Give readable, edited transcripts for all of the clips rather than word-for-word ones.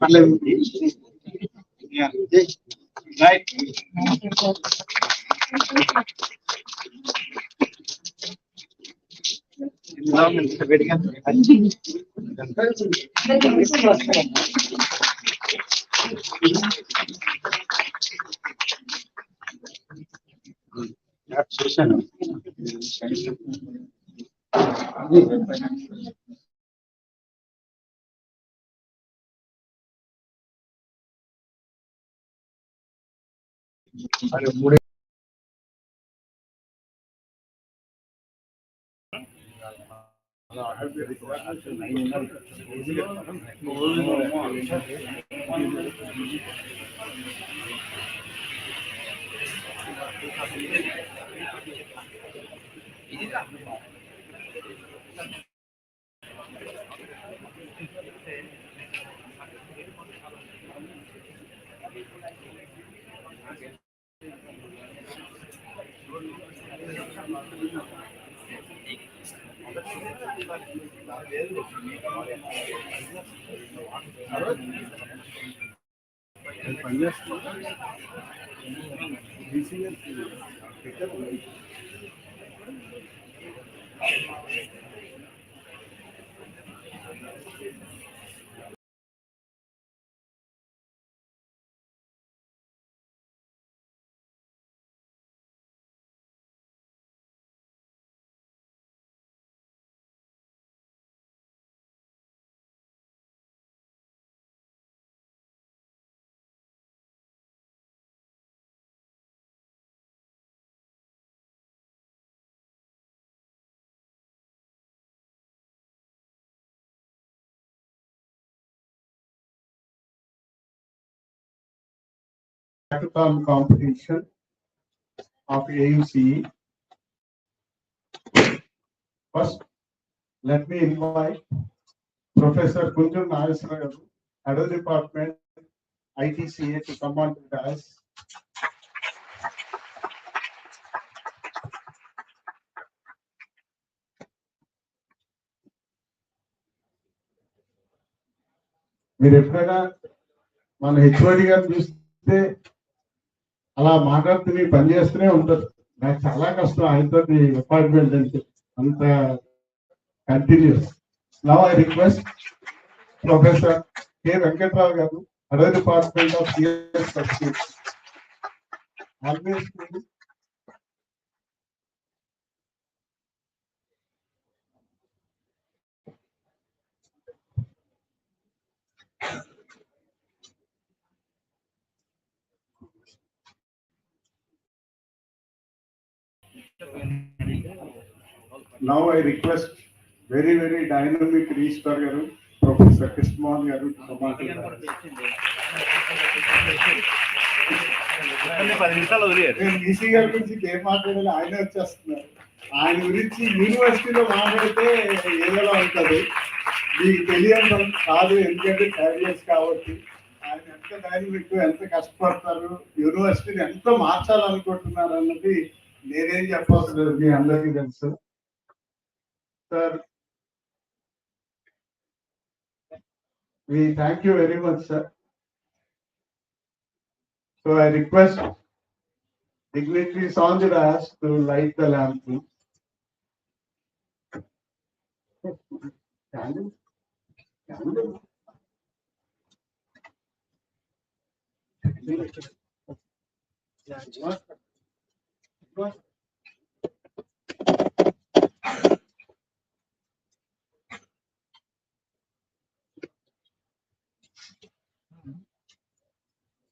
పర్లేదు. రైట్. చూశాను. Hackathon competition of AUCE. First, let me invite Professor Kunjun Nageswara, Head of Department, ITCA, to come on to the dais. మీరు ఎప్పుడైనా మన HOD గారు చూస్తే అలా మాట్లాడుతూనే పని చేస్తూనే ఉంటారు. నాకు చాలా కష్టం ఆయనతో అపాయింట్మెంట్ అంటే అంత continues. Now I request professor K Venkatrao garu, head of department of CS substitutes. Always now I request very dynamic restart garu, Professor Krishnan garu to come on to the EC గారి గురించి ఏం మాట్లాడాలి, ఆయన వచ్చేస్తున్నారు. ఆయన గురించి యూనివర్సిటీలో మాట్లాడితే ఏదోలా ఉంటుంది, మీకు తెలియదు కాదు. ఎందుకంటే 5 years కాబట్టి ఆయన ఎంత డైనమిక్, ఎంత కష్టపడతారు, యూనివర్సిటీని ఎంత మార్చాలనుకుంటున్నారు అన్నది నేనేం చెప్పాల్సి లేదు, మీ అందరికీ తెలుసు. Sir, we thank you very much, sir. So I request dignitaries on the dais to light the lamp, please.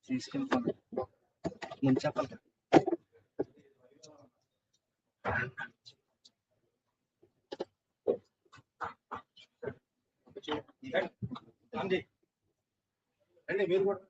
తీసుకెళ్ళిపోండి. ఏం చెప్పాలి? రండి మీరు కూడా.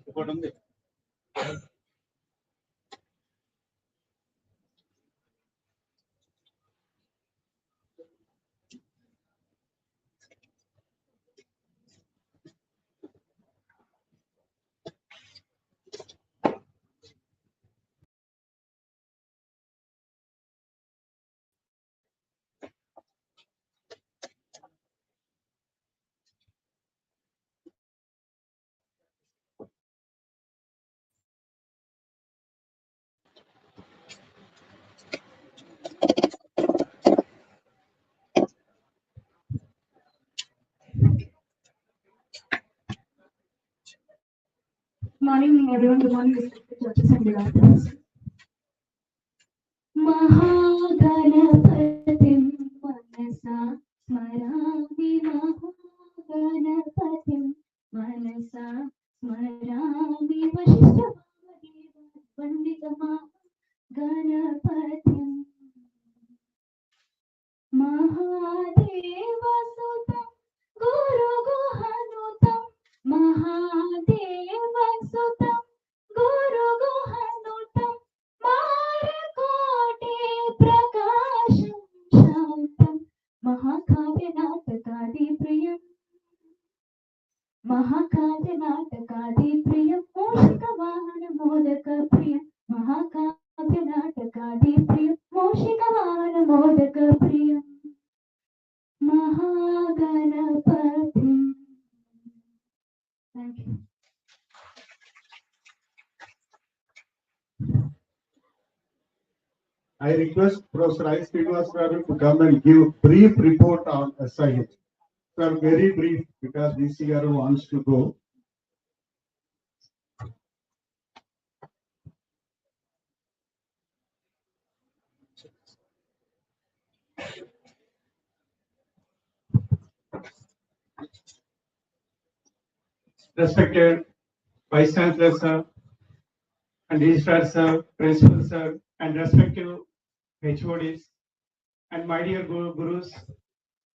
ఇంకోటి ఉంది. Morning, everyone. Good morning, respected judges and developers. Mahaganapatim manasa smarami Mahaganapatim manasa smarami Vashishtavadeva Panditama Ganapatim Mahadeva Sutam Guru Guhanutam Mahadeva Sutam Guru Guhanutam Marakote Prakasham Shantam Mahakavya Natakadi Priyam Mahakavya Natakadi Priyam Moshika Vahana Modaka Priyam Mahakavya Natakadi Priyam Moshika Vahana Modaka Priyam Mahaganapatim. Thank you. I request Professor I. Srinivas Garu to come and give brief report on SIH. Sir, very brief because VCR wants to go. Respected Vice Chancellor sir, and Registrar sir, Principal sir, and respective HODs, and my dear Gurus,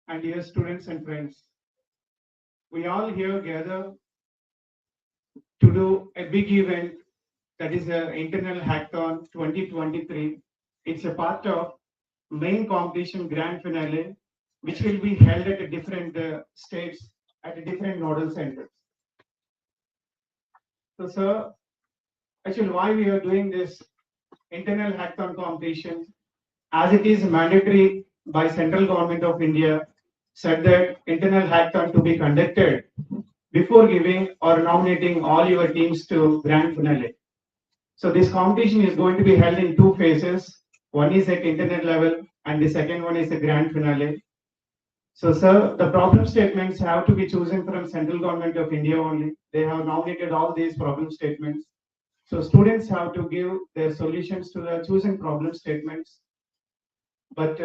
and dear students and friends. We all here gather to do a big event that is the Internal Hackathon 2023. It's a part of main competition grand finale, which will be held at a different states at a different nodal centers. So, sir, actually, why we are doing this internal hackathon competition, as it is mandatory by central government of India, said that internal hackathon to be conducted before giving or nominating all your teams to grand finale. So this competition is going to be held in two phases. One is at internet level and the second one is the grand finale. So, sir, the problem statements have to be chosen from central government of India only. They have nominated all these problem statements. So students have to give their solutions to the chosen problem statements. But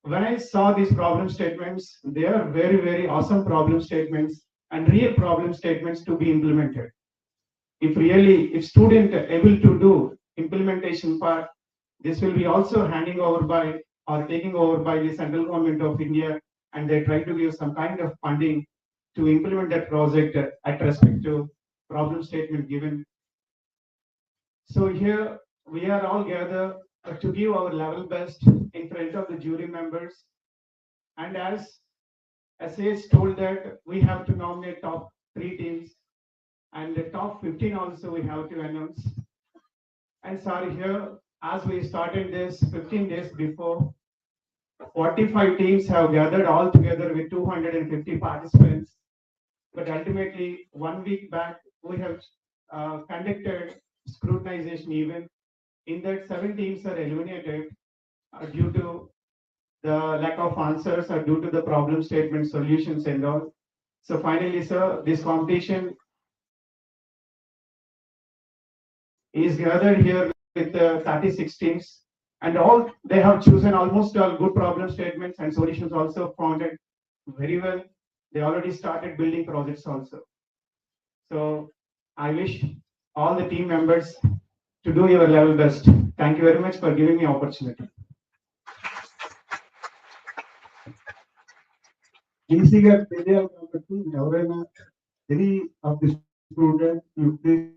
when I saw these problem statements, they are very, very awesome problem statements and real problem statements to be implemented. If student able to do implementation part, this will be also handing over by or taking over by the central government of India, and they try to give some kind of funding to implement that project at respect to problem statement given. So here we are all gathered to give our level best in front of the jury members, and as SIH told that we have to nominate top 3 teams, and the top 15 also we have to announce. And sorry, here as we started this 15 days before, 45 teams have gathered all together with 250 participants. But ultimately, 1 week back, we have conducted scrutinization event. In that, 7 teams are eliminated due to the lack of answers or due to the problem statement solutions and all. So finally, sir, this competition is gathered here with 36 teams, and all they have chosen almost all good problem statements and solutions also founded very well. They already started building projects also. So I wish all the team members to do your level best. Thank you very much for giving me opportunity. DC గారు తెలియాలి కాబట్టి ఎవరైనా any of the student you please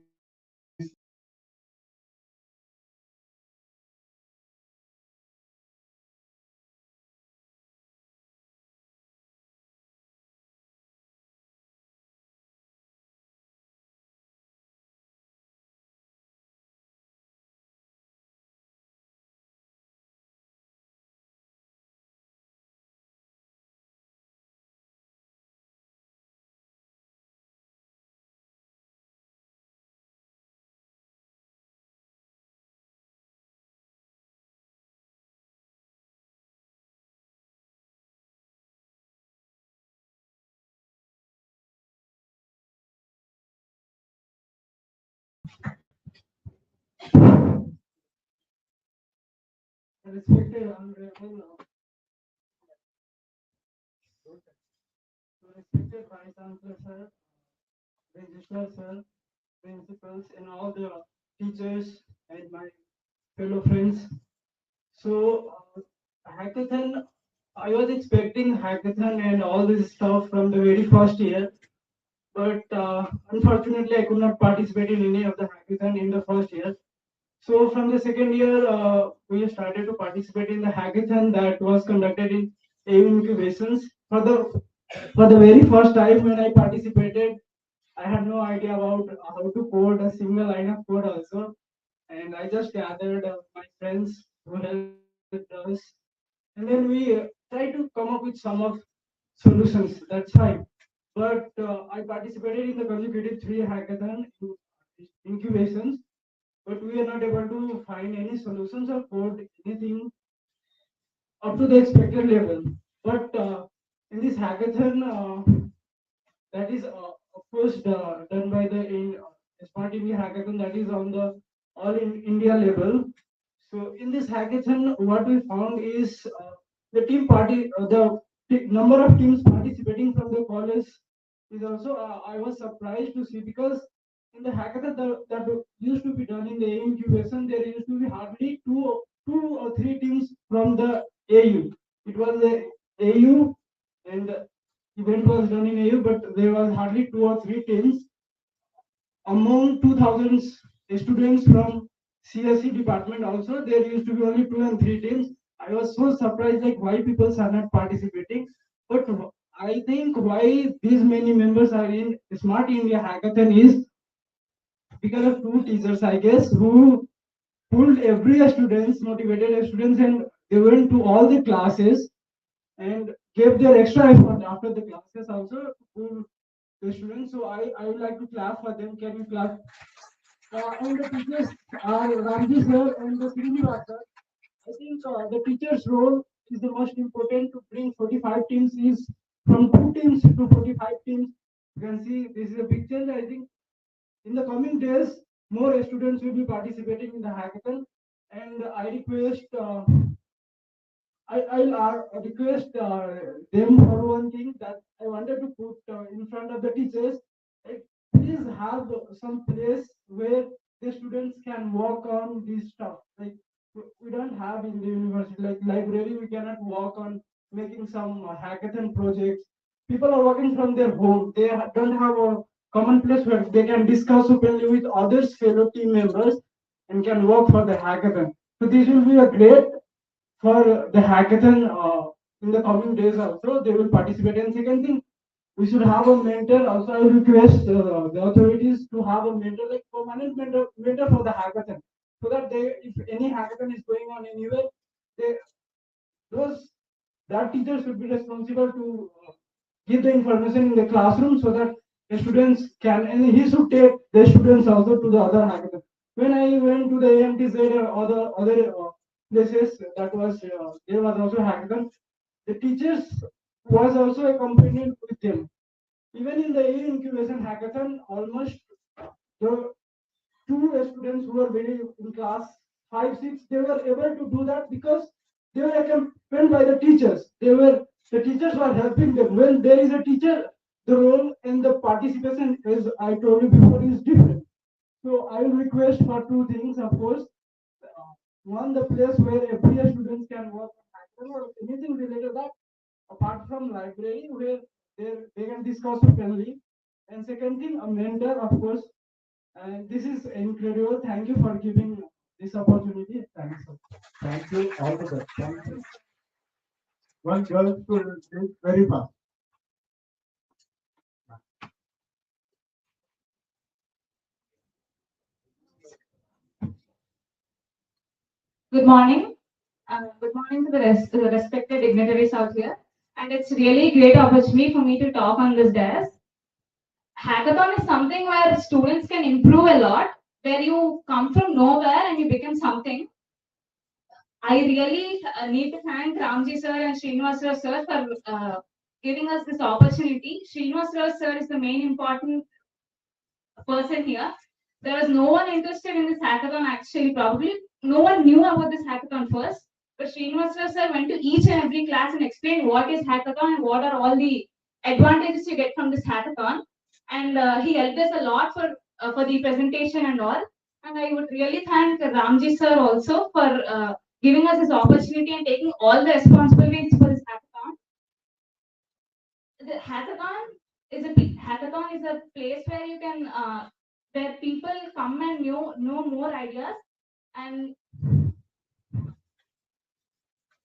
Respected Honorable, respected Vice Chancellor Sir, Registrar Sir, principals, and all the teachers and my fellow friends. So, hackathon, I was expecting hackathon and all this stuff from the very first year, but unfortunately, I could not participate in any of the hackathon in the first year. So from the second year, we started to participate in the hackathon that was conducted in AU incubations. For the very first time when I participated, I had no idea about how to code a single line of code also, and I just gathered my friends who helped us, and then we tried to come up with some of solutions. That's fine, but I participated in the consecutive three hackathon incubations, but we are not able to find any solutions or code anything up to the expected level. But in this hackathon, that is of course done by the Smart India Hackathon, that is on the all in India level. So in this hackathon, what we found is the number of teams participating from the college is also I was surprised to see, because in the hackathon that used to be done in the incubation, there used to be hardly two or three teams from the AU. It was the AU, and the event was done in AU, but there was hardly two or three teams among 2000 students from CSE department. Also, there used to be only two and three teams. I was so surprised, like why people are not participating. But I think why these many members are in Smart India Hackathon is because of two teachers, I guess, who pulled every students, motivated students, and they went to all the classes and gave their extra effort after the classes also to pull the students. So I would like to clap for them. Can you clap? And the teachers are Ramji sir and the Srinivas sir. I think the teacher's role is the most important to bring 45 teams is from two teams to 45 teams. You can see this is a big change. I think in the coming days, more students will be participating in the hackathon, and I request I'll request them for one thing that I wanted to put in front of the teachers. Like, please have some place where the students can work on this stuff. Like we don't have in the university, like library, we cannot work on making some hackathon projects. People are working from their home. They don't have a common place where they can discuss openly with others, fellow team members, and can work for the hackathon. So this will be a great for the hackathon in the coming days also. They will participate. And second thing, we should have a mentor. Also, I request the authorities to have a mentor, like permanent mentor for the hackathon, so that if any hackathon is going on anywhere, they those that teacher should be responsible to give the information in the classroom, so that the students can, and he should take the students also to the other hackathon. When I went to the AMTZ or other places, that was there was also hackathon. The teachers was also accompanied with them. Even in the incubation hackathon, almost the two students who were very in class 5, 6, they were able to do that because they were accompanied by the teachers. The teachers were helping them. When there is a teacher, the role and the participation, as I told you before, is different. So I will request for two things, of course. One, the place where every student can work on hackathon or anything related to that, apart from library, where they can discuss openly. And second thing, a mentor, of course. And this is incredible. Thank you for giving this opportunity. Thanks. Thank you. All the best. Thank you. One girl student, please, very fast. Good morning. Good morning to the respected dignitaries out here. And it's really a great opportunity for me to talk on this desk. Hackathon is something where students can improve a lot, where you come from nowhere and you become something. I really need to thank Ramji sir and Srinivasrao sir for giving us this opportunity. Srinivasrao sir is the main important person here. There was no one interested in this hackathon actually, probably. No one knew about this hackathon first. But Srinivasrao sir went to each and every class and explained what is hackathon and what are all the advantages you get from this hackathon. And he helped us a lot for the presentation and all. And I would really thank Ramji sir also for giving us this opportunity and taking all the responsibilities for this hackathon. The hackathon is a place where you can where people come and know more ideas, and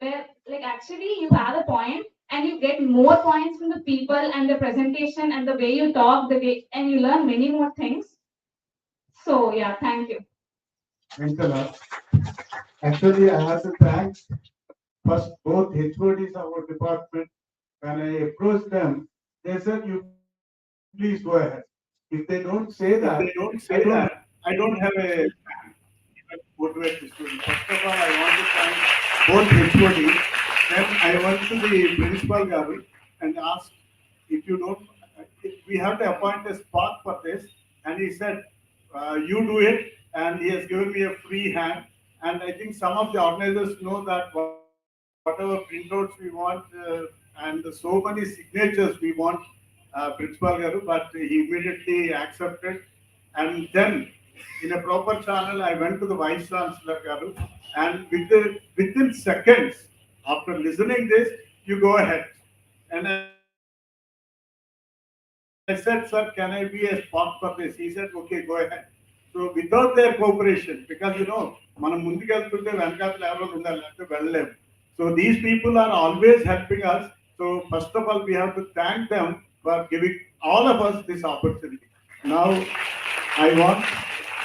where like actually you have a point and you get more points from the people and the presentation and the way you talk, the way, and you learn many more things. So yeah, thank you. Thanks a lot. Actually, I have to thank first both HODs of our department. When I approached them, they said, "You please go ahead." If they don't say that, I don't have a motivate the students. First of all, I want to thank both HODs. Then I went to the principal garu and asked if you don't, if we have to appoint a spot for this, and he said, "You do it," and he has given me a free hand. And I think some of the organizers know that whatever printouts we want and so many signatures we want Principal Garu, but he immediately accepted. And then in a proper channel, I went to the Vice Chancellor Garu, and within seconds after listening this, you go ahead. And I said, "Sir, can I be a spot for this?" He said, "Okay, go ahead." So without their cooperation, because మనం ముందుకెళ్తుంటే వెనకాల ఎవరో ఉండాలి లేకపోతే వెళ్ళలేము. So these people are always helping us. So first of all, we have to thank them for giving all of us this opportunity. Now, I want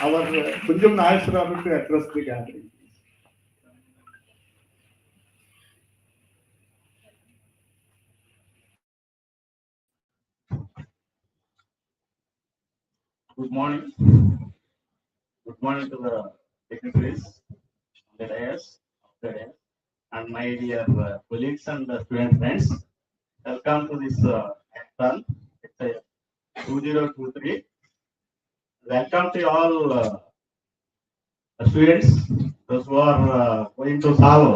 our Kunjam Nayaswaravu to address the gathering. Good morning. Good morning to the dignitaries, the dais, and my dear colleagues and student friends. Welcome to this hackathon. It's a 2023. Welcome to all students, those who are going to solve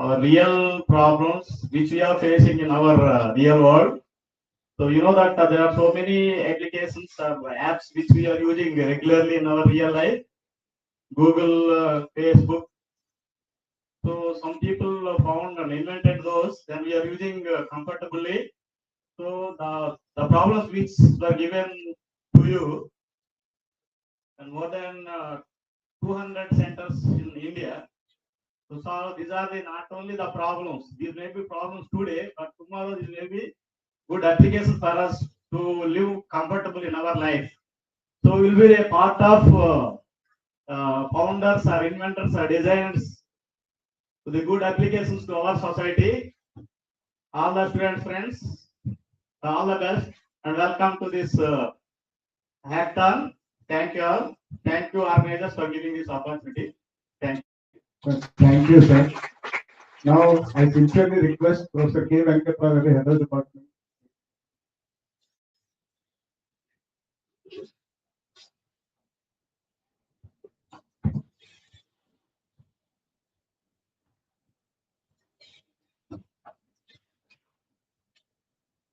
our real problems which we are facing in our real world. So you know that there are so many applications or apps which we are using regularly in our real life. Google, Facebook. So some people found and invented those, then we are using comfortably. So the problems which were given to you, and more than 200 centers in India. So these are not only the problems. These may be problems today, but tomorrow these may be good applications for us to live comfortable in our life. So we'll be a part of founders or inventors or designers to the good applications to our society. All the student friends, all the best, and welcome to this hackathon. Thank you all. Thank you organizers for giving this opportunity. Thank you. Thank you, sir. Now, I sincerely request Professor K. Venkataravu, Head of Department.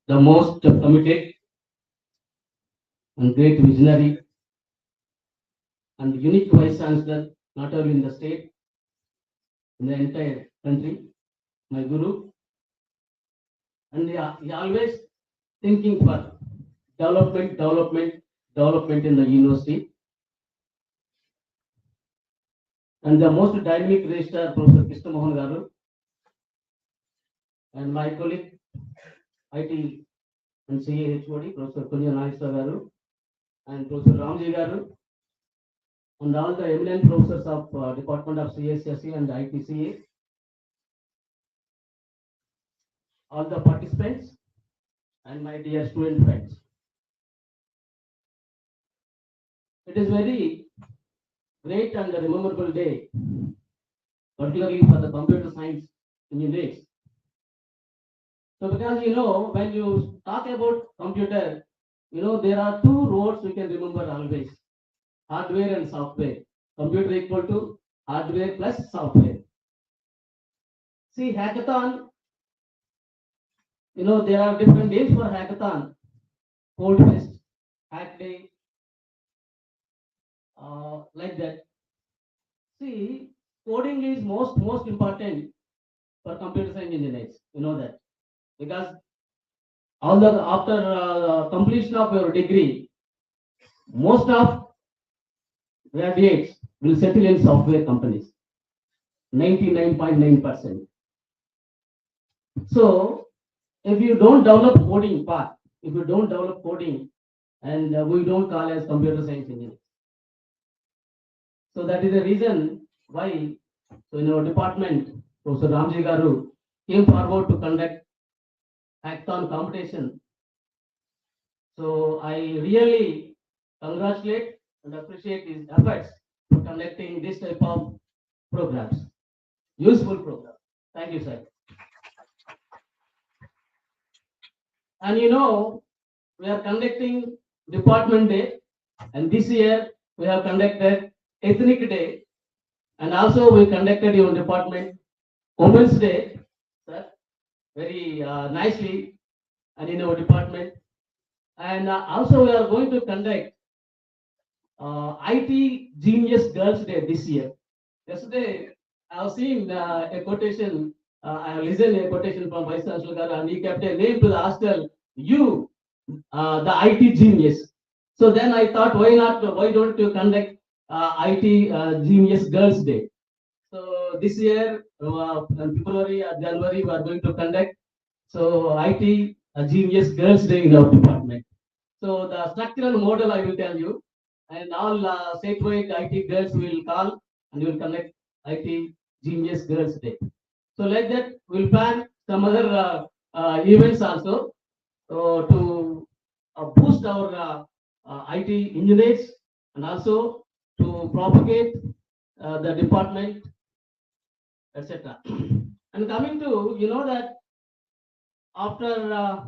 the most committed and great visionary and unique vice chancellor, not only in the state, in the entire country, my guru. And he always thinking for development in the university. And the most dynamic registrar, Professor Krishna Mohan Garu, and my colleague, IT and CA HOD, Professor Kunya Nageswar Garu, and Professor Ramji Garu, and all the eminent professors of Department of CSSE and ITCA, all the participants, and my dear student friends. It is very great and a memorable day, particularly for the computer science engineers. So because when you talk about computer, there are two roads we can remember always: hardware and software. Computer equal to hardware plus software. See, hackathon, there are different names for hackathon: code fest, hack day, like that. See, coding is most important for computer science engineers. You know that because after completion of your degree, most of graduates will settle in software companies. 99.9%. So if you don't develop coding part, if you don't develop coding, and we don't call as computer science engineers. So that is the reason why, so in our department, Professor Ramji Garu came forward to conduct hackathon competition. So I really congratulate and appreciate his efforts for conducting this type of programs, useful program. Thank you, sir. And we are conducting Department Day, and this year we have conducted Ethnic Day, and also we conducted your department Women's Day, sir, very nicely, and in our department. And also we are going to conduct IT Genius Girls Day this year. Yesterday, I have seen a quotation, I have listened a quotation from Vice Chancellor, and he kept a name to the hostel, you, the IT genius. So then I thought, why don't you conduct IT Genius Girls Day? So this year, in February or January, we are going to conduct IT Genius Girls Day in our department. So the structural model I will tell you, and all statewide IT girls will call and we will connect IT Genius Girls Day. So like that, we'll plan some other events also to boost our IT engineers and also to propagate the department, etc. And coming to, that after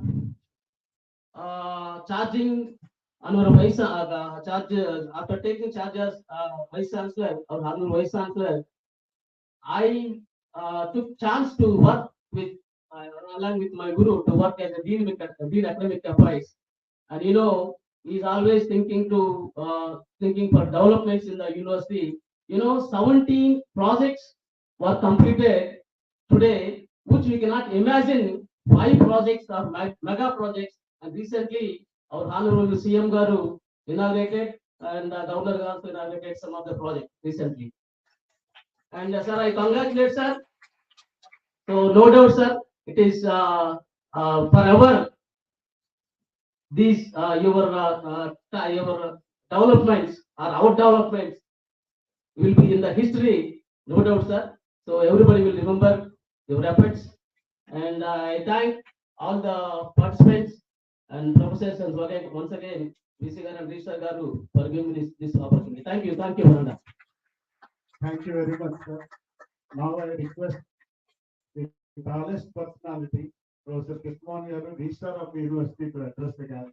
charging on our charge after taking charges vice chancellor or honorable vice chancellor, I took chance to work with along with my guru to work as a dean academic affairs, and he's always thinking for developments in the university. 17 projects were completed today, which we cannot imagine. 5 projects are mega projects, and recently our honorable CM Garu inaugurated, and the governor also inaugurated some of the projects recently. And sir, I congratulate sir. So no doubt, sir, it is forever. These your developments or our developments will be in the history, no doubt, sir. So everybody will remember your efforts, and I thank all the participants and professors and once again, VC Garu and Registrar Garu for giving me this opportunity. Thank you, Varanda. Thank you very much, sir. Now I request the tallest personality, Professor Krishnan Garu, Registrar of the University, to address the gathering.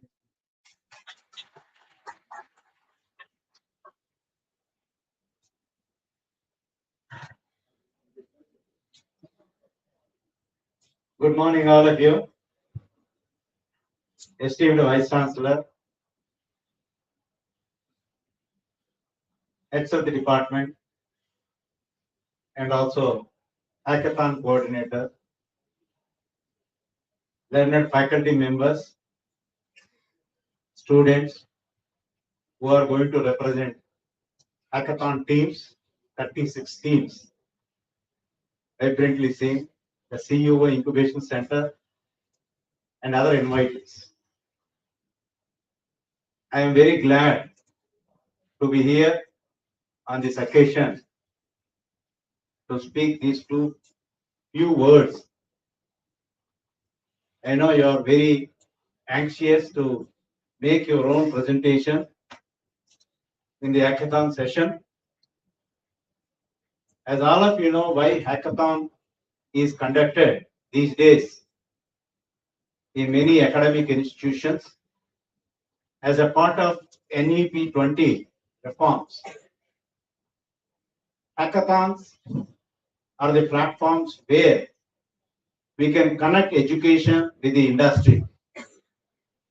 Good morning, all of you. esteemed Vice Chancellor, heads of the department, and also Hackathon coordinator, learned faculty members, students who are going to represent Hackathon teams, 36 teams, vibrantly seen, the CEO Incubation Center, and other invitees. I am very glad to be here on this occasion to speak these few words. I know you are very anxious to make your own presentation in the hackathon session. As all of you know, why hackathon is conducted these days in many academic institutions as a part of NEP 20 reforms. Hackathons are the platforms where we can connect education with the industry,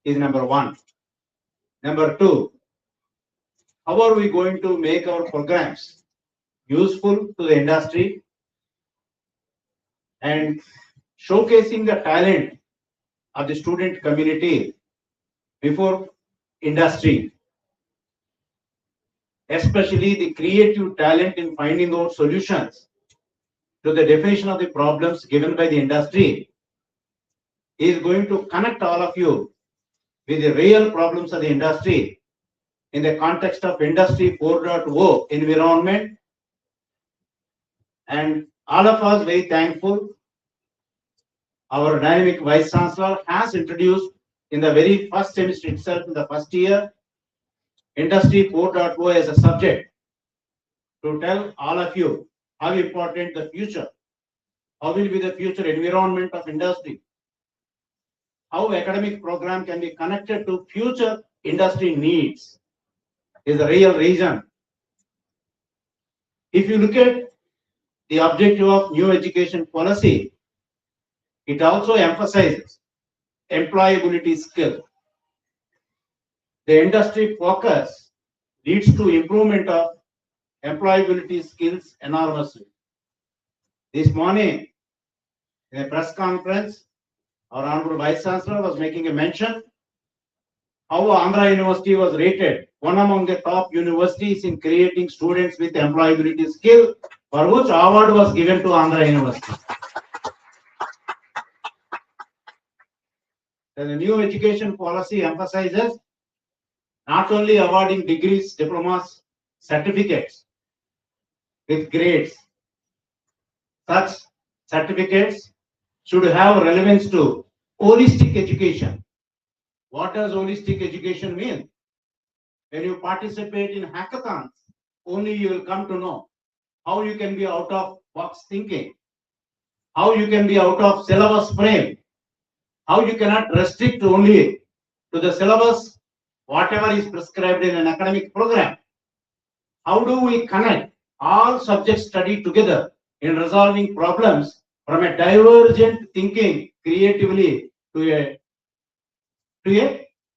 is number one. Number two, how are we going to make our programs useful to the industry and showcasing the talent of the student community before industry, especially the creative talent in finding out solutions to the definition of the problems given by the industry, is going to connect all of you with the real problems of the industry in the context of Industry 4.0 environment. And all of us very thankful. Our dynamic Vice Chancellor has introduced in the very first semester itself, in the first year, Industry 4.0 as a subject to tell all of you how important the future, how will be the future environment of industry, how academic program can be connected to future industry needs is the real reason. If you look at the objective of new education policy, it also emphasizes employability skill. The industry focus leads to improvement of employability skills enormously. This morning, in a press conference, our Honorable Vice Chancellor was making a mention how Andhra University was rated one among the top universities in creating students with employability skill, for which award was given to Andhra University. The new education policy emphasizes not only awarding degrees, diplomas, certificates with grades. Such certificates should have relevance to holistic education. What does holistic education mean? When you participate in hackathons, only you will come to know how you can be out of box thinking, how you can be out of syllabus frame, how you cannot restrict only to the syllabus, whatever is prescribed in an academic program. How do we connect all subjects studied together in resolving problems from a divergent thinking creatively to a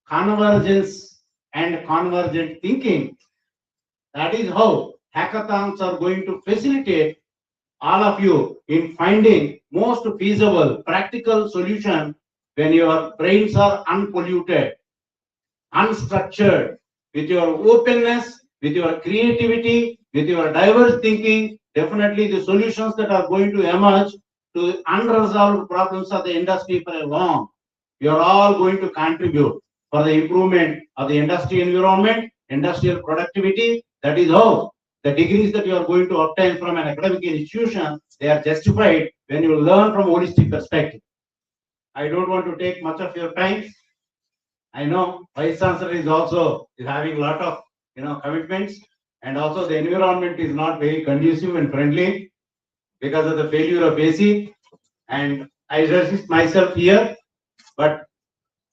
convergence and convergent thinking? That is how hackathons are going to facilitate all of you in finding most feasible practical solution when your brains are unpolluted, unstructured, with your openness, with your creativity, with your diverse thinking. Definitely the solutions that are going to emerge to unresolved problems of the industry for a long, you are all going to contribute for the improvement of the industry environment, industrial productivity. That is how the degrees that you are going to obtain from an academic institution, they are justified when you learn from holistic perspective. I don't want to take much of your time. I know Vice Chancellor is also having a lot of commitments, and also the environment is not very conducive and friendly because of the failure of AC. And I resist myself here, but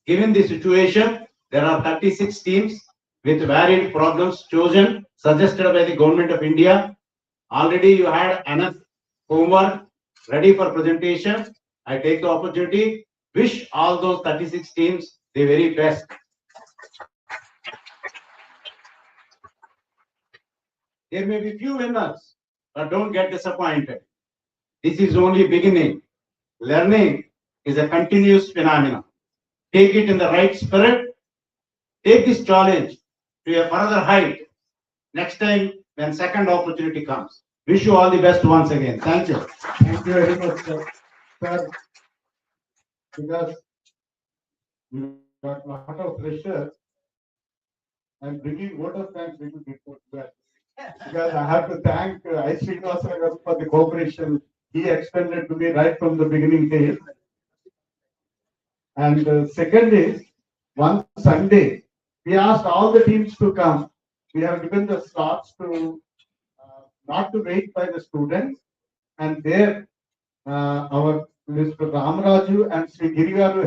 given the situation, there are 36 teams with varied problems chosen, suggested by the Government of India. Already you had enough homework ready for presentation. I take the opportunity, wish all those 36 teams the very best. There may be few winners, but don't get disappointed. This is only beginning. Learning is a continuous phenomenon. Take it in the right spirit. Take this challenge to a further height next time when second opportunity comes. Wish you all the best once again. Thank you. Thank you very much, sir. Sir, because we got a lot of pressure, I'm bringing vote of thanks little before that. Because I have to thank I. Srinivasan for the cooperation he extended to me right from the beginning days. And second is, one Sunday, we asked all the teams to come. We have given the slots to not to wait by the students. And there, our Mr. Ramaraju and Sri Girigaru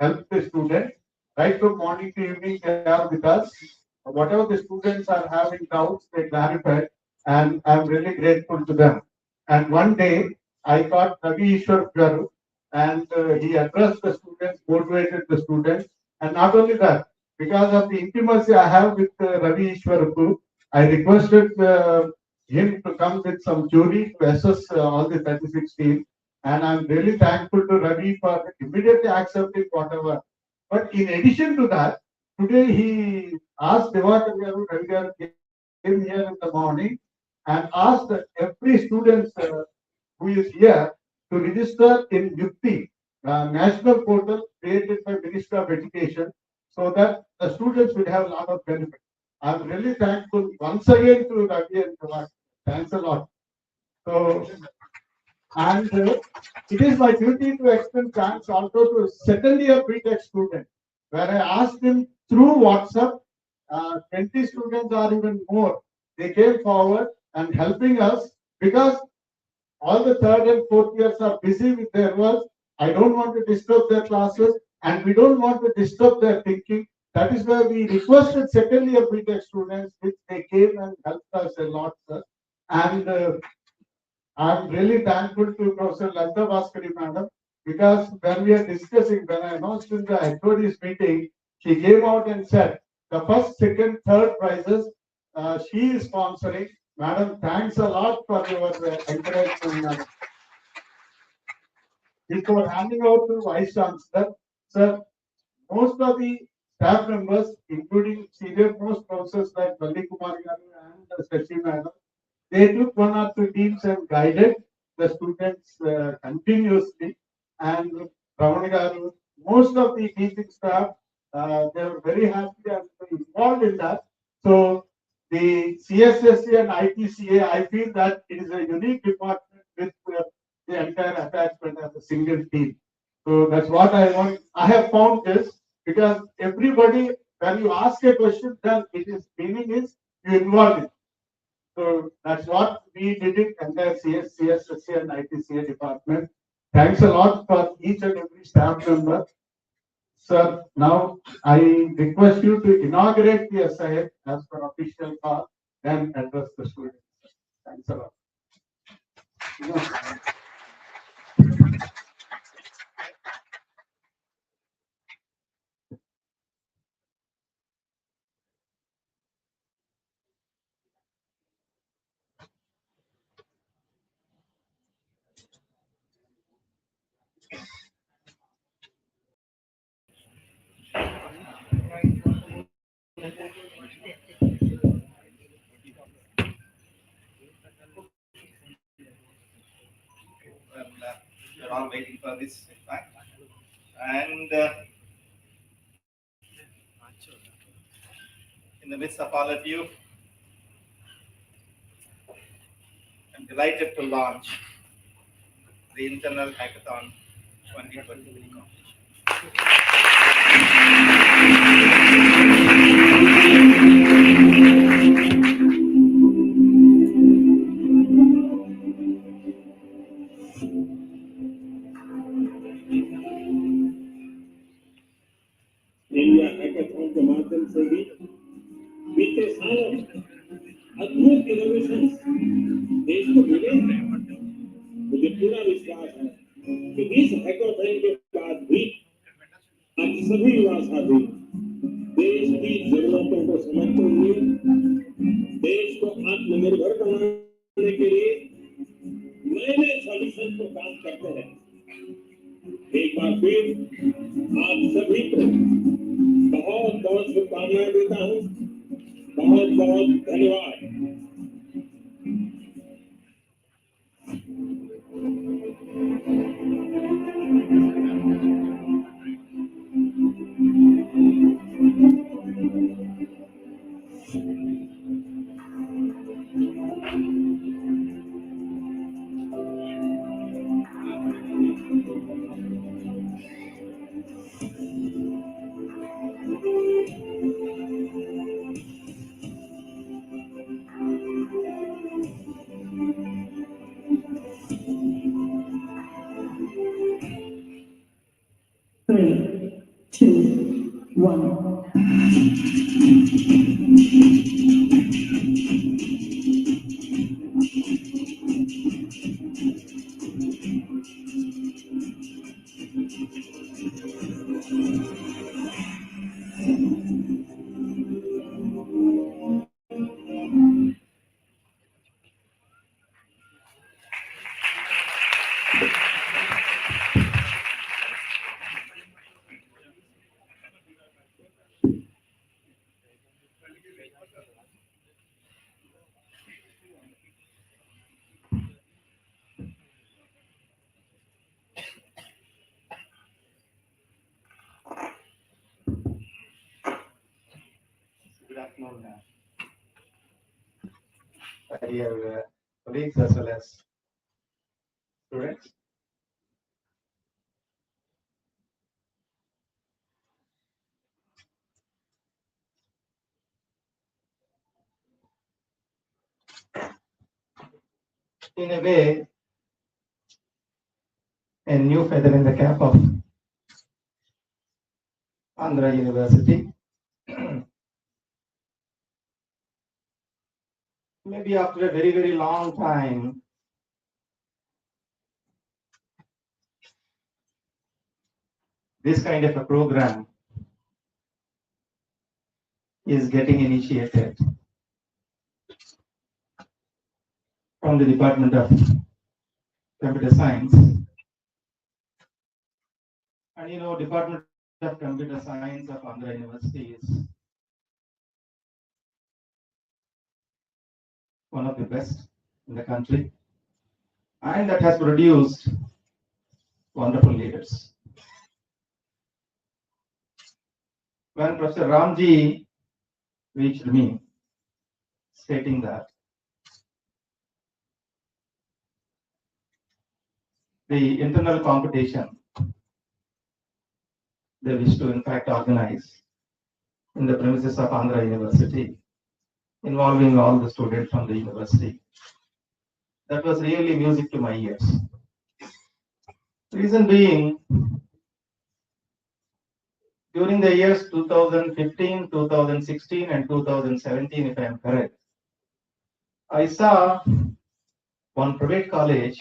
helped the students. Right from morning to evening, they are with us. Whatever the students are having doubts, they clarified. And I'm really grateful to them. And one day, I got Ravi Ishwar Garu, and he addressed the students, motivated the students. And not only that, because of the intimacy I have with Ravi Ishwar, I requested him to come with some jury to assess all the 36 teams. And I'm really thankful to Ravi for immediately accepting whatever. But in addition to that, today he asked Devakar Garu, Ravi Garu came here in the morning and asked every student who is here to register in G.I.T.A, national portal created by Ministry of Education, so that the students will have a lot of benefit. I'm really thankful once again to Ravi and Devakar. Thanks a lot. So, and it is my duty to extend thanks also to second year BTech student, where I asked him through WhatsApp, 20 students or even more. They came forward and helping us because all the third and fourth years are busy with their work. I don't want to disturb their classes and we don't want to disturb their thinking. That is why we requested second year BTech students, which they came and helped us a lot, sir. And I'm really thankful to Professor Lanta Bhaskari madam, because when we are discussing, when I announced in the HOD's meeting, she came out and said the first, second, third prizes she is sponsoring. Madam, thanks a lot for your encouragement, madam. Before handing out to Vice Chancellor, sir, most of the staff members, including senior most professors like Valli Kumar Garu and Sashi madam, they took one or two teams and guided the students continuously. And Ramana Garu, most of the teaching staff, they were very happy and involved in that. So the CSSC and ITCA, I feel that it is a unique department with the entire attachment as a single team. So that's what I want. I have found this because everybody, when you ask a question, then it is meaning is you involve it. So that's what we did it entire CSSC and ITCA department. Thanks a lot for each and every staff member. Sir, now I request you to inaugurate the SIH as per official call and address the students. Thanks a lot. We're all waiting for this, in fact. And in the midst of all of you, I'm delighted to launch the Internal Hackathon 2023 competition. India hackathon के माध्यम से भी बीते सालों में अद्भुत innovation देश को मिले हैं। मुझे पूरा विश्वास है कि इस हैकाथॉन के बाद भी आप सब सभी युवा साथी देश की जरूरतों को समझते हुए देश को आत्मनिर्भर बनाने के लिए नए नए सॉल्यूशन पर काम करते हैं। एक बार फिर आप सभी को बहुत बहुत शुभकामनाएं देता हूँ। बहुत बहुत धन्यवाद। Three, two, one. Good afternoon, dear colleagues as well as students. In a way, a new feather in the cap of Andhra University. Maybe after a very, very long time, this kind of a program is getting initiated from the Department of Computer Science. And you know, Department of Computer Science of Andhra University is one of the best in the country, and that has produced wonderful leaders. When Professor Ramji reached me stating that the internal competition they wish to in fact organize in the premises of Andhra University, involving all the students from the university. That was really music to my ears. Reason being, during the years 2015, 2016 and 2017, if I am correct, I saw one private college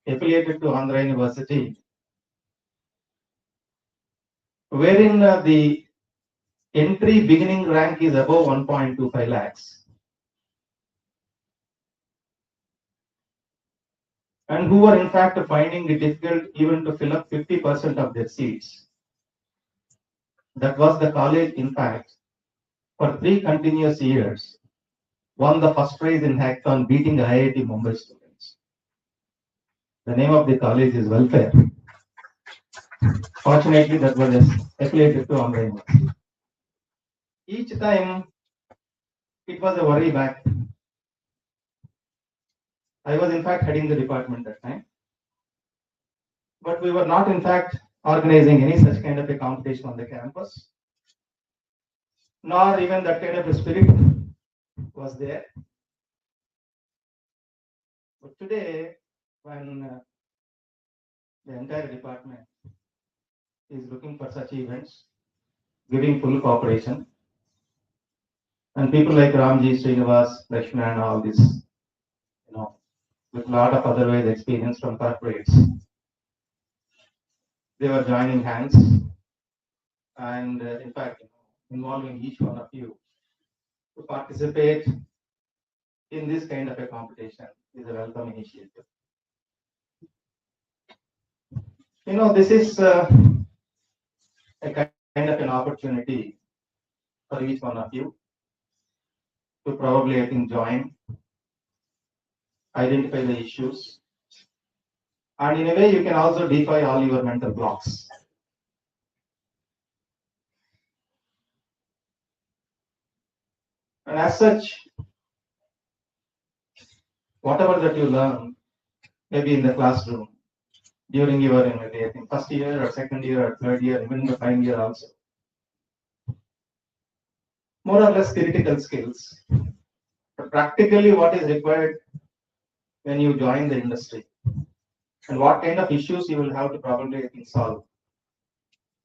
affiliated to Andhra University, wherein the entry beginning rank is above 1.25 lakhs. And who are in fact finding it difficult even to fill up 50% of their seats. That was the college, in fact, for 3 continuous years, won the first prize in Hackathon, beating IIT Mumbai students. The name of the college is Welfare. Fortunately, that was affiliated to Andhra University. Each time, it was a worry back. I was in fact heading the department that time. But we were not in fact organizing any such kind of a competition on the campus, nor even that kind of a spirit was there. But today, when the entire department is looking for such events, giving full cooperation, and people like Ramji, Srinivas, Lakshman, and all this, you know, with a lot of otherwise experience from corporates, they were joining hands. and in fact, involving each one of you to participate in this kind of a competition is a welcome initiative. This is a kind of an opportunity for each one of you to probably, I think, join, identify the issues, and in a way, you can also defy all your mental blocks. And as such, whatever that you learn, maybe in the classroom, during your, maybe, I think, first year or second year or third year, even in the final year also, more or less theoretical skills, but practically what is required when you join the industry and what kind of issues you will have to probably, I think, solve.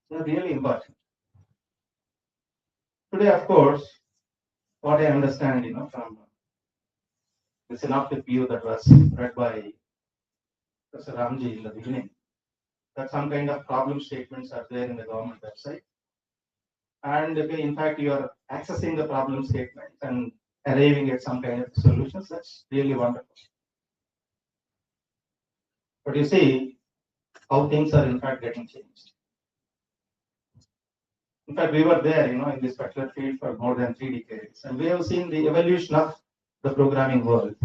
They're really important. Today, of course, what I understand, from the synoptic view that was read by Professor Ramji in the beginning, that some kind of problem statements are there in the government website. And in fact, you are accessing the problem statement and arriving at some kind of solutions. That's really wonderful. But you see how things are in fact getting changed. In fact, we were there, in this particular field for more than 3 decades, and we have seen the evolution of the programming world.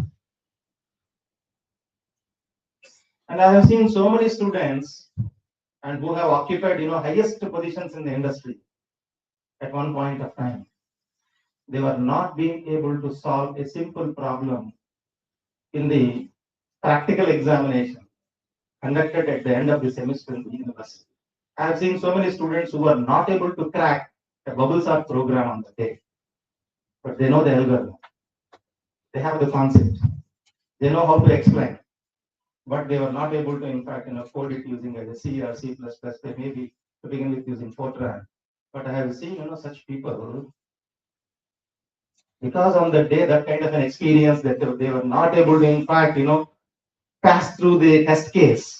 And I have seen so many students and who have occupied, highest positions in the industry at one point of time. They were not being able to solve a simple problem in the practical examination conducted at the end of the semester in the university. I have seen so many students who are not able to crack a bubble sort program on the day, but they know the algorithm. They have the concept. They know how to explain, but they were not able to, in fact, code it using a C or C++. They may be to begin with using Fortran. But I have seen, such people, because on the day that kind of an experience that they were not able to, in fact, pass through the test case.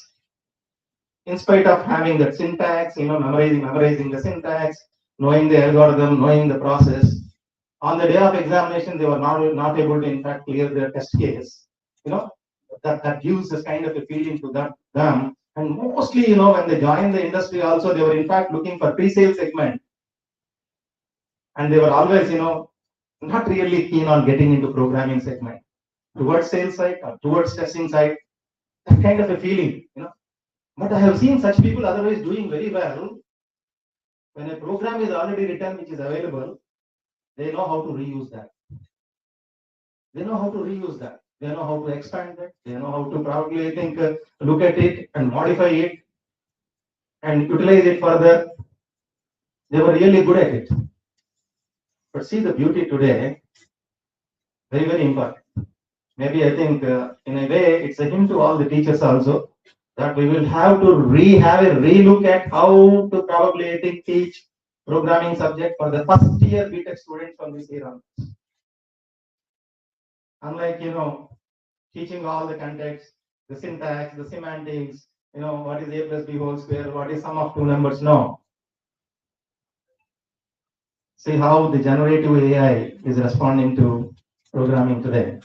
In spite of having that syntax, memorizing the syntax, knowing the algorithm, knowing the process, on the day of examination, they were not able to, in fact, clear their test case. That gives this kind of a feeling to them. And mostly, when they joined the industry also, they were in fact looking for pre-sale segment. And they were always, not really keen on getting into programming segment. Towards sales side or towards testing side, that kind of a feeling, But I have seen such people otherwise doing very well. When a program is already written, which is available, they know how to reuse that. They know how to reuse that. They know how to expand that. They know how to probably, I think, look at it and modify it and utilize it further. They were really good at it. But see the beauty today, very, very important. Maybe I think in a way it's a hint to all the teachers also that we will have to have a relook at how to probably, I think, teach programming subject for the first year B.Tech students from this year on. Unlike, teaching all the context, the syntax, the semantics, what is A plus B whole square, what is sum of two numbers, no. See how the generative AI is responding to programming today.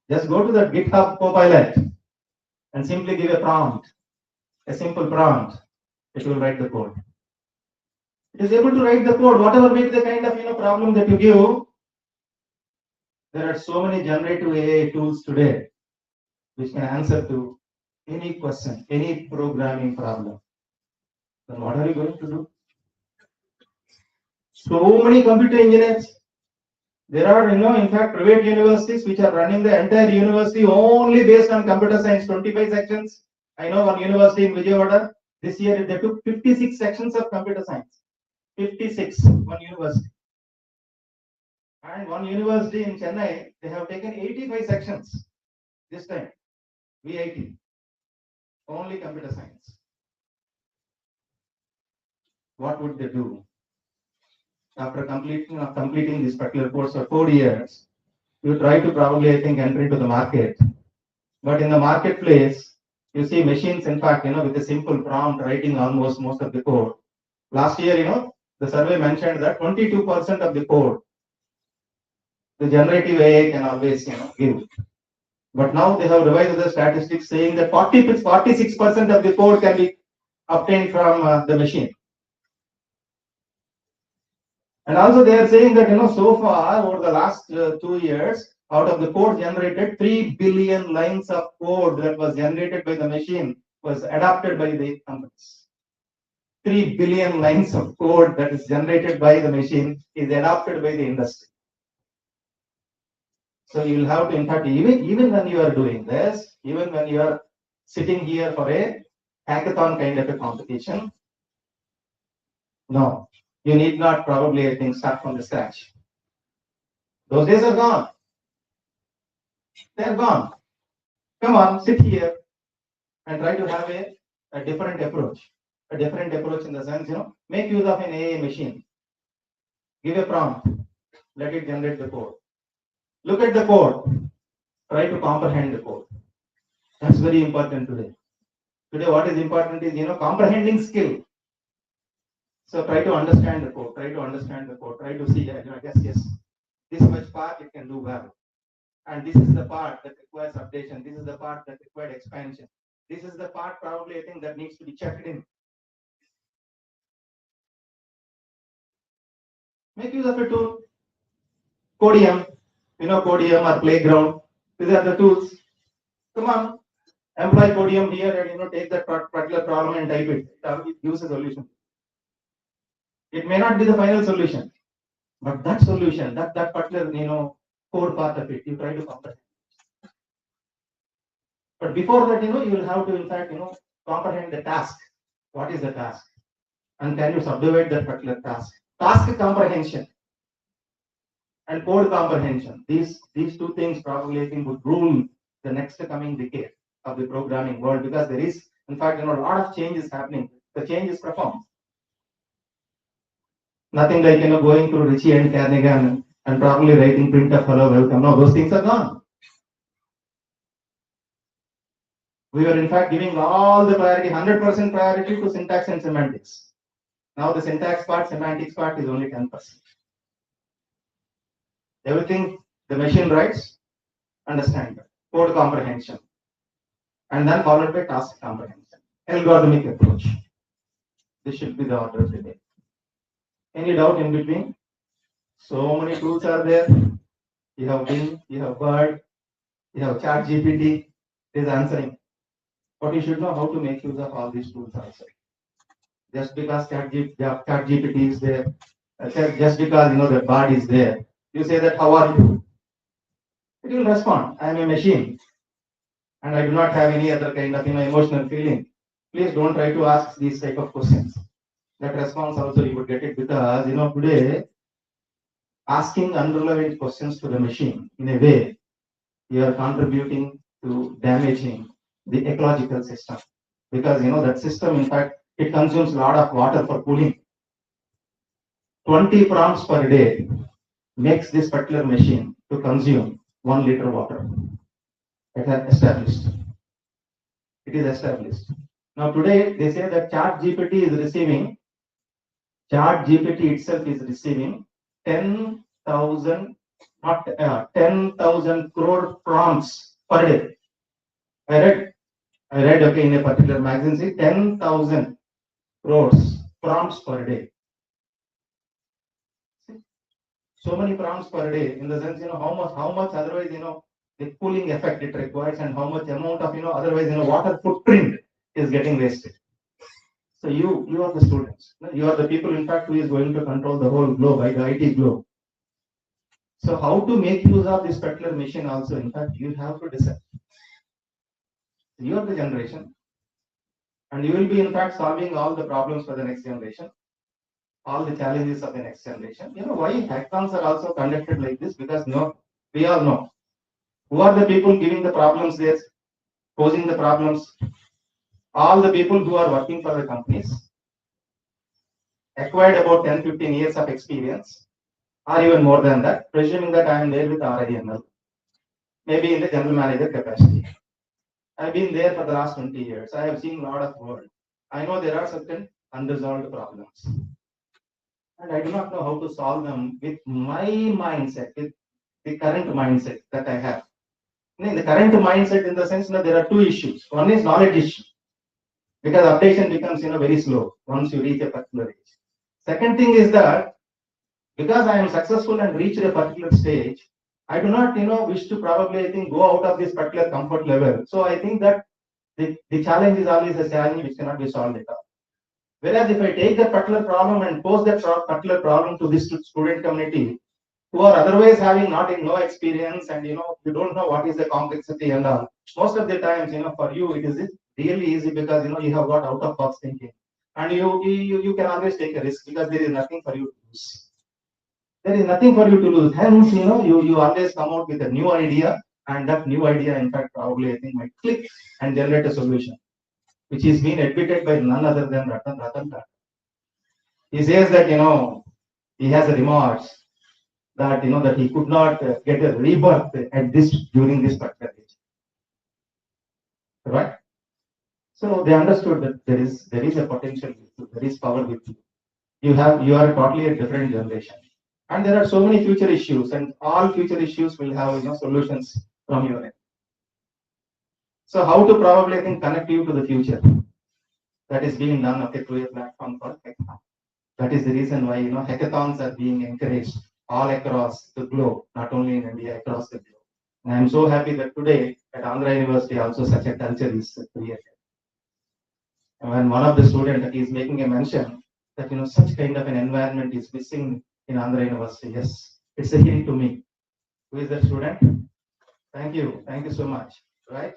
Just go to the GitHub Copilot and simply give a prompt, a simple prompt. It will write the code. It is able to write the code, whatever may be the kind of problem that you give. There are so many generative AI tools today which can answer to any question, any programming problem. Then what are you going to do? So many computer engineers. There are, in fact, private universities which are running the entire university only based on computer science, 25 sections. I know one university in Visakhapatnam, this year they took 56 sections of computer science. 56, one university. And one university in Chennai, they have taken 85 sections this time. V.I.T. Only computer science. What would they do? After completing this particular course for 4 years, you try to probably, I think, enter into the market. But in the marketplace, you see machines, in fact, with a simple prompt writing almost most of the code. Last year, the survey mentioned that 22% of the code, the generative AI can always, give. But now they have revised the statistics saying that 46% of the code can be obtained from the machine. And also they are saying that, so far over the last 2 years, out of the code generated, 3 billion lines of code that was generated by the machine was adopted by the companies. 3 billion lines of code that is generated by the machine is adopted by the industry. So you will have to, in fact, even when you are doing this, even when you are sitting here for a hackathon kind of a competition, no, you need not probably, I think, start from the scratch. Those days are gone. They're gone. Come on, sit here and try to have a different approach. A different approach in the sense, make use of an AI machine. Give a prompt. Let it generate the code. Look at the code. Try to comprehend the code. That's very important today. Today, what is important is, comprehending skill. So try to understand the code. Try to understand the code. Try to see, yes, this much part it can do well. And this is the part that requires updation. This is the part that requires expansion. This is the part probably I think that needs to be checked in. Make use of a tool. Codium, Codium or Playground. These are the tools. Come on, employ Codium here and take that particular problem and type it. It gives a solution. It may not be the final solution, but that solution, that particular core part of it, you try to comprehend. But before that, you will have to, in fact, comprehend the task. What is the task? And can you subdivide that particular task? Task comprehension and code comprehension. These two things probably I think would rule the next coming decade of the programming world, because there is, in fact, a lot of changes happening. The change is profound. Nothing like going through Ritchie and Kernighan and probably writing printf hello welcome. No, those things are gone. We were in fact giving all the priority, 100% priority to syntax and semantics. Now the syntax part, semantics part is only 10%. Everything the machine writes, understand that. Code comprehension. And then followed by task comprehension. Algorithmic approach. This should be the order of the day. Any doubt in between? So many tools are there. You have Bing, you have Bird, you have Chat-GPT. It is answering. But you should know how to make use of all these tools also. Just because Chat-GPT is there, just because the Bird is there, you say that how are you? It will respond. I am a machine, and I do not have any other kind of emotional feeling. Please don't try to ask these type of questions. That response also you would get it, because today asking unrelevant questions to the machine, in a way you are contributing to damaging the ecological system, because that system, in fact, it consumes a lot of water for cooling. 20 prompts per day makes this particular machine to consume 1 liter water. It is established. It is established. Now today they say that Chat-GPT itself is receiving 10,000 crore prompts per day. I read okay, in a particular magazine, say 10,000 crores prompts per day. So many prompts per day, in the sense, how much otherwise, the cooling effect it requires, and how much amount of, otherwise, water footprint is getting wasted. So you are the students. You are the people, in fact, who is going to control the whole globe, like the IT globe. So how to make use of this particular machine also, in fact, you have to decide. You are the generation, and you will be, in fact, solving all the problems for the next generation, all the challenges of the next generation. Why hackathons are also conducted like this? Because we all know who are the people giving the problems there, posing the problems. All the people who are working for the companies, acquired about 10-15 years of experience, or even more than that, presuming that I am there with RIML, maybe in the general manager capacity. I've been there for the last 20 years. I have seen a lot of world. I know there are certain unresolved problems. and I do not know how to solve them with my mindset, with the current mindset that I have. In the current mindset, in the sense that there are two issues. One is knowledge issue, because updation becomes very slow once you reach a particular age. Second thing is that because I am successful and reached a particular stage, I do not wish to probably I think go out of this particular comfort level. So I think that the challenge is always a challenge which cannot be solved at all. Whereas if I take that particular problem and pose that particular problem to this student community who are otherwise having no experience, and you don't know what is the complexity and all, most of the times for you it is really easy because you have got out of box thinking, and you can always take a risk because there is nothing for you to lose. There is nothing for you to lose. Hence, you always come out with a new idea, and that new idea, in fact, probably I think might click and generate a solution, which is being admitted by none other than Ratan Tata. He says that he has a remorse that that he could not get a rebirth at during this particular age, right? So they understood that there is a potential with you, there is power with you. You are totally a different generation, and there are so many future issues, and all future issues will have solutions from your end. So how to probably I think connect you to the future? That is being done through a platform called Hackathon. That is the reason why hackathons are being encouraged all across the globe, not only in India, across the globe. And I'm so happy that today at Andhra University also such a culture is created. And when one of the students is making a mention that such kind of an environment is missing in Andhra University, yes, it's a hint to me. Who is that student? Thank you so much. Right?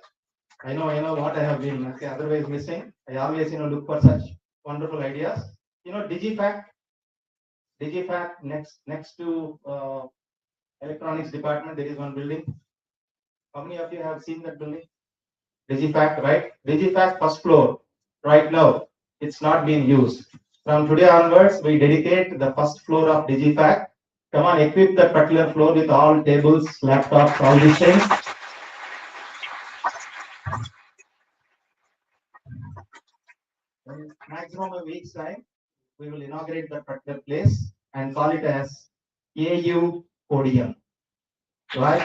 I know what I have been otherwise missing. I always look for such wonderful ideas. Digifact next to electronics department, there is one building. How many of you have seen that building? Digifact, right? Digifact first floor. Right now, it's not being used. From today onwards, we dedicate the first floor of Digifact. Come on, equip that particular floor with all tables, laptops, all these things. In maximum a week's time, we will inaugurate that particular place and call it as AU Podium. Right?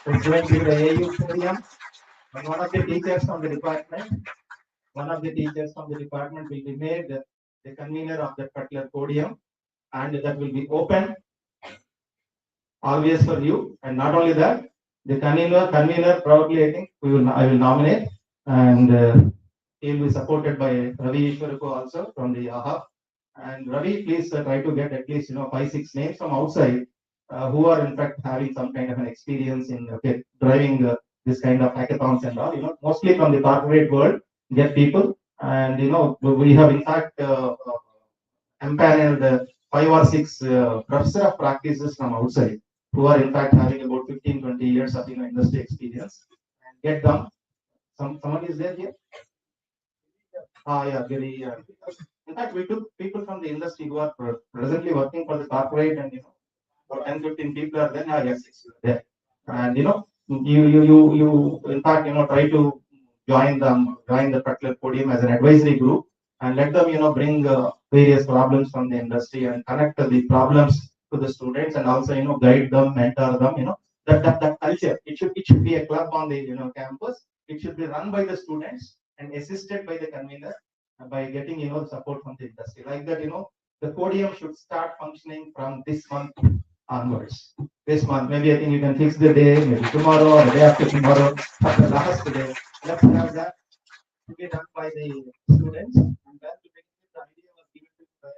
So students in the AU Podium, and one of the teachers from the department will be made the convener of that particular podium, and that will be open always for you. And not only that, the convener probably I think I will nominate, and he will be supported by Ravi Ishwaraku also from the AHA. And Ravi, please try to get at least 5-6 names from outside who are in fact having some kind of an experience in driving this kind of hackathons and all. Mostly from the corporate world, get people, and we have in fact empaneled 5 or 6 professor of practices from outside who are in fact having about 15-20 years of industry experience, and get them. Someone is there here? Yeah, very. In fact, we took people from the industry who are presently working for the corporate, and about 10-15 people are there. Yes, there. And you in fact try to join the particular podium as an advisory group, and let them bring various problems from the industry and connect the problems to the students, and also guide them, mentor them. That culture. It should be a club on the campus. It should be run by the students and assisted by the convener by getting the support from the industry. Like that, the podium should start functioning from this month onwards. This month, maybe I think you can fix the day, maybe tomorrow or the day after tomorrow, or the last day. Let's have that to be done by the students, and then to make the idea was given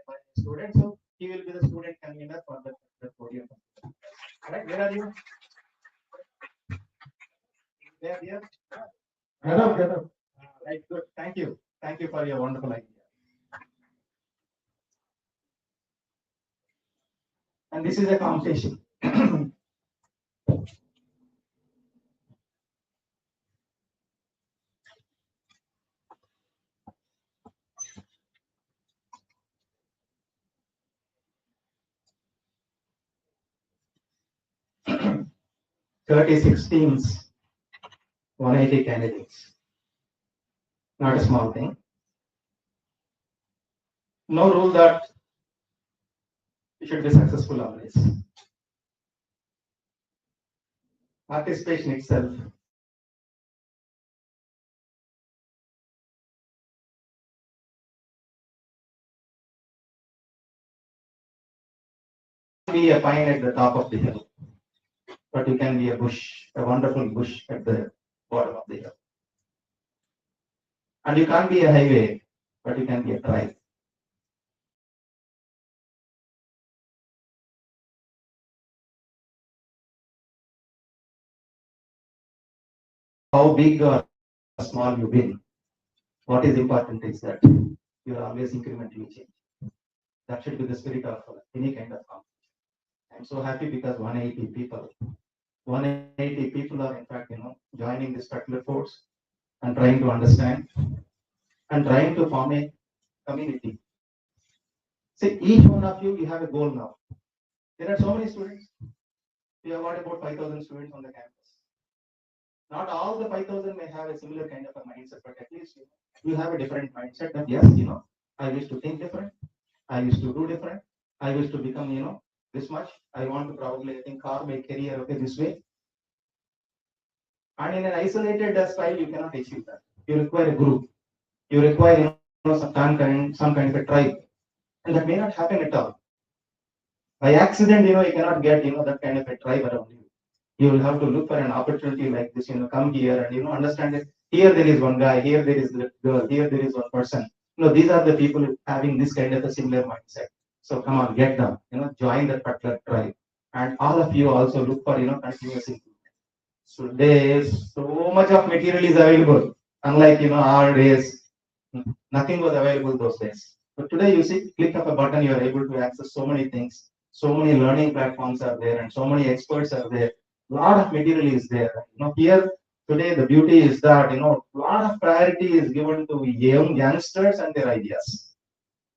by the student. So he will be the student convener for the podium. Right? Where are you? There, here. Get up. Right, good. Thank you for your wonderful idea. And this is a competition. 36 teams, 180 candidates. Not a small thing. No rule that should be successful always. Participation itself. Be a pine at the top of the hill, but you can be a bush, a wonderful bush at the bottom of the hill. And you can't be a highway, but you can be a tribe. How big or small you've been, what is important is that you are always incrementally changing. That should be the spirit of any kind of competition. I'm so happy because 180 people are in fact, joining this particular force and trying to understand and trying to form a community. See, each one of you have a goal now. There are so many students. We have got about 5,000 students on the campus. Not all the 5,000 may have a similar kind of a mindset, but at least you have a different mindset that yes, I used to think different. I used to do different. I used to become, this much. I want to probably, I think, carve my career okay this way. And in an isolated style, you cannot achieve that. You require a group. You require, some kind of a tribe. And that may not happen at all. By accident, you cannot get, that kind of a tribe around you. You will have to look for an opportunity like this, come here and, understand it. Here there is one guy, here there is the girl, here there is one person. These are the people having this kind of a similar mindset. So come on, get them, join that particular tribe. And all of you also look for, continuous improvement. So there's so much of material is available. Unlike, our days, nothing was available those days. But today you see, click of a button, you are able to access so many things. So many learning platforms are there and so many experts are there. A lot of material is there. Here today the beauty is that, a lot of priority is given to youngsters and their ideas.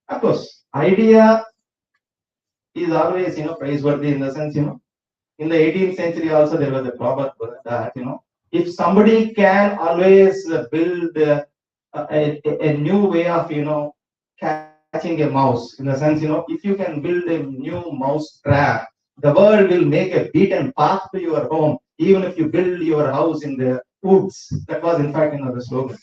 Of course, idea is always, praiseworthy in the sense, in the 18th century also there was a proverb that, if somebody can always build a new way of, catching a mouse, in the sense, if you can build a new mouse trap, the world will make a beaten path to your home, even if you build your house in the woods. That was in fact, the slogan.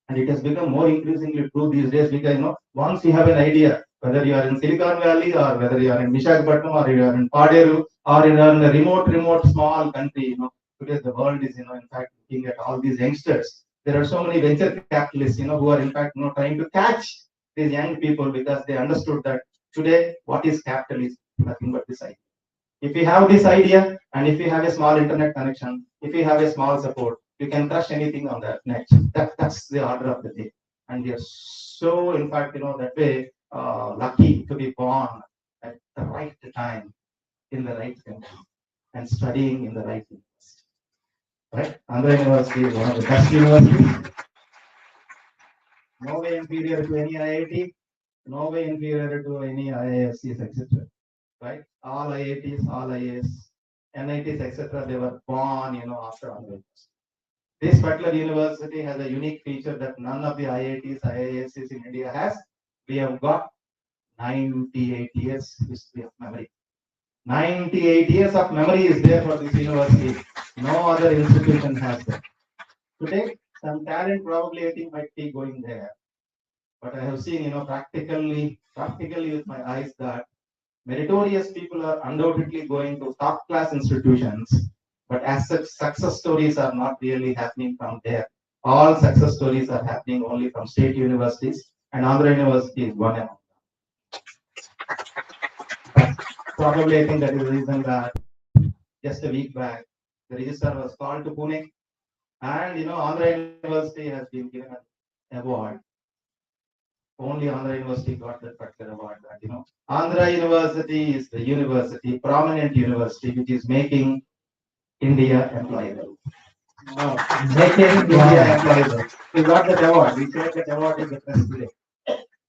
And it has become more increasingly true these days because, once you have an idea, whether you are in Silicon Valley or whether you are in Visakhapatnam or you are in Paderu or you are in a remote small country, today the world is, in fact, looking at all these youngsters. There are so many venture capitalists, who are in fact, trying to catch these young people because they understood that today what is capital is nothing but this idea. If you have this idea and if you have a small internet connection, if you have a small support, you can crush anything on that net. That's the order of the day. And we are so, in fact, that way, lucky to be born at the right time, in the right country, and studying in the right university. Right? Andhra University is one of the best universities. No way inferior to any IIT, no way inferior to any IISCs, etc. Right? All IITs, all IAS, NITs, etc. They were born, after Andhra University. This particular university has a unique feature that none of the IITs, IISCs in India has. We have got 98 years history of memory. 98 years of memory is there for this university. No other institution has that. Today, some talent probably I think might be going there. But I have seen, practically with my eyes that meritorious people are undoubtedly going to top class institutions, but as such success stories are not really happening from there. All success stories are happening only from state universities, and Andhra University is one among them. Probably I think that is the reason that just a week back the register was called to Pune, and Andhra University has been given an award. Only Andhra University got that particular award. That Andhra University is the university, prominent university, which is making India employable. Making India employable. We got that award. We shared that award in the press today.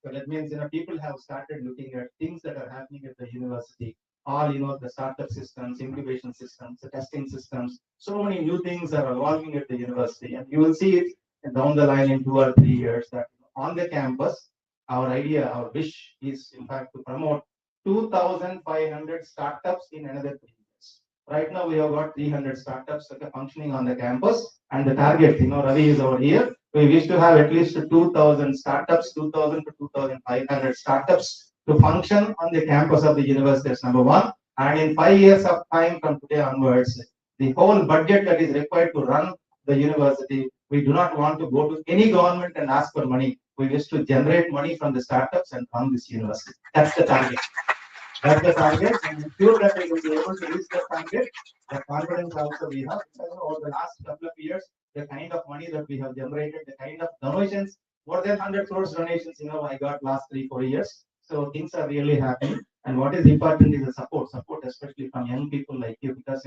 So that means people have started looking at things that are happening at the university. All the startup systems, incubation systems, the testing systems. So many new things are evolving at the university, and you will see it down the line in 2 or 3 years that on the campus, our idea, our wish is in fact to promote 2,500 startups in another 3 years. Right now, we have got 300 startups that are functioning on the campus, and the target, Ravi is over here. We wish to have at least 2,000 startups, 2,000 to 2,500 startups to function on the campus of the university. That's number one. And in 5 years of time from today onwards, the whole budget that is required to run the university, we do not want to go to any government and ask for money. We wish to generate money from the startups and run this university. That's the target. That's the target, and I'm sure that we will be able to reach the target. The confidence also we have. Over the last couple of years, the kind of money that we have generated, the kind of donations, more than 100 crores donations, I got last 3-4 years. So things are really happening. And what is important is the support, especially from young people like you, because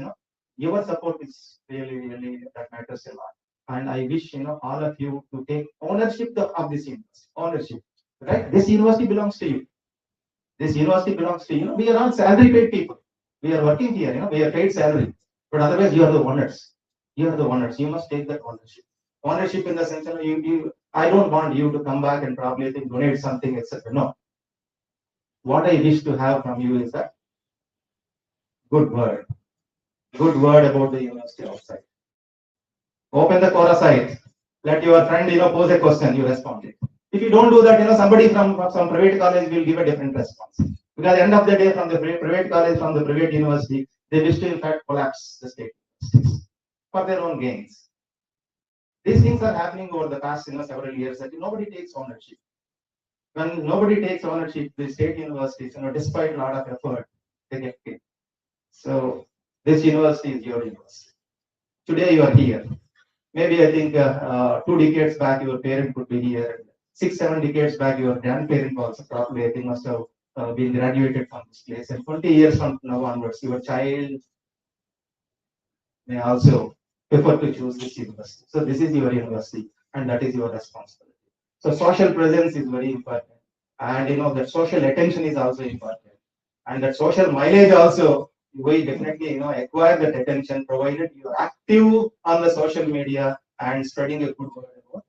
your support is really that matters a lot. And I wish all of you to take ownership of this university. Ownership, right? This university belongs to you. This university belongs to you. We are all salary paid people. We are working here. We are paid salary. But otherwise, you are the owners. You are the owners. You must take that ownership. Ownership in the sense, I don't want you to come back and probably donate something, etc. No. What I wish to have from you is that good word. Good word about the university outside. Open the Quora site. Let your friend, pose a question, you respond it. If you don't do that, somebody from some private college will give a different response. Because at the end of the day, from the private college, from the private university, they wish to in fact collapse the state universities for their own gains. These things are happening over the past several years that nobody takes ownership. When nobody takes ownership, the state universities, despite a lot of effort, they get killed. So this university is your university. Today you are here. Maybe I think 2 decades back your parent could be here. 6-7 decades back your grandparent also probably I think must have been graduated from this place. And 20 years from now onwards, your child may also prefer to choose this university. So this is your university, and that is your responsibility. So social presence is very important, and that social attention is also important, and that social mileage also. We definitely acquire that attention provided you are active on the social media and spreading a good word about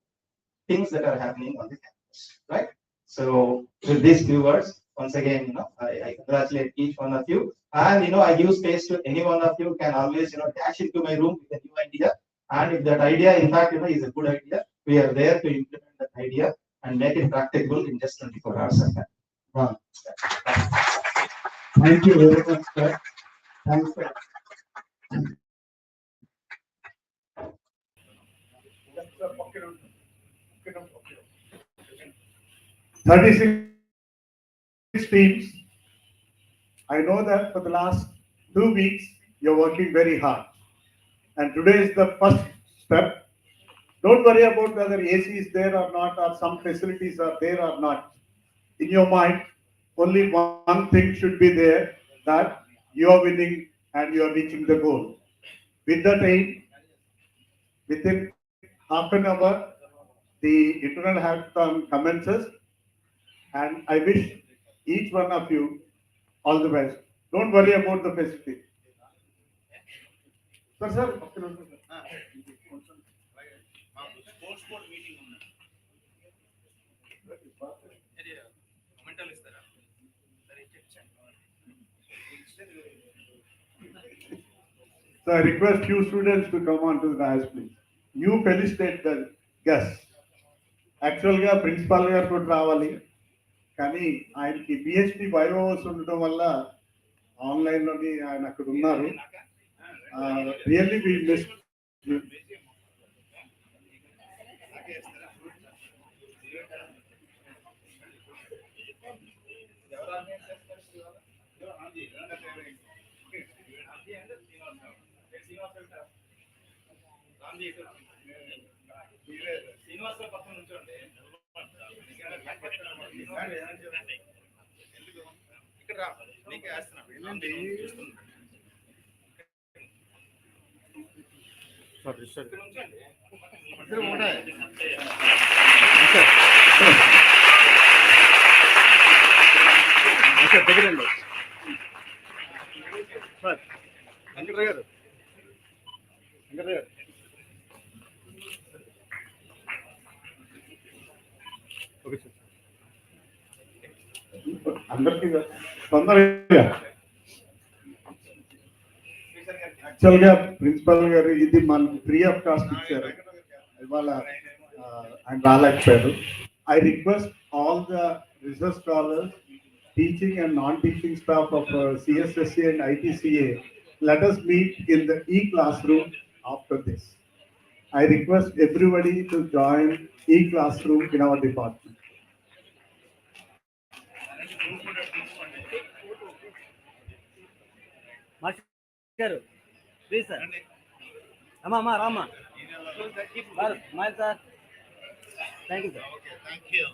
things that are happening on the campus, right? So with these few words, once again, I congratulate each one of you, and I give space to any one of you can always dash into my room with a new idea, and if that idea in fact is a good idea, we are there to implement that idea and make it practicable in just 24 hours. Wow. Thank you very much, sir. Thanks, sir. 36 teams. I know that for the last 2 weeks, you're working very hard. And today is the first step. Don't worry about whether AC is there or not, or some facilities are there or not. In your mind, only one thing should be there, that you are winning and you are reaching the goal. With that aim, within half an hour, the internal hackathon commences, and I wish each one of you all the best. Don't worry about the facility. Sir. So I request few students to come on to the dais, please. You felicitate the guests. యాక్చువల్గా principal గారు కూడా రావాలి, కానీ ఆయనకి BHP బయోస్ ఉండటం వల్ల ఆన్లైన్లోని ఆయన అక్కడ ఉన్నారు. Really we miss. శ్రీనివాస పక్కన నుంచోండి, ఇక్కడ రా, నీకే వేస్తున్నా. దగ్గరండి సార్, వెంకటరావు గారు, వెంకటరావు గారు. ఓకే సార్, అందరికీ తొందరగా యాక్చువల్గా ప్రిన్సిపల్ గారు ఇది మనకు ఫ్రీ ఆఫ్ కాస్ట్ ఇచ్చారు, ఇవాళ ఆయన రాలేకపోయారు. I request all the research scholars, teaching and non-teaching staff of CSSC and ITCA, let us meet in the e-classroom after this. I request everybody to join e-classroom in our department. గారు please sir, అమ్మా రామ్మా sir, smile sir, thank you sir. Thank you.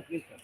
Please sir.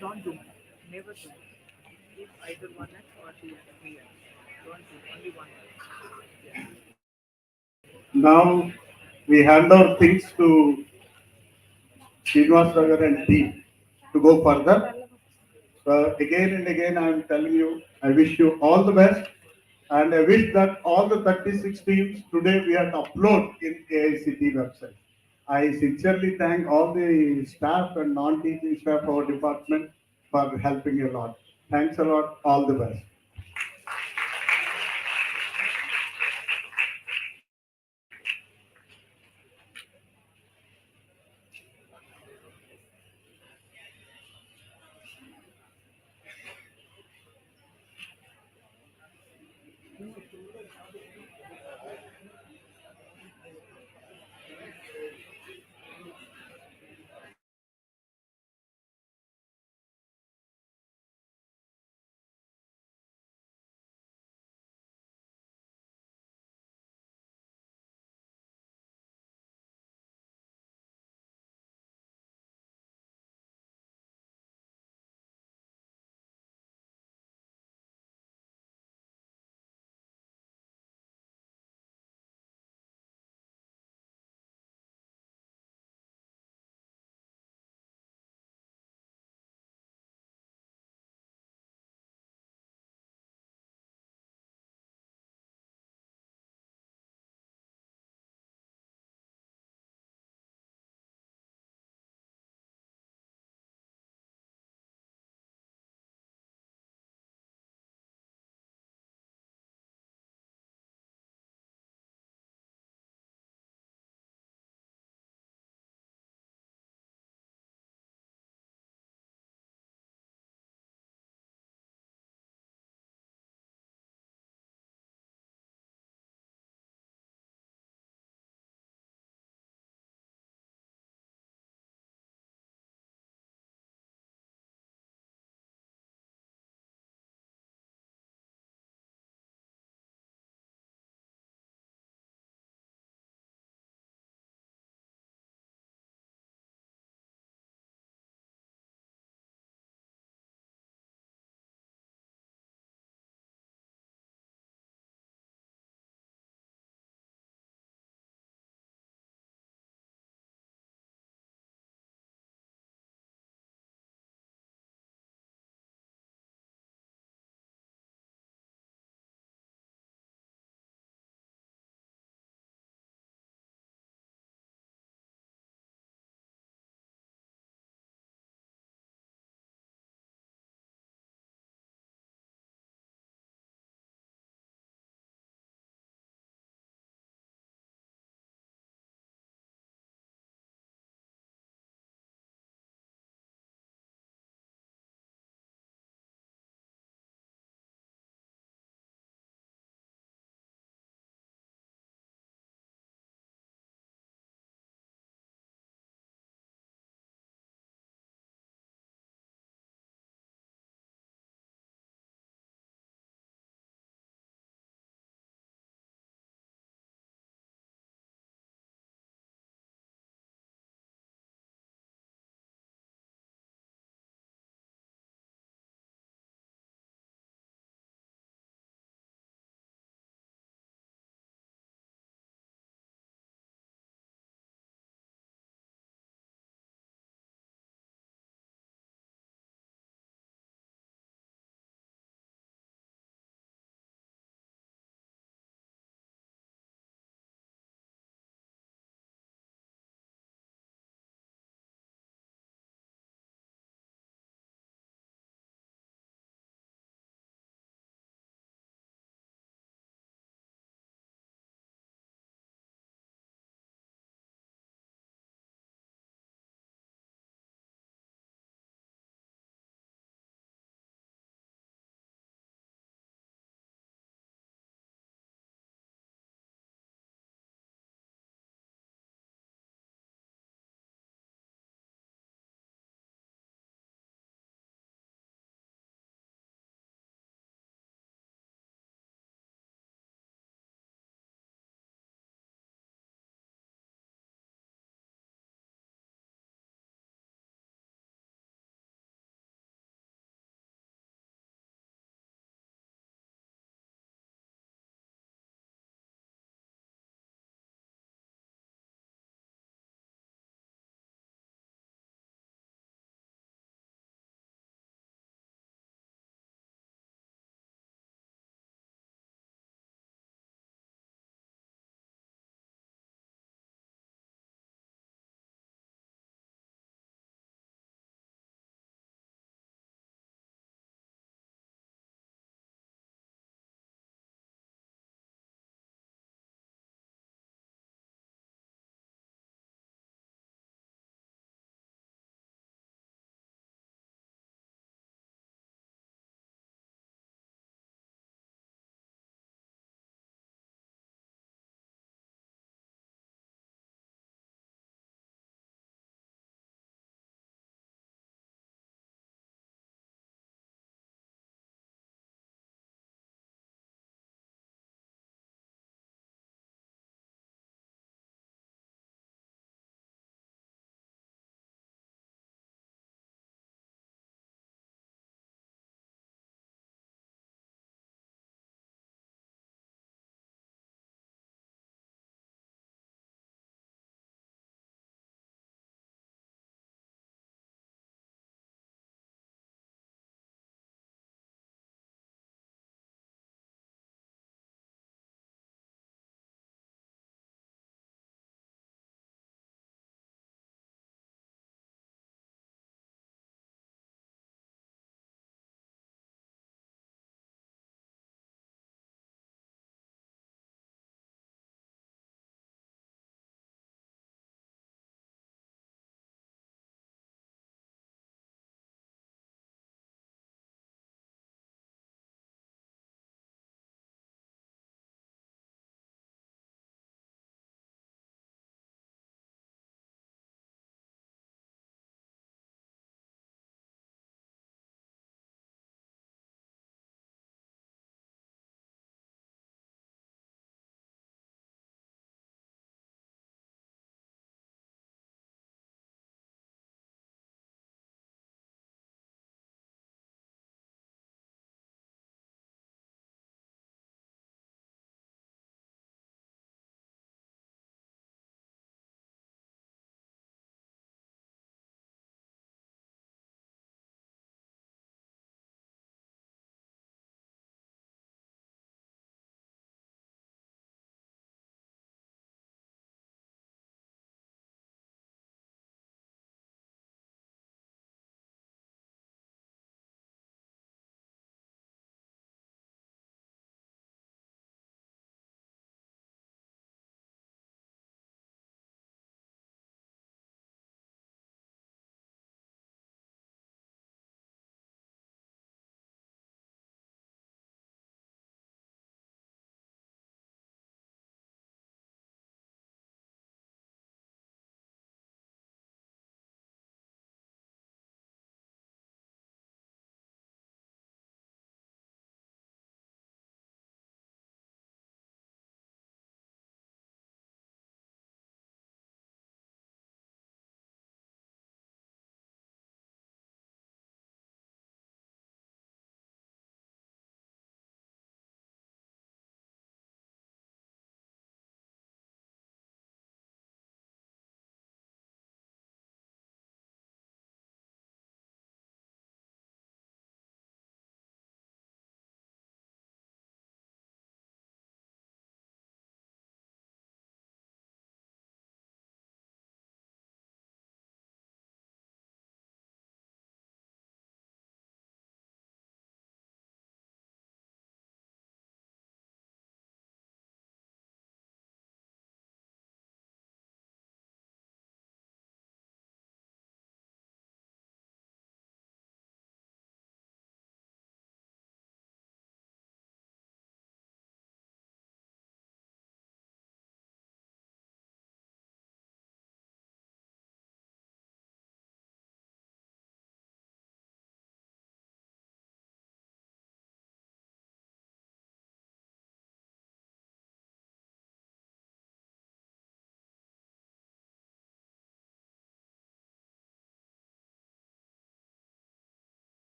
Don't do. Never do. If either one X or two three X. Don't do. Only one X. Now we hand over things to Srinivas Nagar and team to go further. So again and again I am telling you, I wish you all the best, and I wish that all the 36 teams today we have to upload in AICT website. I sincerely thank all the staff and non-teaching staff of our department for helping a lot. Thanks a lot. All the best.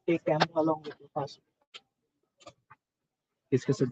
take camera along with you first. Discuss it.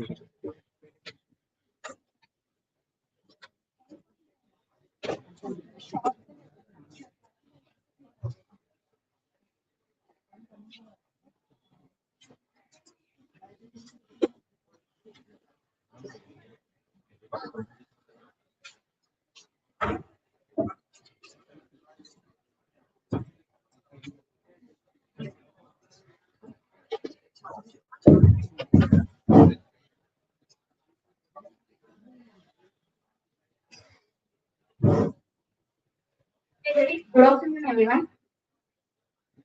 Very good afternoon, everyone.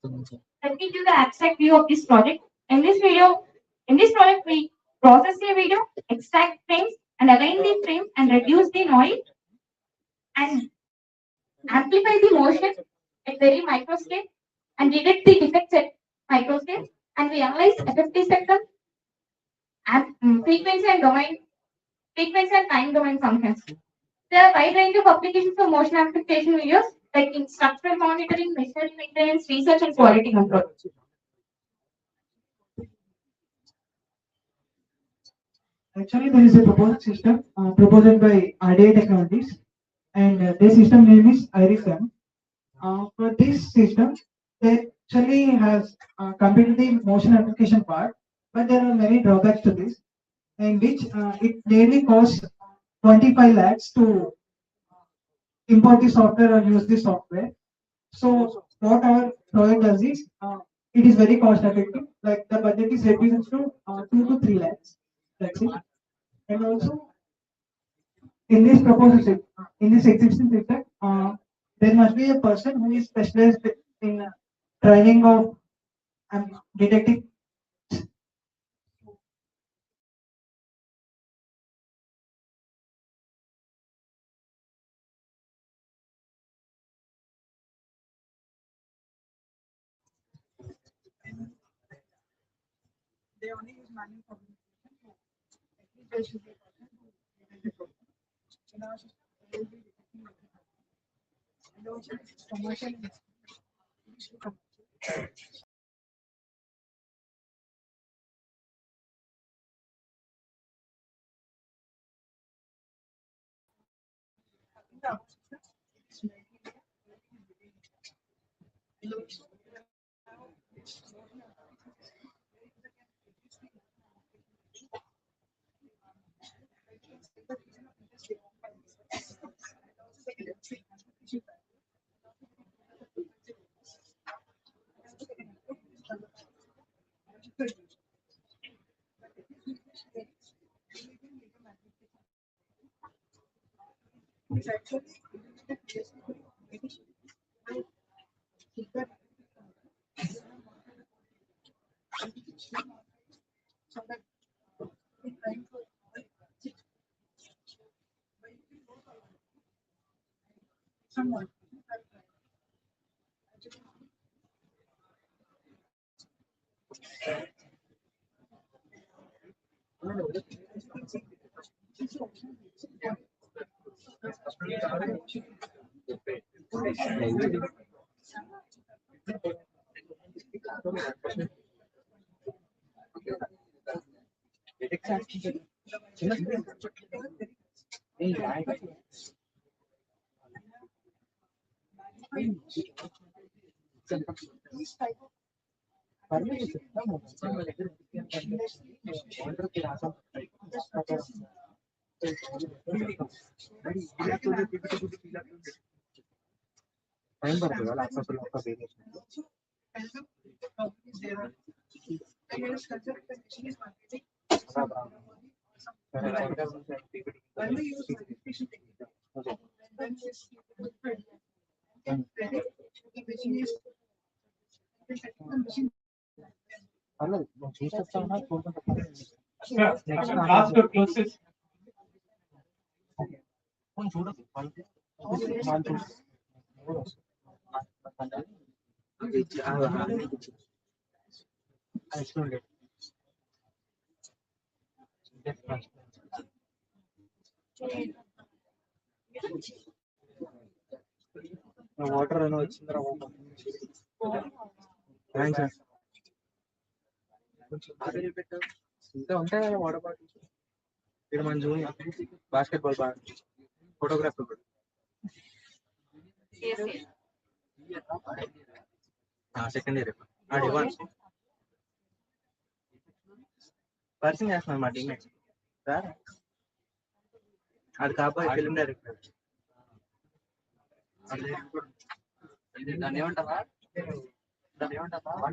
Let me give the abstract view of this project. In this project, we process the video, extract frames, and align the frames and reduce the noise and amplify the motion at very micro scale and detect the defects at micro scale. And we analyze FFT spectrum and frequency and time domain functions. There are a wide range of applications for motion amplification videos, like in structural monitoring, machinery maintenance, research, and quality control. Actually, there is a proposed system proposed by RDA Technologies, and their system name is IRISM. For this system, they actually has completed the motion application part, but there are many drawbacks to this, in which it nearly costs 25 lakhs to import the software or use the software. So what our project does is, it is very cost effective. Like the budget is reduced to 2 to 3 lakhs. That's it. And also in this proposal, in this existing system, there must be a person who is specialized in training of detecting. They only use manual communication. So at least there should be a person who in our system will be detecting everything. And also commercial. Last to closes. Water and all. Thanks. కొంచెం బాగా చూపెట్టావు ఇంకా ఉంటాయి కదా water bottles ఇక్కడ మన junior basketball బాగా photographer కూడా second year డివాన్స్ పర్సింగ్ చేస్తున్నాను మా టీమేట్స్ సార్ అది కాకపోతే ఫిల్మ్ డైరెక్టర్ దాన్ని ఏమంటారా దాన్ని ఏమంటారా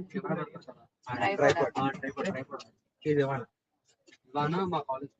ఇది ఇవాళ మా college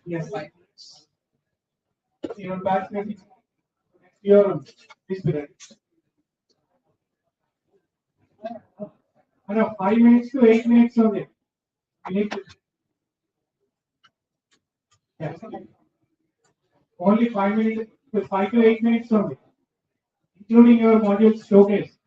Yes. Even back next year, please be ready. 5 minutes to 8 minutes only. You need to. Yeah. Only 5 minutes, 5 to 8 minutes only, including your module showcase.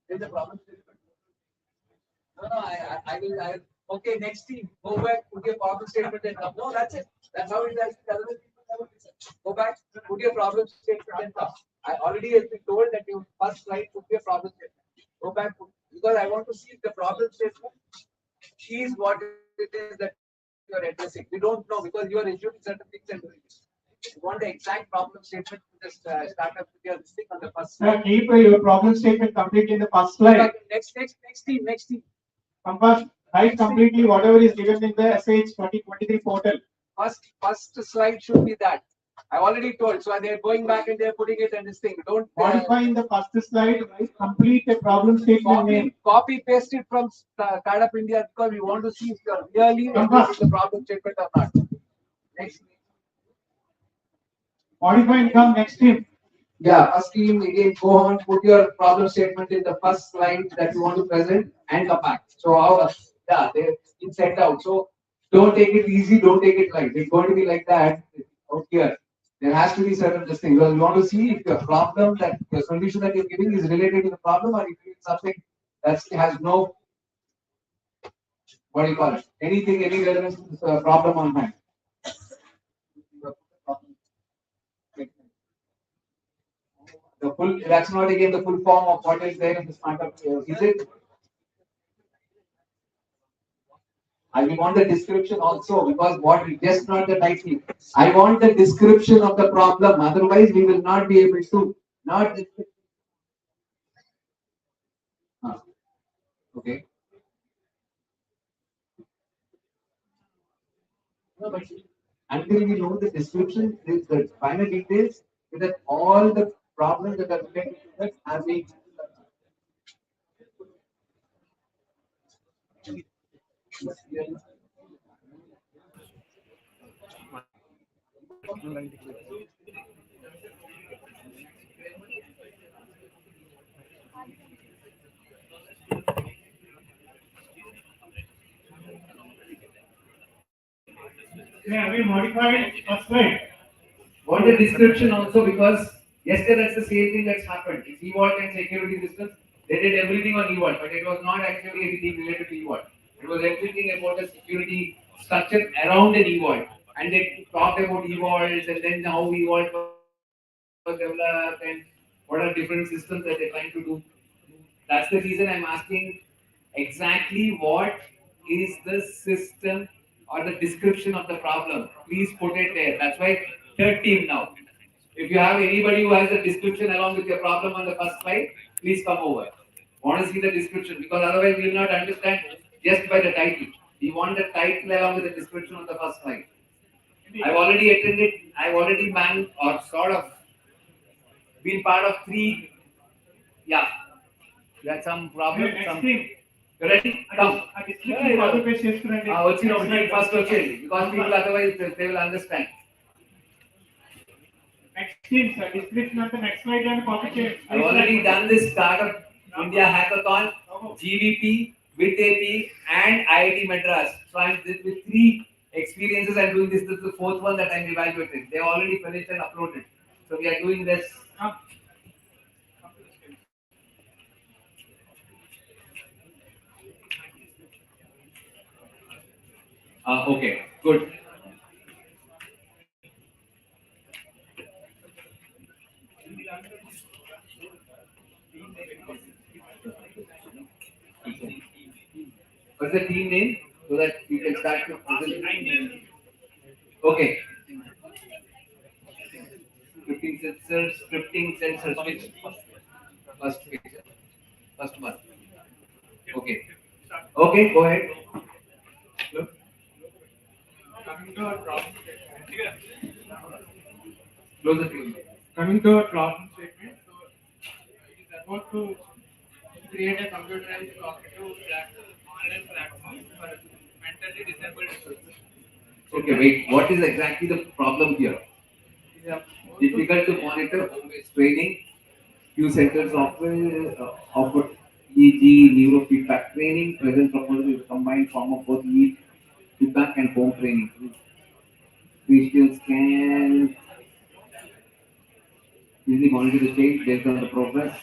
There's a problem. No, I will. Okay, next team, go back, put your problem statement and come. No, that's it. That's how it is. Go back, put your problem statement and come. I already have been told that you first slide put your problem statement. Go back, because I want to see if the problem statement is what it is that you are addressing. We don't know because you are assuming certain things and doing it. You want the exact problem statement to just start up with your thing on the first slide. Keep your problem statement complete in the first slide. Next team. Write completely whatever is given in the SIH 2023 portal. First slide should be that. I already told, so they're going back and they're putting it in this thing. Don't modify in the first slide. Write complete the problem statement. Copy paste it from Startup India because we want to see if you're really addressing the problem statement or not. Next. Modify and come next team. Yeah, first team again go on, put your problem statement in the first slide that you want to present and come back. So it's sent out. So don't take it easy, don't take it light. It's going to be like that out here. There has to be certain this thing because we want to see if your problem that the solution that you're giving is related to the problem or if it's something that has no what do you call it? Anything, any relevance to the problem on hand. The full, that's not again the full form of what is there in the startup, is it? I will want the description also because what just not the title. I want the description of the problem. Otherwise, we will not be able to Okay. No, but until we know the description, the final details, so that all the problems that are related to that are being. Yeah, have we modified first slide? Want the description also, because yesterday that's the same thing that's happened. It's eVault and security systems. They did everything on eVault, but it was not actually anything related to eVault. It was everything about the security structure around an eVault. And they talked about eVaults and then how eVault was developed and what are different systems that they're trying to do. That's the reason I'm asking exactly what is the system or the description of the problem. Please put it there. That's why third team now. If you have anybody who has the description along with your problem on the first slide, please come over. Want to see the description, because otherwise we will not understand just by the title. We want the title along with the description on the first slide. I've already attended, I've already man or sort of been part of 3. Yeah. You had some problem. Some. You ready? Come. First వచ్చేయండి, because people otherwise they will understand. Next team, sir. Description of the next slide and copy change. I've already done this Startup India Hackathon, GVP, G.I.T.A, and IIT Madras. So I'm with 3 experiences. I'm doing this. This is the 4th one that I'm evaluating. They already finished and uploaded. So we are doing this. Okay, good. What's the team name so that you can start to present? Okay. Scripting sensors, which first picture, first one. Okay. Okay, go ahead. Coming to our problem statement. Close the team. Coming to our problem statement, so it is about to create a computerized cognitive online platform for mentally disabled persons. Okay, wait. What is exactly the problem here? Yeah. Difficult to monitor home-based training. Few centers offer EEG neurofeedback training. Present proposal is a combined form of both EEG feedback and home training. Christians can easily monitor the change based on the progress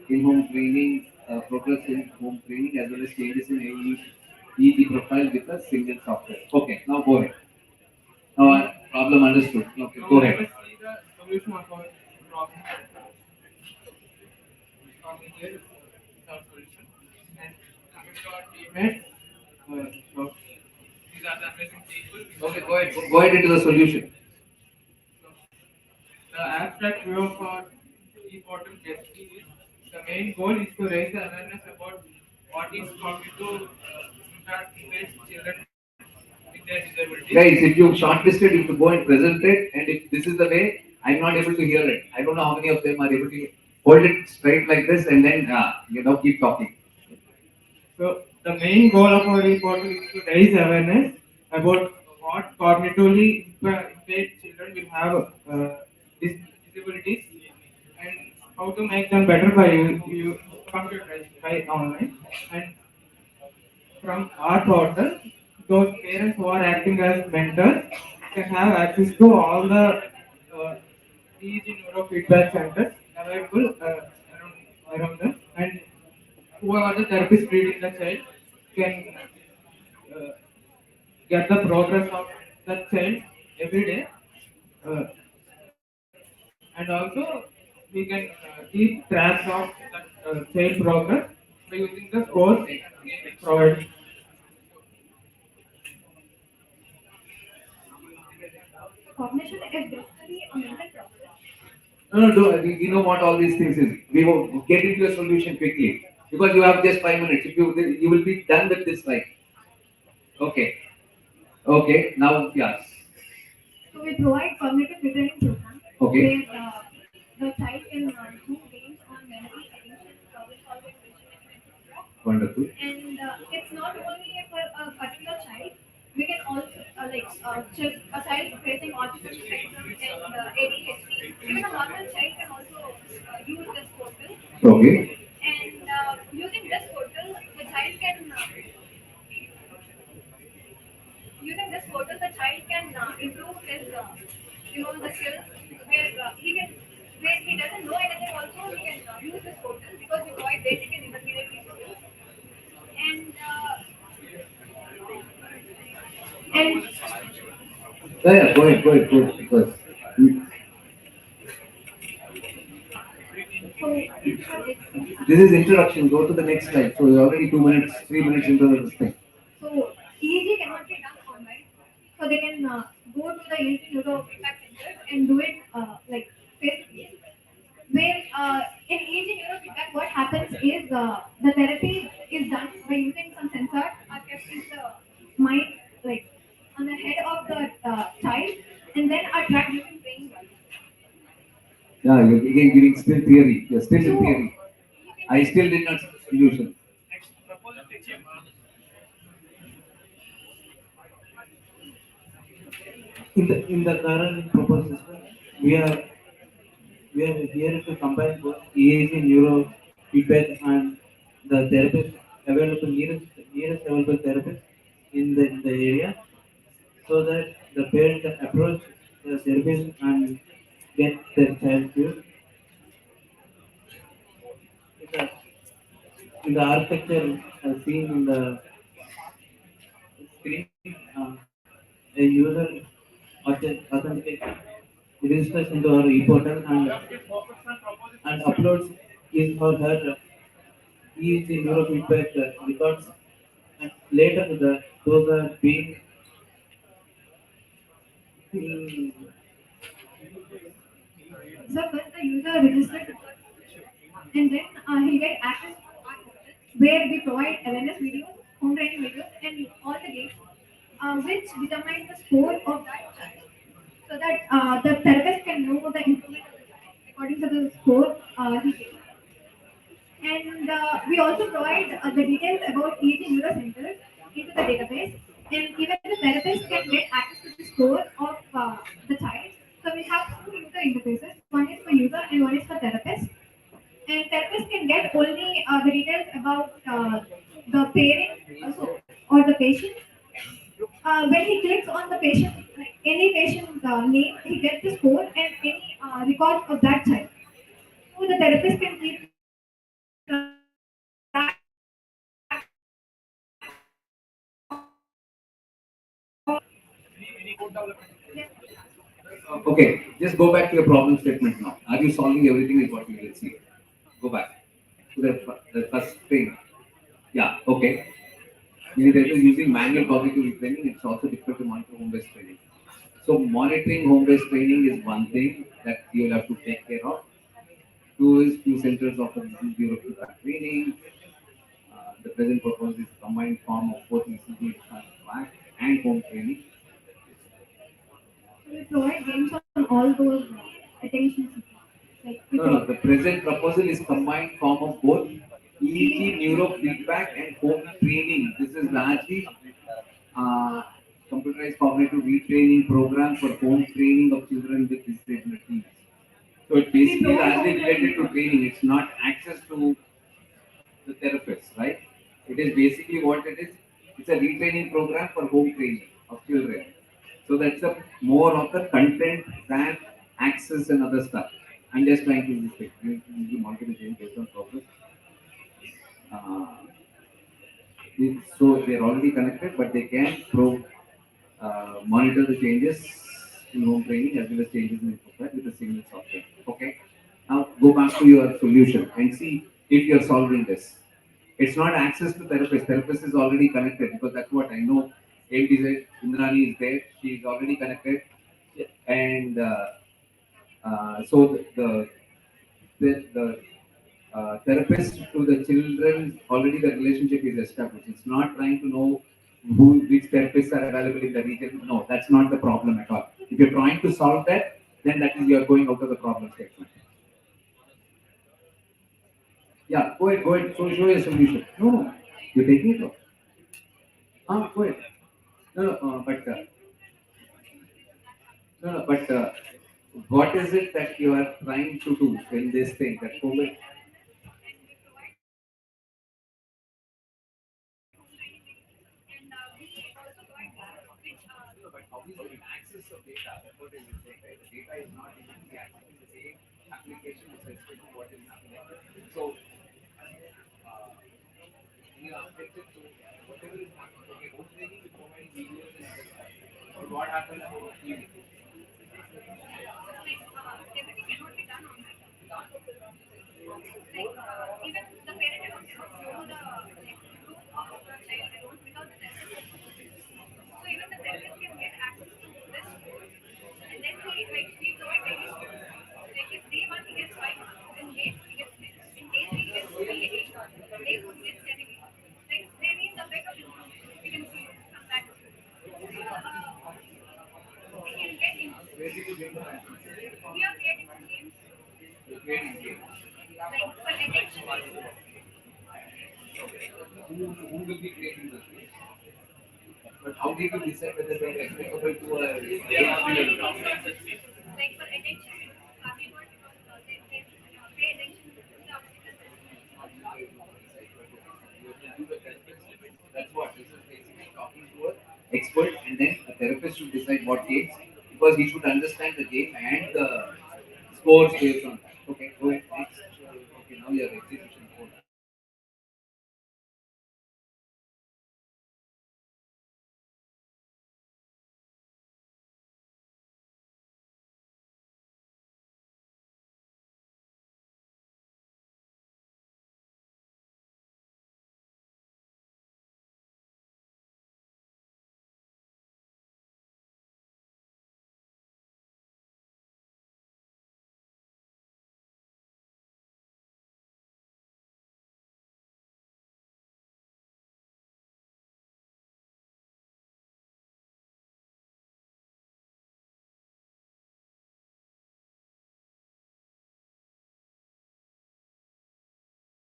in home training, progress in home training, as well as changes in EEG profile with a single software. Okay, now go ahead. Now, problem understood. Okay, go ahead. Let us see the solution of our problem. From here is our solution. And coming to our teammates, so these are the amazing people. Okay, go ahead into the solution. The abstract view of our e-portal G.I.T.A is the main goal is to raise the awareness about what is cognitive impact affects children with their disabilities. Guys, if you shortlisted, you could go and present it, and if this is the way, I'm not able to hear it. I don't know how many of them are able to hold it straight like this and then keep talking. So the main goal of our e-portal is to raise awareness about what cognitively impaired children will have disabilities and how to make them better by computerized by online. And from our portal, those parents who are acting as mentors can have access to all the EEG neurofeedback centers available around them, and whoever the therapist treating the child can uh, get the progress of that child every day. Uh, and also, we can keep track of that child progress by using the scores provided. Cognition is basically a mental process. No, we know what all these things is. We will get into a solution quickly. because you have just 5 minutes. If you will be done with this slide. Okay. Okay. Now, yes. So we provide cognitive retraining program Okay. where the child can do games on memory, attention, problem solving, Wonderful. and it's not only for a particular child. We can also a child facing autism spectrum and ADHD. Even a normal child can also use this portal. Okay. And using this portal, the child can using this portal, the child can improve his the skills where he can where he doesn't know anything. Also, he can use this portal because we provide basic and intermediate resources. And and Yeah, go ahead, go ahead, go ahead. Because this is introduction. Go to the next slide. So you're already 2 minutes, 3 minutes into this thing. so EEG cannot be done online. So they can go to the EEG neuro feedback center and do it face to face. Where in EEG neuro feedback, what happens is the therapy is done by using some sensors are kept in the mind, like on the head of the child, and then are tracked using brain waves. Yeah, you're again giving still theory. You're still in theory. I still did not see the solution. In the current proposed system, we are we are here to combine both EAG neuro feedback and the therapist available nearest available therapist in the area, so that the parent can approach the therapist and get their child cured. In the, in the architecture seen in the screen, a user authenticates registers into our e-portal and uploads his or her EEG neurofeedback records, and later those are being So first the user registers, and then he'll get access to our portal where we provide awareness videos, home training videos, and all the games, which determine the score of that child, so that the therapist can know the improvement of the child according to the score he gets. And we also provide the details about each neurocenter into the database, and even the therapist can get access to the score of the child. So we have two user interfaces. One is for user and one is for therapist. And therapist can get only the details about the parent or the patient. When he clicks on the patient, like any patient name, he gets the score and any record of that child. So the therapist can keep track Okay, just go back to your problem statement now. Are you solving everything is what we will see? Go back to the first thing. Yeah, okay. Using manual cognitive training, it's also difficult to monitor home-based training. So monitoring home-based training is one thing that you will have to take care of. Two is few centers offer bureau feedback training. The present purpose is combined form of both ECG and home training. we provide games on all those attention. No, the present proposal is combined form of both EEG neurofeedback and home training. This is largely uh, computerized cognitive retraining program for home training of children with disabilities. So it's basically largely related to training. It's not access to the therapist, right? It is basically what it is. It's a retraining program for home training of children. So that's a more of the content than access and other stuff. I'm just trying to mistake. You monitor the change based on progress. Uh, so they're already connected, but they can monitor the changes in home training as well as changes in profile with a single software. Okay. Now go back to your solution and see if you're solving this. It's not access to therapist. Therapist is already connected because that's what I know. AD Indrani is there. She is already connected, and so the therapist to the children, already the relationship is established. It's not trying to know which therapists are available in the region. No, that's not the problem at all. If you're trying to solve that, then that is you're going out of the problem statement. Yeah, go ahead, show your solution. No, no, you're taking it off. Go ahead. No, no, but what is it that you are trying to do in this thing that COVID? But obviously, access of data, that's what I was saying, right? The data is not easily accessing the same application with respect to what is happening. So, we are affected to whatever is happening. Okay, home training is providing videos and other stuff. But what happens to TV? Even the parent alone cannot know the group of the child alone without the therapist. So even the therapist can get access to this course, and then we provide daily scores. Like if day one he gets 5 marks, then day two he gets 10, in day three he gets 8, day four he gets 10 again. Like there is a bit of improvement we can see from that. So we can get in. We are creating some games. Like for attention. Who will be creating this? But how did you decide whether they are applicable to a Like for attention, we want they pay attention to the obstacles. That's what this is basically talking to an expert, and then a therapist should decide what games, because he should understand the game and the scores based on that. Okay, go ahead. Next. Okay, now your execution code.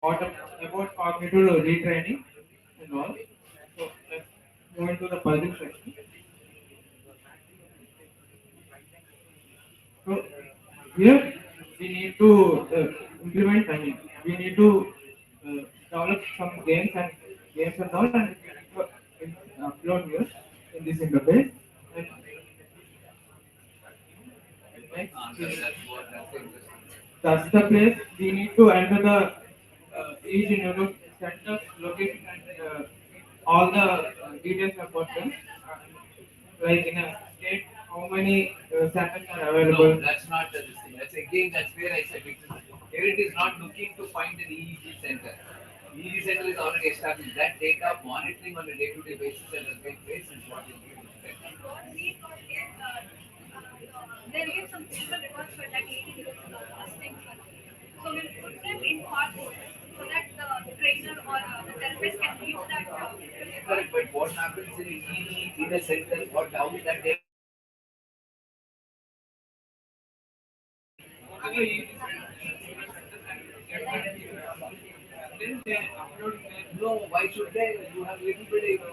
What about cognitive retraining and all. So let's move into the puzzle section. So here we need to implement. I mean, we need to develop some games and all, and upload here in this interface. And that's the place we need to enter the each center location and all the details about them. Like in a state, how many centers are available? No, that's not the thing. That's again, that's where I said here it is not looking to find an EEG center. EEG center is already established. That data monitoring on a day-to-day basis and a great basis is what is being There is some physical records for that testing. So we'll put them in cardboard so that the trainer or the therapist can view that. Correct, but what happens in EEG in a center? What how is that data? No, why should they? You have little bit of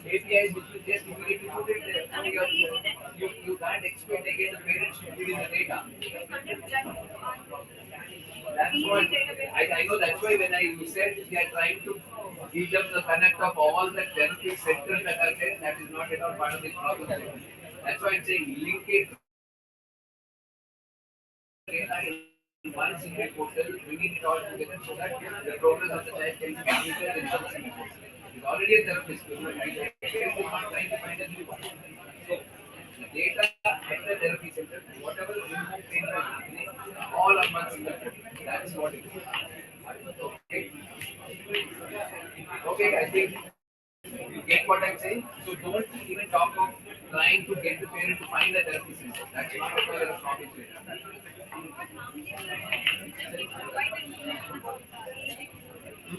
APIs which you just immediately put it there. So you can't expect again the parents to put in the data. That's what I know. That's why when I said we are trying to give them the connect of all the therapy centers that are there, that is not at all part of the problem. That's why I'm saying link it data in one single portal, bringing it all together so that the progress of the child can be monitored in one single portal. It's already a therapist. Is not trying to find a new one. So the data at the therapy center, whatever remote things are happening, all on one single portal. That's what it is. Okay. Okay, I think you get what I'm saying. So don't even talk of trying to get the parent to find a therapy center. That's not at all a problem.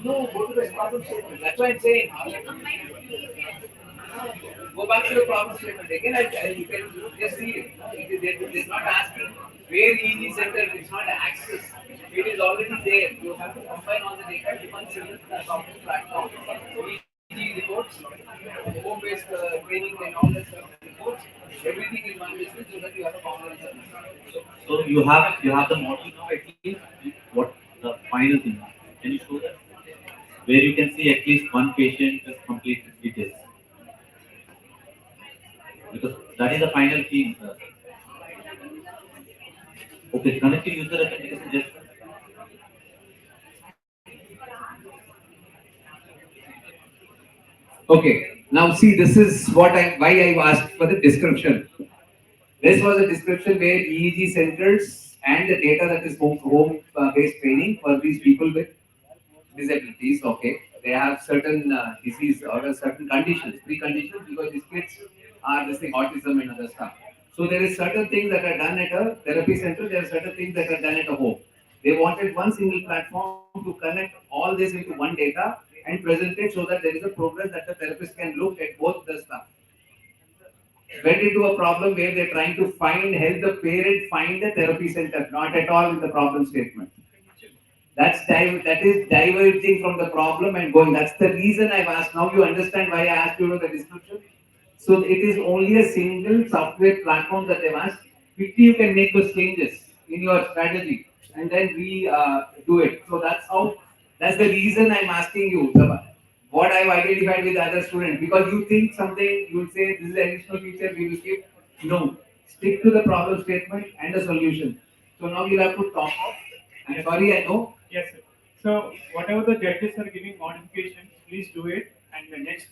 No, go to the problem statement. That's why I'm saying. Go back to the problem statement again. You can just see it. It is not asking where EEG center. It's not access. It is already there. You have to combine all the data in one single platform. EEG reports, home-based training, and all that stuff reports. Everything in one business so that you have a common service. So you have the model now at least what the final thing. Can you show that? Where you can see at least one patient with complete details. Because that is the final thing. Okay, connecting user authentication just Okay, now see, this is why I asked for the description. This was a description where EEG centers and the data that is home-based training for these people with disabilities. Okay, they have certain disease or certain conditions, preconditions, because these kids are this thing, autism and other stuff. So there is certain things that are done at a therapy center. There are certain things that are done at a home. They wanted one single platform to connect all this into one data and present it so that there is a progress that the therapist can look at both the stuff. Went into a problem where they're trying to help the parent find a therapy center, not at all in the problem statement. That is diverging from the problem and going. That's the reason I've asked. Now you understand why I asked you the description. So it is only a single software platform that they've asked. Quickly you can make those changes in your strategy, and then we do it. So that's the reason I'm asking you what I've identified with other students, because you think something, you will say this is an additional feature, we will skip. No, stick to the problem statement and the solution. So now you'll have to talk of. I'm sorry, I know. Yes, sir. So whatever the judges are giving modifications, please do it. And the next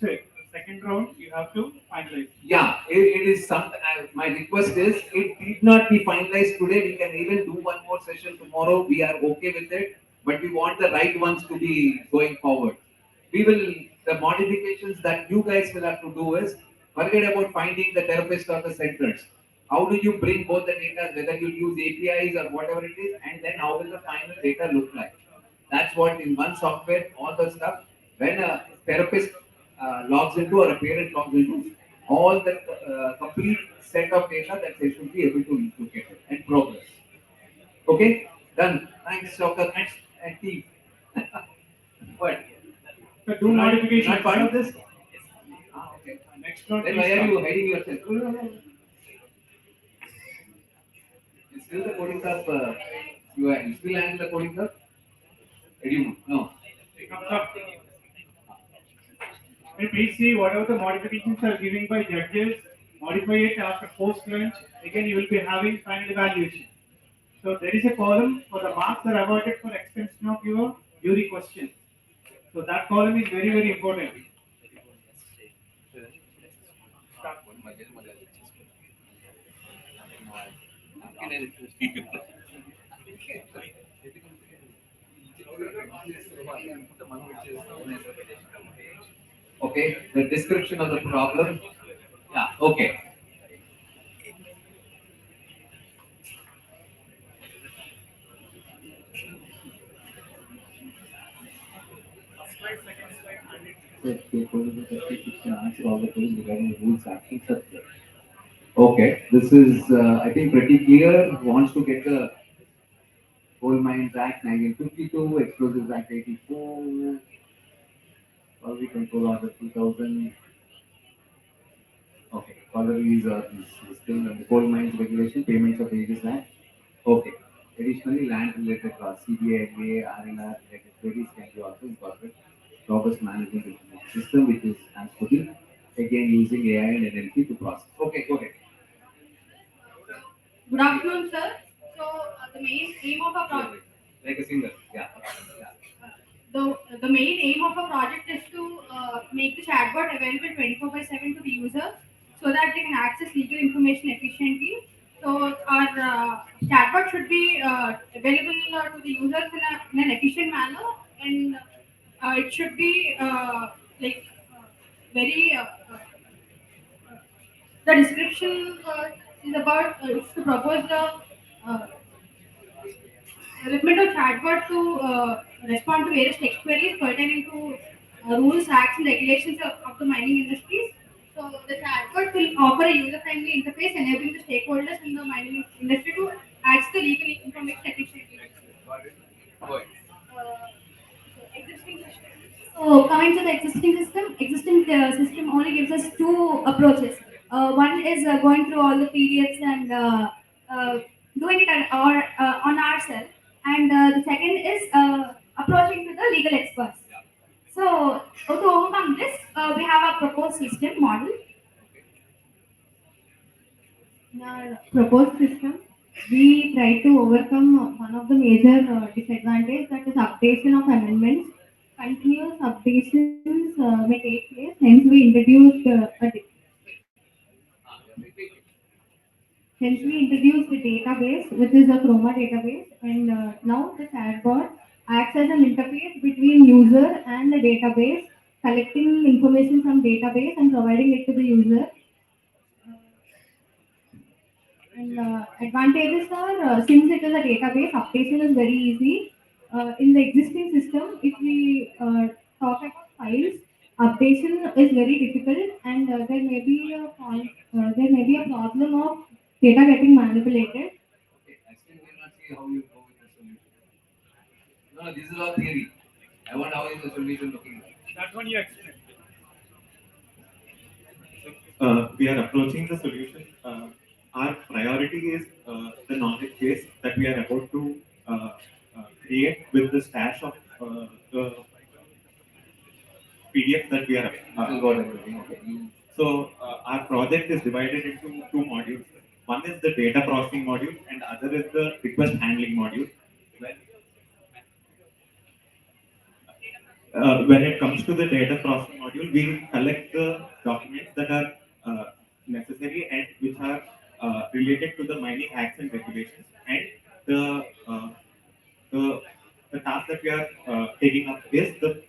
second round, you have to finalize. Yeah, it is something. My request is, it need not be finalized today. We can even do one more session tomorrow. We are okay with it, but we want the right ones to be going forward. The modifications that you guys will have to do is, forget about finding the therapist or the centers. How do you bring both the data, whether you use APIs or whatever it is, and then how will the final data look like? That's what in one software, all the stuff, when a therapist logs into or a parent logs into, all the complete set of data that they should be able to look at it and progress. Okay, done. Thanks, Dr. Thanks, and team. What? So do modifications. Not part of this? Okay. Next round. Then why are you hiding yourself? Is still the coding stuff, you still handle the coding stuff? No. And please see whatever the modifications are given by judges, modify it after post lunch. Again, you will be having final evaluation. So there is a column for the marks are awarded for extension of your jury question. So that column is very, very important. Okay, the description of the problem. Yeah, okay. Answer all the questions regarding the rules actions. Okay, this is I think pretty clear. Who wants to get the Coal Mines Act 1952, Explosives Act 84, Quality Control Order 2000. Okay, qualities is still the Coal Mines Regulation, Payments of Wages Act. Okay. Additionally, land-related laws, CBA, RNR related queries can be also incorporated. Robust management information system, which is as to be again using AI and NLP to process. Okay, go ahead. Good afternoon, sir. So the main aim of a project. Like a singer, yeah. The main aim of a project is to make the chatbot available 24/7 to the user so that they can access legal information efficiently. So our chatbot should be available to the users in an efficient manner, and it should be like very The description is about is to propose the development of chatbot to respond to various text queries pertaining to rules, acts, and regulations of the mining industries. So the chatbot will offer a user-friendly interface enabling the stakeholders in the mining industry to access the legal information efficiently. Existing system. So coming to the existing system only gives us two approaches. One is going through all the periods and doing it on ourselves, and the second is approaching to the legal experts. So to overcome this, we have a proposed system model. In our proposed system, we try to overcome one of the major disadvantages, that is updation of amendments. Continuous updations may take place. Hence, we introduced the database, which is a Chroma database, and now the chatbot acts as an interface between user and the database, collecting information from database and providing it to the user. And advantages are, since it is a database, updation is very easy. In the existing system, if we talk about files, updation is very difficult, and there may be a problem of data getting manipulated. I still cannot see how you go with the solution. No, this is all theory. I want how is the solution looking like. That one you explained. We are approaching the solution. Our priority is the knowledge base that we are about to create with the stash of the PDF that we are. So our project is divided into two modules. One is the data processing module, and other is the request handling module. When it comes to the data processing module, we collect the documents that are necessary and which are related to the mining acts and regulations, and the uh, the, the task that we are taking up is the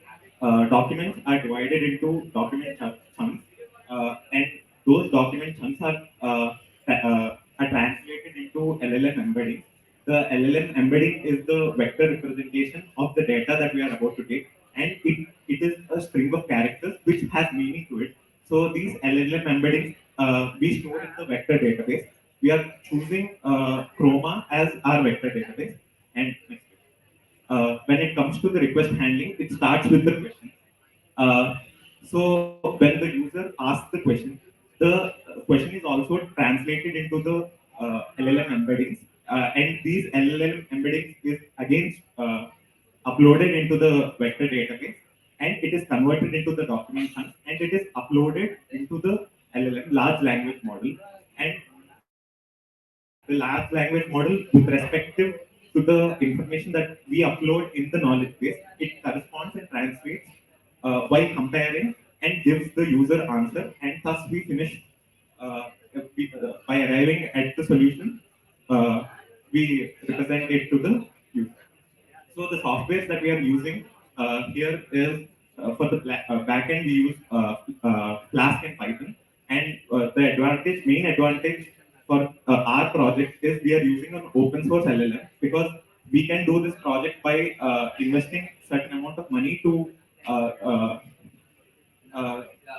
documents are divided into document chunks, and those document chunks are translated into LLM embedding. The LLM embedding is the vector representation of the data that we are about to take, and it is a string of characters which has meaning to it. So these LLM embeddings we store in the vector database. We are choosing Chroma as our vector database, and when it comes to the request handling, it starts with the question. So when the user asks the question, the question is also translated into the LLM embeddings, and these LLM embeddings is again uploaded into the vector database, and it is converted into the document chunks, and it is uploaded into the LLM large language model, and the large language model with respect to the information that we upload in the knowledge base, it corresponds and translates while comparing and gives the user answer, and thus we finish by arriving at the solution. We represent it to the user. So the softwares that we are using here is for the backend we use Flask and Python, and the main advantage for our project is we are using an open source LLM, because we can do this project by investing certain amount of money to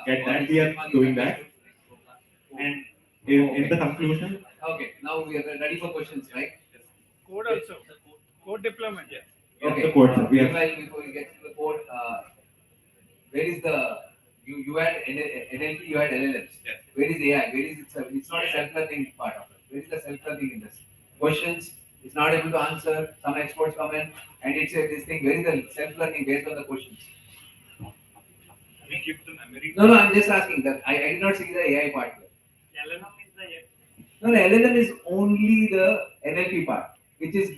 get that. We are doing that, and in the conclusion. Okay, now we are ready for questions, right? Code also. Code deployment. Yeah. Okay. The code, sir. We are- Meanwhile, before we get to the code, where is the you had NLP, you had LLMs. Yes. Where is AI? Where is it? It's not a self-learning part of it. Where is the self-learning in this? Questions, it's not able to answer. Some experts come in and it's this thing. Where is the self-learning based on the questions? We keep the memory. No, I'm just asking that. I did not see the AI part here. LLM is the No, LLM is only the NLP part, which is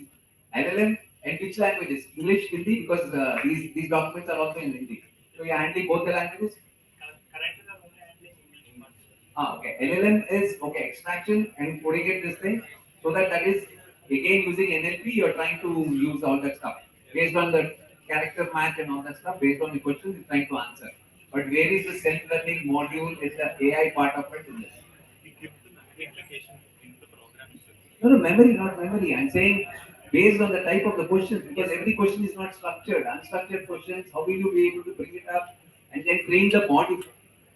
LLM and which languages? English, Hindi, because these documents are also in Hindi. So you're handling both the languages? currently the only handling English. Okay. LLM is okay, extraction and coding it this thing. So that is again using NLP, you're trying to use all that stuff. Based on the character match and all that stuff, based on the questions, you're trying to answer. But where is the self-learning module? Is the AI part of it in this? implication in the program itself. No, memory, not memory. I'm saying based on the type of the questions, because every question is not structured. Unstructured questions, how will you be able to bring it up and then train the module?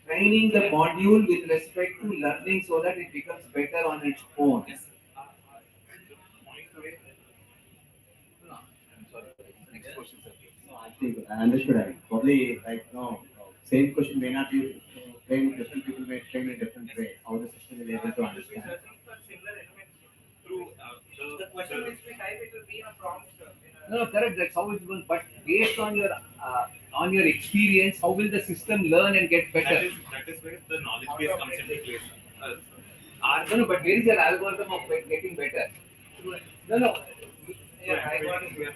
Training the module with respect to learning so that it becomes better on its own. Yes. No, I'm sorry. Next question, sir. No, I think I understood. I probably like no, same question may not be framed. Different people may frame in different way. How the system is able to understand. The question which we type, it will be in a prompt. No, correct. That's how it will. But based on your experience, how will the system learn and get better? That is where the knowledge base comes into place. No, but where is your algorithm of getting better? No. Yeah, I got it.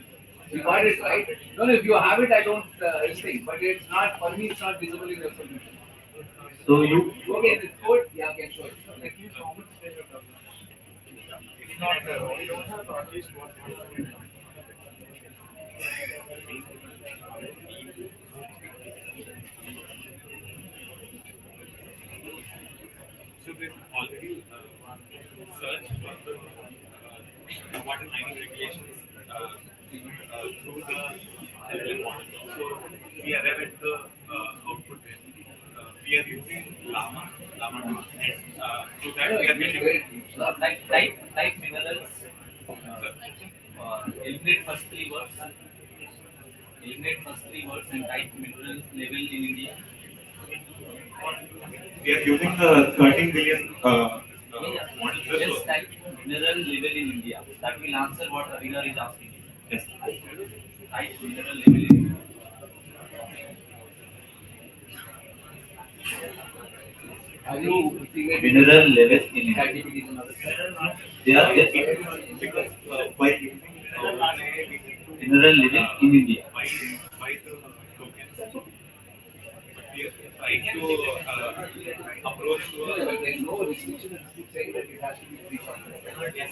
You got it right. No, if you have it, I don't think. But it's not for me. It's not visible in the solution. So you Okay, the code. Yeah, I can show it. Like, it's not we don't have at least one. So they've already searched for the water mining regulations through the LLM model. So we arrive at the output there. We are using Llama 2, and through that we are getting type minerals. Eliminate first three words. Eliminate first three words and type minerals level in India. we are using the 13 billion model. Just type mineral level in India. That will answer what Ravina is asking. Yes. Type mineral level in India. Are you mineral levels in India? They are yes. Because by using Mineral level in India. by the tokens, we are trying to approach to There is no restriction saying that it has to be free software. yes,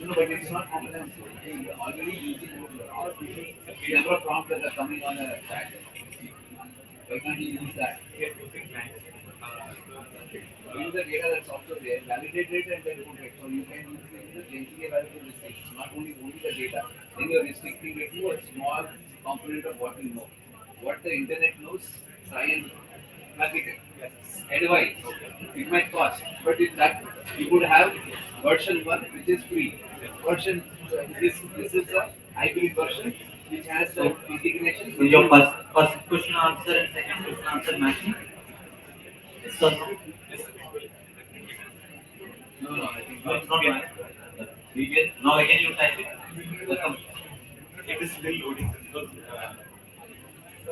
No, but it's not comprehensive. We are already using our people. We have a prompt that are coming on a chat. Why can't you use that? Use the data that's also there, validate it and then put it. So you can use the gently available restrictions, not only the data. Then you're restricting it to a small component of what you know. What the internet knows, try and plug it in. Advice. It might cost, but if that you could have version 1 which is free. Version this is the hybrid version which has the integration. So your first question answer and second question answer matching? Yes or no? No, I think No, it's not right. Now again you type it. it is still loading because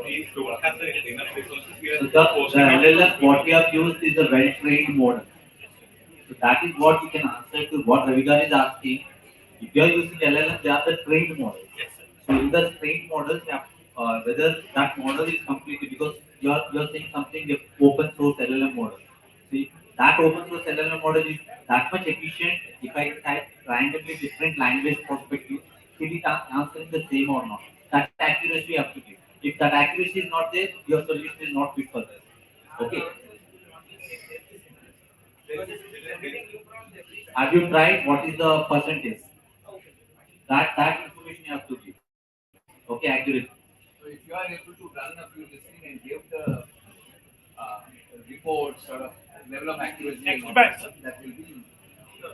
we don't have the enough resources. We are So the LLM what we have used is a well-trained model. So that is what we can answer to what Ravigar is asking. If you are using LLM, they are the trained models. So in the trained models, whether that model is completely because you are saying something the open source LLM model. See that open source LLM model is that much efficient. If I type randomly different language perspectives, it is answering the same or not. That accuracy you have to give. If that accuracy is not there, your solution is not fit for this. Okay. Have you tried? What is the percentage? That information you have to give. Okay, accurate. So if you are able to run a few listening and give the report sort of level of accuracy, that will be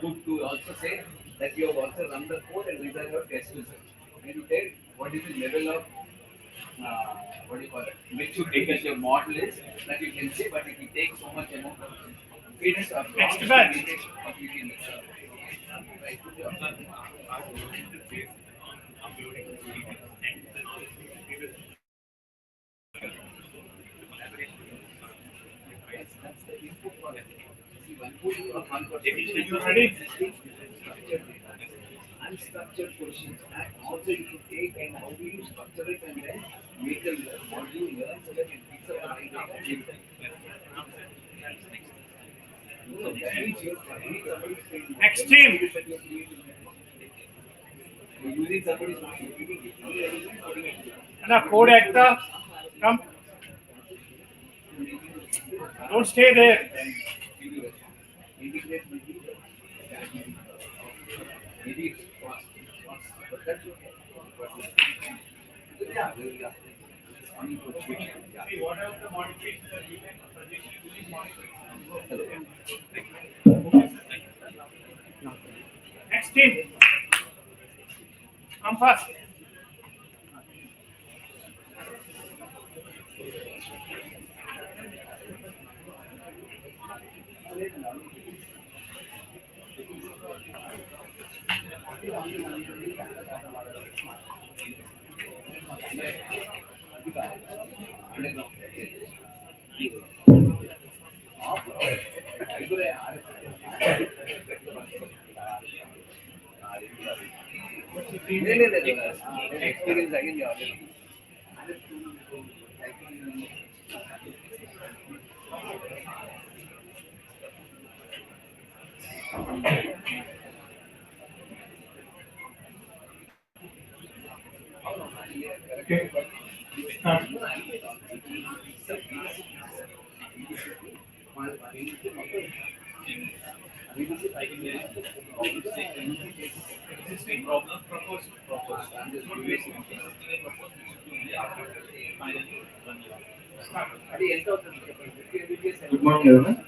good to also say that you have also run the code and these are your test results. And you tell what is the level of what do you call it? Maturity that your model is that you can say, but it will take so much amount of cadence or Next batch. completely mature. Right? Good job. That's the input for it. See, one You ready? Unstructured questions, and also you should take and how do you structure it and then make the module learn so that it picks up the right data. No, that means you're somebody's training. Next team. You're using somebody's mind. You're using coding it. And a code actor, come. Don't stay there. See, what are the modifications that we can suggest to these modifications? Next team, come first. Experience again. Okay. Start. Existing problem proposed. Good morning, everyone.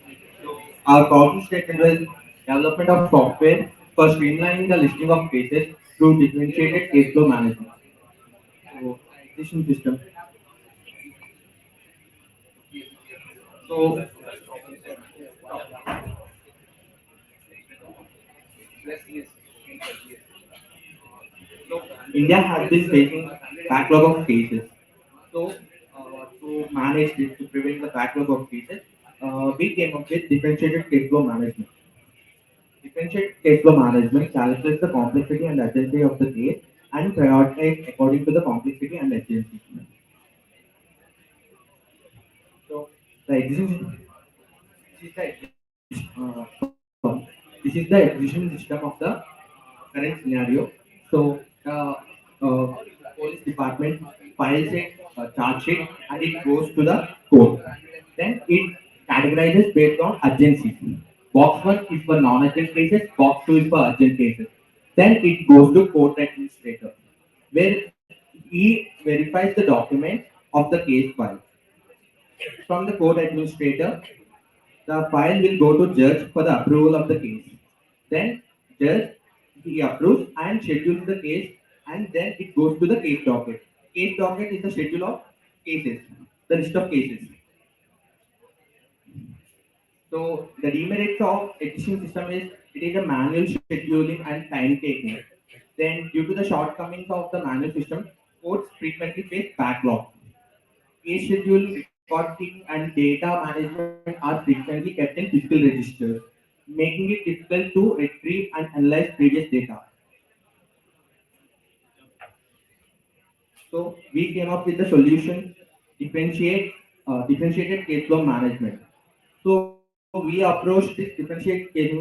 Our problem statement was development of software for streamlining the listing of cases through differentiated case flow management. So, decision system. So, India has been facing backlog of cases. So, to manage this, to prevent the backlog of cases, we came up with differentiated case flow management. Differentiated case flow management calculates the complexity and urgency of the case and prioritize according to the complexity and urgency. So, the execution this is this is the execution system of the current scenario. So, police department files a charge sheet and it goes to the court. Then it categorizes based on urgency. Box 1 is for non-urgent cases, box 2 is for urgent cases. Then it goes to court administrator, where he verifies the documents of the case file. From the court administrator, the file will go to judge for the approval of the case. Then judge he approves and schedules the case, and then it goes to the case docket. Case docket is the schedule of cases, the list of cases. So the demerits of existing system is it is a manual scheduling and time taking. Then due to the shortcomings of the manual system, courts frequently face backlog. Case schedule, recording, and data management are frequently kept in physical registers, making it difficult to retrieve and analyze previous data. So we came up with the solution differentiated case flow management. So we approached this differentiated case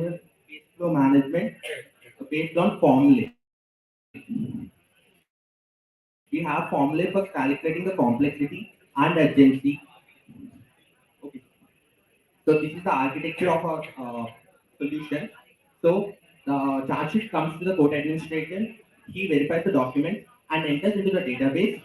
flow management based on formulae. We have formulae for calculating the complexity and urgency. Okay. So this is the architecture of our solution. So the charge sheet comes to the court administrator. He verifies the document and enters into the database,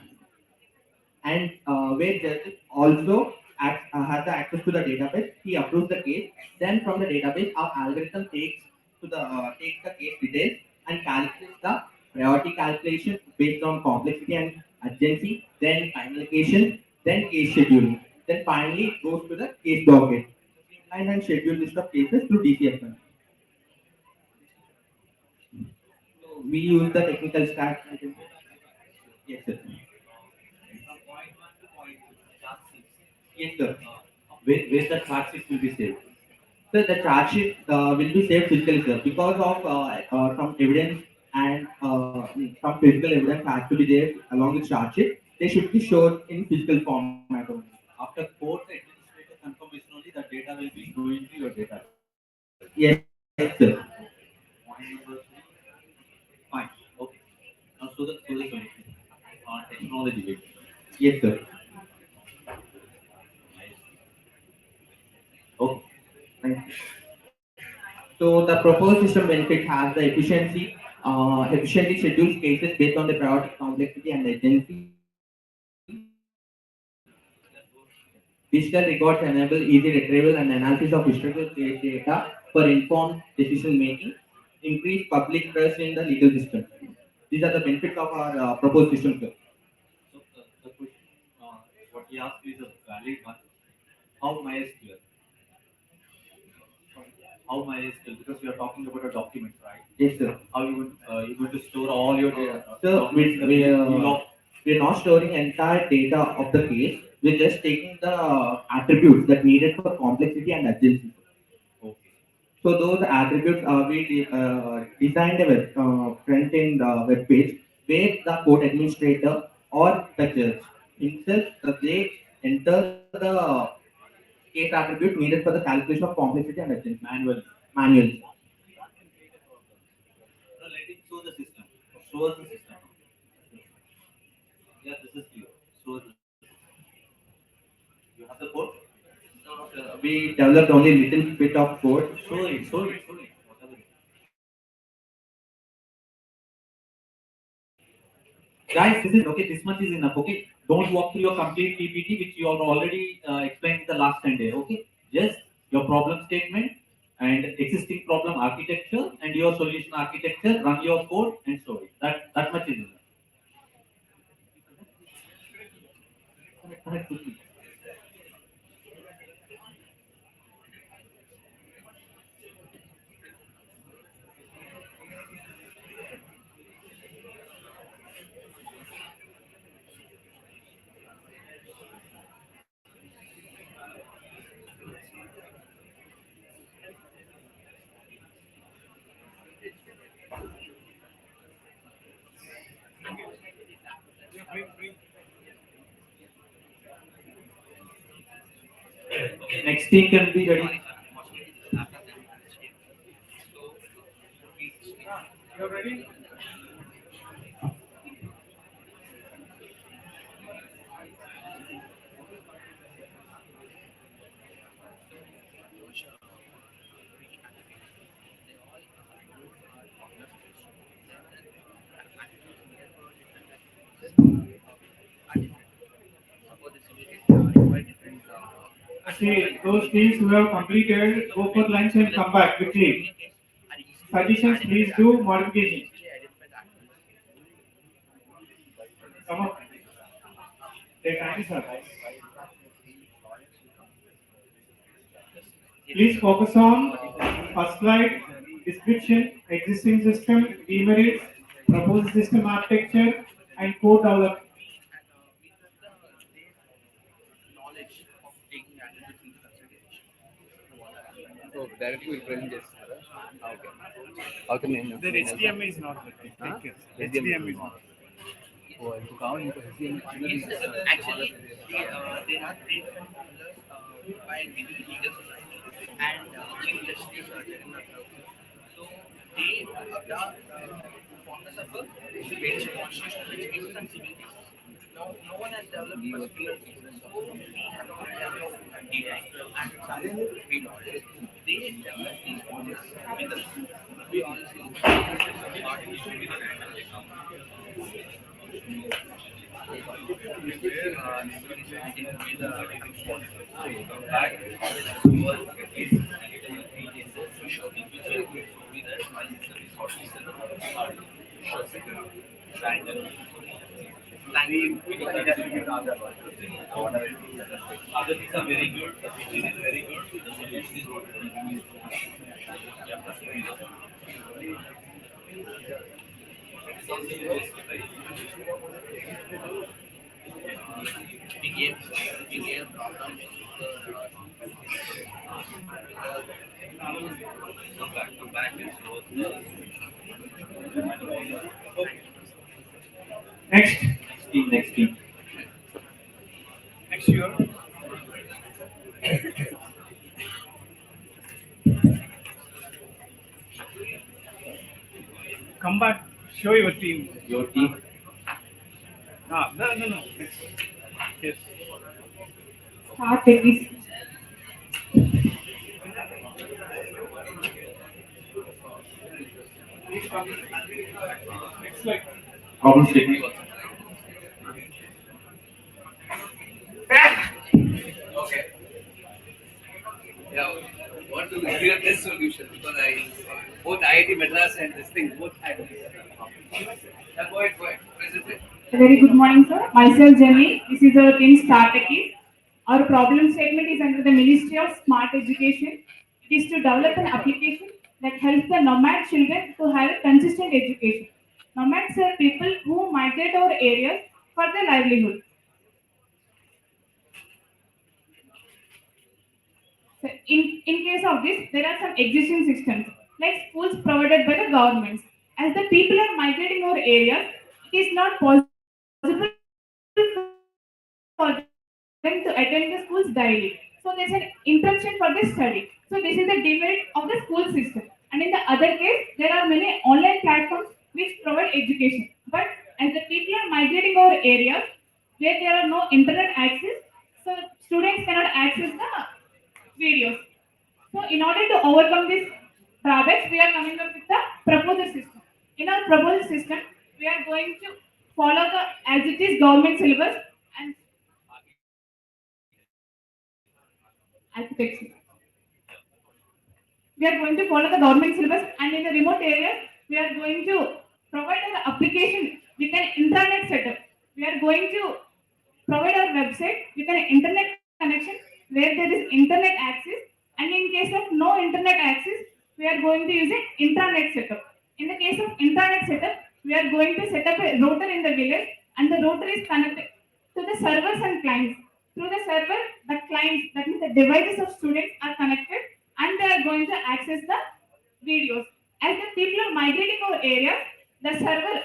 and where judge also has the access to the database. He approves the case. Then from the database, our algorithm takes the case details and calculates the priority calculation based on complexity and urgency. Then time allocation. Then case scheduling. Then finally it goes to the case docket and schedule list of cases through DCFM. So we use the technical stack. Yes, sir. Yes, sir. Where the charge sheet will be saved. So the charge sheet will be saved physically, sir, because of some evidence and some physical evidence has to be there along with charge sheet. They should be shown in physical format only. After court administrator confirmation only, the data will be going to your database. Yes, sir. Point number three. Fine. Okay. Now so the solution on technology bit. Yes, sir. Okay. Thank you. So the proposed system benefit has the efficiency, efficiently schedules cases based on the priority, complexity, and urgency. Digital records enable easy retrieval and analysis of historical data for informed decision making, increase public trust in the legal system. These are the benefits of our proposed system, sir. So the question, what he asked is a valid one. How MySQL? How MySQL? Because we are talking about a document, right? Yes, sir. How you going to store all your data? So we're not storing entire data of the case. We're just taking the attributes that needed for complexity and urgency. Okay. So those attributes we designed a front-end web page where the code administrator or the judge himself they enter the case attribute needed for the calculation of complexity and urgency manually. So let it show the system. Show us the system. Yeah, this is clear. Show us the system. You have the code? We developed only little bit of code. Show it. Show it. Show it. Whatever. Guys, this is okay. This much is enough. Okay, don't walk through your complete PPT, which you have already explained in the last Sunday. Okay, just your problem statement and existing problem architecture and your solution architecture. Run your code and show it. That much is enough. Correct. Next team can be ready. You're ready? See, those teams who have completed, go for lunch and come back quickly. Suggestions, please do modifications. Come on. Take time, sir. Please focus on first slide, description, existing system, demerits, proposed system architecture, and code development. So directly we'll present this. Okay. Okay, Their HTML is not working. HTML is not. Oh, इनको कहाँ इनको HTML Actually, they are trained by legal society and chief justice so they are founders of a British constitutional education and civil cases. Now, no one has developed a civil cases, so we have not developed G.I.T.A and we knowledge. They develop these models with us. We also artificial Other things are very good. The vision is very good. The solution is good. we gave problems back to back and so Next. Next team. Next year. Come back. Show your team. Your team. No. Yes. Start with this. Next slide. Problem statement. okay. to give you this solution because both IIT Madras and this thing both had this. Go ahead, present it. A very good morning, sir. Myself, Jenny. This is our team Startechies. Our problem statement is under the Ministry of Smart Education. It is to develop an application that helps the nomad children to have a consistent education. Nomads are people who migrate over areas for their livelihood. So in case of this, there are some existing systems like schools provided by the governments. As the people are migrating over areas, it is not possible for them to attend the schools daily. So there's an interruption for the study. So this is the demerit of the school system. And in the other case, there are many online platforms which provide education. But as the people are migrating over areas where there are no internet access, so students cannot access the videos. So in order to overcome these drawbacks, we are coming up with the proposal system. In our proposal system, we are going to follow the as it is government syllabus and architecture. We are going to follow the government syllabus and in the remote areas, we are going to provide an application with an internet setup. We are going to provide our website with an internet connection where there is internet access and in case of no internet access, we are going to use an intranet setup. In the case of intranet setup, we are going to set up a router in the village and the router is connected to the servers and clients. Through the server, the clients, that means the devices of students are connected and they are going to access the videos. As the people are migrating over areas, the server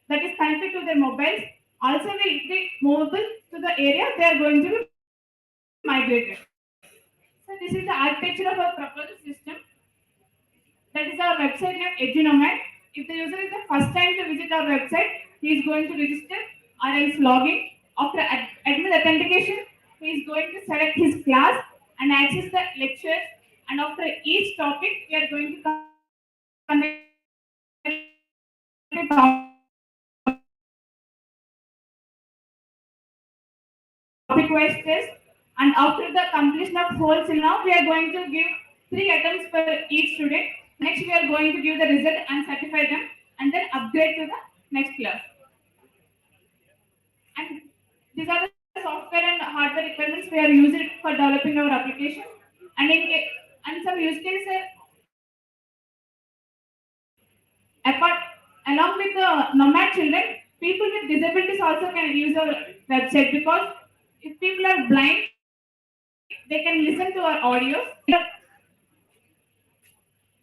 that is connected to their mobiles also will be movable to the area they are going to be migrated. So this is the architecture of our proposed system. That is our website name EduNomad. If the user is the first time to visit our website, he is going to register or else login. After admin authentication, he is going to select his class and access the lectures. And after each topic, we are going to conduct a topic-wise test. And after the completion of whole syllabus, we are going to give 3 attempts for each student. Next, we are going to give the result and certify them, and then upgrade to the next class. And these are the software and hardware requirements we are using for developing our application. And some use cases apart along with the nomad children, people with disabilities also can use our website because if people are blind, they can listen to our audios.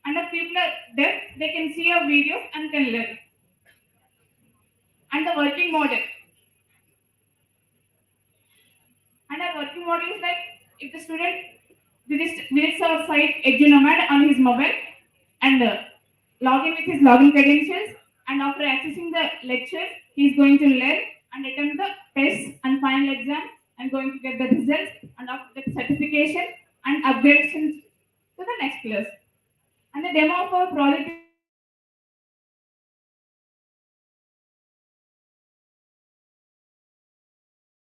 And if people are deaf, they can see our videos and can learn. And the working model. And our working model is like if the student visits our site EduNomad on his mobile and log in with his login credentials, and after accessing the lectures, he is going to learn and attempt the tests and final exam and going to get the results and after the certification and upgradations to the next class. And the demo of our project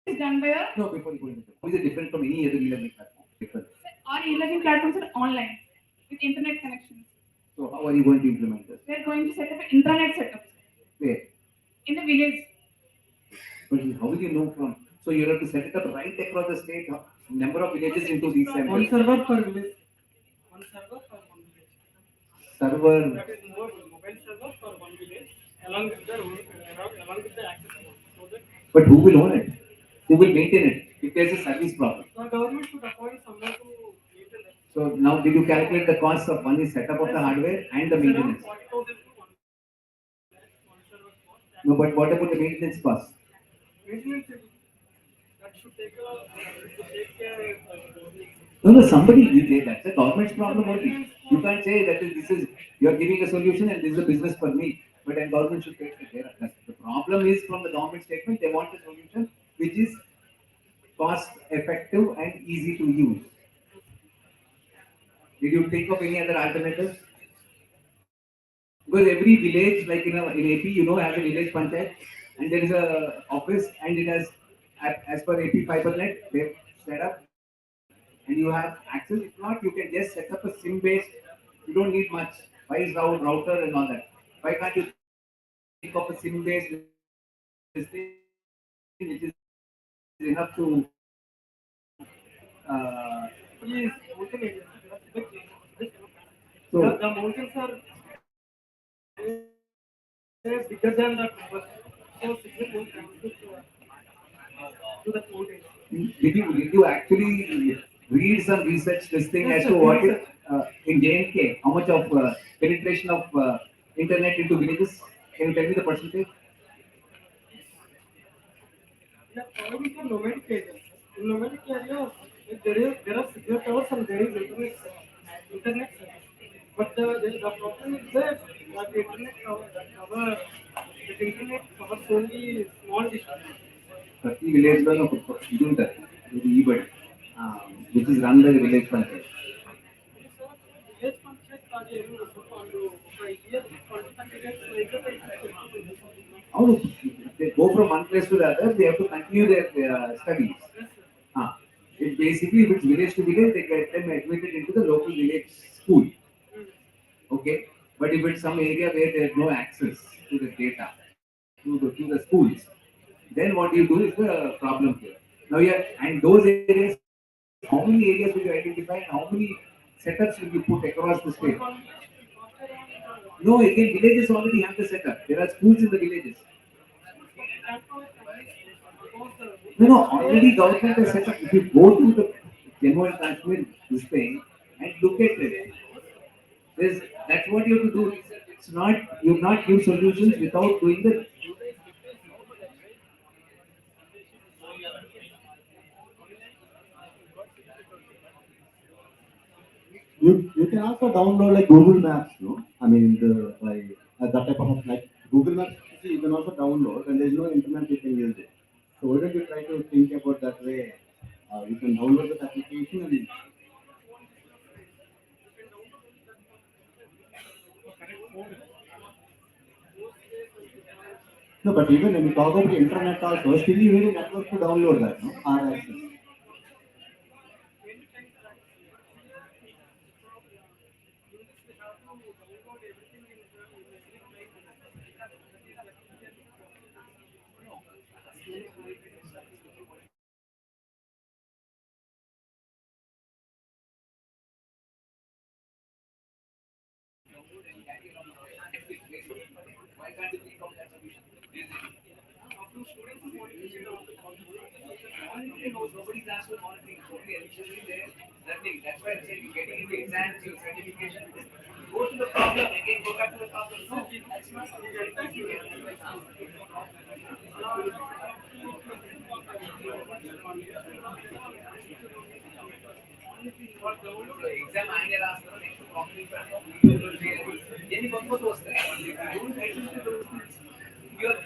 is done by a No, before you go into that, how is it different from any other e-learning platform? Different. our e-learning platforms are online with internet connections. So how are you going to implement this? We are going to set up an intranet setup Where? in the village. But how will you know from? So you have to set it up right across the state, number of villages into these centers. One server per village. One server for one village. Server. That is more mobile server for one village along with the access point. So that But who will own it? Who will maintain it? If there's a service problem. the government should appoint someone to maintain that. So now did you calculate the cost of one is setup of the hardware and the maintenance? 40,000 to one server cost. No, but what about the maintenance cost? Maintenance that should take care. No, somebody, that's a government's problem only. You can't say that this is, you're giving a solution and this is a business for me. But then government should take care of that. The problem is from the government statement, they want a solution which is cost effective and easy to use. Did you think of any other alternatives? Because every village, like in AP, has a village panchayat and there is a office and it has, as per AP FiberNet, they've set up and you have access. If not, you can just set up a SIM based. You don't need much. Why is router and all that? Why can't you think of a SIM based this thing which is enough to Yes, mountain areas. so The mountains are bigger than the tower. So signal won't transmit to the mountains. did you actually read some research this thing Yes, as sir, to what research. in J&K, how much of penetration of internet into villages? Can you tell me the percentage? Yeah, probably for nomadic areas. In nomadic areas, there are signal towers and there is internet. But the problem is that the internet covers only small distance. ಪ್ರತಿ ವಿಲೇಜ್ಗಳು ಇದು ಉಂಟು ಇದು ಈ ಬಡಿ which is run by village panchayat. Village Panchayat ಕಾರ್ಯ ಒಂದು year 20 years ಹೌದು, they go from one place to the other, they have to continue their studies. It basically, if it's village to village, they get them admitted into the local village school. Okay, but if it's some area where there's no access to the data, to the schools, then what you do is the problem here. Now, yeah, and those areas, how many areas will you identify and how many setups will you put across the state? No, again, villages already have the setup. There are schools in the villages. No, already government has set up. If you go to the Jammu and Kashmir, this thing, and look at it, that's what you have to do. It's not, you not give solutions without doing the. You can also download like Google Maps, no? I mean, that type of like Google Maps. See, you can also download, and there is no internet you can use it. So why don't you try to think about that way? You can download that application and. No, but even when you talk about the internet also, still you need a network to download that, no? Or access. Why can't you think of that solution? Nobody's asked for monitoring, only initially they're learning. That's why I said you're getting into exams, your certification. Go to the problem again, go back to the problem. No, that's not exam आएंगे रास्ते में ये नहीं बहुत दोस्त है you're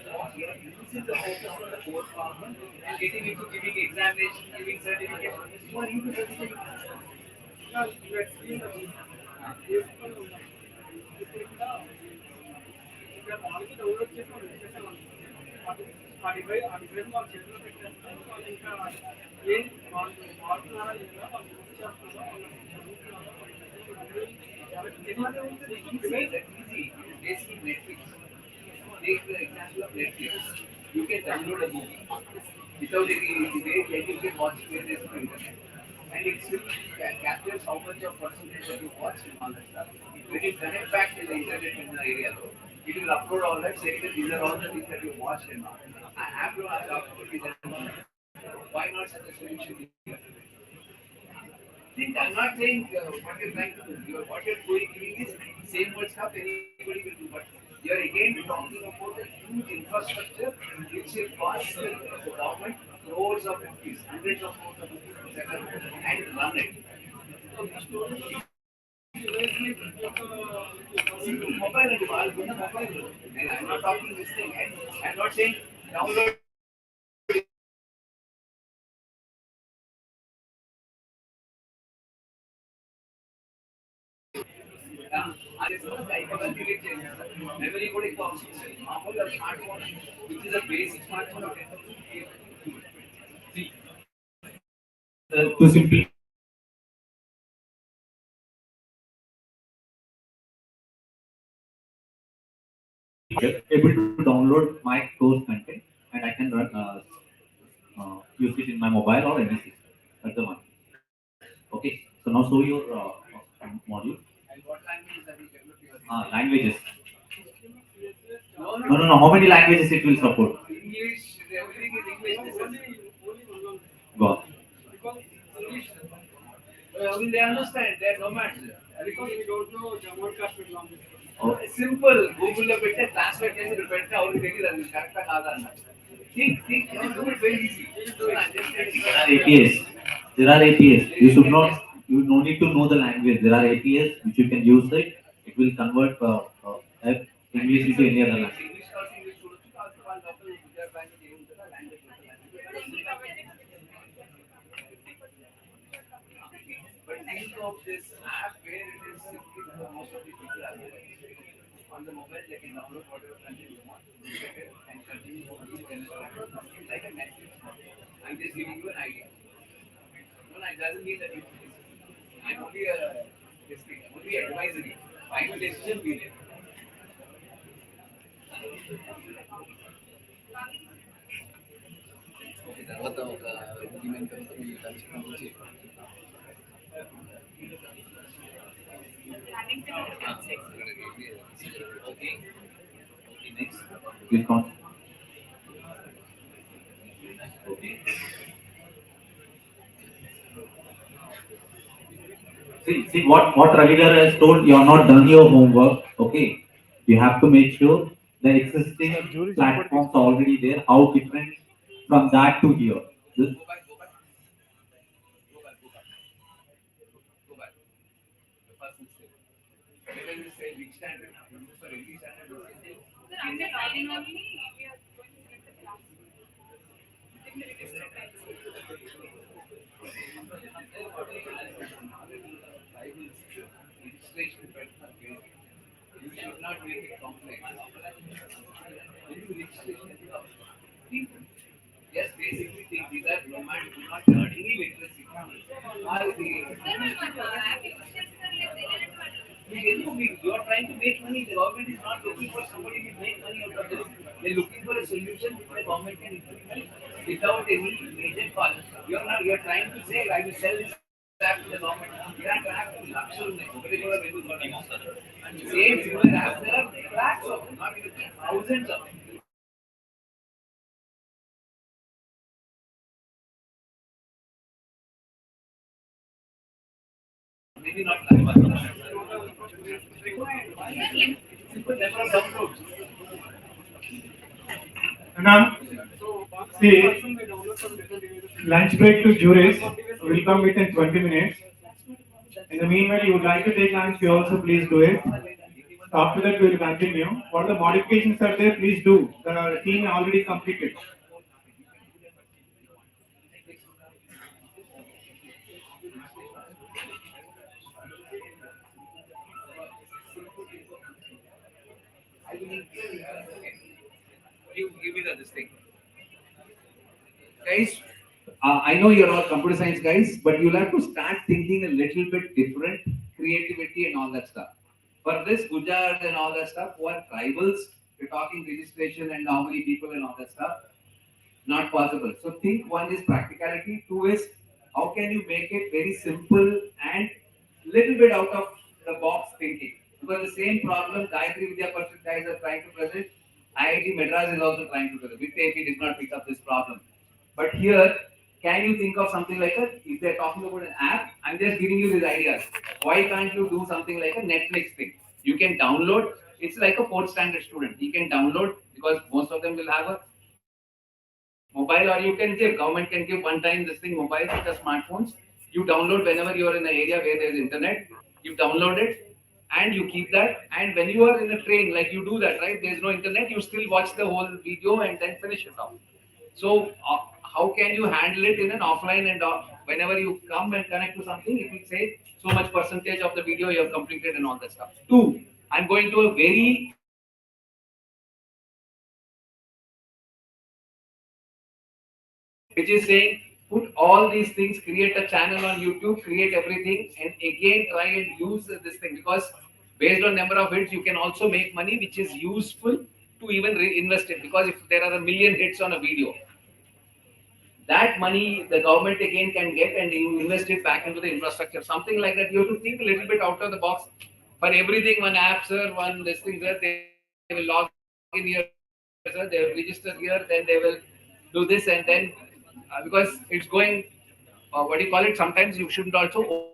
using the focus on the core problem and getting into giving examination, giving certification. You are using the basically Netflix. Take the example of Netflix. You can download a movie without any debate, and you can watch it on the internet. And it still captures how much of percentage that you watch and all that stuff. When you connect back to the internet in the area, though, it will upload all that, saying that these are all the things that you watched and all. I have to ask why not such a solution here? I'm not saying what you're trying to do. What you're doing is same word stuff anybody will do, but you're again talking about a huge infrastructure which will cost the government crores of rupees, hundreds of crores of rupees, and run it. Mobile and mobile. And I'm not talking this thing. And I'm not saying download. Memory code is smartphone, which is a basic smartphone. To simplify able to download my course content and I can run, use it in my mobile or any system. That's the one. Okay. So now show your module. And what languages have you developed your Languages. No, No. How many languages it will support? English, everything is English. This is Go on. because English, will they understand? They are nomads. Because we don't know Jammu Kashmir language. Simple. Google లో పెట్టే translate చేసి ఇక్కడ పెడితే ಅವ್ರಿಗೆ తెలియదు అది కరెక్టా కాదా అన్నట్టు. Think, you do it very easy. There are APIs. There are APIs. You should not. You no need to know the language. There are APIs which you can use it. It will convert English into any other language. English కావాల్సి ఇంగ్లీష్ చూడొచ్చు కావాల్సి వాళ్ళ local విద్యార్థి language ఏముంటుందో language But think of this app where it is simply for most of the people are there. On the mobile, they can download whatever content you want, and continue to use it like a Netflix. I'm just giving you an idea. No, it doesn't mean that you. I'm only a this thing. I'm only advisory. Final decision be there. తర్వాత ఒక implement మీ తలుచుకుని నుంచి Okay. Next. Click on. Okay. See what Ravigar has told. You are not done your homework. Okay. You have to make sure the existing platforms are already there. How different from that to here? This, Go back. The first mistake. Because you say which standard. For every standard. Registration you should not make it complex. When you registration, people just basically think these are nomads who do not learn any literacy. You are trying to make money. The government is not looking for somebody to make money out of this. They are looking for a solution which the government can implement without any major cost. You are not. You are trying to say, I will sell this app to the government. You are trying to luxury. And same similar apps, there are lakhs of them, not even thousands of them. Maybe not that much. Simple number of downloads. Now, see, lunch break to juries will come within 20 minutes. In the meanwhile, you would like to take lunch, you also please do it. After that, we will continue. What the modifications are there, please do. The team already completed. Give me this thing. Guys, I know you're all computer science guys, but you'll have to start thinking a little bit different, creativity and all that stuff. For this Gujarat and all that stuff, who are tribals, we're talking registration and how many people and all that stuff, not possible. So think one is practicality, two is how can you make it very simple and little bit out of the box thinking. Because the same problem Gayatri Visakhapatnam guys are trying to present, IIT Madras is also trying to present. With AP did not pick up this problem. But here, can you think of something like a, if they're talking about an app, I'm just giving you these ideas. Why can't you do something like a Netflix thing? You can download, it's like a fourth standard student. You can download because most of them will have a mobile or you can give, government can give one time this thing, mobile with the smartphones. You download whenever you are in an area where there is internet, you download it and you keep that. And when you are in a train, like you do that, right? There's no internet, you still watch the whole video and then finish it off. So how can you handle it in an offline and whenever you come and connect to something, it will say so much percentage of the video you have completed and all that stuff. Two, I'm going to a very which is saying put all these things, create a channel on YouTube, create everything, and again try and use this thing because based on number of hits, you can also make money, which is useful to even invest it, because if there are a million hits on a video, that money the government again can get and invest it back into the infrastructure. Something like that. You have to think a little bit out of the box. For everything, one app, sir, one this thing, sir, they will log in here, sir, they will register here, then they will do this, and then because it's going, what do you call it? Sometimes you shouldn't also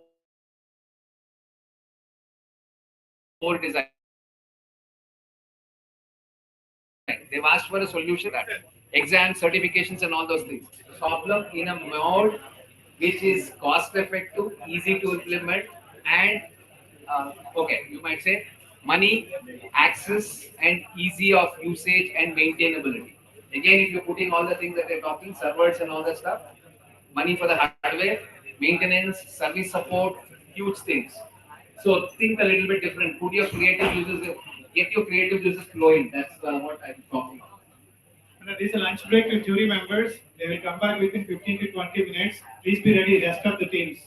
over design. They've asked for a solution that exam certifications and all those things. Solve them in a mode which is cost effective, easy to implement, and okay, you might say money, access, and easy of usage and maintainability. Again, if you're putting all the things that they're talking, servers and all that stuff, money for the hardware, maintenance, service support, huge things. So think a little bit different. Put your creative users, get your creative users flowing. That's what I'm talking about. And there is a lunch break to jury members. They will come back within 15 to 20 minutes. Please be ready, rest of the teams.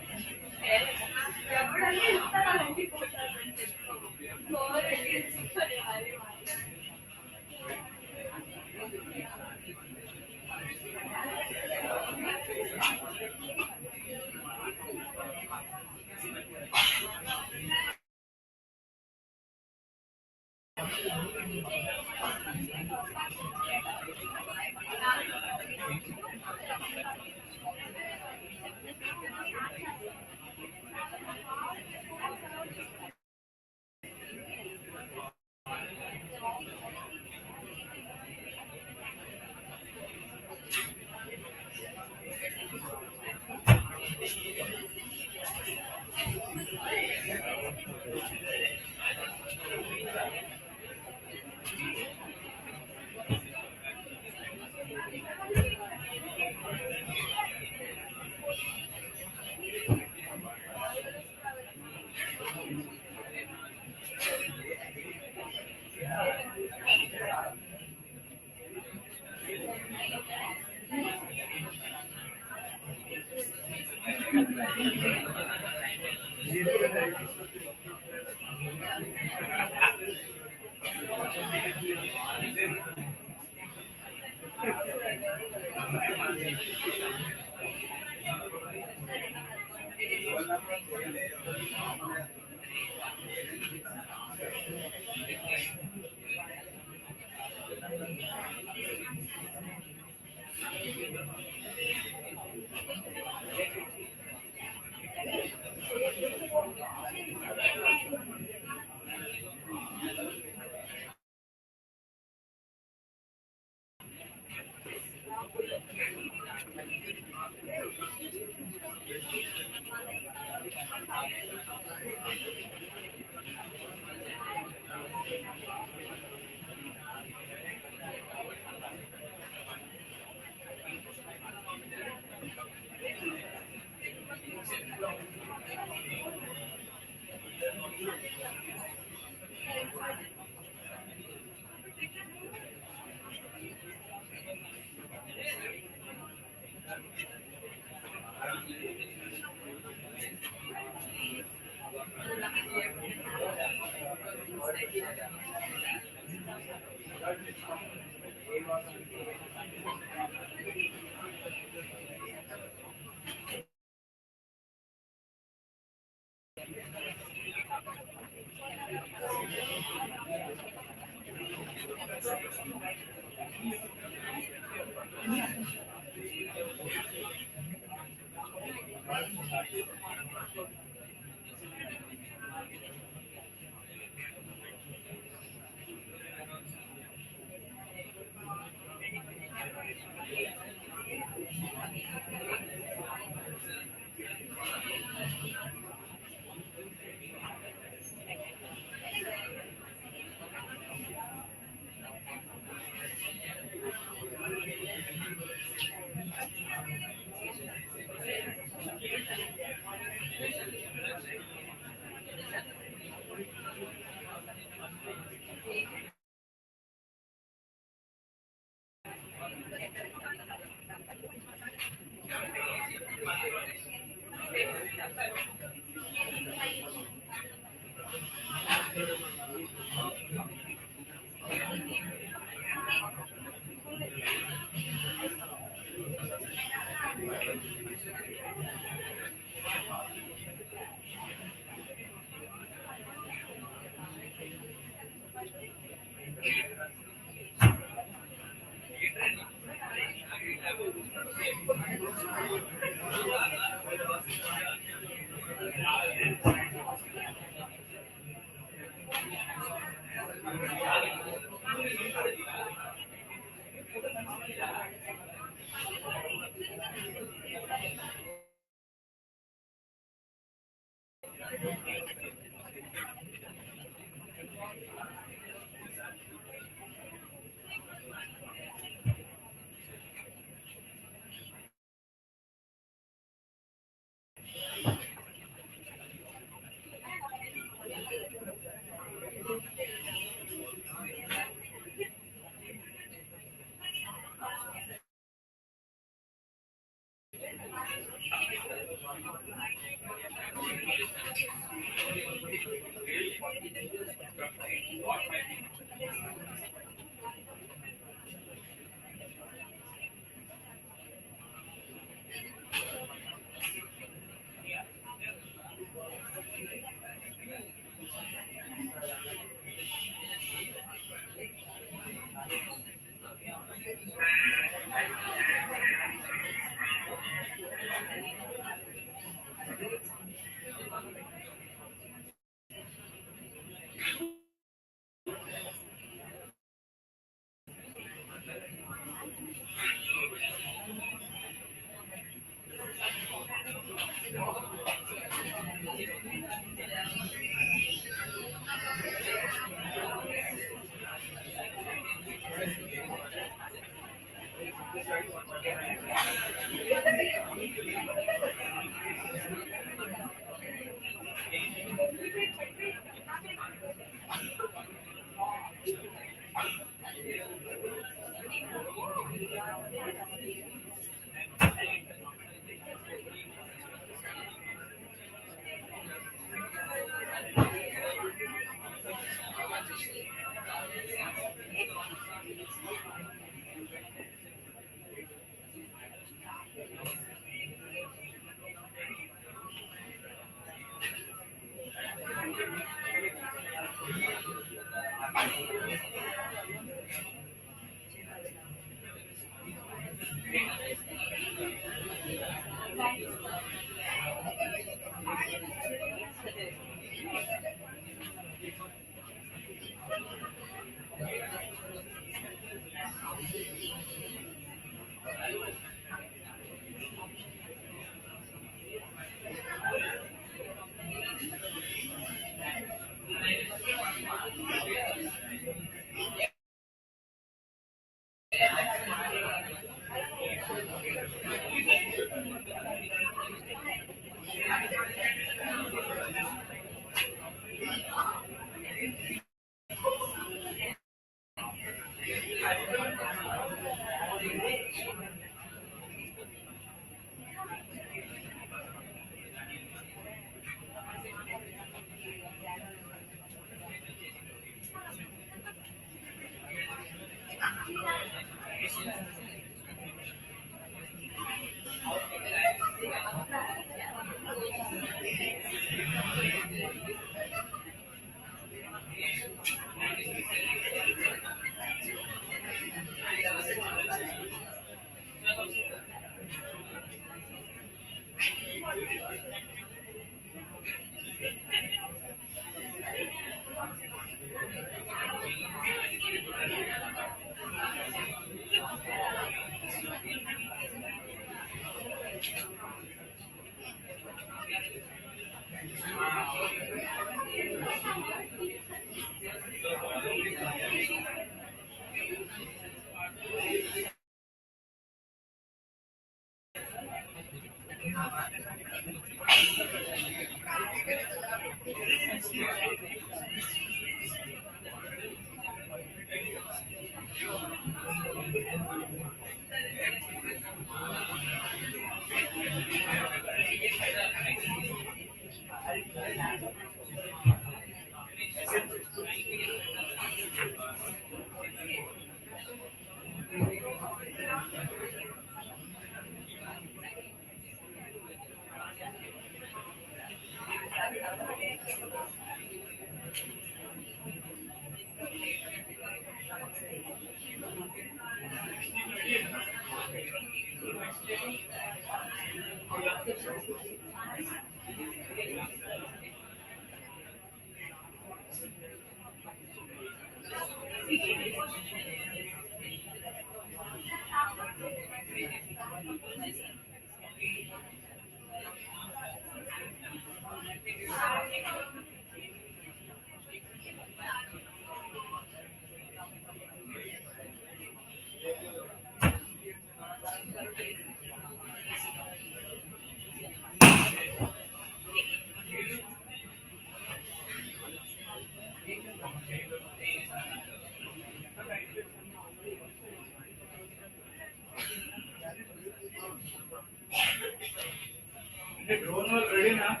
The drone was ready now.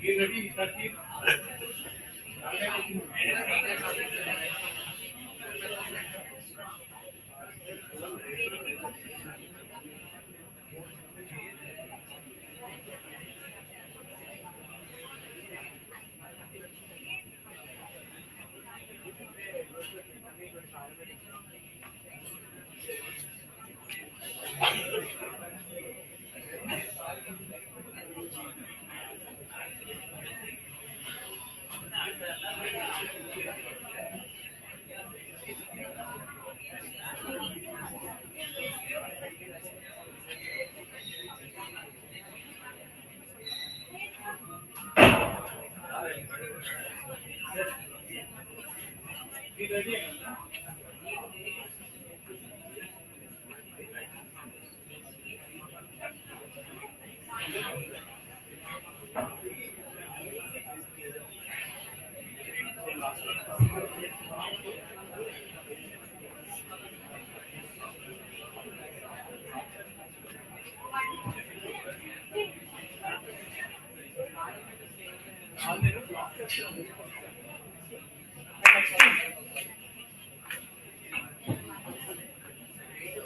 He ready, Sachin. He ready.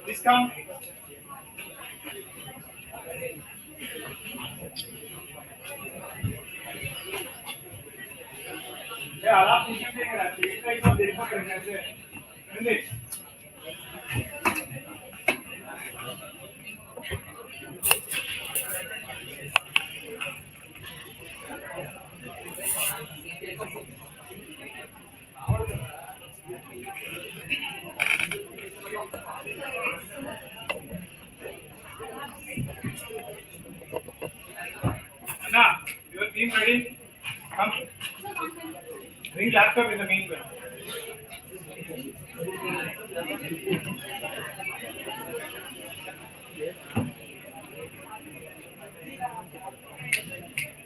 Please come. Yeah, आप पूछने देंगे ना, एक type का देखो करने से, नहीं? Anna, your team ready? Come. Bring laptop in the meanwhile.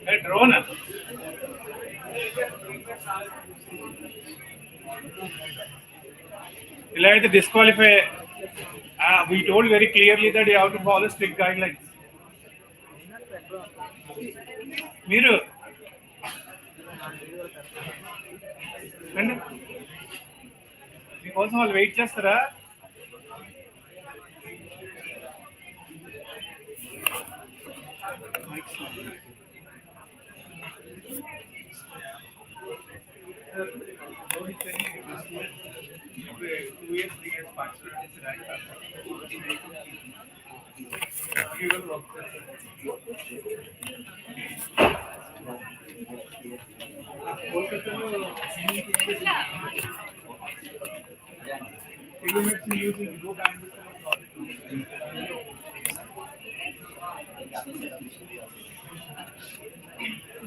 Hey, drone. You'll have to disqualify. We told very clearly that you have to follow strict guidelines. మీరు మీకోసం వాళ్ళు వెయిట్ చేస్తారా?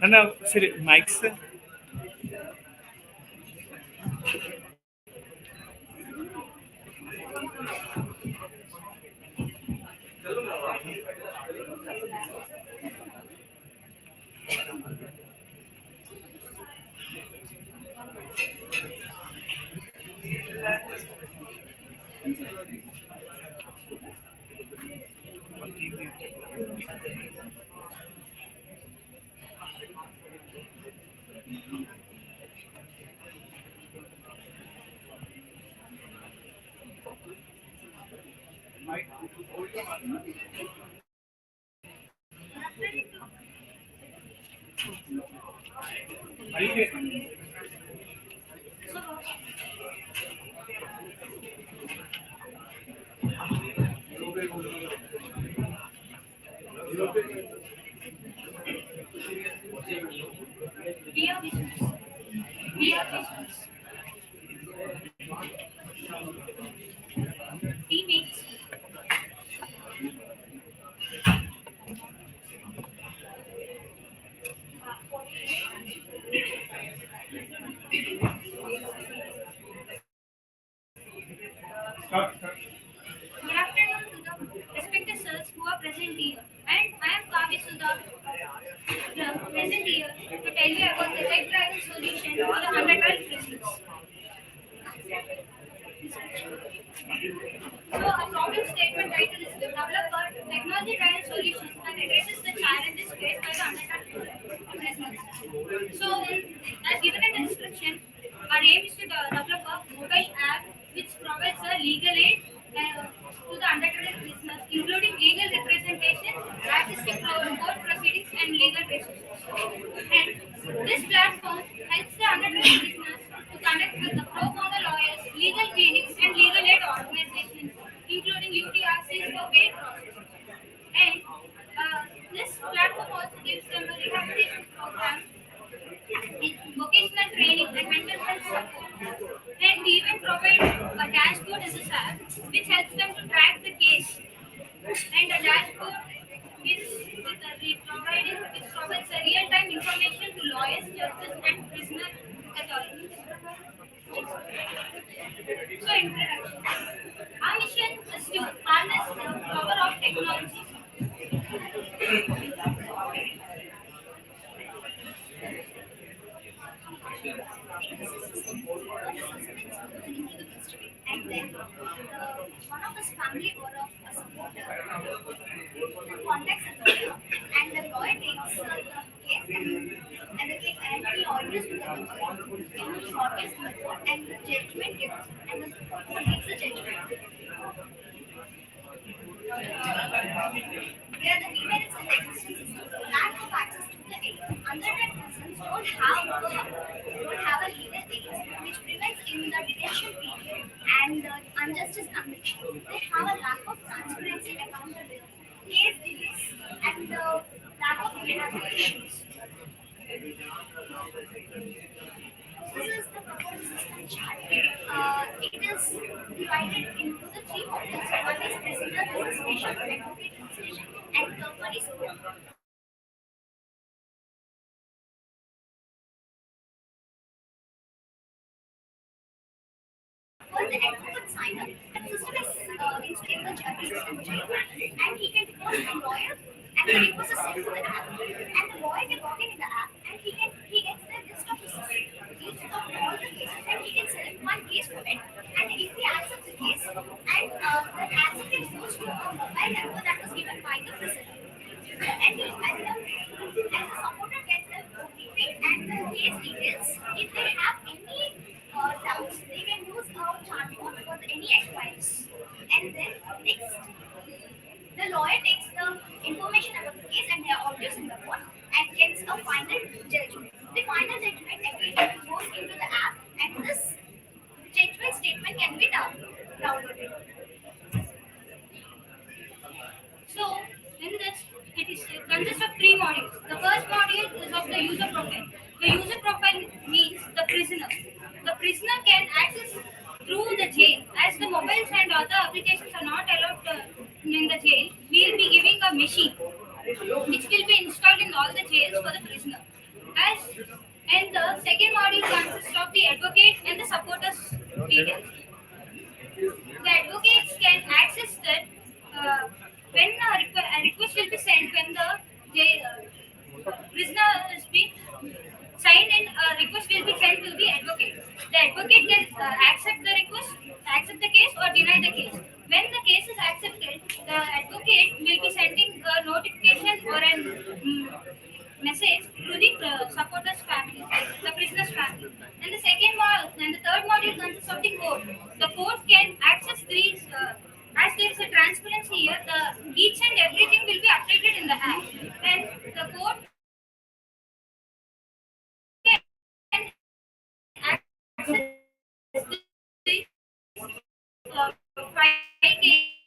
అన్న సరే mics Teammates. Good afternoon to the respected sirs who are present here. And I am Kavi Sudha, present here to tell you about the tech-driven solution for the underground crystals. So, a problem statement title is the developer technology the trial solution that addresses the challenges faced by the underserved prisoners. So, as given in the description, our aim is to develop a mobile app which provides a legal aid to the underserved prisoners, including legal representation, access to court proceedings, and legal resources. And this platform helps the underserved prisoners to connect with the pro bono lawyers, legal clinics, and legal aid organizations, including UTRCs for bail processing. And this platform also gives them a rehabilitation program, vocational training, and mental health support. And we even provide a dashboard as a app which helps them to track the case. And a dashboard which provides a real-time information to lawyers, judges, and prisoner authorities. So, introduction. Our mission is to harness the power of technology. And then one of his family or of a supporter contacts a lawyer, and the lawyer takes the case and he argues with the lawyer in the shortest method, and the judgment gives, and the court makes the judgment. Where the demerits in the existing system, lack of access to the aid. Underdebt persons don't have a legal aid, which prevents in the detention period and unjustice convictions. They have a lack of transparency, accountability, case delays, and lack of rehabilitations. This is the proposed system chart. It is divided into the three modules. One is prisoner registration, advocate registration, and third one is court. For the advocate signer, the system is installed in the judge's system jail, and he can request a lawyer, and the request is sent to the app, and the lawyer can log in the app, and he gets the list of all the cases, and he can select one case from it, and if he accepts the case, and the acceptance goes to a mobile number that was given by the prisoner. And the supporter gets the OTP and the case details. If they have any doubts, they can use our chatbot for any advice. And then next, the lawyer takes the information about the case and they are obvious in the court and gets a final judgment. The final judgment again goes into the app, and this judgment statement can be downloaded. So, in this, it consists of three modules. The first module is of the user profile. The user profile means the prisoner. The prisoner can access through the jail. As the mobiles and other applications are not allowed in the jail, we will be giving a machine which will be installed in all the jails for the prisoner. And the second module consists of the advocate and the supporters details. The advocates can access that when a request will be sent when the prisoner has been signed in, a request will be sent to the advocate. The advocate can accept the request, accept the case, or deny the case. When the case is accepted, the advocate will be sending a notification or a message to the supporter's family, the prisoner's family. And the third module consists of the court. The court can access these. As there is a transparency here, each and everything will be updated in the app, and the court can access the file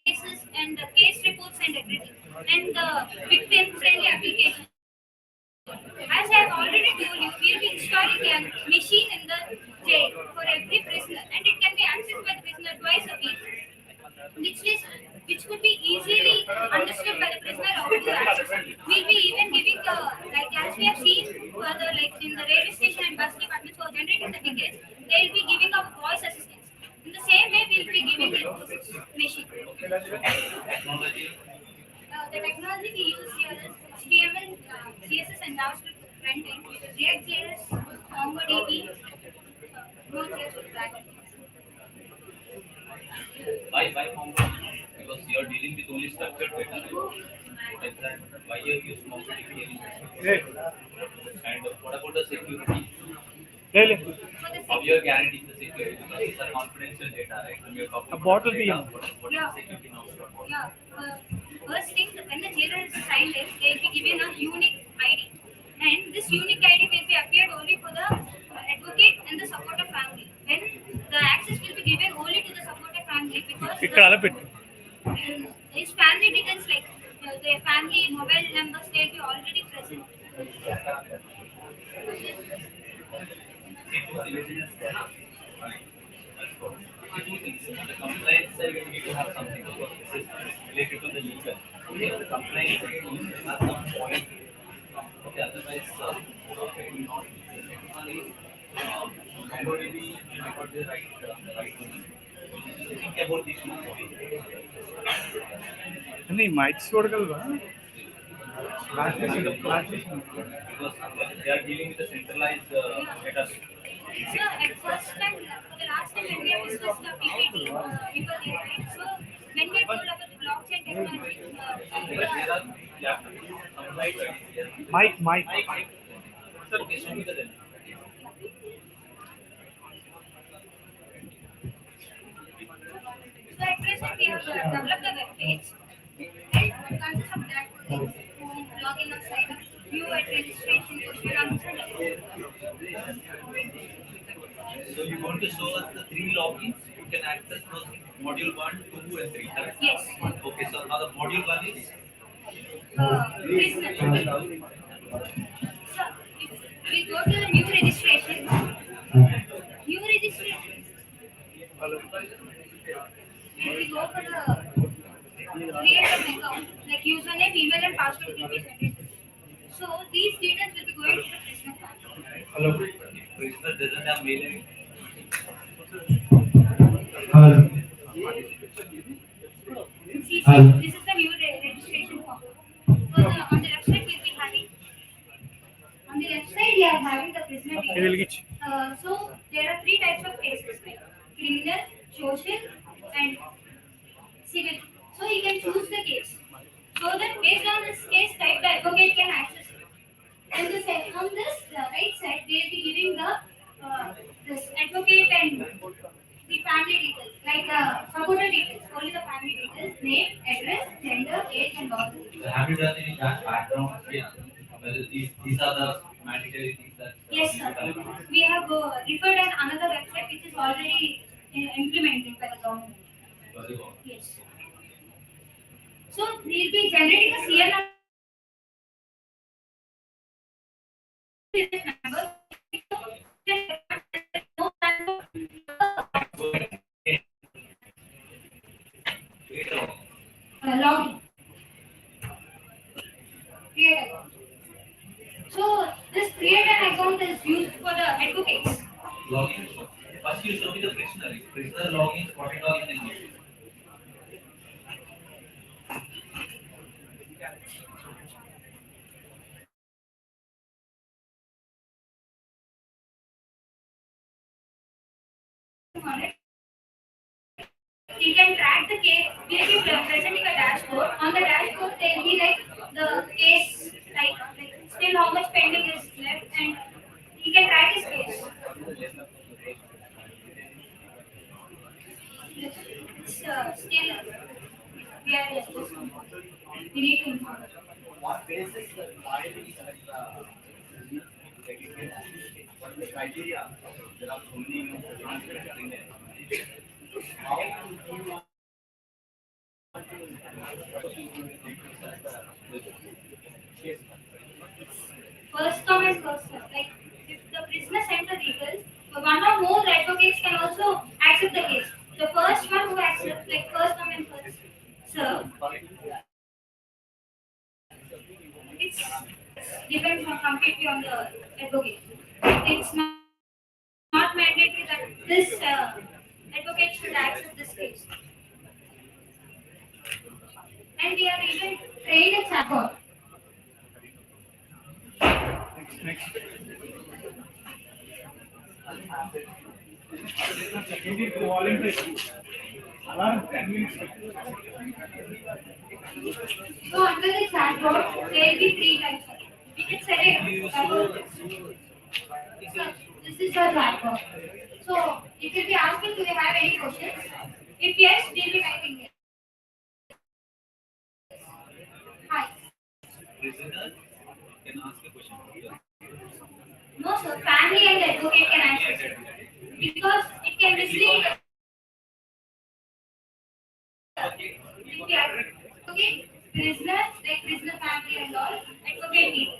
cases and the case reports and everything, and the victim-friendly application. As I have already told you, we will be installing a machine in the jail for every prisoner, and it can be accessed by the prisoner twice a week, which could be easily understood by the prisoner how to access. We'll be even giving the, like as we have seen further, like in the railway station and bus departments for generating the tickets, they'll be giving a voice assistance. In the same way, we'll be giving it to this machine. The technology we use here is HTML, CSS, and JavaScript front end, React.js, MongoDB, Node.js with backend. Why Mongo? Because you are dealing with only structured data. What exactly? Why you use mounted hearing? And what about the security? How you are guaranteeing the security? Because these are confidential data, right? When you're talking about data, what is the security norms for what? Yeah. First thing, when the children is signed in, they will be given a unique ID. And this unique ID will be appeared only for the advocate and the supporter family. When the access will be given only to the supporter family because his family details like their family mobile numbers they will be already present. Two things. On the compliance side, you need to have something because this is related to the legal. Okay, the compliance side, you need to have some point. Okay, otherwise, it will not. The second one is, already you got the right one. Think about these two. नहीं mics చూడగలరా Because they are dealing with the centralized data. So at first time, for the last time when we have discussed the PPT, people there, right? So when we told about the blockchain technology, Mike. Okay, show me the demo. So at present we have developed a web page. Right? It consists of that home, login or sign up, view at registration, question answer. So you want to show us the three logins you can access those module 1, 2 and 3, correct? Yes. Okay, so now the module 1 is Business. So if we go to the new registration, if we go for the create an account, like username, email and password will be generated. So these details will be going to the prisoner file. hello. Prisoner doesn't have mail ID. See, this is the new registration form. So on the left side we'll be having we are having the prisoner details. So there are three types of cases like criminal, social and civil. So you can choose the case. So that based on this case type, the advocate can access it. And on this right side, they will be giving the this advocate and the family details, like the supporter details, only the family details, name, address, gender, age, and all. So have you done any background check? Whether these are the mandatory things that Yes, sir. We have referred an another website which is already implemented by the government. Yes. So we'll be generating a CL number. Login. Create account. So this create an account is used for the advocates. login? First you show me the prisoner. Prisoner login, what it all you can use. You can track the case. We'll be presenting a dashboard. On the dashboard, there will be like the case like still how much pending is left, and he can track his case. It's still we are discussing. We need to inform. What basis the lawyer will select what is the criteria? There are so many conflicts in there. How do you want First come and first serve. Like if the prisoner sends the details, one or more advocates can also accept the case. The first one who accepts, like first come and first serve. It's depends on completely on the advocate. It's not mandatory that this advocate should accept this case. And we are even trained a chatbot. Maybe volunteer. Alarm 10 minutes. So under the chat box, there will be three types. We can select. So this is your chat box. So it will be asking, do they have any questions? If yes, they'll be typing it. Hi. Prisoner can ask a question. No, sir. Family and advocate can answer because it can mislead. Yeah. Okay. Prisoner, like prisoner family and all, advocate needs.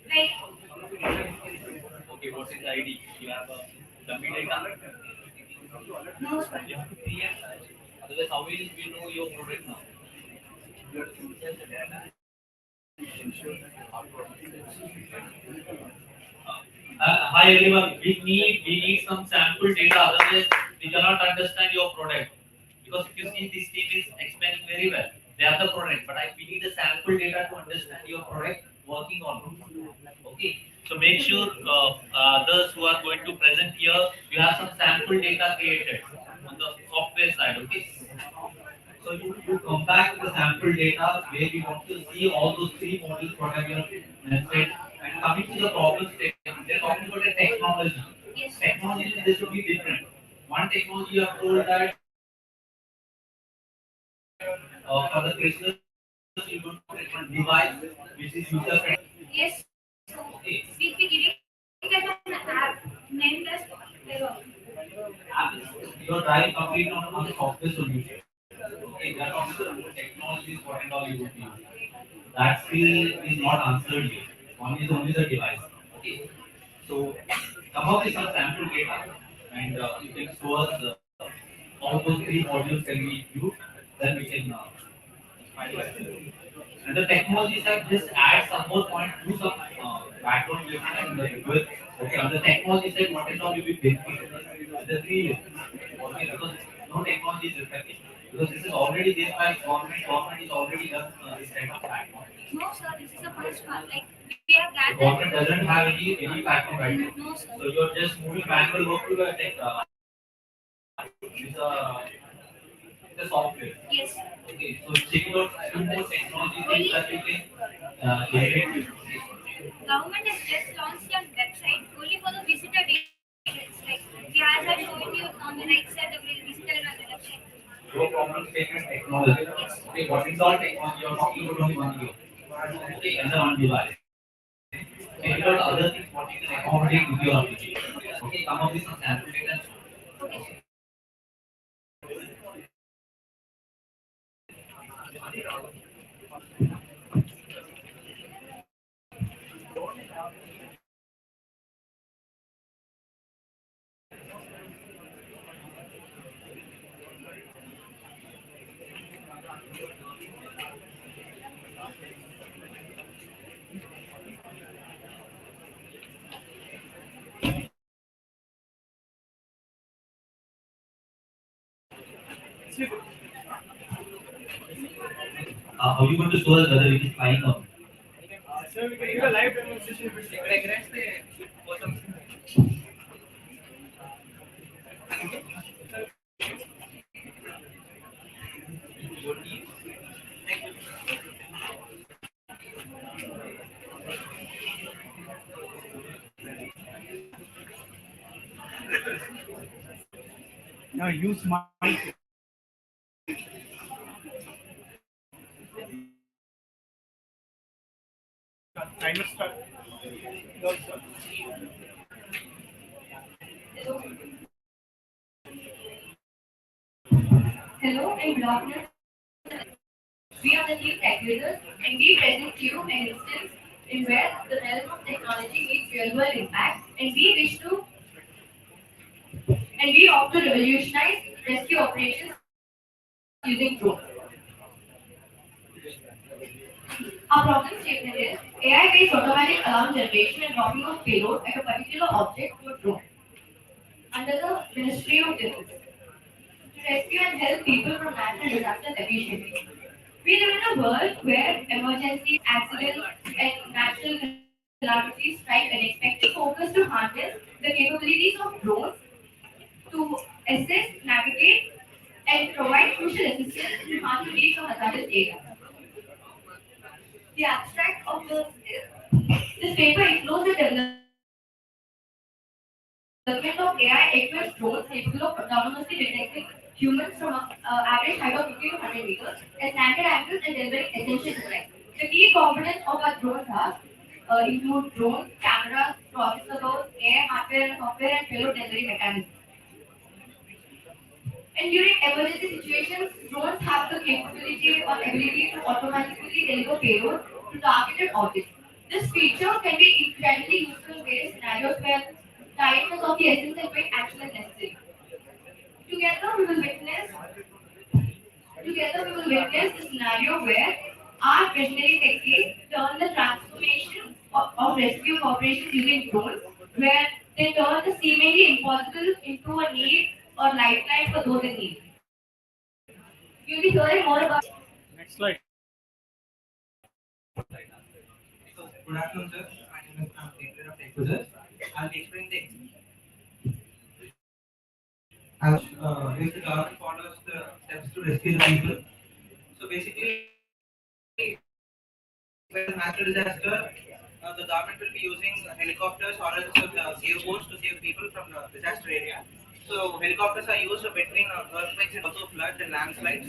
Like Okay, what is the ID? You have a dummy data? no, sir. You have to create. Otherwise, how will we know your product now? You have to insert the data. Hi everyone, we need some sample data, otherwise we cannot understand your product. Because if you see this team is explaining very well, they are the product, but we need the sample data to understand your product working on it. Okay, so make sure others who are going to present here, you have some sample data created on the software side. Okay, so you come back to the sample data where we want to see all those three models what have you mentioned, and coming to the problem statement, they're talking about the technology. Yes. Technology this should be different. One technology you have told that for the prisoners you don't put it on device which is user friendly. Yes. Okay. We'll be giving them an app named as You're driving completely on the software solution. Okay, that also technology is what and all you would use. That still is not answered yet. One is only the device. Okay, so come up with some sample data and you can show us all those three modules can be used. Then we can finalize. And the technology side just add some more point, do some background and with okay on the technology side what is all will be benefit. The three okay because no technology is effective because this is already there by government is already done this kind of platform. no, sir. This is the first one. Like we have The gathered. government doesn't have any platform right now. No, sir. So you're just moving manual work to the tech with the software. Yes. Okay, so check out two more technology things that you can integrate with. Government has just launched a website only for the visitor details. Like he has shown you on the right side the visitor and the website. No problem statement technology. Okay, what is all technology? You're talking about only one year. Okay, and the one device. Okay, what are other things what you can accommodate with your application? Okay, come up with some sample data. How are you going to show us whether it is flying or not? So we can give a live demonstration. Now use my timer start. Hello and good afternoon. We are the team tech users and we present you an instance in where the realm of technology meets real world impact and we opt to revolutionize rescue operations using drones. Our problem statement is AI-based automatic alarm generation and dropping of payload at a particular object to a drone under the Ministry of Defense to rescue and help people from natural disasters efficiently. We live in a world where emergencies, accidents, and natural calamities strike unexpectedly. Focus to harness the capabilities of drones to assess, navigate, and provide crucial assistance in hard to reach or hazardous areas. The abstract of this paper includes the development of AI equipped drones capable of autonomously detecting humans from an average height of 50 to 100 meters at standard angles and delivering essential supplies. The key components of our drones are include drones, cameras, processors, air, hardware, software, and payload delivery mechanisms. And during emergency situations, drones have the capability or ability to automatically deliver payload to targeted objects. This feature can be incredibly useful in various scenarios where time is of the essence and quick action is necessary. Together, we will witness Together we will witness a scenario where our visionary techniques turn the transformation of rescue operations using drones, where they turn the seemingly impossible into a need or lifeline for those in need. You'll be hearing more about. Next slide. So, good afternoon, sir. My name is Andhra of Tech. I'll be explaining if the government follows the steps to rescue the people. So basically, when there's a natural disaster, the government will be using helicopters or else sailboats to save people from the disaster area. So helicopters are used between earthquakes and also floods and landslides.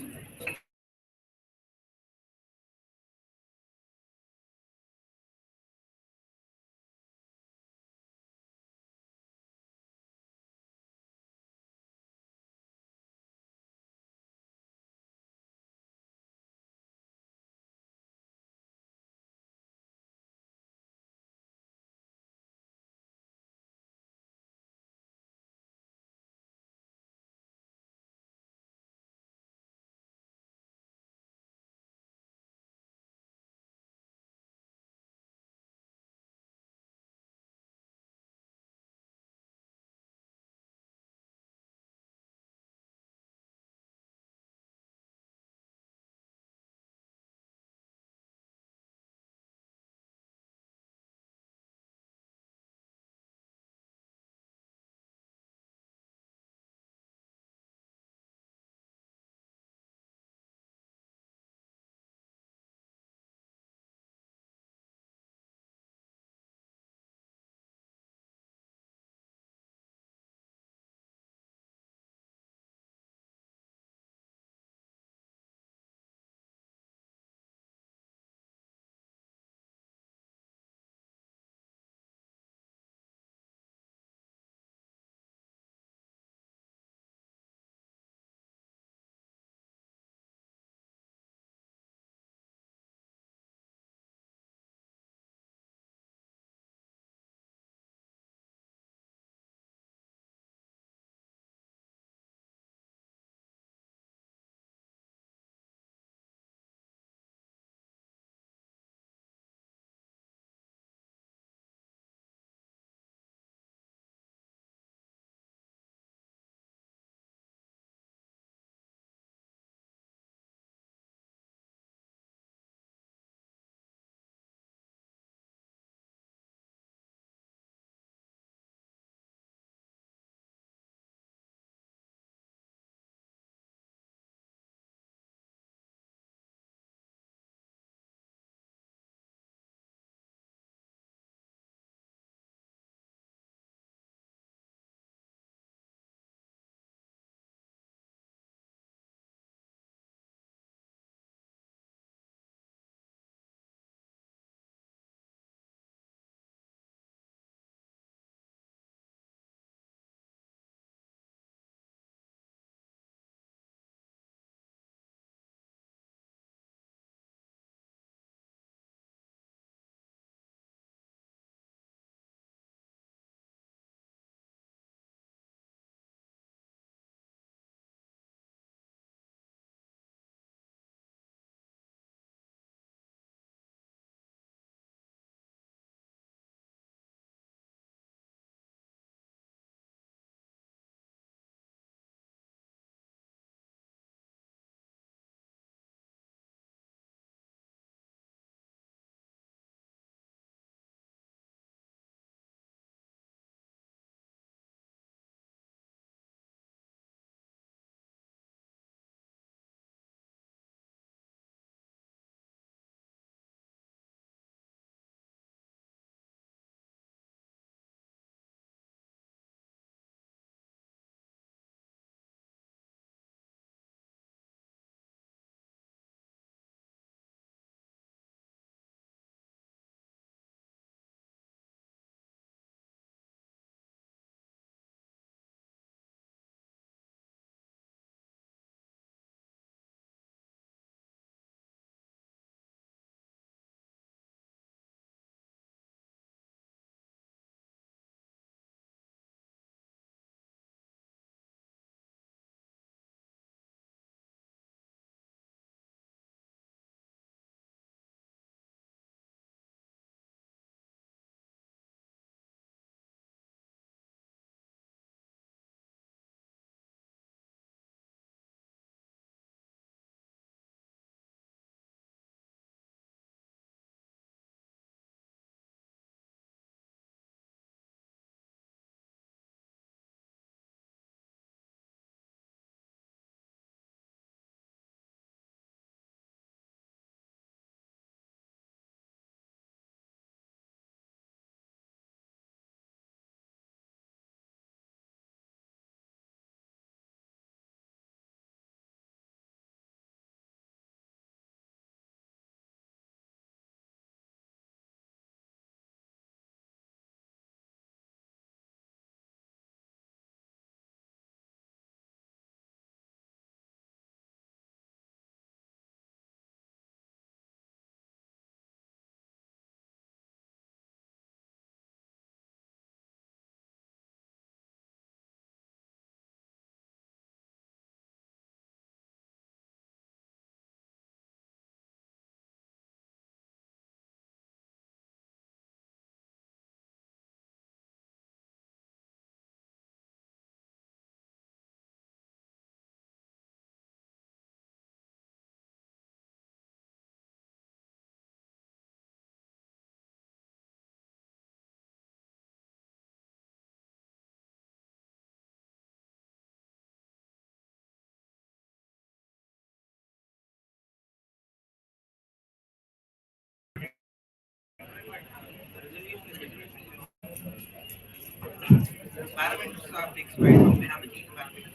parameters are fixed, right? We have to keep the parameters.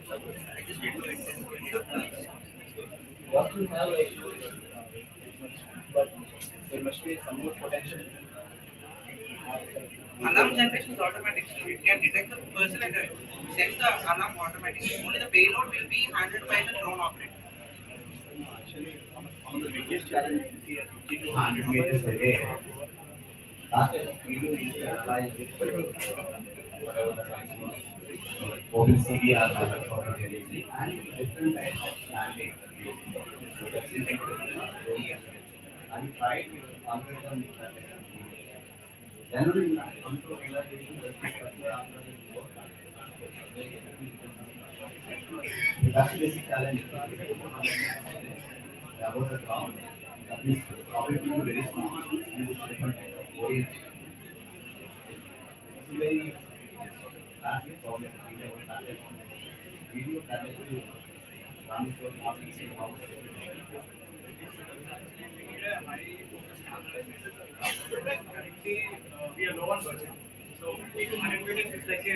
I just need to extend What you have like but there must be some more potential. alarm generation is automatic. So it can detect the person and send the alarm automatically. Only the payload will be handled by the drone operator. Actually, on the biggest challenge is here 50 to 100 meters away. That video is to analyze it, whatever the size was, open CDR releasing, and different types of landing. So that's the thing. And try to algorithm that generally control realization that that's the basic challenge. About the ground, that is probably very small. Use different type of orientation. It's a very classic problem. Video that is to run for markets in house. Currently, we are low on budget. So 50 to 100 meters is like a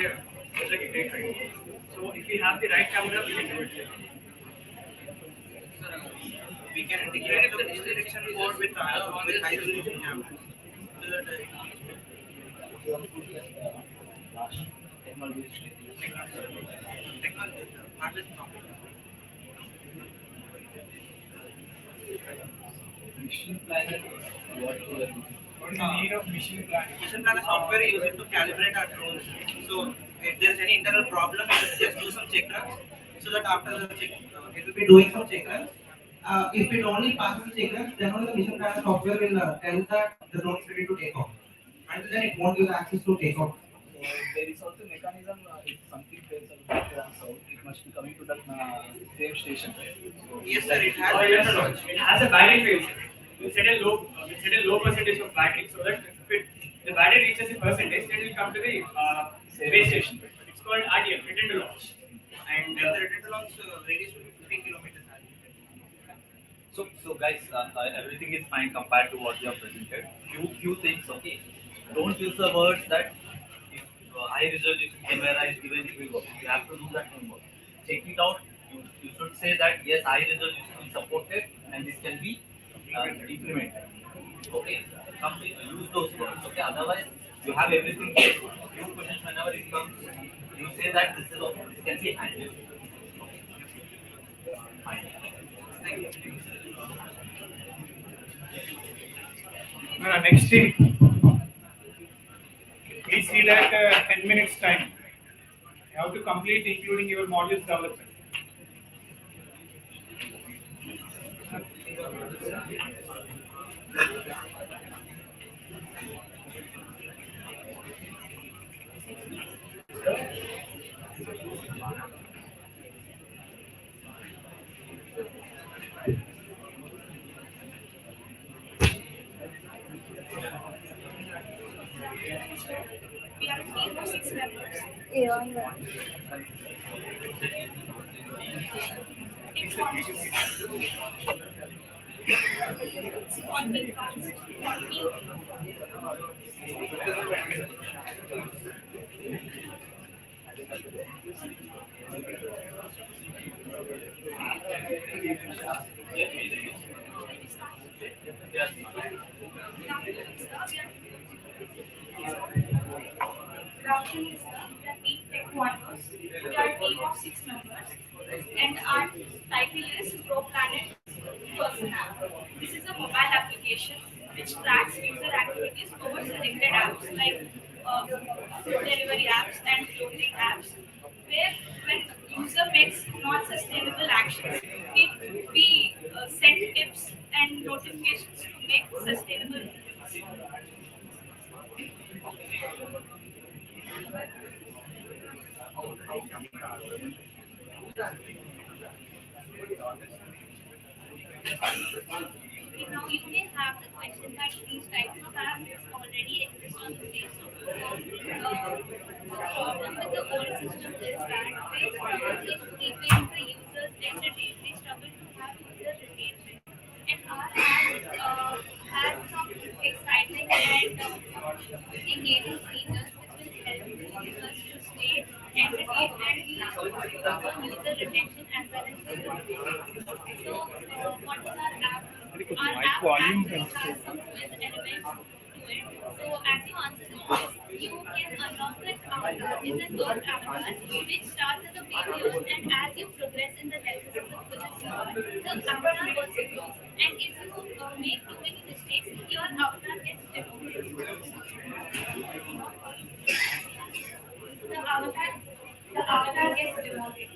great rate. So if we have the right camera, we can do it. We can integrate the digital detection code with high resolution cameras. So that, technology, not just Mission planner, what is the need of mission planner? Mission planner software is used to calibrate our drones. So if there's any internal problem, it will just do some check runs. So that after the check, it will be doing some check runs. If it only passes the check runs, then only the mission planner software will tell that the drone is ready to take off. Until then, it won't give access to take off. So there is also mechanism if something fails on so it must be coming to the same station. So Yes, sir. It has. It has a battery failure. We set a low percentage of battery so that if the battery reaches a percentage, then it will come to the base station. It's called RTL, return to launch. And the return to launch radius will be 15 kilometers. So guys, everything is fine compared to what you have presented. Few things, okay. Don't use the words that if high resolution camera is given, it will work. You have to do that homework. Check it out. You should say that yes, high resolution is supported and this can be implemented. Okay, use those words. Okay, otherwise you have everything. Few questions whenever it comes, you say that this can be handled. Fine. Next thing, please see that 10 minutes time. You have to complete including your modules development. We are a team of 6 members. Yeah. It's 40 pounds. 40. Roughly is the team headquarters. We are a team of 6 members, and our title is Pro Planet Person App. This is a mobile application which tracks user activities over selected apps like food delivery apps and clothing apps, where when user makes non-sustainable actions, we send tips and notifications to make sustainable moves. Now you may have the question that these types of apps already exist on the Play Store. The problem with the old system is that they struggle in keeping the users entertained. They struggle to have user retention. And our app has some exciting and engaging features which will help the users to stay for user retention as well as the growth. So, what is our app? Our app actually has some quiz elements to it. So, as you answer the quiz, you can unlock an avatar. It's a third avatar which starts as a baby and as you progress in the levels of the quiz, the avatar also grows. And if you make too many mistakes, your avatar gets demoted. The avatar gets demoted.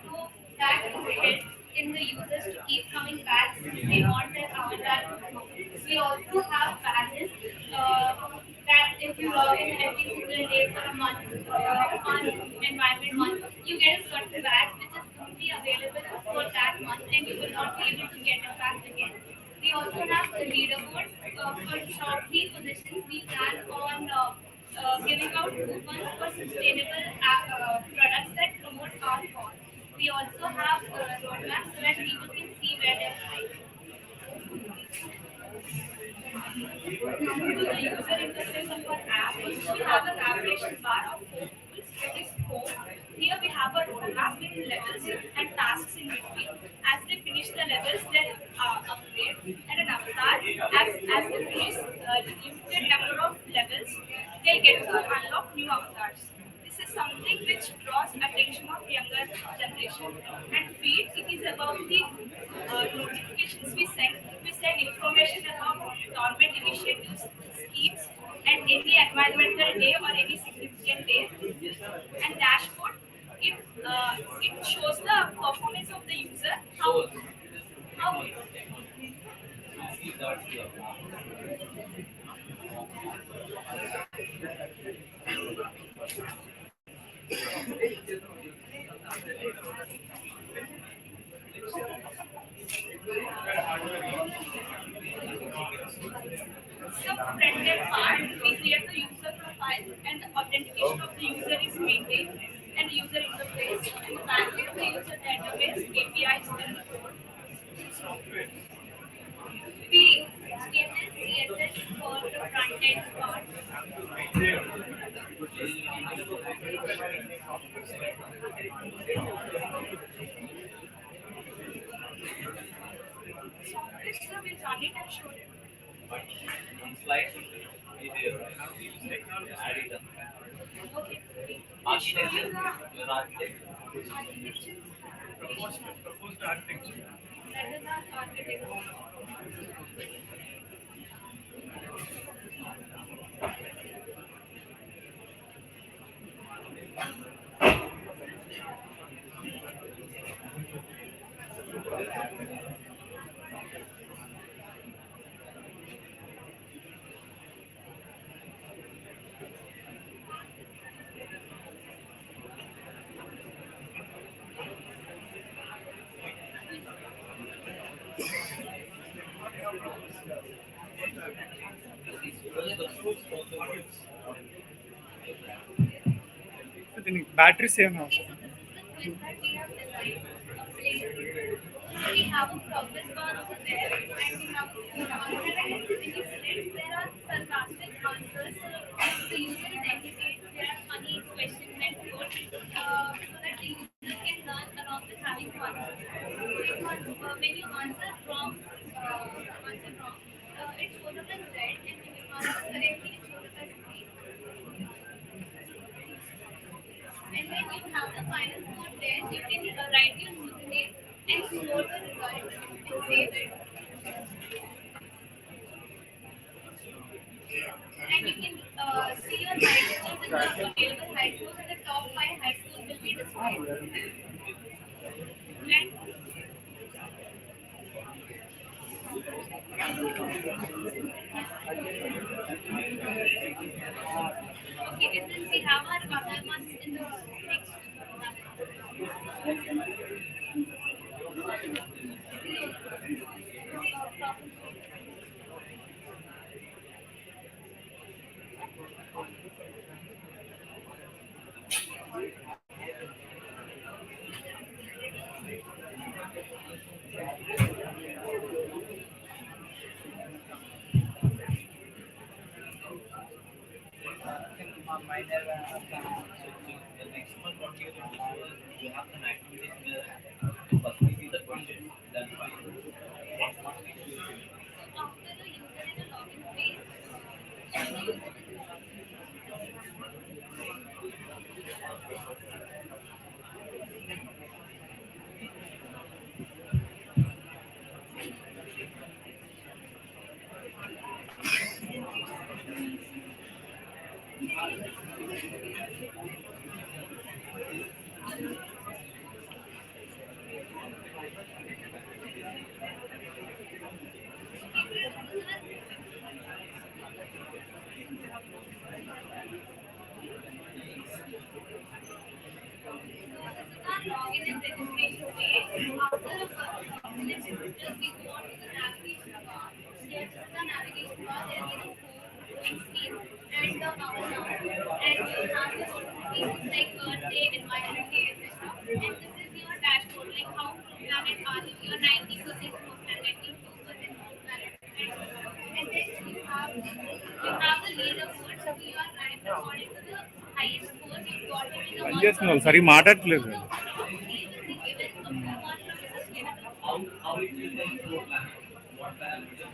So that helps in the users to keep coming back since they want their avatar to grow. We also have badges that if you log in every single day for a month on environment month, you get a certain badge which is only available for that month and you will not be able to get it back again. We also have the leaderboards for top 3 positions. We plan on giving out coupons for sustainable products that promote our cause. We also have roadmaps so that people can see where they're going. Coming to the user interface of our app, we have a navigation bar of 4 tools. It is home. Here we have a roadmap with levels and tasks in between. As they finish the levels, they upgrade. And an avatar, as they finish limited number of levels, they'll get to unlock new avatars. This is something which draws attention of younger generation. And feed, it is about the notifications we send. We send information about government initiatives, schemes, and any environmental day or any significant day. And dashboard, it shows the performance of the user, how the front-end part, we create the user profile and the authentication of the user is maintained and user interface. In the backend, the user database APIs and we HTML, CSS for the front-end part. So we'll run it and show it. On slides, easier, right? Technology add it. Okay. We'll show you the Your architect. architecture. Proposed architecture. That is our architecture. So the battery save now. We have a progress bar over there, and we have a few answers. And when you select, there are sarcastic answers. The user is educated. There are funny questions and quotes, so that the user can learn along with having fun. Because when you answer wrong, it shows up as red, and when you answer correctly, it shows up as green. And when you have the final score there, you can write your username and store the result and save it. And you can see your high scores and the available high scores, and the top 5 high scores will be displayed. And okay, and then we have our other ones in the next. Minor the next one, what you will do you have some activities where first we see the question, then why. పనిచేస్తున్నారు సరిగ్గా మాట్లాడట్లేదు. How it will then flow plan? What parameters?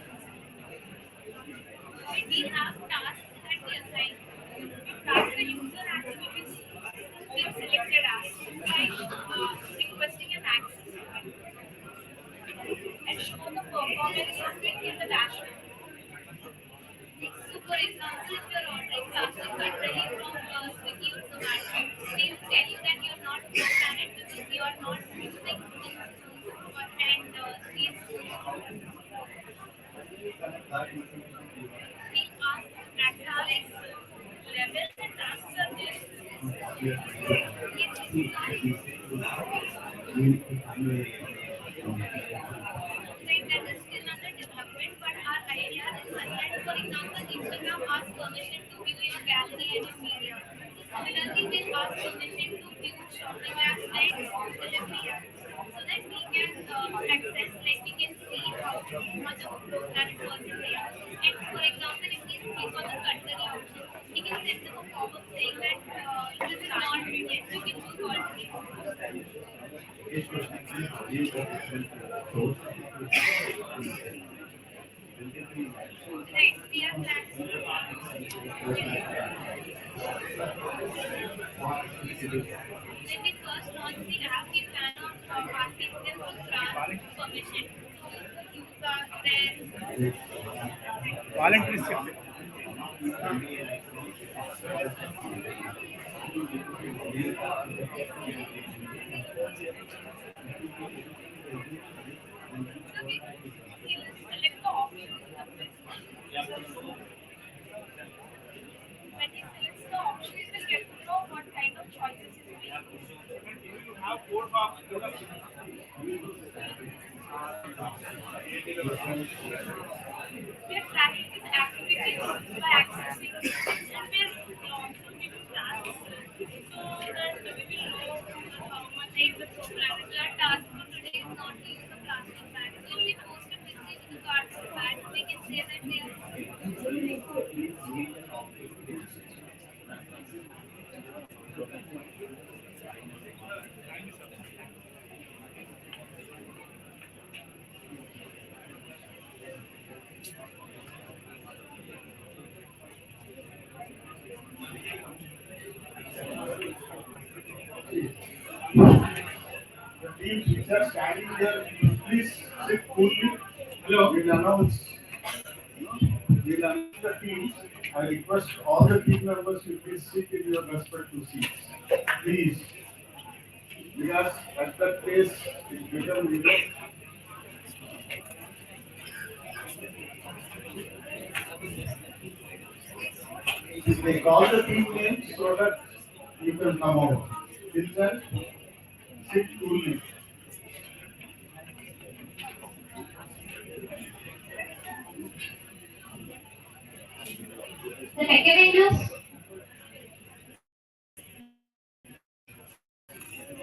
Volunteers Teams which are standing there, please sit coolly. Hello. We'll announce. We'll announce the teams. I request all the team members to please sit in your respective seats. Please. Because at that pace, it becomes, they call the team names so that you can come out. Till then, sit coolly. The second English.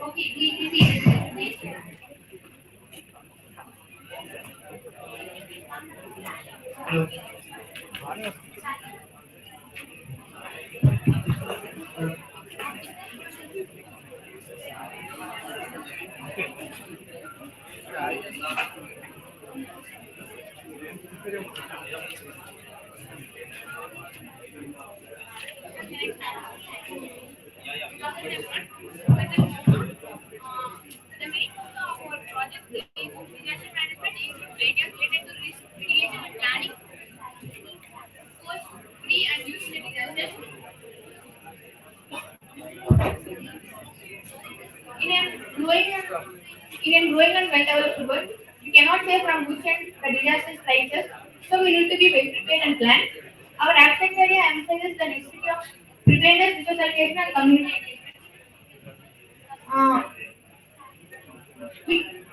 Okay, please. The main focus of our project is disaster management includes areas related to risk mitigation and planning, post, pre, and during the disasters. In a growing and well-developed world, you cannot say from which end the disaster strikes us, so we need to be well prepared and plan. Our abstract area emphasizes the necessity of preparedness, visualization, and community engagement. Uh, we,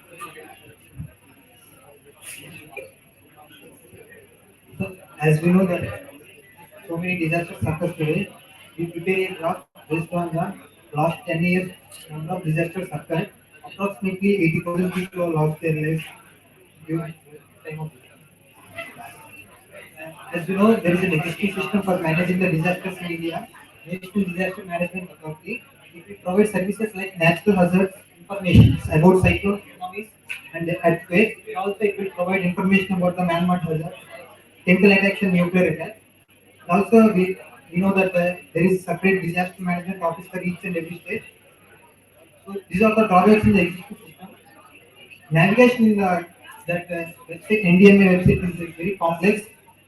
So, as we know that so many disasters occur today, we prepare a graph based on the last 10 years number of disasters occurred. Approximately 80,000 people have lost their lives during the time of as you know, there is an existing system for managing the disasters in India. National Disaster Management Authority. It provides services like natural hazards information about cyclone, tsunamis, and earthquakes. Also, it will provide information about the man-made hazards, chemical attacks, and nuclear attacks. Also, we know that there is separate disaster management office for each and every state. So these are the drawbacks in the existing system. Navigation in that website, NDMA website is very complex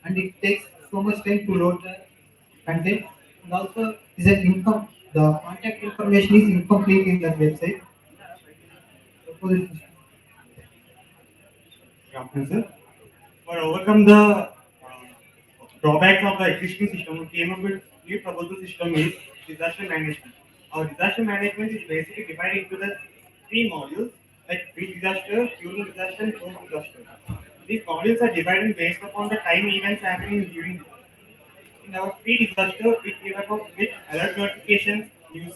and it takes so much time to load the content. And also, is an the contact information is incomplete in that website. Suppose Sir. For overcome the drawbacks of the existing system, we came up with new proposal system is disaster management. Our disaster management is basically divided into the three modules like pre-disaster, during disaster, and post-disaster. These modules are divided based upon the time events happening during. In our pre-disaster, we came up with alert notifications, news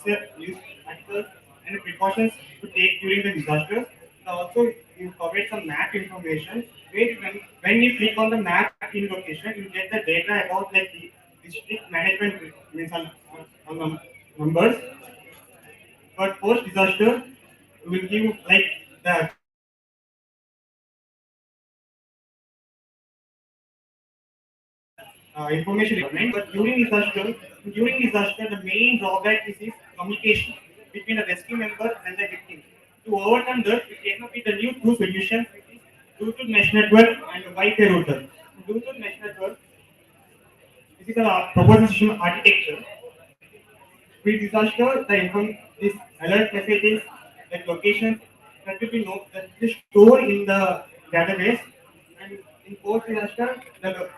articles, and precautions to take during the disasters. And also, you provide some map information where when you click on the map in location, you get the data about like the district management means on numbers. But post-disaster, we will give like the information requirement. But during disaster, the main drawback is communication between the rescue member and the victim. To overcome that, we came up with a new two solutions, which is Bluetooth mesh network and Wi-Fi router. Bluetooth mesh network, this is a proposition architecture. Pre-disaster, this alert messages like locations that will be that will be stored in the database, and in post-disaster, the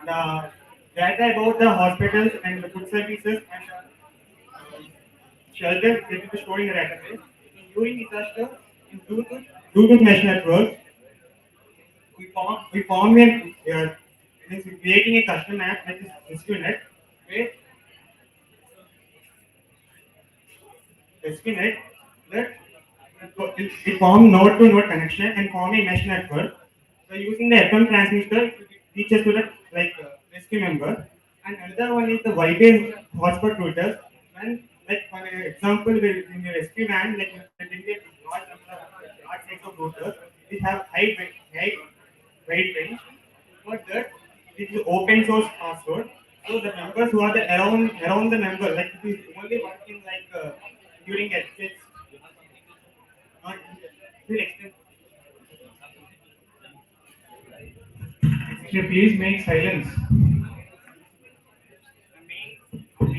data about the hospitals and the food services and shelters that will be stored in the database. During disaster, in Bluetooth mesh network, we form means creating a custom app that is RescueNet, where RescueNet that it form node-to-node connection and form a mesh network. So using the FM transmitter, it reaches to the rescue member. And another one is the Wi-Fi hotspot routers. And like for example, in the rescue van, like in the large size of routers, we have high wide range. But that it is open source password. So the members who are around the member, like it is only working during earthquakes. Will extend. Can you please make silence?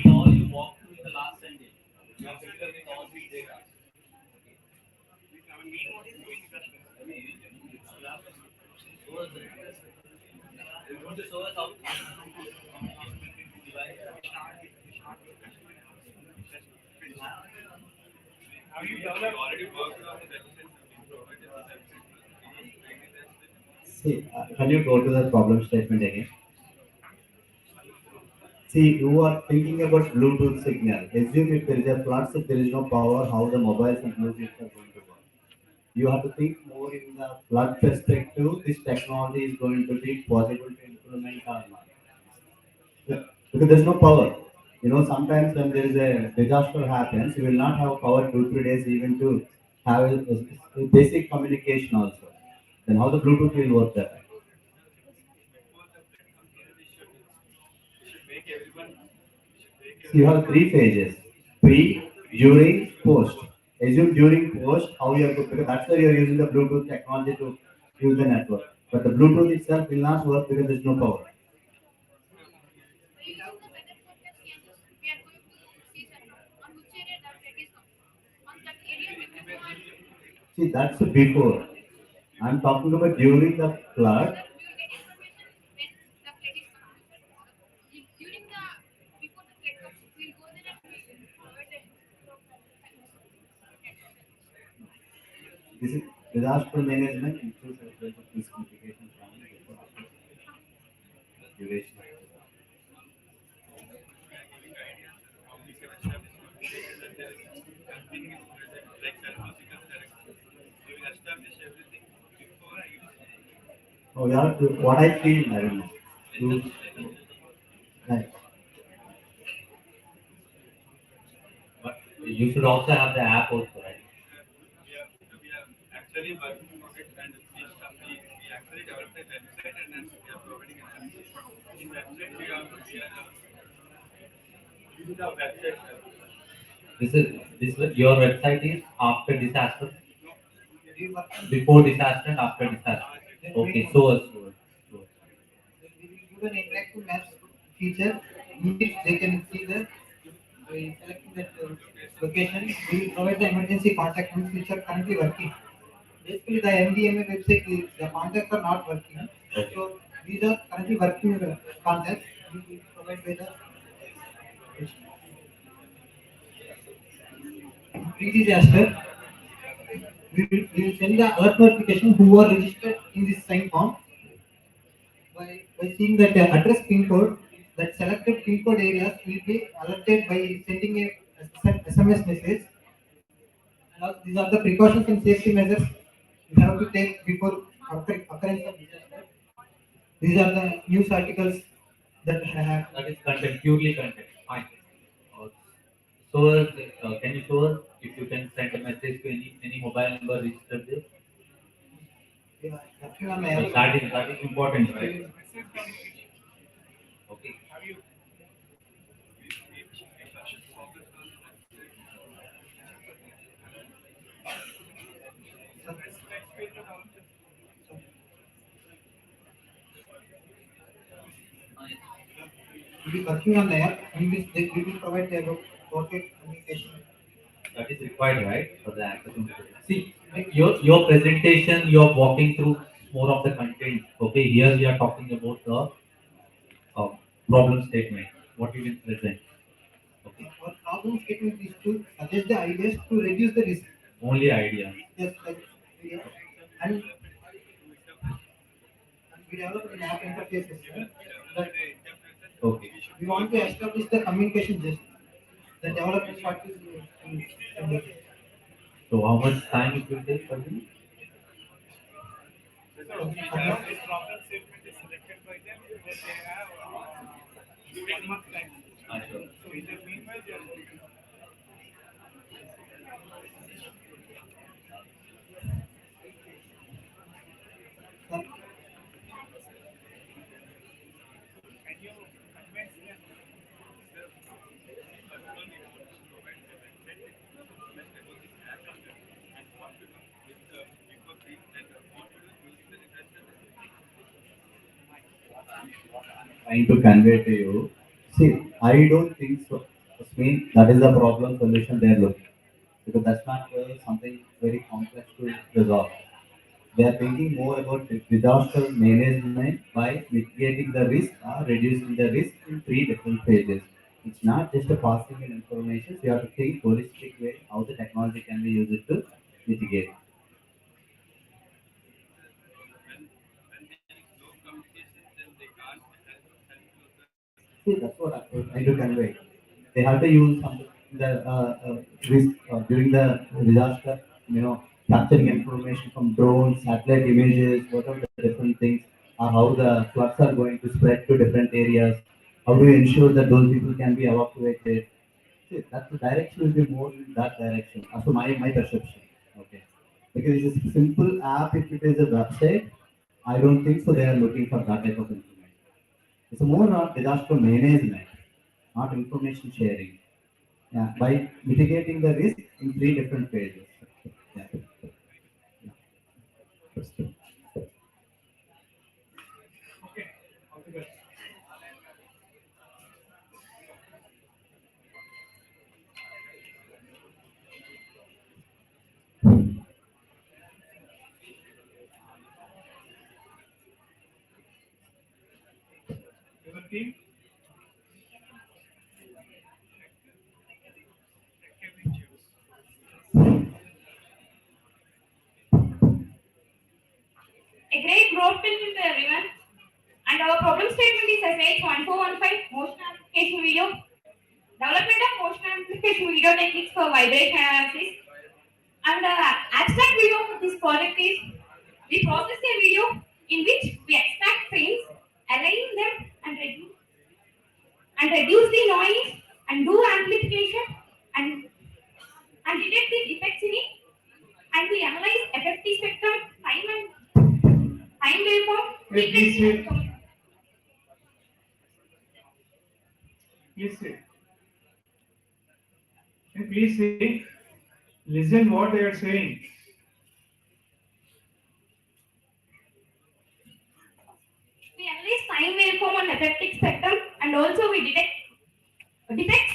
All you walk through in the last Sunday. You are familiar with all these data. You want to show us how? Have you developed Already worked on the See, can you go to the problem statement again? See, you are thinking about Bluetooth signal. Assume if there is a flood, if there is no power, how the mobiles and Bluetooth are going to work. You have to think more in the flood perspective. This technology is going to be possible to implement or not. Yeah, because there's no power. Sometimes when there is a disaster happens, you will not have power 2 3 days even to have a basic communication also. then how the Bluetooth will work there? So you have three phases: pre, during, post. Assume during post how you are good, because that's why you are using the Bluetooth technology to use the network. But the Bluetooth itself will not work because there is no power. See, that's before. I'm talking about during the flood. This is disaster management includes this complication planning before the duration. Oh, yeah, what I feel, I don't know. You, right. But you should also have the app also, right? Actually working on it and we actually developed a website and then we are providing an app. In website we are this is our website. Your website is after disaster, before disaster and after disaster. Okay, so. We will give an interactive maps feature in which they can see the by selecting that location. We will provide the emergency contact numbers which are currently working. Basically, the MDMA website, the contacts are not working. So these are currently working contacts. We will provide by the pre-disaster. We will send the alert notification who are registered in this sign form by seeing that address pin code. That selected pin code areas will be alerted by sending a SMS message. And also, these are the precautions and safety measures we have to take before occurrence of disaster. These are the news articles that have. That is content, purely content. Fine. Uh, so, can you show us if you can send a message to any mobile number registered there? Yeah, That is important, right? Okay. We will be working on that. We will provide the pocket communication. That is required, right, for the hackathon. See, your presentation, you're walking through more of the content. Okay, here we are talking about the problem statement. What you will present. Okay. Our problem statement is to suggest the ideas to reduce the risk. Only idea. Yes, like yeah. And we develop an app interfaces that Okay. we want to establish the communication just the development part is So how much time it will take for you? This problem statement is selected by them, then they have 1 month time. So in the meanwhile, they are working. Can you convince them? Trying to convey to you. See, I don't think so. I mean, that is the problem solution they are looking, because that's not something very complex to resolve. They are thinking more about the disaster management by mitigating the risk or reducing the risk in three different phases. It's not just a passing in information. So you have to think holistic way how the technology can be used to mitigate. See, that's what I'm trying to convey. They have to use some the risk during the disaster, capturing information from drones, satellite images, what are the different things, or how the floods are going to spread to different areas. How do you ensure that those people can be evacuated? See, that the direction will be more in that direction. Also, my perception. Okay. Because it's a simple app, if it is a website, I don't think so they are looking for that type of information. It's more of disaster management, not information sharing. Yeah, by mitigating the risk in three different phases. Yeah. Okay. All the best. Your team. A great growth to everyone. And our problem statement is SIH 1415 motion amplification video. Development of motion amplification video techniques for vibration analysis. And the abstract video for this project is we process a video in which we extract frames, align them and reduce the noise and do amplification and detect the defects in it. And we analyze FFT spectrum, time waveform. Please sit. Please sit. Please sit. Listen what they are saying. We analyze time waveform on FFT spectrum and also we detect defects,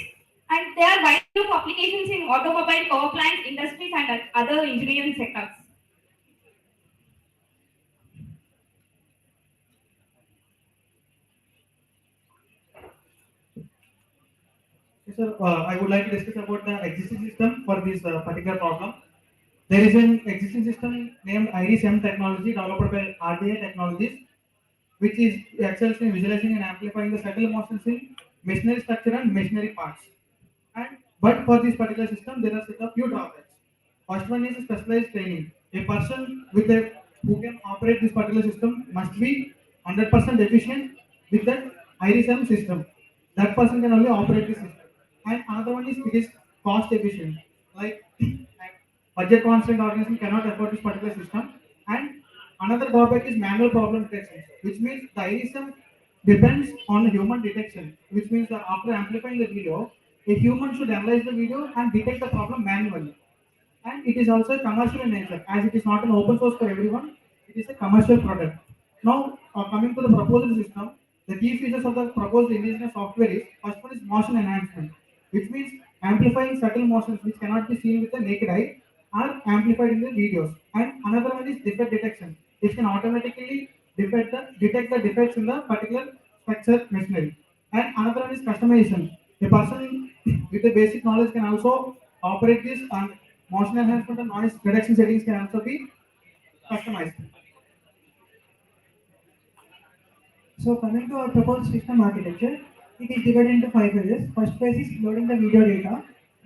and there are wide of applications in automobile, power plants, industries and other engineering sectors. Yes, sir, I would like to discuss about the existing system for this particular problem. There is an existing system named IRIS-M technology developed by RDA Technologies, which is excels in visualizing and amplifying the subtle motions in machinery structure and machinery parts. But for this particular system, there are set of few drawbacks. First one is specialized training. A person who can operate this particular system must be 100% efficient with that IRIS-M system. That person can only operate this system. And another one is it is cost efficient. Like budget constraint organization cannot afford this particular system. And another drawback is manual problem detection, which means the IRIS-M depends on human detection, which means that after amplifying the video, a human should analyze the video and detect the problem manually. And it is also commercial in nature, as it is not an open source for everyone. It is a commercial product. Now, coming to the proposal system, the key features of the proposed indigenous software is first one is motion enhancement, which means amplifying subtle motions which cannot be seen with the naked eye are amplified in the videos. And another one is defect detection, which can automatically detect the defects in the particular structure machinery. And another one is customization. A person with a basic knowledge can also operate this, and motion enhancement and noise reduction settings can also be customized. So coming to our proposed system architecture, it is divided into 5 phases. First phase is loading the video data.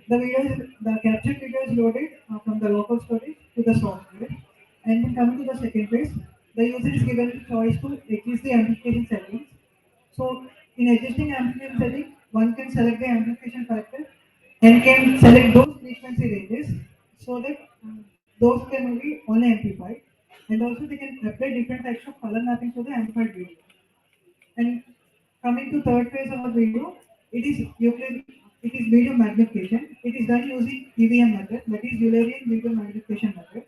The captured video is loaded from the local storage to the software. And then coming to the second phase, the user is given the choice to adjust the amplification settings. So in adjusting amplification setting, one can select the amplification factor and can select those frequency ranges so that those can be only amplified. And also they can apply different types of color mapping to the amplified video. And coming to third phase of the video, it is video magnification. It is done using EVM method, that is Eulerian video magnification method.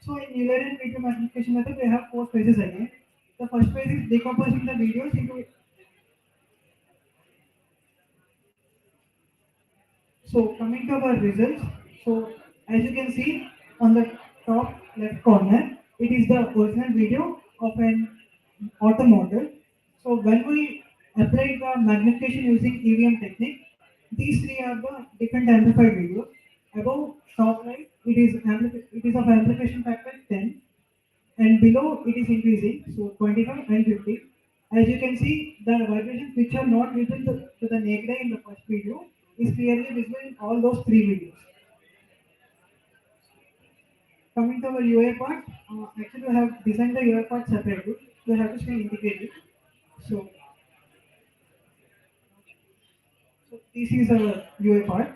So in Eulerian video magnification method, we have 4 phases again. The first phase is decomposing the videos into. So coming to our results, so as you can see on the top left corner, it is the original video of an auto model. So when we apply the magnification using EVM technique, these three are the different amplified videos. Above top right, it is of amplification factor 10, and below it is increasing, so 25 and 50. As you can see, the vibrations which are not visible to the naked eye in the first video is clearly visible in all those three videos. Coming to our UI part, actually we have designed the UI part separately. We have to still integrate it. So this is our UI part.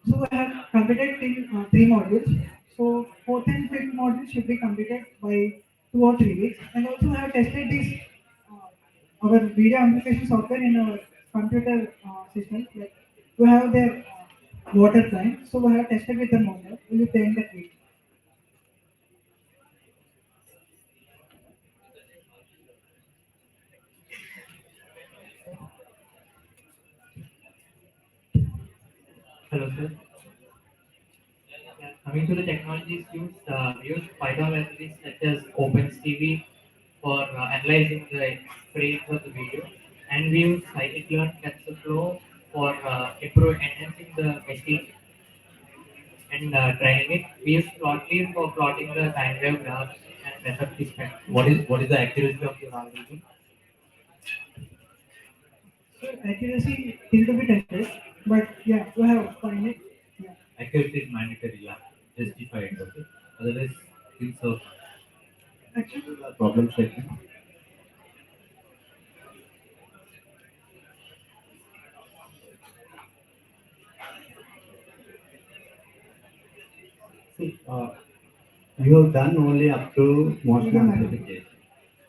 So we have completed in 3 modules. So fourth and fifth module should be completed by 2 or 3 weeks. And also we have tested this our video amplification software in our computer systems. Like we have their water client, so we have tested with them on that. We'll be paying that fee. Hello, sir. Yeah, coming to the technologies used, we use Python libraries such as OpenCV for analyzing the frames of the video, and we use scikit-learn TensorFlow for enhancing the machine and training it. We use Plotly for plotting the sine wave graphs and method spectrum. What is the accuracy of your algorithm? So accuracy still to be tested, but yeah, we have find it. Yeah. Accuracy is mandatory, yeah. Justify it, okay? Otherwise, things are Actually, problem statement. See, you have done only up to motion amplification.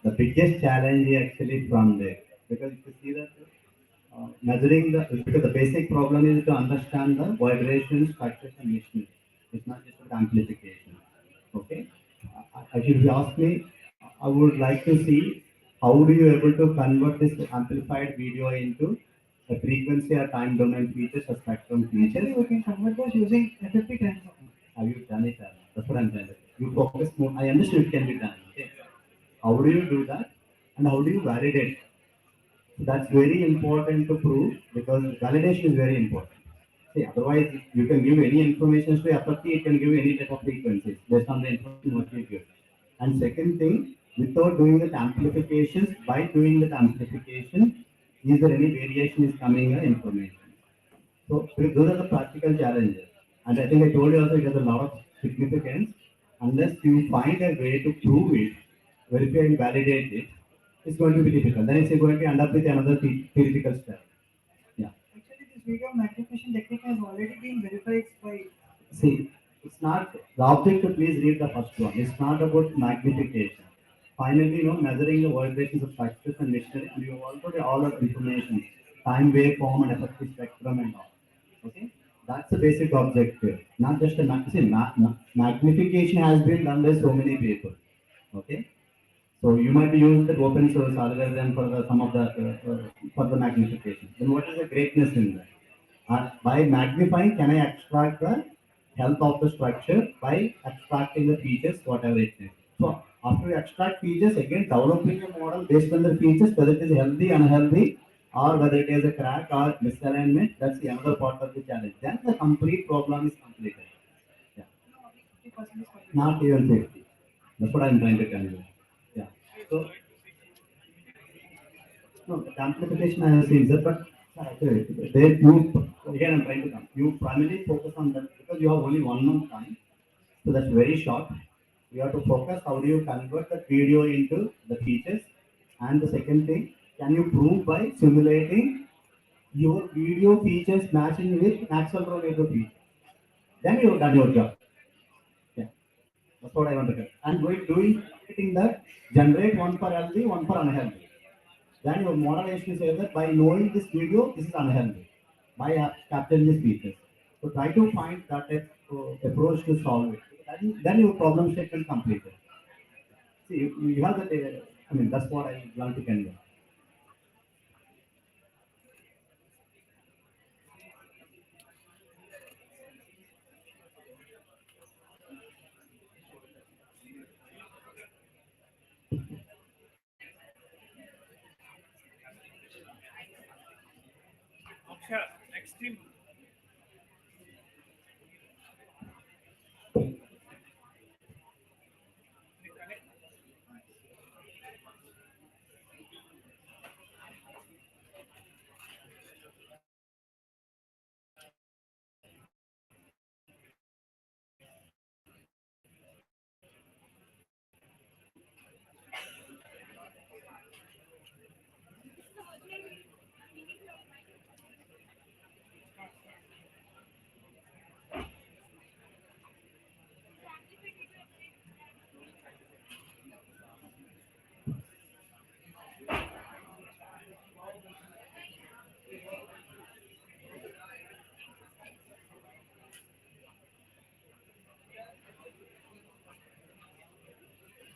The biggest challenge is actually from there, because if you see that measuring the, because the basic problem is to understand the vibration structures and machinery. It's not just about amplification. Okay. If you ask me, I would like to see how do you able to convert this amplified video into a frequency or time domain features or spectrum features. Actually, we can convert those using FFT transform. Have you done it? That's what I'm saying. You focus more. I understand it can be done. Okay. How do you do that? And how do you validate? So that's very important to prove, because validation is very important. See, otherwise you can give any information to FFT, it can give any type of frequencies based on the information what you give. And second thing, without doing that amplifications, by doing that amplification, is there any variation is coming in information? So those are the practical challenges. And I think I told you also it has a lot of significance. Unless you find a way to prove it, verify and validate it, it's going to be difficult. Then it's going to end up with another theoretical step. Yeah. Actually, this video magnification technique has already been verified by. See, it's not the objective. Please read the first one. It's not about magnification. Finally, measuring the vibrations of structures and machinery, and you have already all of information, time, waveform, and effective spectrum, and all. Okay, that's the basic objective. Not just a magnification has been done by so many people. Okay, so you might use the open source algorithm for the some of the for the magnification. Then what is the greatness in that? By magnifying, can I extract the health of the structure by extracting the features, whatever it is. So after you extract features, again developing a model based on the features, whether it is healthy, unhealthy, or whether it is a crack or misalignment, that's the another part of the challenge. Then the complete problem is completed. Yeah. Not even 50. That's what I'm trying to tell you. Yeah. So no, the amplification I have seen, sir, but they you again I'm trying to come. You primarily focus on that because you have only 1 month time, so that's very short. You have to focus how do you convert the video into the features, and the second thing, can you prove by simulating your video features matching with accelerometer features? Then you have done your job. Yeah, that's what I want to get. And we're doing that, generate one for healthy, one for unhealthy. Then your moderation says that by knowing this video, this is unhealthy. By capturing these features. So try to find that approach to solve it. Then your problem statement completed. See, you have that. I mean, that's what I want to convey. Aksha, next team.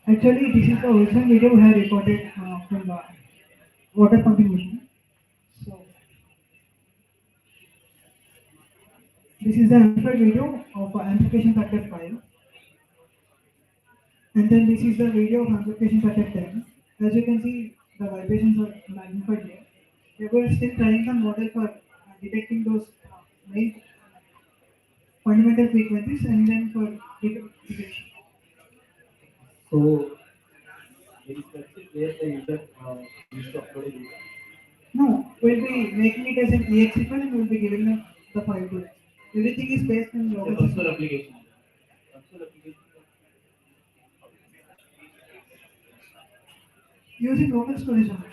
Actually, this is the original video we have recorded from the water pumping machine. So this is the amplified video of amplification factor 5. And then this is the video of amplification factor 10. As you can see, the vibrations are magnified here. We are still trying the model for detecting those main fundamental frequencies and then for detection. So there is specific where the user needs to upload a video. No, we'll be making it as an EXE file and we'll be giving them the file to it. Everything is based on The local console system. application. Console application. Using local storage only.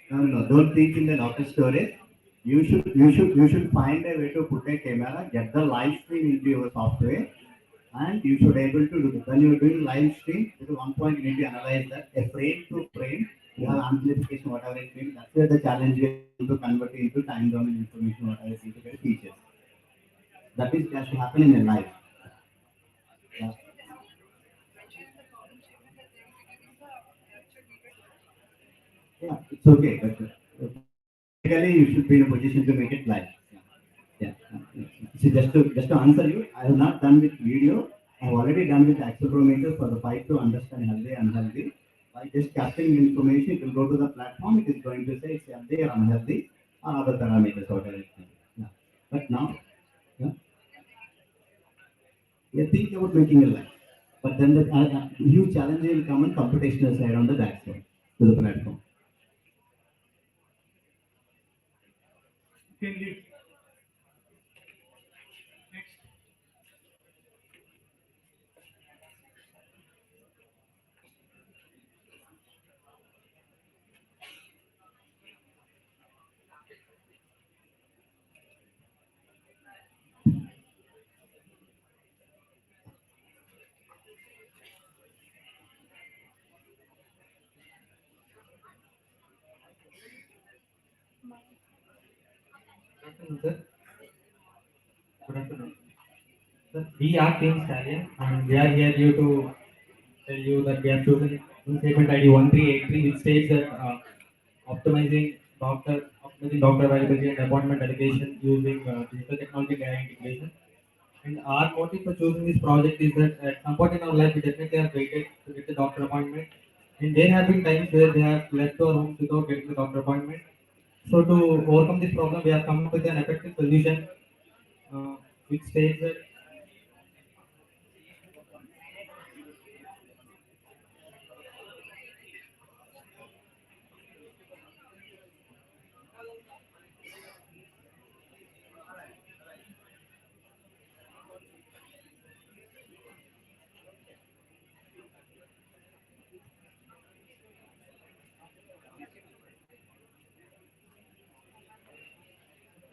No, don't think in the local storage. You should find a way to put a camera, get the live stream into your software, and you should able to do that. When you're doing live stream, at one point you need to analyze that a frame to frame, you have amplification, whatever it means. That's where the challenge is to convert it into time domain information, whatever it is to get features. That is has to happen in a live. Yeah. Yeah, it's okay, but technically you should be in a position to make it live. Yeah. So just to answer you, I have not done with video. I have already done with accelerometer for the pipe to understand healthy and unhealthy. By just capturing information, it will go to the platform. It is going to say it's healthy or unhealthy or other parameters, whatever it is. Yeah. But now, yeah, you think about making a live. But then the huge challenge will come on computational side on the backside to the platform. Can lead. Next. Good afternoon, sir. Good afternoon. Sir, we are Team Stallion and we are here due to tell you that we have chosen statement ID 1383 which states that optimizing doctor availability and appointment allocation using digital technology and AI integration. And our motive for choosing this project is that at some point in our life we definitely have waited to get the doctor appointment. And there have been times where they have left our homes without getting the doctor appointment. So to overcome this problem, we have come up with an effective solution which states that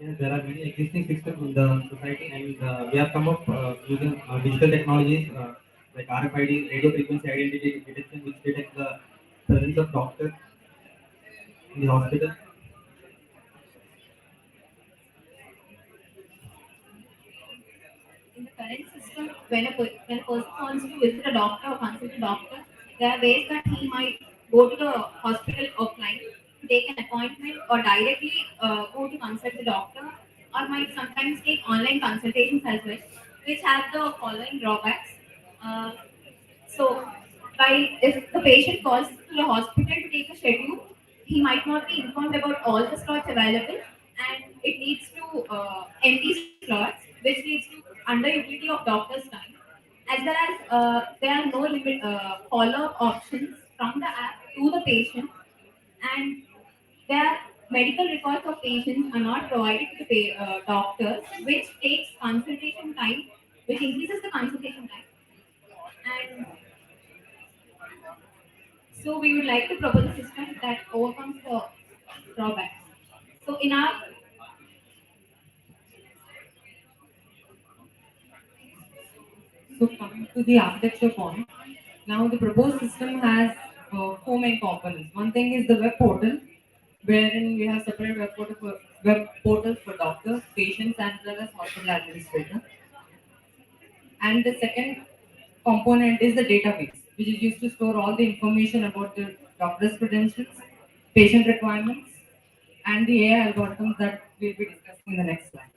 yes, there are many existing systems in the society, and we have come up using digital technologies like RFID, radio frequency identity detection, which detects the presence of doctor in the hospital. In the current system, when a person wants to visit a doctor or consult a doctor, there are ways that he might go to the hospital offline to take an appointment or directly go to consult the doctor, or might sometimes take online consultations as well, which have the following drawbacks. Uh, so, by if the patient calls to the hospital to take a schedule, he might not be informed about all the slots available, and it leads to empty slots, which leads to underutility of doctor's time, as well as there are no limit follow-up options from the app to the patient, and their medical records of patients are not provided to the doctors, which takes consultation time, which increases the consultation time, and so we would like to propose a system that overcomes the drawbacks. So in our So coming to the architecture point, now the proposed system has four main components. One thing is the web portal, wherein we have separate web portals for doctors, patients, as well as hospital administrator. And the second component is the database, which is used to store all the information about the doctor's credentials, patient requirements, and the AI algorithms that we'll be discussing in the next slide.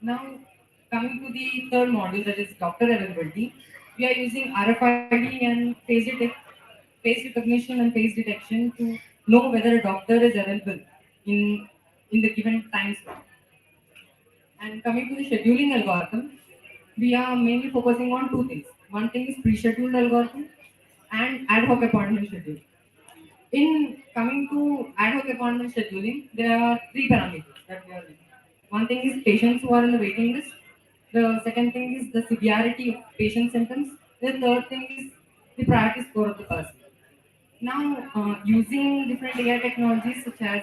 Now, coming to the third module, that is doctor availability, we are using RFID and face recognition and face detection to know whether a doctor is available in, in the given time slot. And coming to the scheduling algorithm, we are mainly focusing on two things. One thing is pre-scheduled algorithm and ad hoc appointment scheduling. In coming to ad hoc appointment scheduling, there are three parameters that we are looking. One thing is patients who are in the waiting list. The second thing is the severity of patient symptoms. The third thing is the priority score of the person. Now, using different AI technologies such as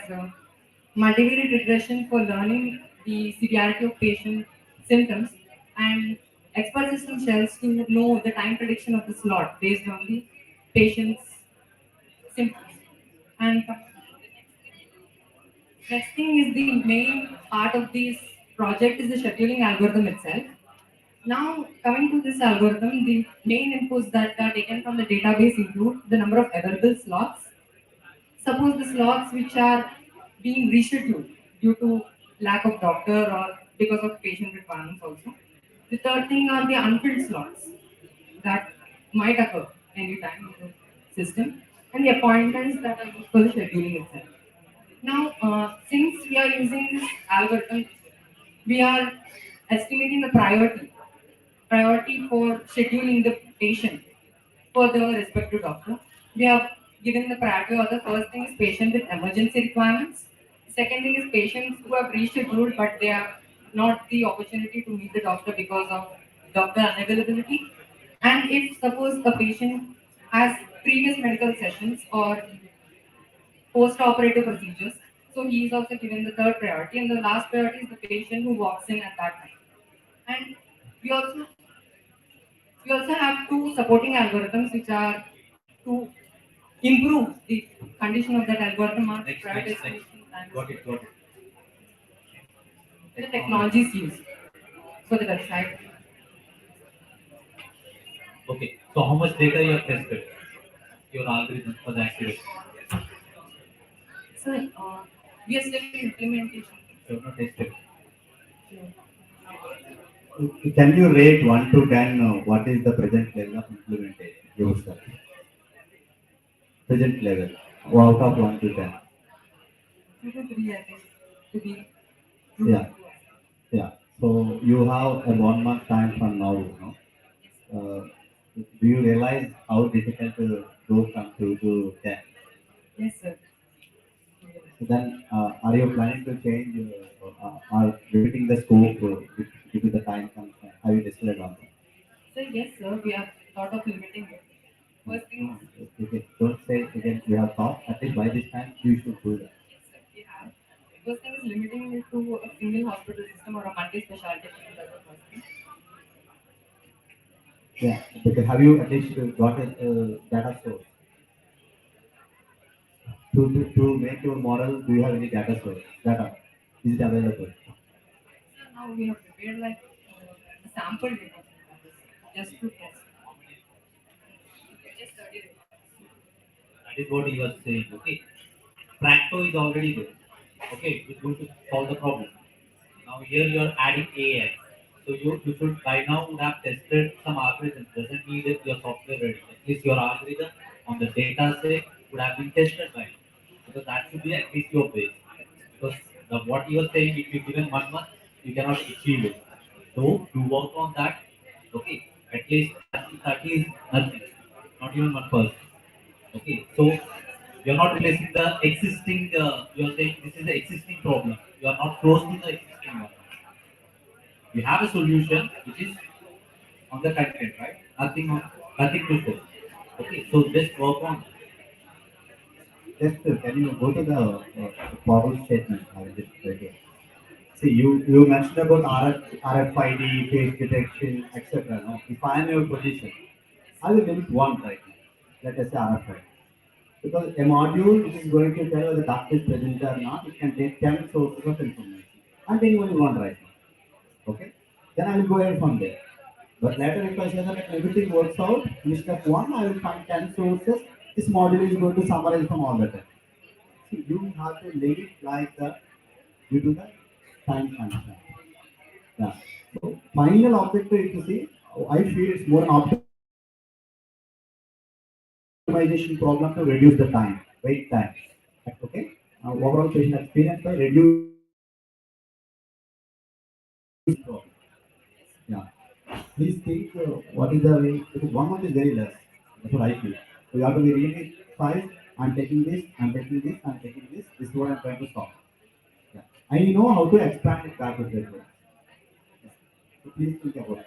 multivariate regression for learning the severity of patient symptoms and expert system shells to know the time prediction of the slot based on the patient's symptoms. And next thing is the main part of this project is the scheduling algorithm itself. Now, coming to this algorithm, the main inputs that are taken from the database include the number of available slots. Suppose the slots which are being rescheduled due to lack of doctor or because of patient requirements also. The third thing are the unfilled slots that might occur anytime in the system and the appointments that are used for the scheduling itself. Now, since we are using this algorithm, we are estimating the priority for scheduling the patient for the respective doctor. We have given the priority of the first thing is patient with emergency requirements. Second thing is patients who have rescheduled but they have not the opportunity to meet the doctor because of doctor unavailability. And if suppose the patient has previous medical sessions or post-operative procedures, so he is also given the third priority. And the last priority is the patient who walks in at that time. And we also we also have two supporting algorithms which are to improve the condition of that algorithm or prioritization and Got it. the technologies used for the website. Okay. So how much data you have tested? Your algorithm for the accuracy. So we are still in implementation. You have not tested. Can you rate 1 to 10 what is the present level of implementation yourself? Present level, out of 1 to 10. 2 to 3, I think, to be Yeah, yeah. So you have a 1 month time from now, you know. Do you realize how difficult to go from 2 to 10? Yes, sir. So then, are you planning to change or limiting the scope due to the time constraint? Have you decided on that? So yes, sir, we have thought of limiting it. First thing is, Okay, don't say again we have thought. At least by this time you should do that. we have. First thing is limiting it to a single hospital system or a multi-specialty clinic as a first thing. Yeah, because have you at least got a data source to make your model? Do you have any data source? Data is it available? So now we have prepared like a sample data just to test. Just 30 records. That is what you are saying. Okay. Practo is already there. Okay, it's going to solve the problem. Now here you are adding AI. So you should by now would have tested some algorithm. Doesn't mean that your software ready. At least your algorithm on the data set would have been tested by now. Because that should be at least your base. Because what you are saying, if you given 1 month, you cannot achieve it. So you work on that. Okay, at least 30 is nothing. Not even 1%. Okay, so you're not replacing the existing, you're saying this is the existing problem. You are not close to the existing one. You have a solution which is on the content, right? Nothing to say. Okay, so just work on. Just can you go to the problem statement? I will just right here. See, you mentioned about RFID, face detection, etc. No? If I am in your position, I will limit one right now. Let us say RFID. Because a module which is going to tell whether the doctor is present or not, it can take 10 sources of information. I'm taking only one right now. Okay? Then I will go ahead from there. But later, if I say that everything works out, in step one, I will find 10 sources. This module is going to summarize from all the 10. So you have to leave it like that due to the time constraint. Yeah. So final objective is to see, I feel it's more an optimization problem to reduce the time, wait time. Okay. Overall patient experience by reducing problem. Yeah. Please think what is the way, because 1 month is very less. That's what I feel. So you have to be really fast. I'm taking this, I'm taking this, I'm taking this. This is what I'm trying to stop. Yeah. I know how to expand it back with that. So please think about it.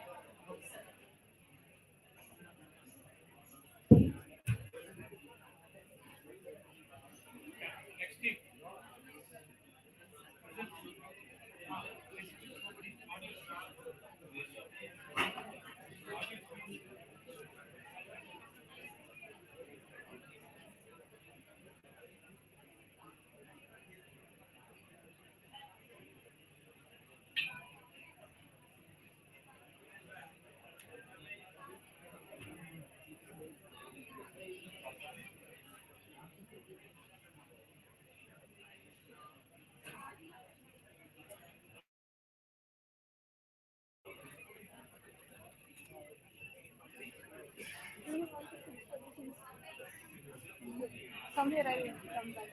Come here, I will come back.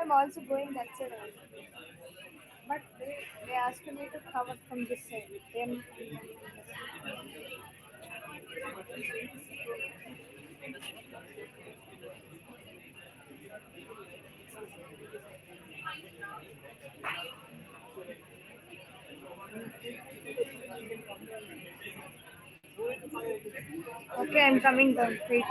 I'm also going that side also. But they asked me to cover from this side. Then okay, I'm coming down. Wait.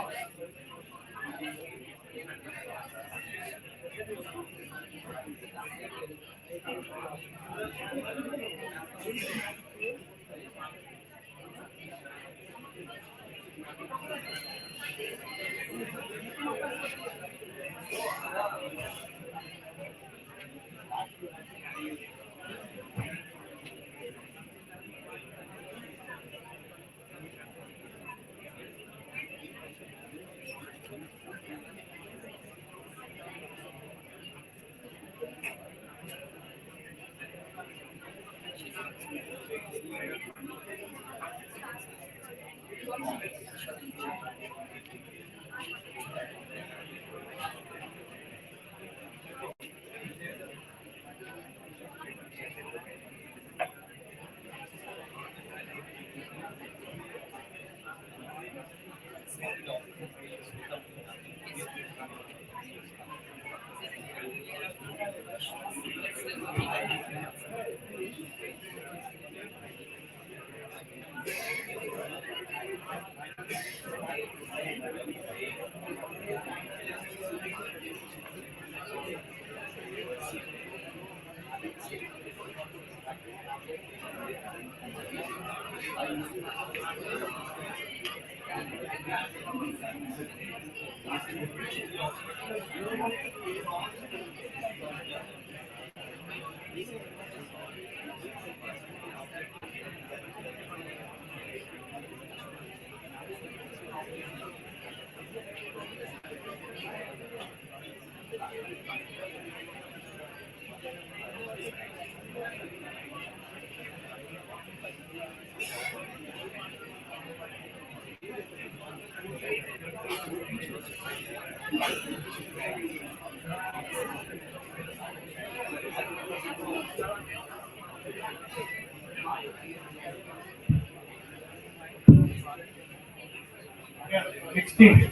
Yeah, 16.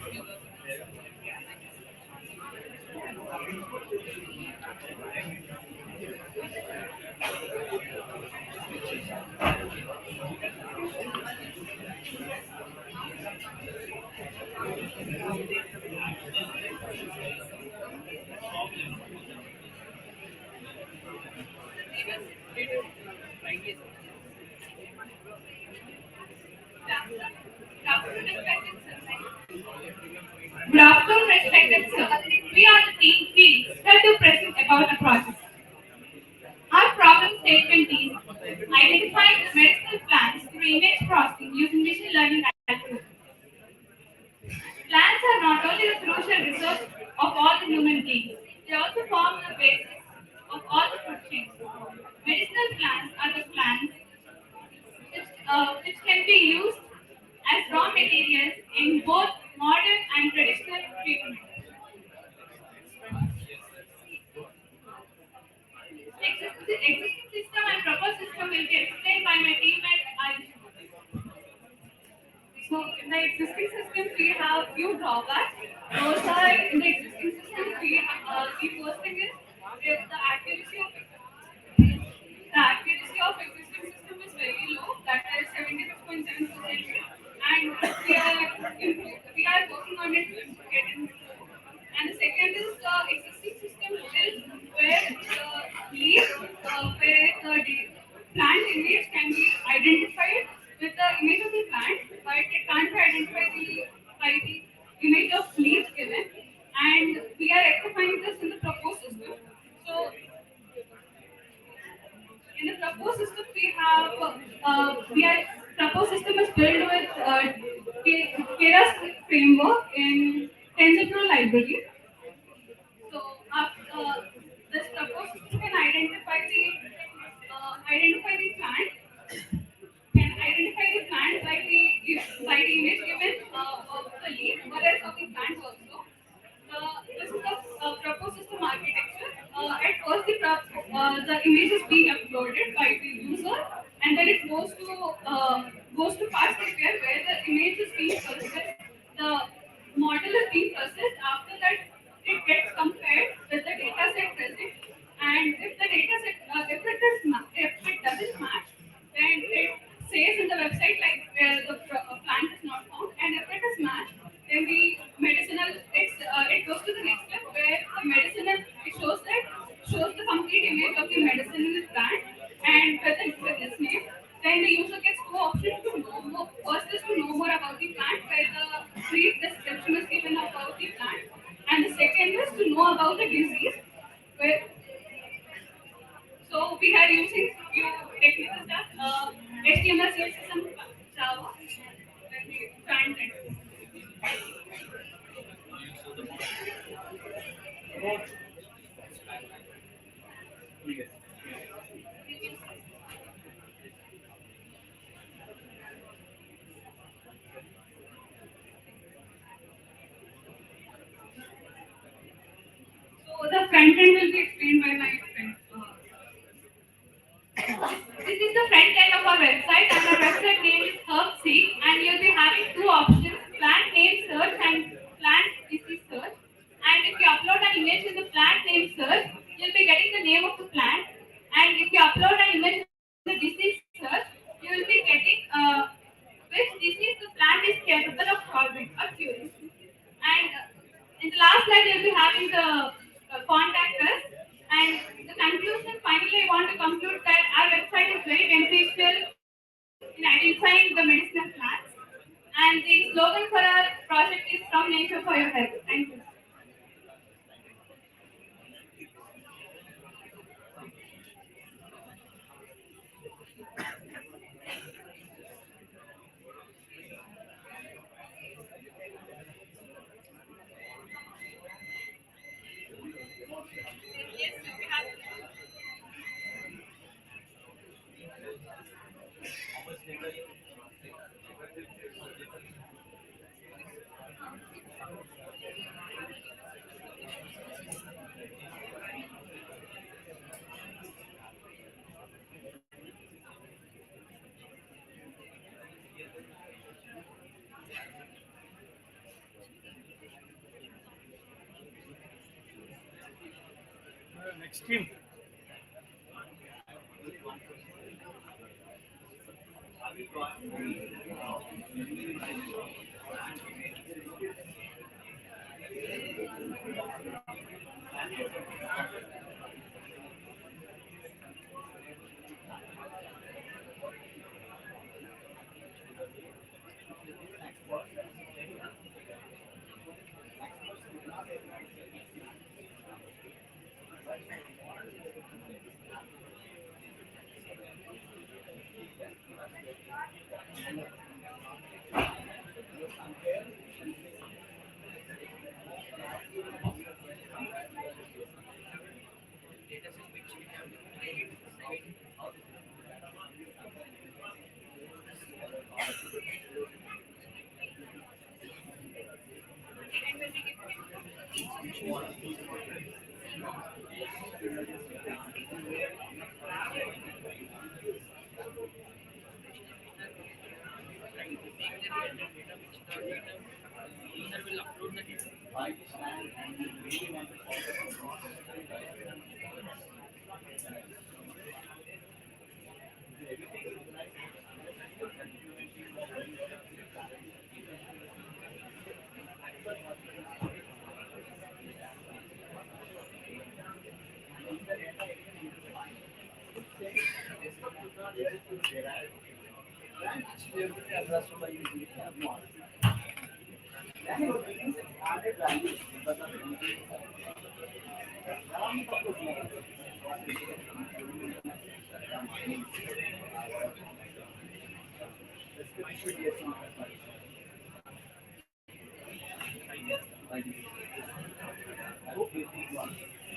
Good afternoon, respected sir. We are the team Felix, here to present about a project. Our problem statement learning activities. Plants are not only the crucial resource of all the human beings, they also form the basis of all the food chains. Medicinal plants are the plants which can be used as raw materials in both modern and traditional treatment. The existing system and proposed system will be explained by my teammate Ayush. So in the existing system, we have few drawbacks. Those are in the existing system, the first thing is the accuracy of existing system is very low. That is 76.7%, and we are working on it to get it. And the second is the existing system is where the leaf, where the plant image can be identified with the image of the plant, but it can't be identified by the image of leaf given. And we are rectifying this in the proposed system. So in the proposed system, we are proposed system is built with Keras framework in TensorFlow library. So this proposed system can identify the plant, by the image given of the leaf, or else of the plant also. This is the proposed system architecture. At first, the image is being uploaded by the user, and then it goes to fast prepare where the image is being processed. The model is being processed. After that, it gets compared with the data set present, and if the data set if it doesn't match, then it says in the website like the plant is not found, and if it is matched, then the medicinal it goes to the next step where the medicinal it shows the complete image of the medicinal plant and with its name. Then the user gets two options to know more. First is to know more about the plant, where the brief description is given about the plant, and the second is to know about the disease. Where so we are using few technical stuff, HTML, CSS, and Java. When we try and so the front end will be explained by my friend. This is the front end of our website, and our website name is HerbSeek, and you'll be having two options: plant name search and plant disease search. And if you upload an image in the plant name search, you'll be getting the name of the plant. And if you upload an image in the disease search, you will be getting which disease the plant is capable of solving or curing. And in the last slide, you'll be having the contact us. And the conclusion, finally, I want to conclude that our website is very beneficial in identifying the medicinal plants. And the slogan for our project is "From Nature for Your Health." Thank you. Next team.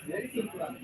Very simple answer.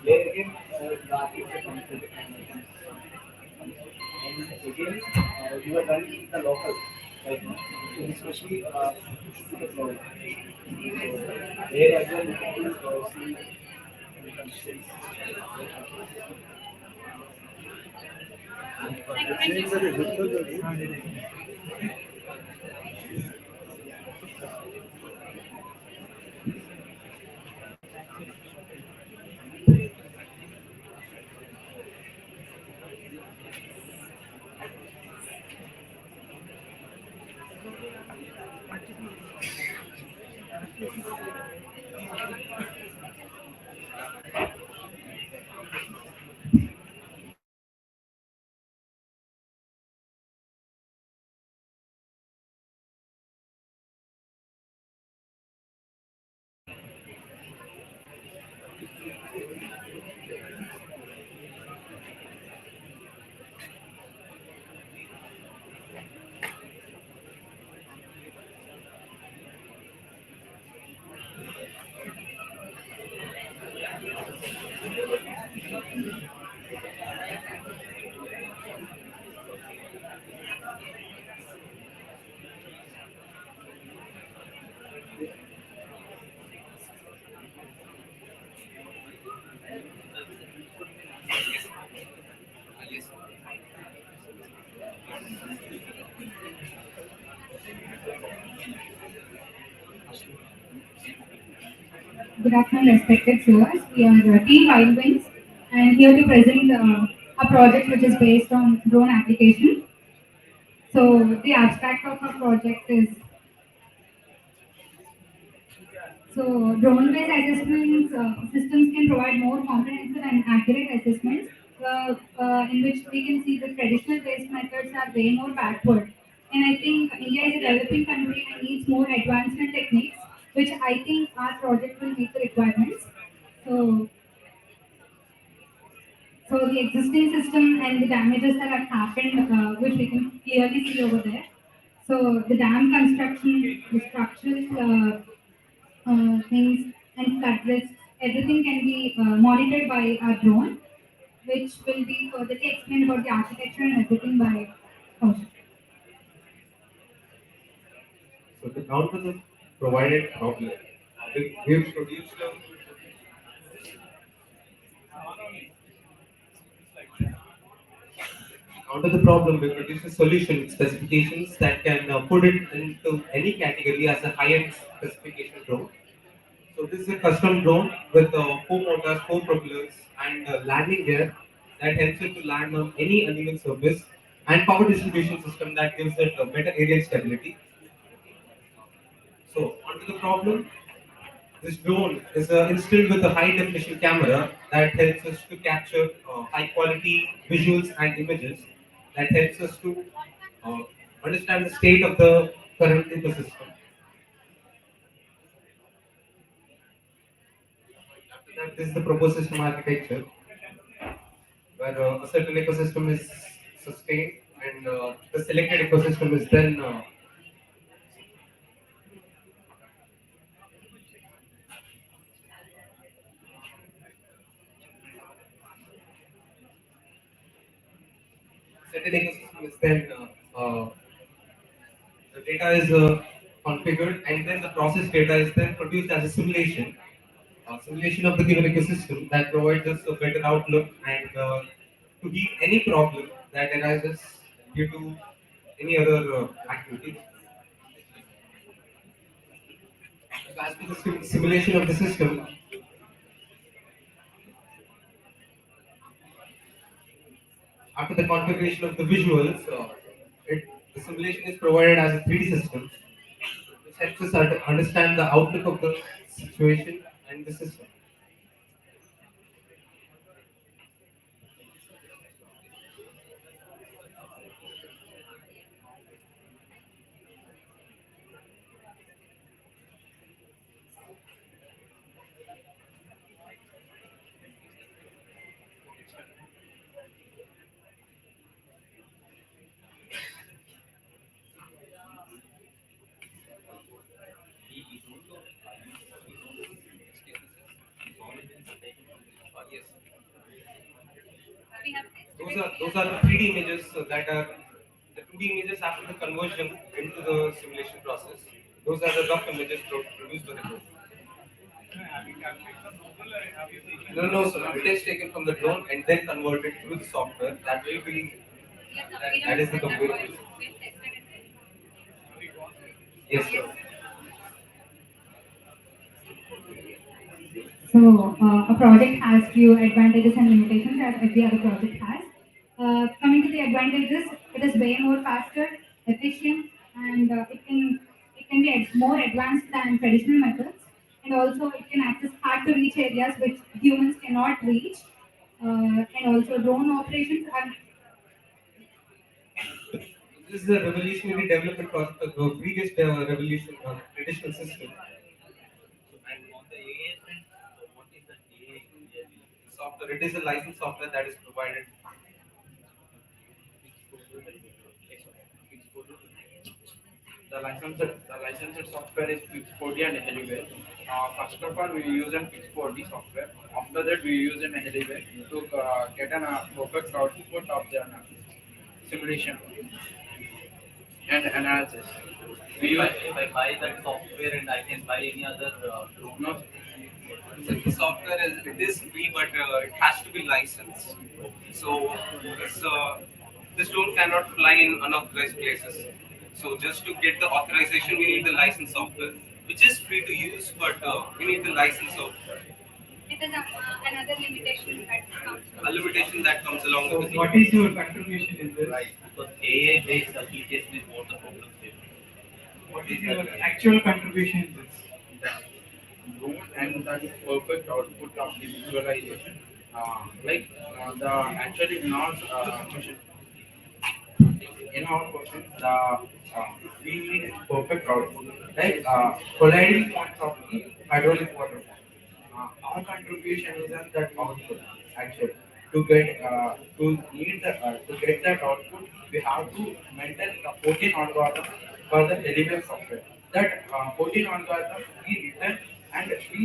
There again, that is the concept. And again, you are running the local right now, especially to the cloud. So there as well, you can see the constraints. Good afternoon, respected viewers. We are Team Wild Wings and here to present a project which is based on drone application. So the abstract of our project is drone-based assessments systems can provide more comprehensive and accurate assessments in which we can see the traditional based methods are way more backward. And I think India is a developing country and needs more advancement techniques, which I think our project will meet the requirements. So, so the existing system and the damages that have happened, which we can clearly see over there. So the dam construction, the structural things and flood risks, everything can be monitored by a drone, which will be further explained about the architecture and everything by Kaushik. So the counter the provided problem. We've produced a counter the problem, we produce a solution with specifications that can put it into any category as a high-end specification drone. So this is a custom drone with 4 motors, 4 propellers, and landing gear that helps it to land on any uneven surface, and power distribution system that gives it better aerial stability. So onto the problem. This drone is instilled with a high definition camera that helps us to capture high quality visuals and images that helps us to uh, understand the state of the current ecosystem. After that, this is the proposed system architecture where a certain ecosystem is sustained and the selected ecosystem is then certain ecosystem is then the data is configured and then the process data is then produced as a simulation of the given ecosystem that provides us a better outlook and to heal any problem that arises due to any other activity. So as per the simulation of the system, after the configuration of the visuals, the simulation is provided as a 3D system, which helps us understand the outlook of the situation and the system. Those are the 3D images that are the 2D images after the conversion into the simulation process. Those are the rough images produced by the drone. No, sir. It is taken from the drone and then converted through the software. That is the computer. Yes, sir. So a project has few advantages and limitations as every other project has. Coming to the advantages, it is way more faster, efficient, and it can be more advanced than traditional methods, and also it can access hard to reach areas which humans cannot reach, and also drone operations are. This is a revolutionary development process, the biggest revolution on traditional system. And on the AI front, what is the AI software? It is a licensed software that is provided. The licensed software is Fix4D and Anywhere. First of all, we use an Fix4D software. After that, we use an Anywhere to get an perfect output of the simulation and analysis. If I buy that software and I can buy any other drone. No, So the software is free, but it has to be licensed. So this drone cannot fly in unauthorized places. So just to get the authorization, we need the license software, which is free to use, but we need the license software. It is another limitation that comes. A limitation that comes along So with the what is your contribution in this? Right, because AI-based application is more the problem statement. What is your actual contribution in this? drone and that is perfect output of the visualization. The actually not in our question, we need perfect output, like colliding points of the hydraulic water. Our contribution is on that output. Actually, to get that output, we have to maintain the 14 algorithm for the delivery software. That 14 algorithm we written and we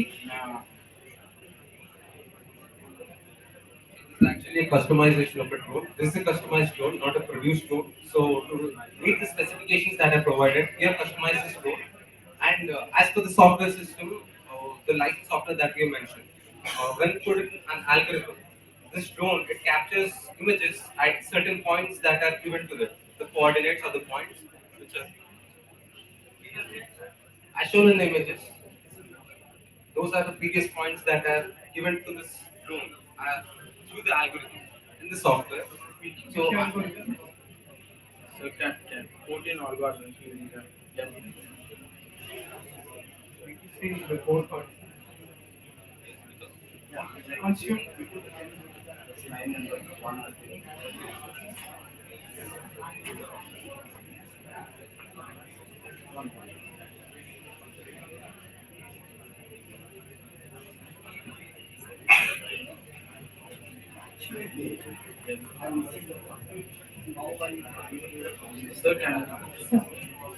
Is actually a customization of a drone. This is a customized drone, not a produced drone. So to meet the specifications that are provided, we have customized this drone. And as per the software system, the license software that we have mentioned, when put in an algorithm, this drone it captures images at certain points that are given to it. The coordinates or the points which are as shown in the images. Those are the previous points that are given to this drone through the algorithm in the software. So, so can 14 algorithms using that. We can see the code part. Once you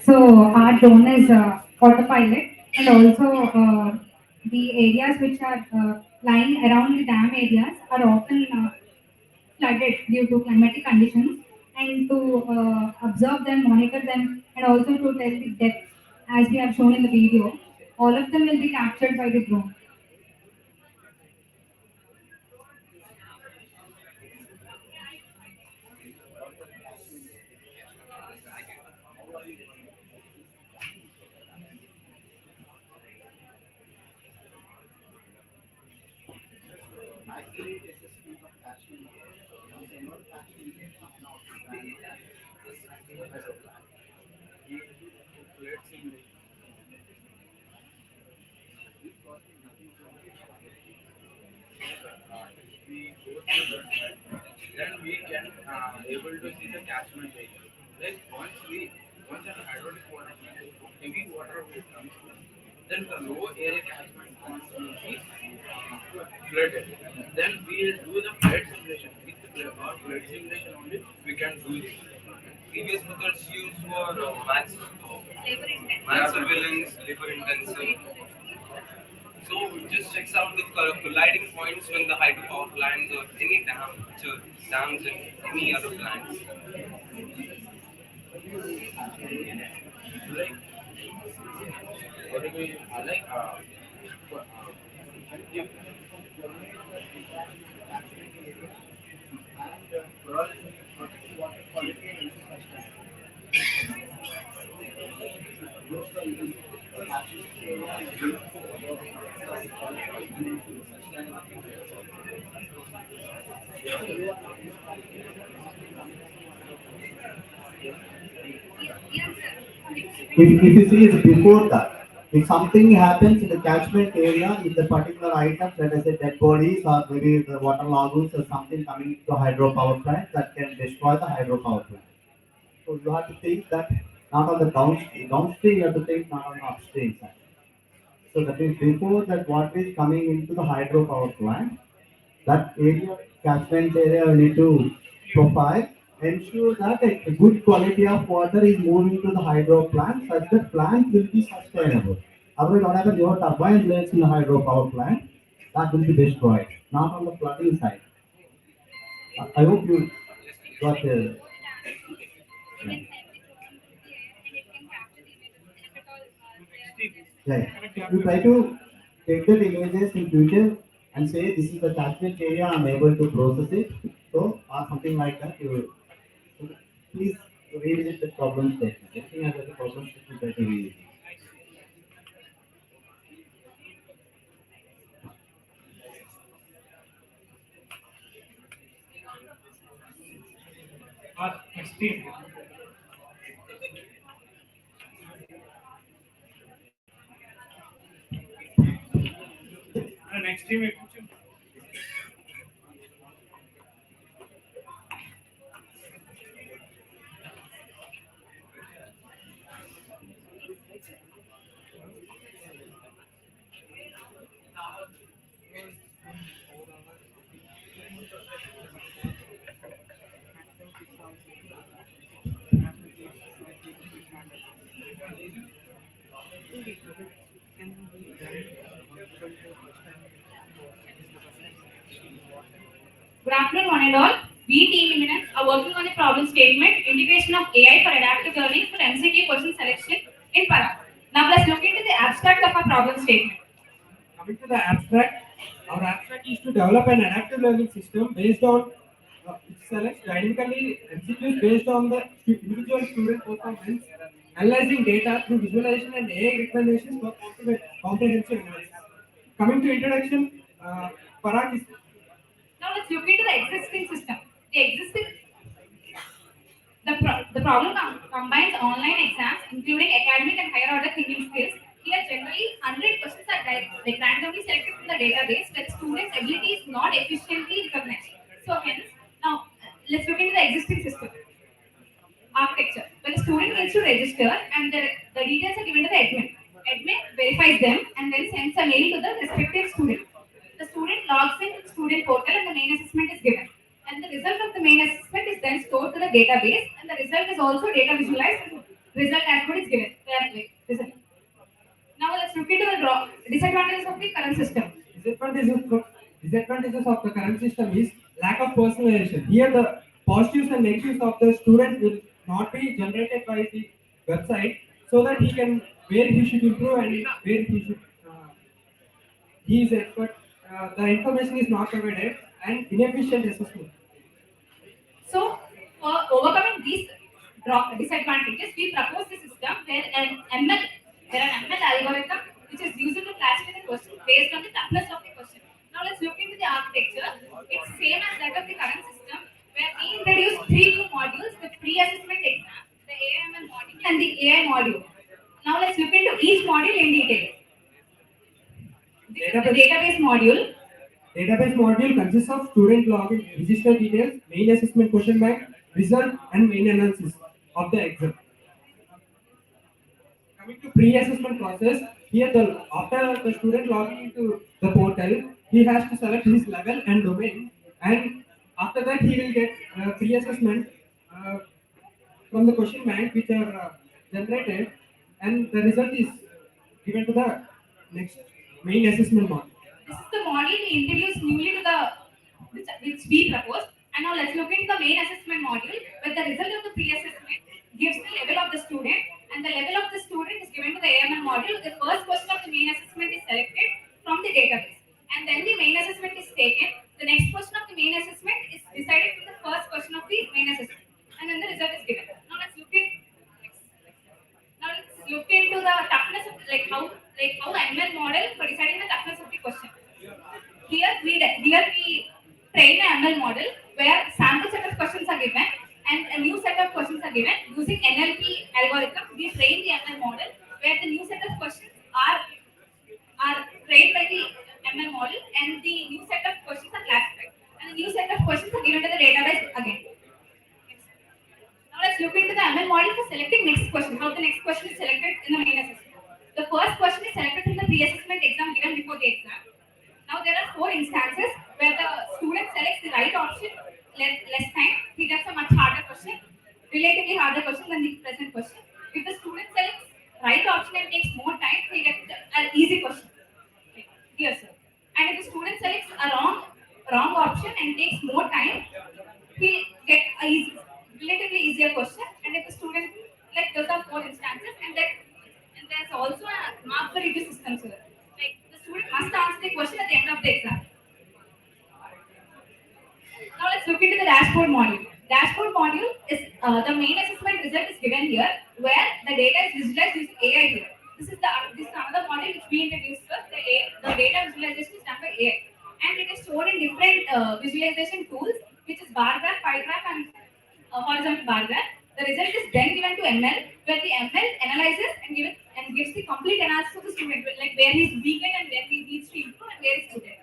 So our drone is autopilot, and also the areas which are lying around the dam areas are often flooded due to climatic conditions, and to observe them, monitor them, and also to tell the depth, as we have shown in the video, all of them will be captured by the drone. We go through that, then we can able to see the catchment area. Like once an hydraulic water plant, heavy water will come, then the low area catchment ponds will be flooded. Then we will do the flood simulation. With the flood simulation only, we can do this. previous methods used for max surveillance, labor intensive. So it just checks out the colliding points when the hydropower plants or any dam, which are dams in any other plants. Like what do we like? If Yes, sir. if you see it's before that, if something happens in the catchment area, if the particular items, let us say dead bodies or maybe the water lagoons or something coming to hydropower plant, that can destroy the hydropower plant. So you have to think that not on the downstream, you have to think not on the upstream side. So that is before that water is coming into the hydropower plant, that area, catchment area, we need to profile, ensure that a good quality of water is moving to the hydro plant such that plant will be sustainable. Otherwise, whatever your turbine blades in the hydropower plant, that will be destroyed, not on the flooding side. I hope you got yeah. You try to take the images in future and say this is the catchment area, I'm able to process it. So or something like that. You so please revisit the problem statement. Everything has a problem statement that you revisit. Next team. Next team. Good afternoon, one and all. We team minutes are working on the problem statement, integration of AI for adaptive learning for MCQ question selection in Para. Now let's look into the abstract of our problem statement. Coming to the abstract, our abstract is to develop an adaptive learning system based on it selects dynamically MCQs based on the individual student performance, analyzing data through visualization and AI recommendations for comprehensive analysis. Coming to introduction, Parag is Now let's look into the existing system. The problem combines online exams, including academic and higher order thinking skills. Here, generally, 100 questions are randomly selected from the database where students' ability is not efficiently recognized. So, hence, now let's look into the existing system. Architecture. When the student needs to register and the details are given to the admin. Admin verifies them and then sends a mail to the respective student. The student logs in to the student portal and the main assessment is given. And the result of the main assessment is then stored to the database and the result is also data visualized and result dashboard is given. Result. Now let's look into the disadvantages of the current system. Disadvantages of the current system is lack of personalization. Here, the positives and negatives of the student will not be generated by the website, so that he can where he should improve and where he should he is expert. The information is not provided and inefficient assessment. So, for overcoming these disadvantages, we propose the system where an ML algorithm which is used to classify the question based on the toughness of the question. Now, let's look into the architecture. It's same as that of the current system, where we introduce 3 new modules: the pre-assessment exam, the AML module, and the AI module. Now, let's look into each module in detail. This is the database module. Database module consists of student login, register details, main assessment question bank, result, and main analysis of the exam. Coming to pre-assessment process, here after the student logging into the portal, he has to select his level and domain, and after that he will get pre-assessment from the question bank which are generated, and the result is given to the next main assessment module. This is the module we introduced newly to the which we proposed. And now let's look into the main assessment module, where the result of the pre-assessment gives the level of the student, and the level of the student is given to the AML module. The first question of the main assessment is selected from the database, and then the main assessment is taken. The next question of the main assessment is decided from the first question of the main assessment, and then the result is given. Now let's look into the toughness of how ML model for deciding the toughness of the question. Here we train an ML model where sample set of questions are given, and a new set of questions are given. Using NLP algorithm, we train the ML model where the new set of questions are trained by the ML model and the new set of questions are classified. And the new set of questions are given to the database again. Now let's look into the ML model for selecting next question. How the next question is selected in the main assessment. The first question is selected from the pre-assessment exam given before the exam. Now there are 4 instances where the student selects the right option, less time, he gets a much harder question, relatively harder question than the present question. If the student selects right option and takes more time, he gets an easy question. Here, sir. And if the student selects a wrong option and takes more time, he get a relatively easier question. And if the student, like those are 4 instances, and there's also a mark for review system, sir. Like the student must answer the question at the end of the exam. Now let's look into the dashboard module. Dashboard module is the main assessment result is given here, where the data is visualized using AI here. This is another module which we introduced first. The data visualization is done by AI, and it is stored in different visualization tools, which is bar graph, pie graph, and horizontal bar graph. The result is then given to ML, where the ML analyzes and gives the complete analysis of the student, like where he's weak and where he needs to improve and where he's good at.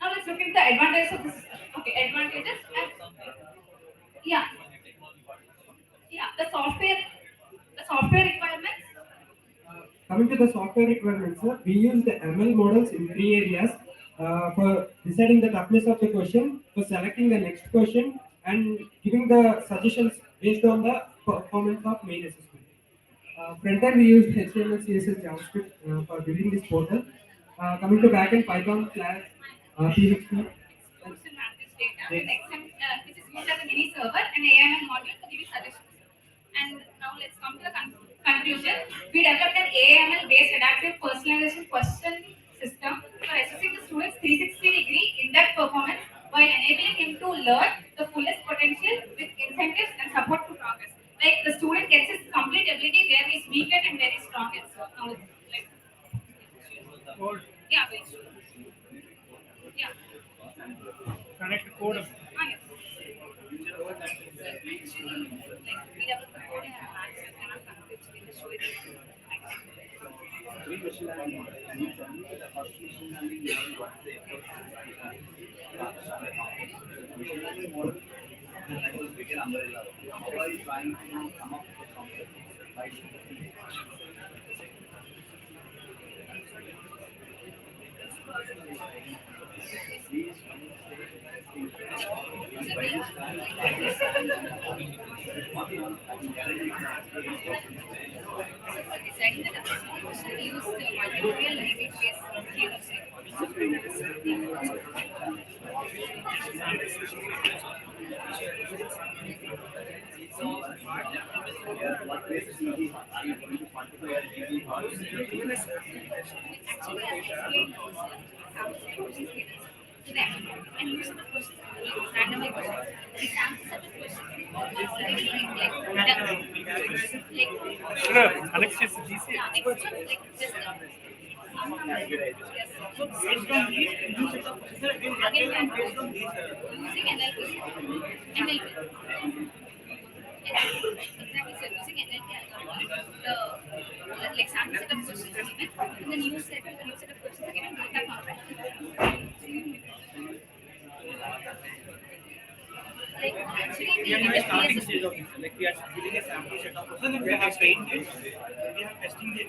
Now let's look at the advantages of the system. Okay, advantages and yeah, the software requirements. Coming to the software requirements, sir, we use the ML models in 3 areas for deciding the toughness of the question, for selecting the next question, and giving the suggestions based on the performance of main assessment. Front end, we use HTML, CSS, JavaScript for building this portal. Coming to backend, Python, Flash, PHP. Data, which is used as a mini server and AML module for giving suggestions. And now let's come to the conclusion. We developed an AML-based adaptive personalization question system for assessing the student's 360-degree in-depth performance while enabling him to learn the fullest potential with incentives and support to progress. Like the student gets his complete ability where he's weak at and where he's strong at. So now, like, yeah, please. Yeah. Connect the code. Yes. We developed the code in advance and cannot connect it to show it. How are you trying to come up with something? Deciding the question, we use the multivariate language-based What basis are you going to quantify as easy or to them and use the questions randomly questions. Example set of questions. Alex is GC. Yeah, next one, like just yes. So based on these, you set up again based on these. Using NLP. Exactly, sir. Using NLP algorithm, the like sample set of questions are given, and the new set of questions are given. Data content. Like actually, We are in the starting stage of it. Like we are giving a sample set of questions and we have trained it. We have testing it.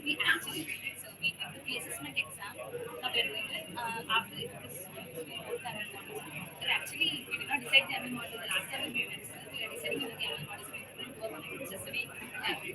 We actually did it. So we did the pre-assessment exam. Now we are doing it after this. But actually, we did not decide the ML model the last time we went. We are deciding the ML model. It's just a week. Actually,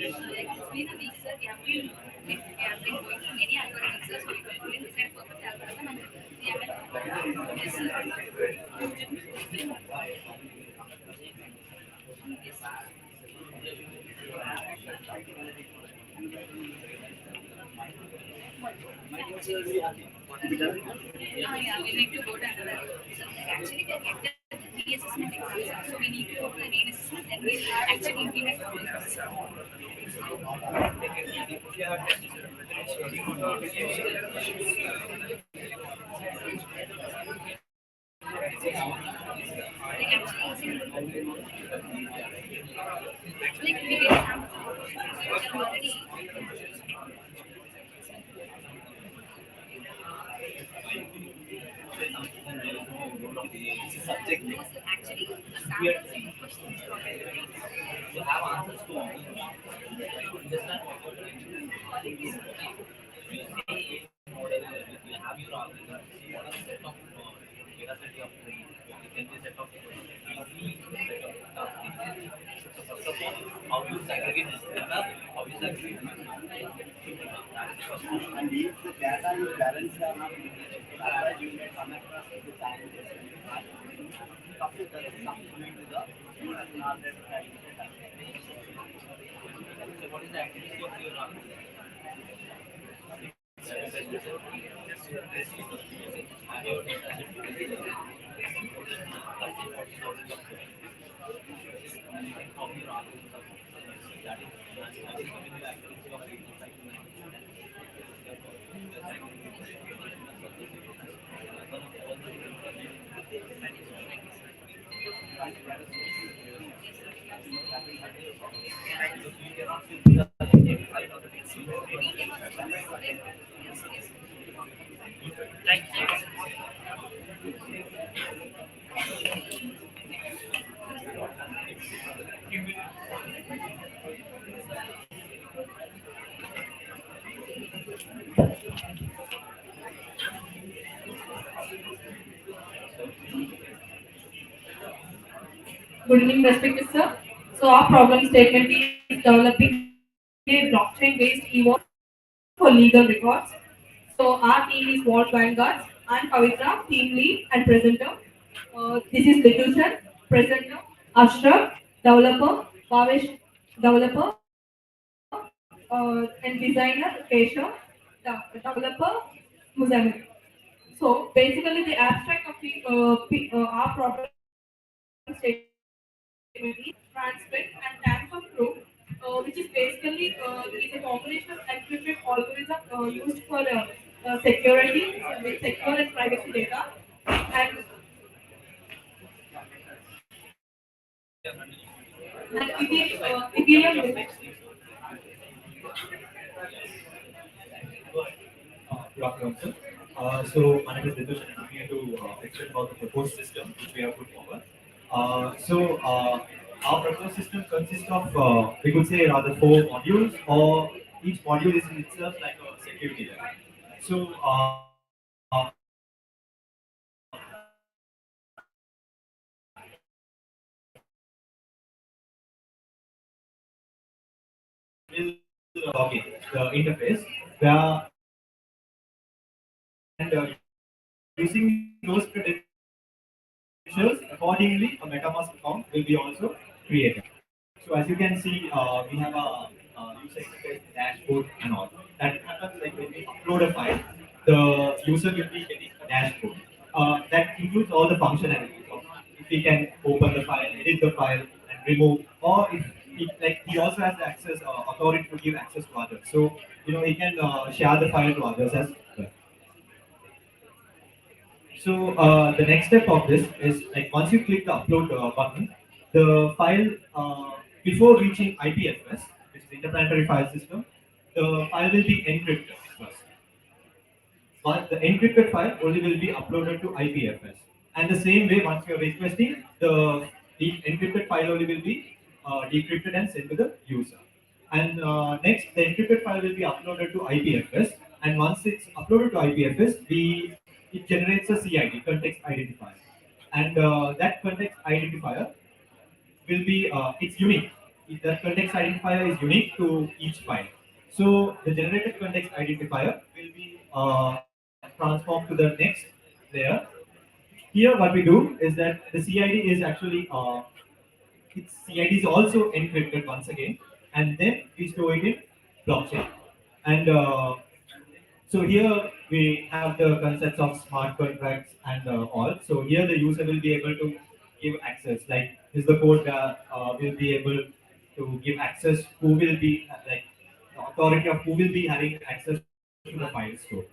it's been a week, sir. We have been going through many algorithms, sir. So we couldn't decide perfect algorithm and the ML. Yes, sir. Yeah, we need to go to another. So actually, we get the pre-assessment exams. So we need to go to the main assessment, then we actually implement the process. Like actually, like we get some already. Subject. No, so actually, a sample set of questions are already right. You have answers to all. Understand what you're doing. You say a model, you have your algorithm, what are the set of data set you have trained, you can be set of easy set of so first of all, how you segregate this data, how you segregate this data. That is the first one. And if the data is balanced or not, otherwise you may come across the challenges. Computer is coming to the not that so what is the activity of your Good evening, respected sir. So our problem statement is developing a blockchain-based e-wallet for legal records. So our team is Vault Vanguards. I'm Pavitra, team lead and presenter. This is Vidushan, presenter. Ashraf, developer. Bhavesh, developer. And designer. Keshav, developer. Muzamil. So basically, the abstract of our problem statement is transparent and terms of proof, which is basically is a combination of encrypted algorithm used for security, with secure and privacy data, and Ethereum. Good afternoon, sir. So my name is Vidush and I'm here to explain about the proposed system which we have put forward. Our proposed system consists of, we could say, rather four modules, or each module is in itself like a security layer. So is login, the interface, where and using those credentials accordingly, a MetaMask account will be also created. So as you can see, we have a user interface dashboard and all. That happens like when we upload a file, the user will be getting a dashboard. That includes all the functionalities of if he can open the file, edit the file, and remove, or if he also has the access, authority to give access to others. So he can share the file to others as well. So the next step of this is like once you click the upload button, the file before reaching IPFS, which is interplanetary file system, the file will be encrypted first. But the encrypted file only will be uploaded to IPFS. And the same way, once you're requesting, the encrypted file only will be decrypted and sent to the user. And next, the encrypted file will be uploaded to IPFS. And once it's uploaded to IPFS, it generates a CID, context identifier. And that context identifier will be, it's unique. That context identifier is unique to each file. So the generated context identifier will be transformed to the next layer. Here what we do is that the CID is actually, its CID is also encrypted once again, and then we store it in blockchain. And So here we have the concepts of smart contracts and all. So here the user will be able to give access. Like is the code will be able to give access. Who will be like the authority of who will be having access to the file store.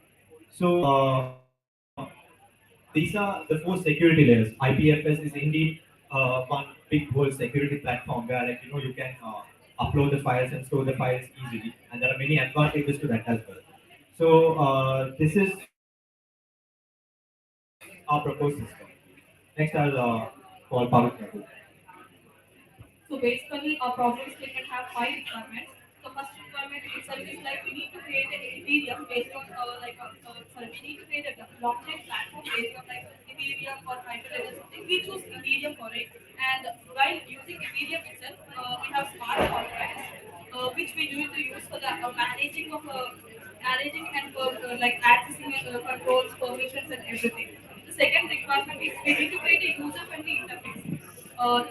So these are the four security layers. IPFS is indeed one big whole security platform where like you can upload the files and store the files easily, and there are many advantages to that as well. So this is our proposed system. Next, I'll call Pavit Prabhu. So basically, our problem statement have five requirements. The first requirement itself is like we need to create an Ethereum based on sorry, we need to create a blockchain platform based on like Ethereum or Hyperledger or something. We choose Ethereum for it, and while using Ethereum itself, we have smart contracts which we need to use for the managing and like accessing controls, permissions, and everything. The second requirement is we need to create a user-friendly interface where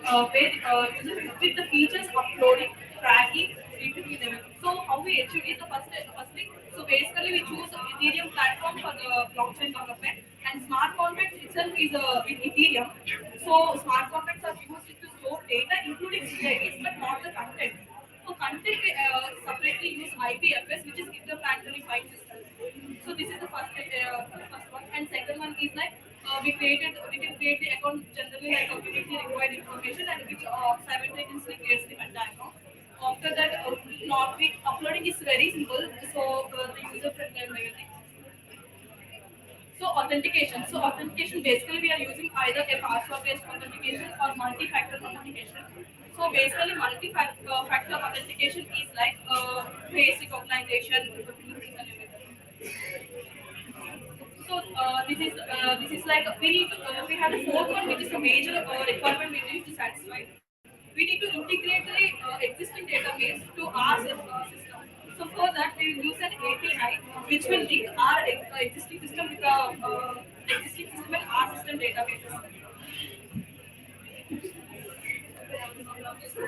with the features uploading, tracking, retrieving everything. So how we achieve is the first thing. So basically we choose Ethereum platform for the blockchain development, and smart contracts itself is in Ethereum. So smart contracts are used to store data including CIDs but not the content. For content, we separately use IPFS, which is interplanetary file system. So this is the first one, and second one is like we can create the account generally like we need the required information and which simultaneously creates the entire account. After that, not uploading is very simple, so the user friendly and everything. So authentication basically we are using either a password-based authentication or multi-factor authentication. So basically multi-factor authentication is like face recognition and everything. So this is like we have the fourth one, which is a major requirement we need to satisfy. We need to integrate the existing database to our system. So for that we will use an API which will link our existing system with the existing system and our system databases.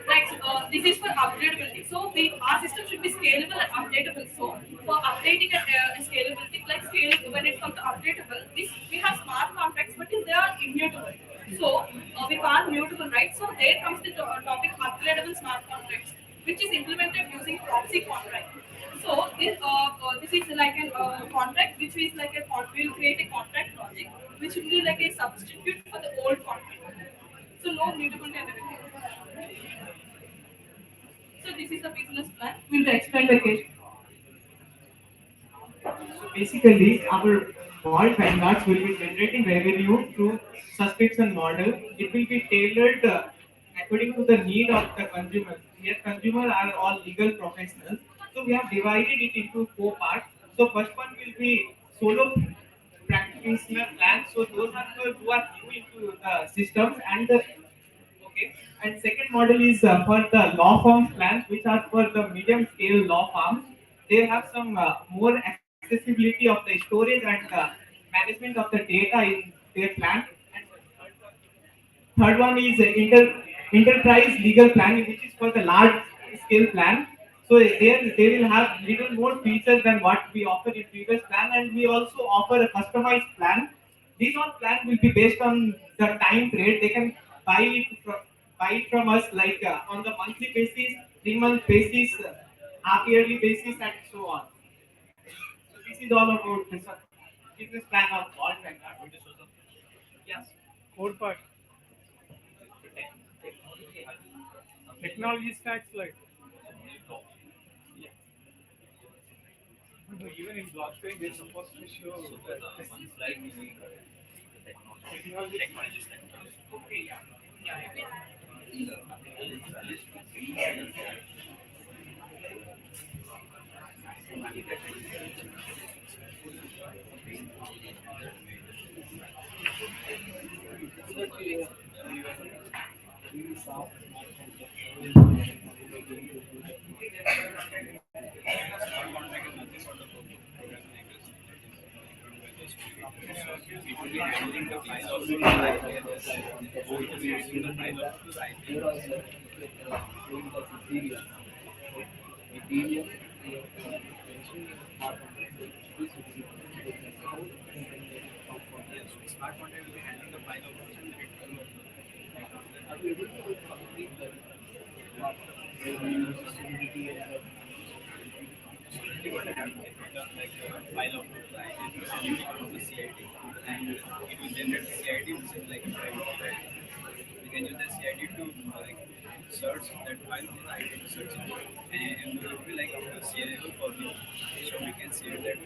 Next, this is for upgradability. So our system should be scalable and updatable. So for updating and scalability, like scale when it comes to updatable, we have smart contracts, but they are immutable. So we can't mutable, right? So there comes the topic upgradable smart contracts, which is implemented using proxy contract. So this is like a contract, which is like we'll create a contract logic, which will be like a substitute for the old contract. So no mutable and everything. So this is the business plan. We'll explain the case. So basically, our vault vendors will be generating revenue through subscription model. It will be tailored according to the need of the consumers. Here, consumers are all legal professionals. So we have divided it into four parts. So first one will be solo practitioner plan. So those are the who are new into the systems and the okay. And second model is for the law firms plans, which are for the medium scale law firms. They have some more accessibility of the storage and management of the data in their plan. And third one is enterprise legal planning, which is for the large scale plan. So they will have little more features than what we offer in previous plan, and we also offer a customized plan. These all plans will be based on the time period. They can buy it from us like on the monthly basis, 3 month basis, half yearly basis, and so on. So this is all about the business plan of Vault and yes. Code part. Technology stacks like. Even in blockchain, they're supposed to show technology stack. Okay, yeah. Ethereum Smart content will be handling the file outputs and are we able to complete the like file output line and you send it to the CIT and it will generate the CIT which is like a private file. We can use the CIT to like search that file on the item search and it will be like CIL for you. So we can save that.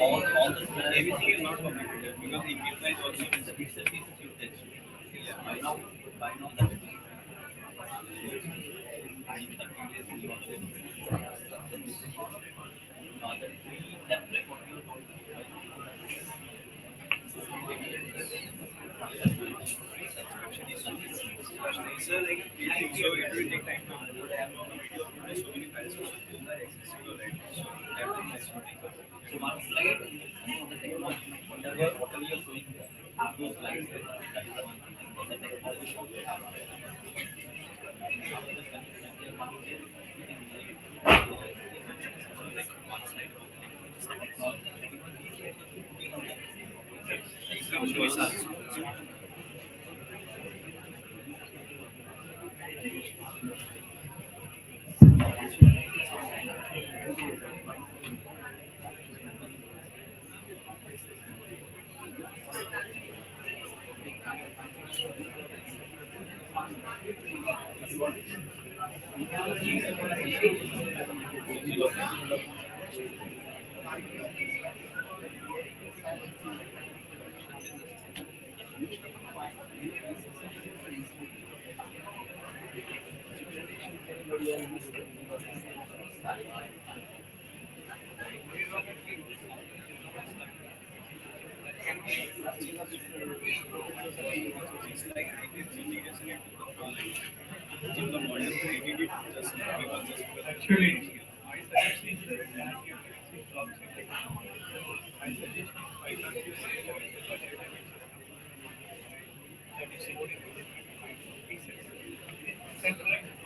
All the everything is not completed because the KPI is also it's a piece you test. Yeah, by now that is so like so it will take time to upload app on the video upload so many files also those are accessible right so that will take some time. So one slide on the technology whatever you're showing there have those slides there that is the one thing for the technology Actually, my suggestion is that you I suggest I suggest that is loading pieces. Centralized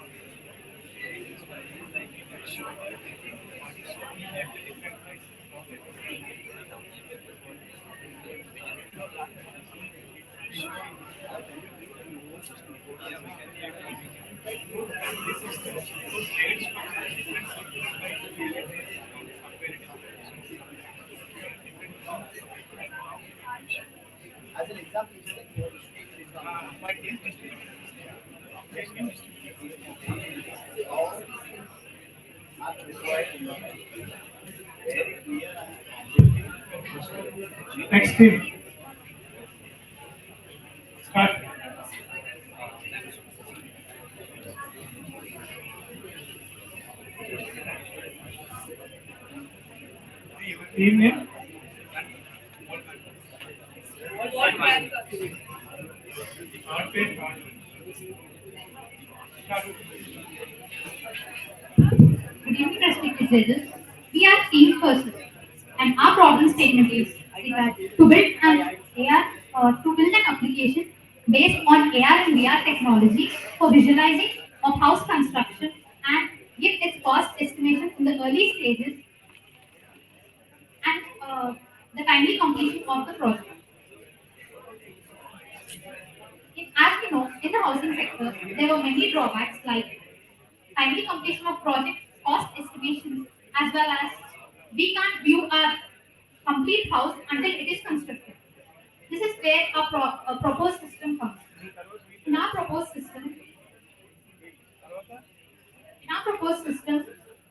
as an example, you said you all are required in your life. Very clear and Next team. Start. Team name? Good evening, respected judges. We are team persons, and our problem statement is that to build an AR to build an application based on AR and VR technology for visualizing of house construction and give its cost estimation in the early stages and the timely completion of the project. As we know, in the housing sector, there were many drawbacks like timely completion of project cost estimations, as well as we can't view our complete house until it is constructed. This is where a proposed system comes. In our proposed system,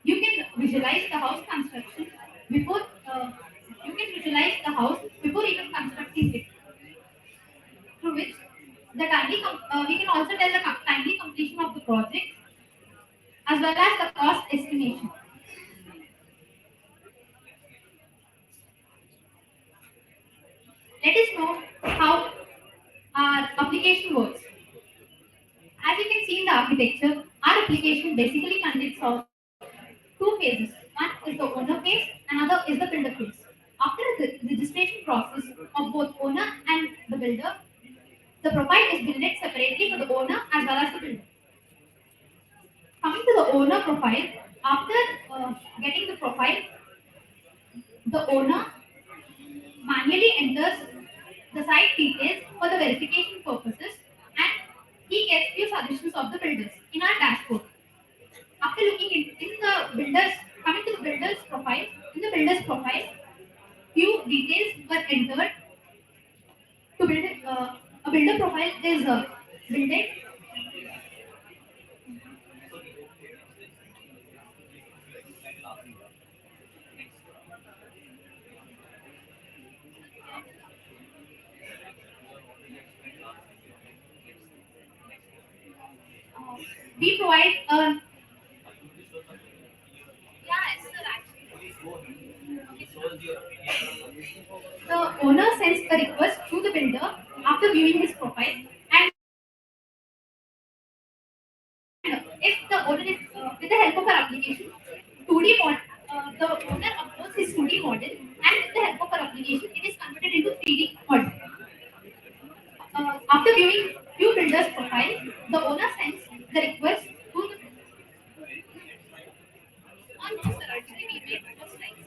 you can visualize the house construction before you can visualize the house before even constructing it. Through which we can also tell the timely completion of the project as well as the cost estimation. Let us know how our application works. As you can see in the architecture, our application basically consists of two phases. One is the owner phase, another is the builder phase. After the registration process of both owner and the builder, the profile is built separately for the owner as well as the builder. Coming to the owner profile, after getting the profile, the owner manually enters the site details for the verification purposes and he gets few suggestions of the builders in our dashboard. After looking in the builders, coming to the builder's profile, in the builder's profile, few details were entered to build a builder profile is built. We provide a the owner sends the request to the builder after viewing his profile, and if the owner is with the help of our application, 2D model, the owner uploads his 2D model, and with the help of our application, it is converted into 3D model. After viewing few builders' profile, the owner sends the request to the actually we made first slides.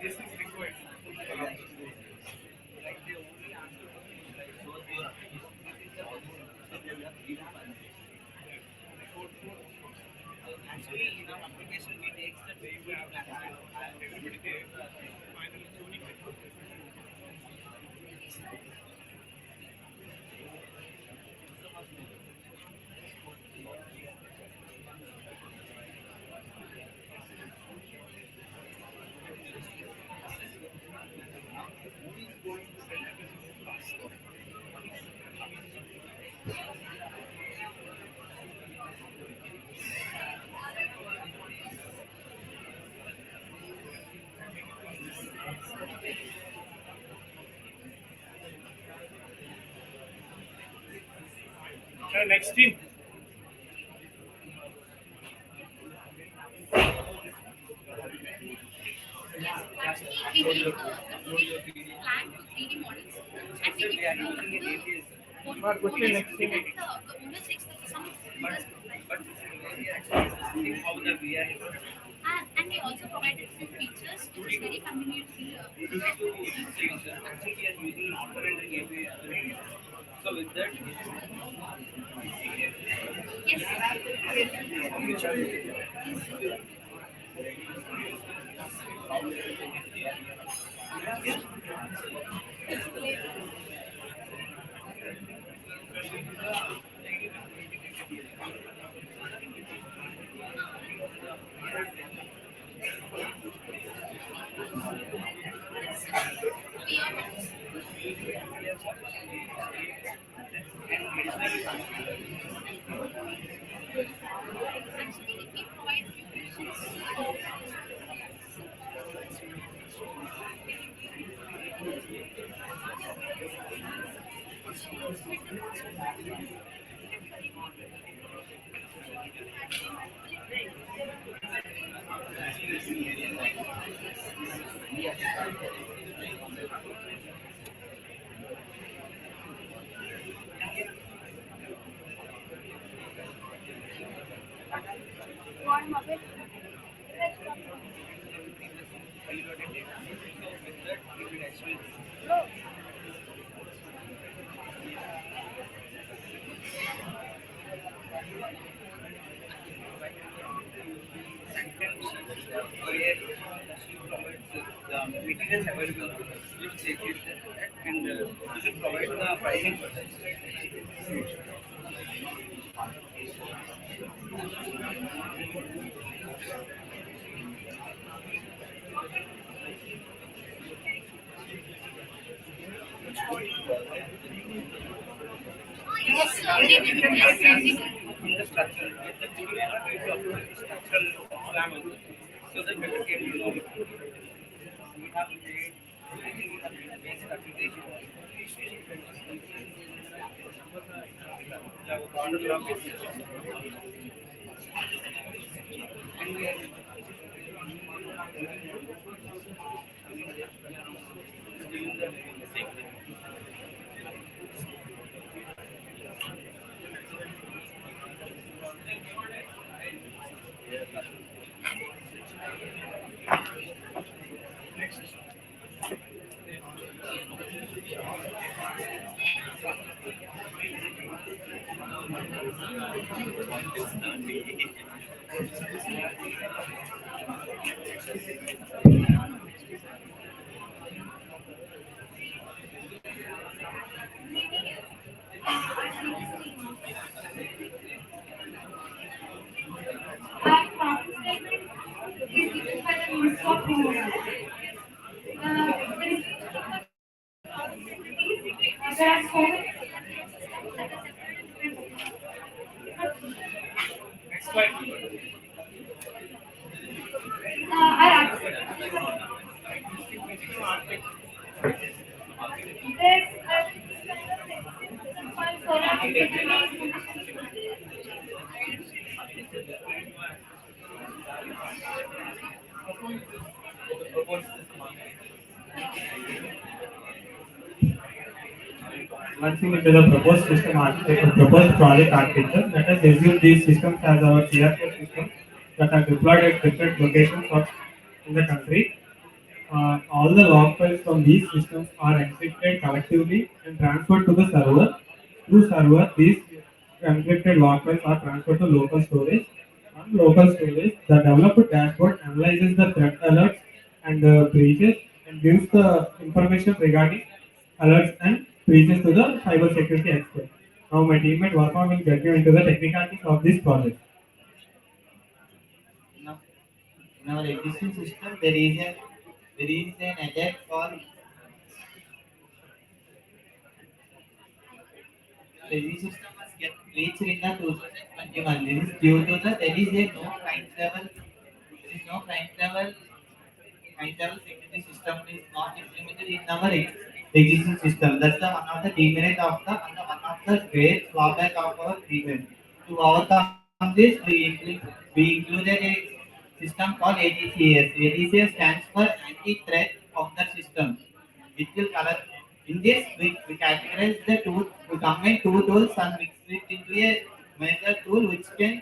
This is required. Actually, in our application, we take the data everybody there. Finally, tuning it. Next team. We make the 2D plan to 3D models and we give the owner next team. the owner checks the some But how the VR is we also provided some features which is very conveniently Actually, we are using alternate gateway. So with that, one mobile. the materials available, which they give and you should provide the pricing for that. Yes, yes, In the structure, the structural slam also. So that better can you know. We have made, I think we have made basic application. The corner block is and we are doing the same thing. and profit statement is given by the Minister of Home Affairs. There are so many are there's Once we into the proposed system architecture, proposed project architecture, let us assume these systems as our CRP systems that are deployed at different locations in the country. All the log files from these systems are encrypted collectively and transferred to the server. Through server, these encrypted log files are transferred to local storage. On local storage, the developer dashboard analyzes the threat alerts and breaches and gives the information regarding alerts and breaches to the cyber security expert. Now my teammate Varma will get you into the technicalities of this project. Now, in our existing system, there is an attack called the system was get reached in the 2021. This is due to the there is a no client level there is no client level security system is not implemented in our existing system. That's the one of the demerit of the and the one of the great drawback of our demerit. To overcome this, we included a system called ADCS. ADCS stands for Anti-Threat Counter System. It will collect in this we categorize the tool, we combine two tools and mix it into a major tool which can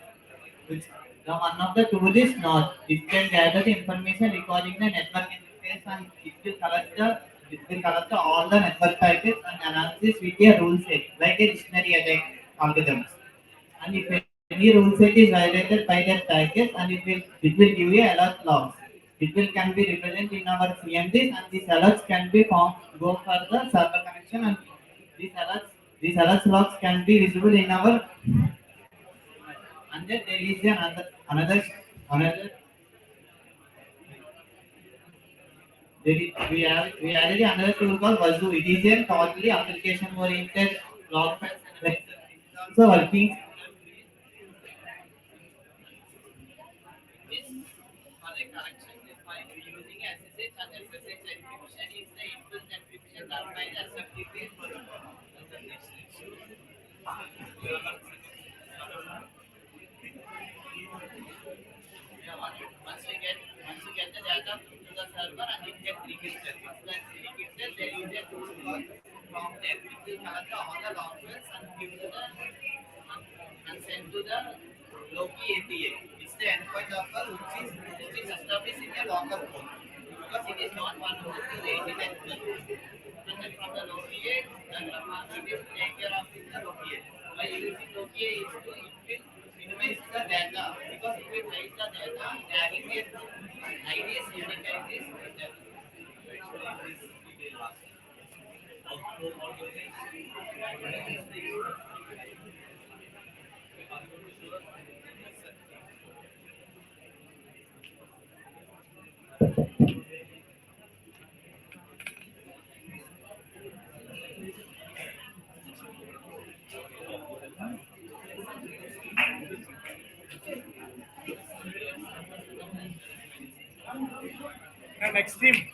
which The one of the tool is not. It can gather the information regarding the network interface and it will collect all the network packets and analysis with a rule set, like a dictionary like algorithms. And if any rule set is violated by that packet, and it will give you alert logs. It will can be represented in our CMDs, and these alerts can be found go for the server connection, and these alerts logs can be visible in our. And then there is another we added another tool called Vazu. It is a totally application oriented log file. Like, so working is for the correction by using SSH and SSH encryption is the input encryption done by the certificate protocol. Yeah, once you get the data to the server and it gets registered. Once that's registered, there is a tool called from there which will collect all the log files and give to the and send to the Loki API. It's the endpoint offer which is established in a longer code because it is not one of the 89 and then from the Loki A, the market will take care of the Loki A. By using Loki A, it will minimize the data because it will trace the data, tagging it IDs, unique IDs, The next team.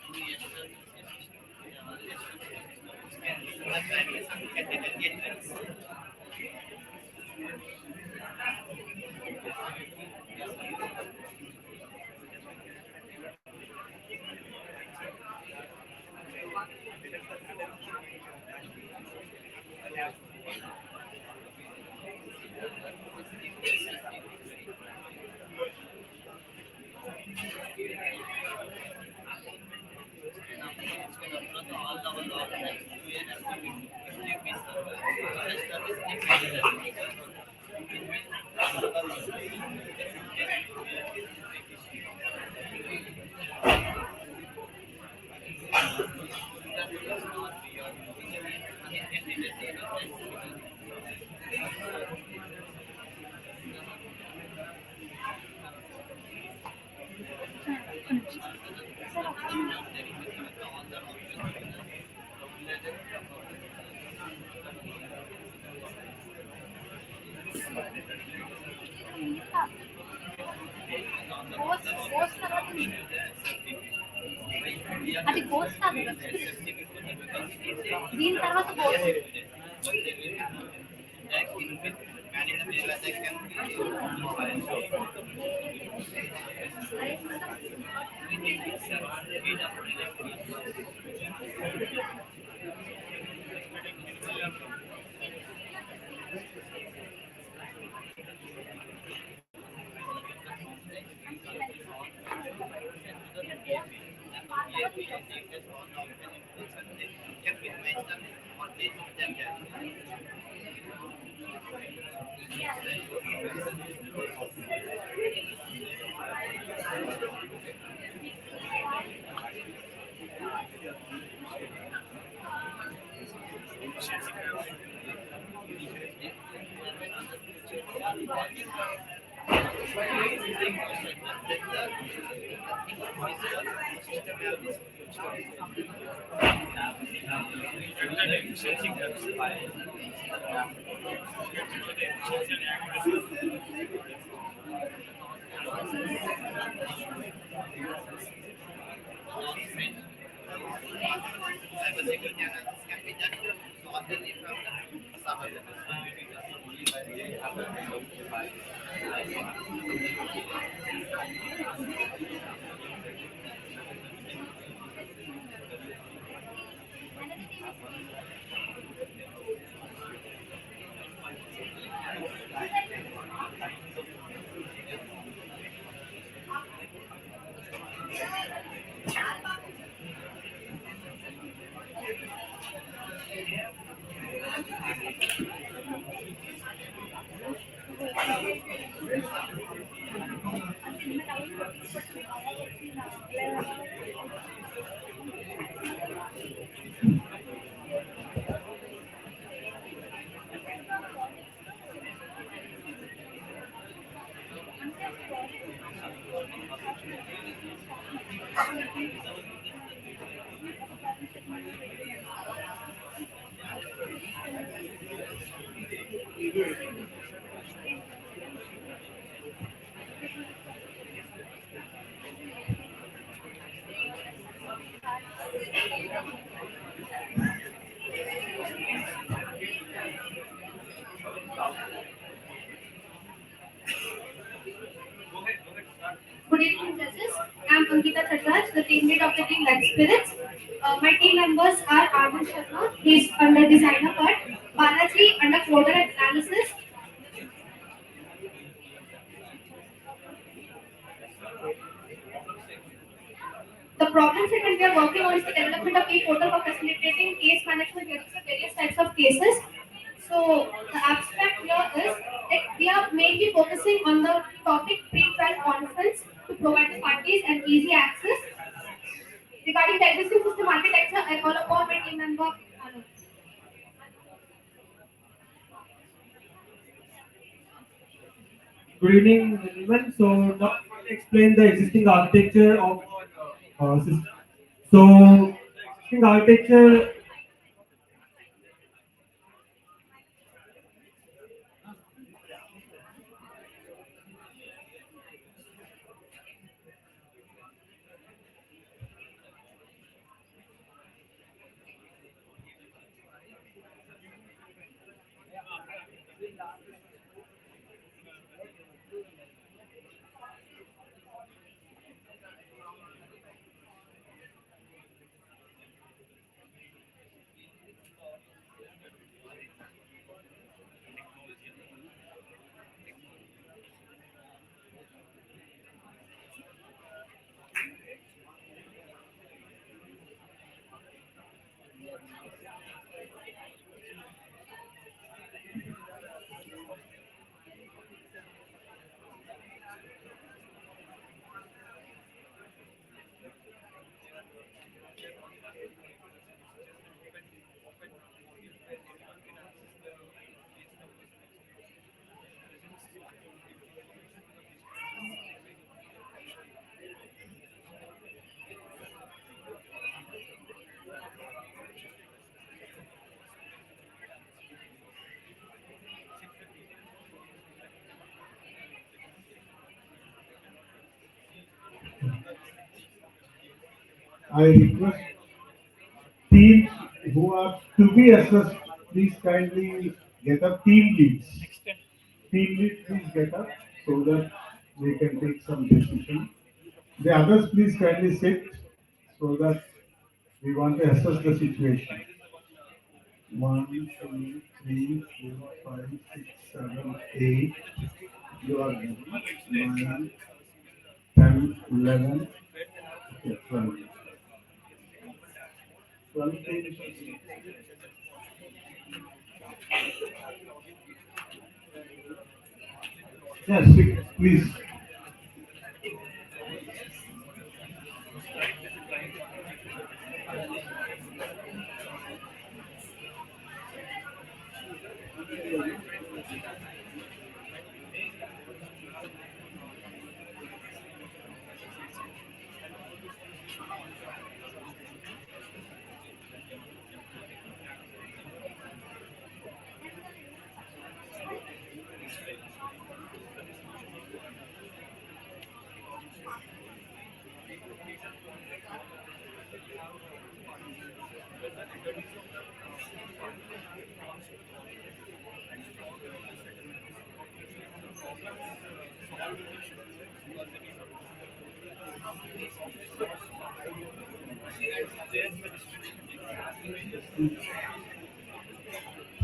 అది course కాదు దీని తర్వాత course Good evening, judges. I'm Ankita Chatraj, the team lead of the team Life Spirits. My team members are Arvind Sharma, he's under designer part, Balaji under folder analysis. The problem statement we are working on is the development of a portal for facilitating case management using the various types of cases. So the abstract here is that we are mainly focusing on the topic pre-trial conference to provide the parties an easy access. Regarding the existing system architecture, I call upon my team member Anu. Good evening, gentlemen. So now I will explain the existing architecture of our system. So the existing architecture. I request teams who are to be assessed, please kindly get up. Team leads. Team lead, please get up so that we can take some decision. The others, please kindly sit so that we want to assess the situation. 1, 2, 3, 4, 5, 6, 7, 8. You are ready. 9, 10, 11, okay, 12. 12 teams. Yes, please.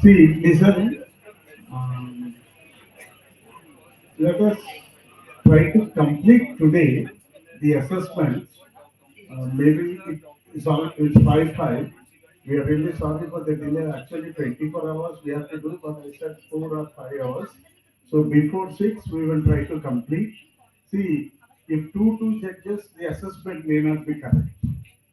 See, listen. Let us try to complete today the assessment. Maybe it's 5-5. We are really sorry for the delay. Actually, 24 hours we have to do, but I said 4 or 5 hours. So before 6, we will try to complete. See, if two judges, the assessment may not be correct.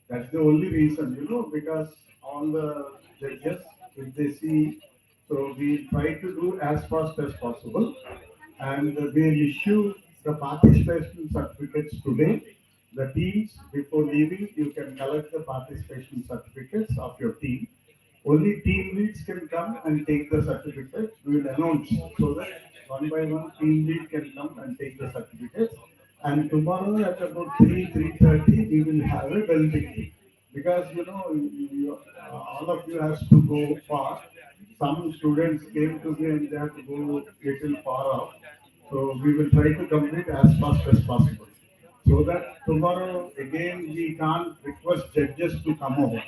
That's the only reason, because all the judges, if they see, so we try to do as fast as possible, and we'll issue the participation certificates today. The teams, before leaving, you can collect the participation certificates of your team. Only team leads can come and take the certificates. We will announce so that one by one team lead can come and take the certificates. And tomorrow at about 3:30, we will have a bell ticking. Because all of you has to go far. Some students came to me and they have to go little far off. So we will try to complete as fast as possible. So that tomorrow again we can't request judges to come over.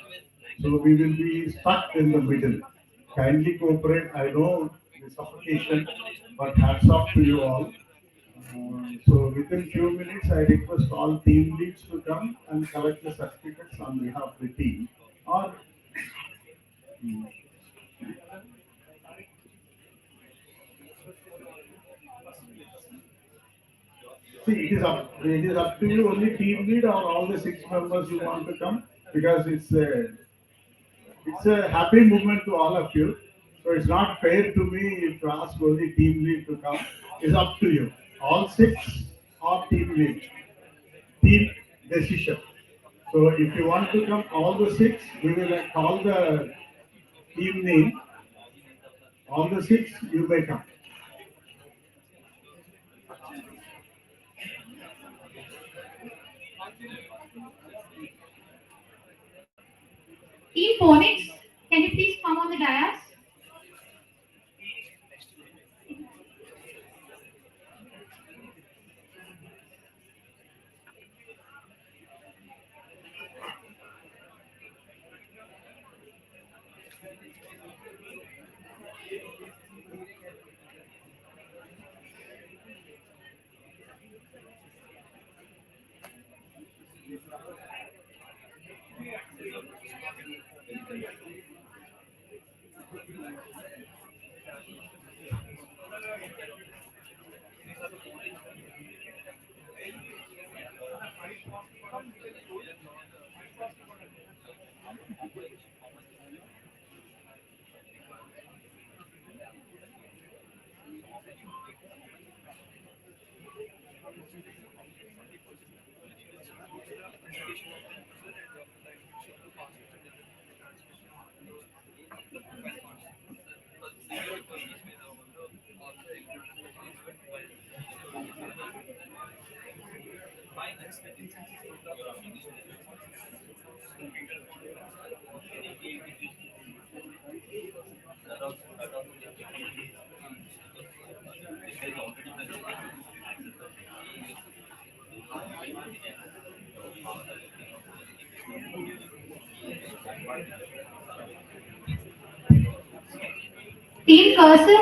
So we will be stuck in the middle. Kindly cooperate. I know the suffocation, but hats off to you all. So within few minutes, I request all team leads to come and collect the certificates on behalf of the team. Or see, it is up to you. Only team lead or all the 6 members you want to come, because it's a happy moment to all of you. So it's not fair to me to ask only team lead to come. It's up to you. All 6 or team lead. Team decision. So if you want to come all the 6, we will call the team name. All the 6, you may come. Team Phonics, can you please come on the dais? Team Cursor,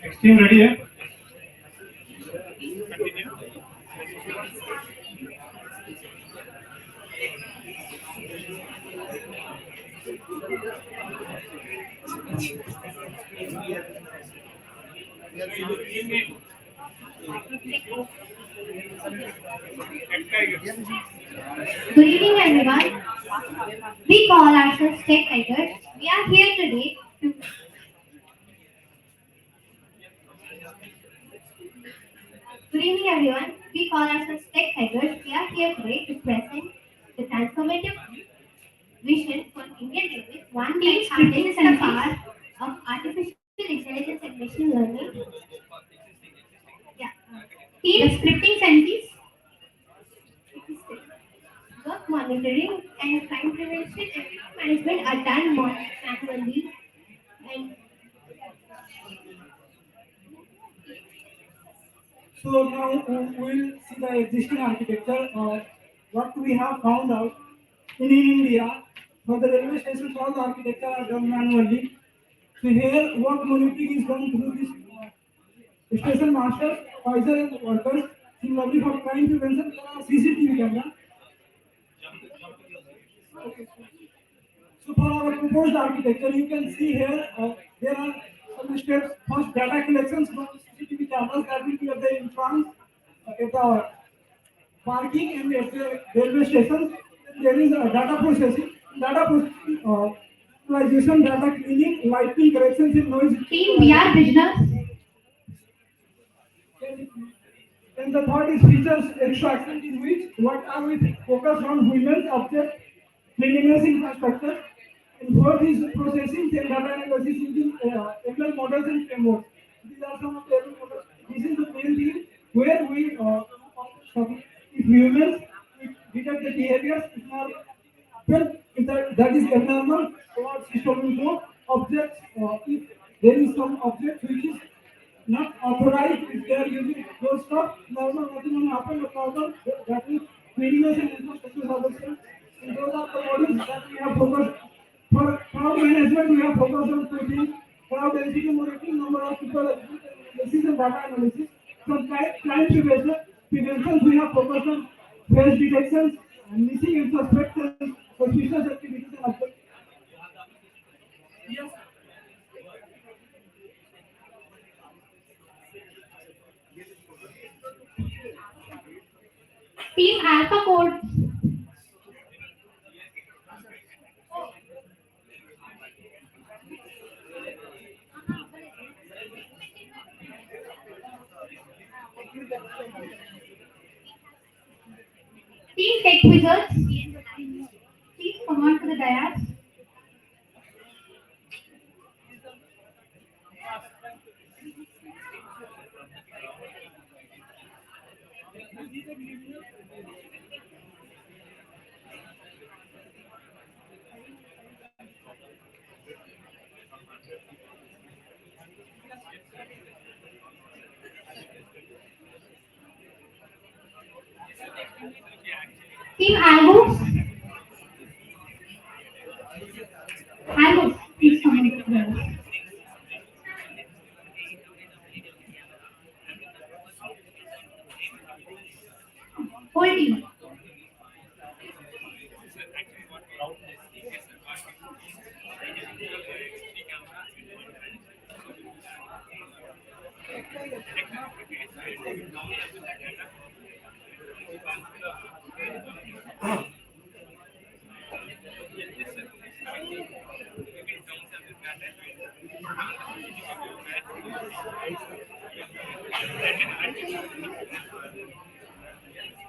Next team ready, eh? good evening everyone. We call ourselves Tech Tigers. We are here today to Good evening everyone. We call ourselves Tech Tigers. We are here today to present the transformative vision for Indian Railways. One team harnesses the power of artificial intelligence and machine learning. Yeah. Team scripting scientists, work monitoring and crime prevention and management are done manually. And So now we'll see the existing architecture. What we have found out in India, for the railway stations, all the architecture are done manually. So here, what monitoring is done through this station masters, officer and workers. Similarly, for crime prevention, there are CCTV camera. Okay. So for our proposed architecture, you can see here there are some steps. First, data collections from CCTV cameras that will be at the entrance, at the parking and at the railway stations. There is a data processing, visualization, data cleaning, lighting corrections in noise. Team, we are business. And the third is features extraction, in which what are we focus on women's object cleanliness infrastructure. And fourth is processing and data analysis using ML models and frameworks. These are some of the ML models. This is the main thing where we if humans detect the behaviors, if not, well, if that is abnormal, what system will go objects. If there is some object which is not authorized, if they are using those stuff, normal nothing will happen. But normal, that is cleanliness and infrastructure are the same. And those are the models that we have focused. For crowd management, we have focused on two things: crowd density monitoring, number of people, analysis and data analysis. From crime prevention, we have focused on face detections, and missing and suspicious activities and objects. Yes. Team Alpha Code. Team Tech Wizards. Please come on to the dais. Team Albus. Albus, please come on to the dais. Whole team.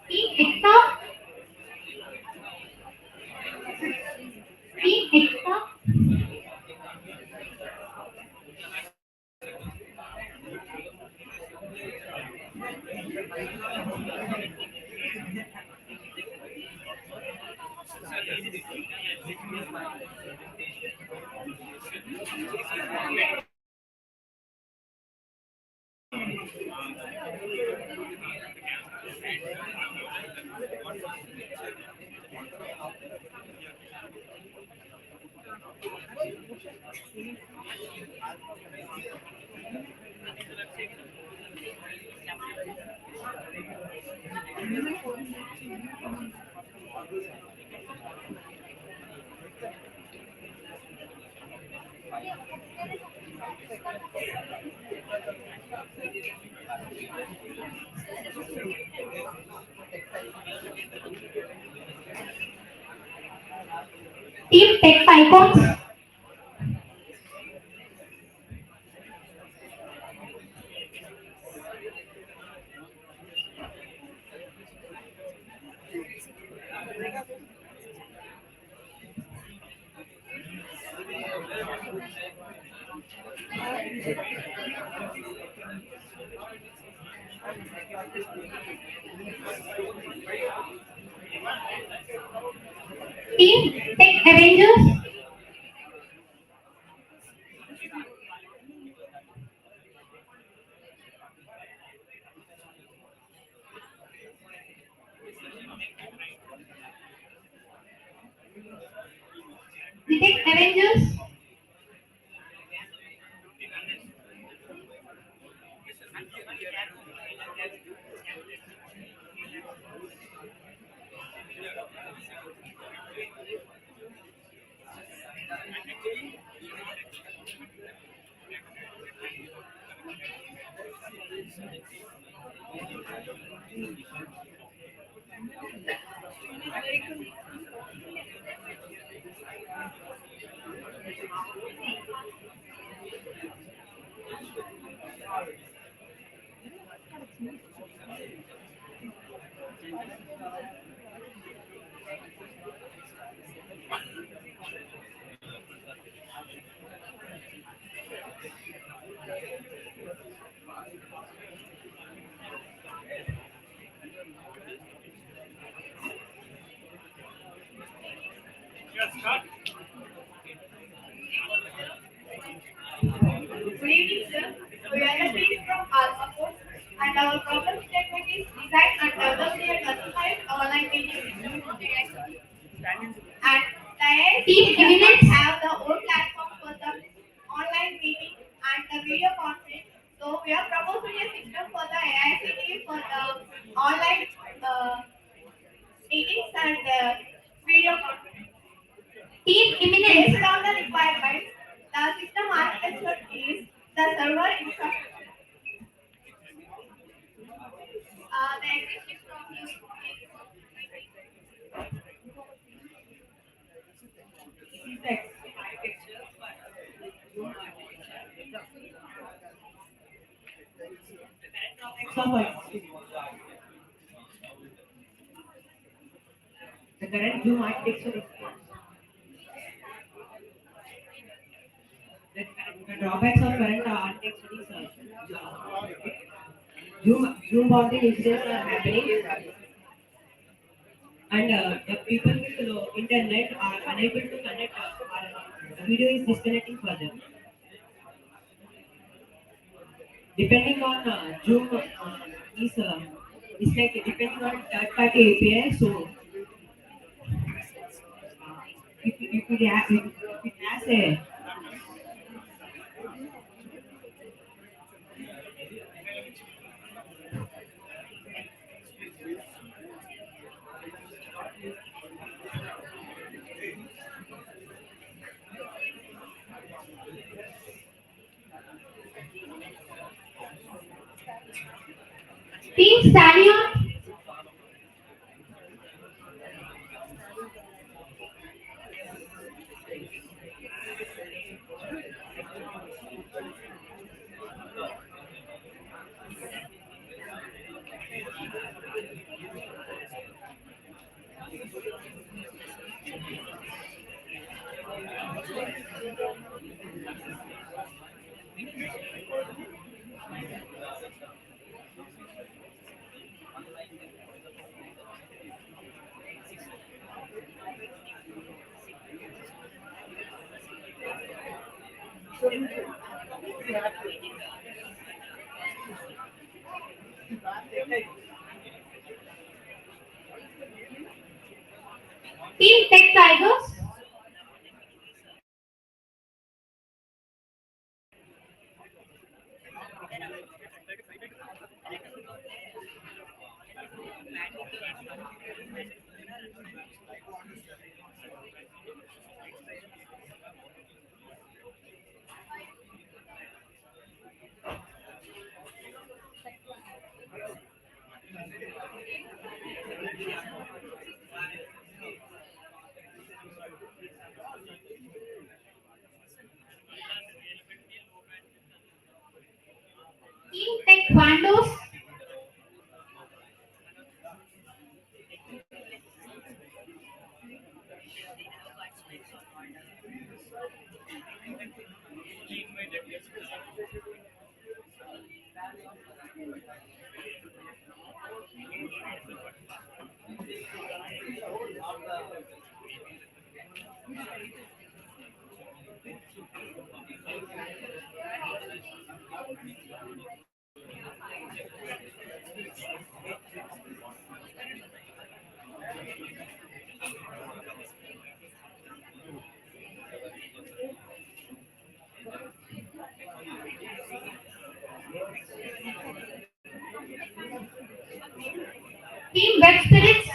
Team Extra. Team Extra. Team Tech Icons. Team Tech Avengers. The Tech Avengers. Good evening, sir. We are a team from Alpha Course, and our problem statement is design and develop a customized online meeting system for AICT. And the AICT does not have the own platform for the online meeting and the video conference. So we are proposing a system for the AICT for the online meetings and video conference. Team imminent. Based on the requirements, the system architecture is the server infrastructure. The existing problem is the current Zoom architecture is the drawbacks of current architecture is Zoom bonding incidents are happening, and the people with low internet are unable to connect, or the video is disconnecting for them. Depending on Zoom is like depending on third-party API. So if it has a Team study on Team Tech Tigers. Team Taekwondo's. Team web spirits.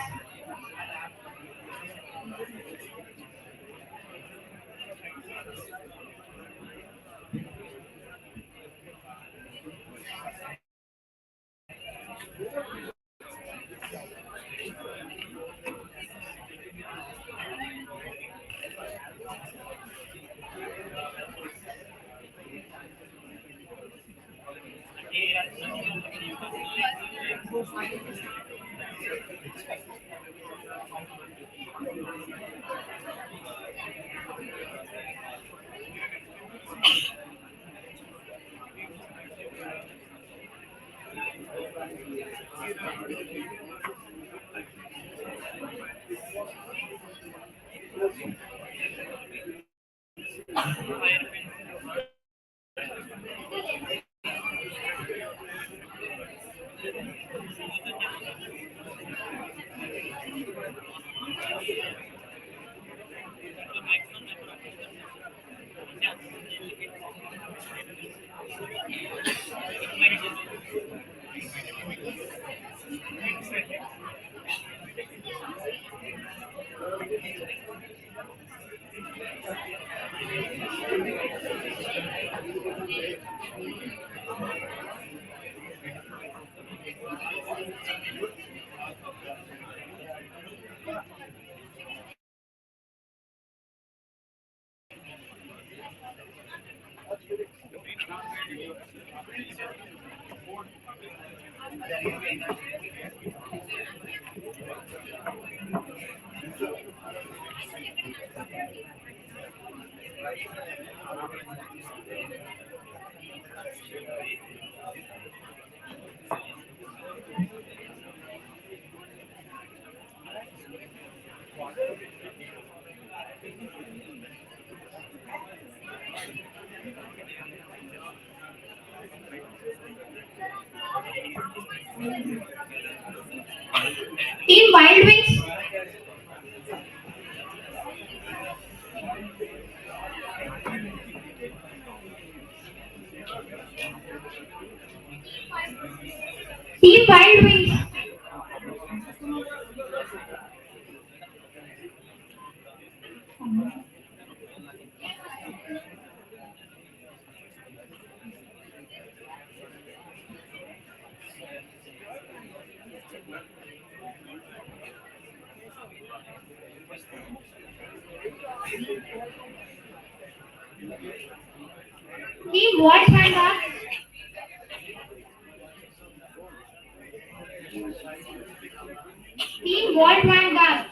Team Wild Wings. Team Wild Wings. Team White Vanguard. Team White Vanguard.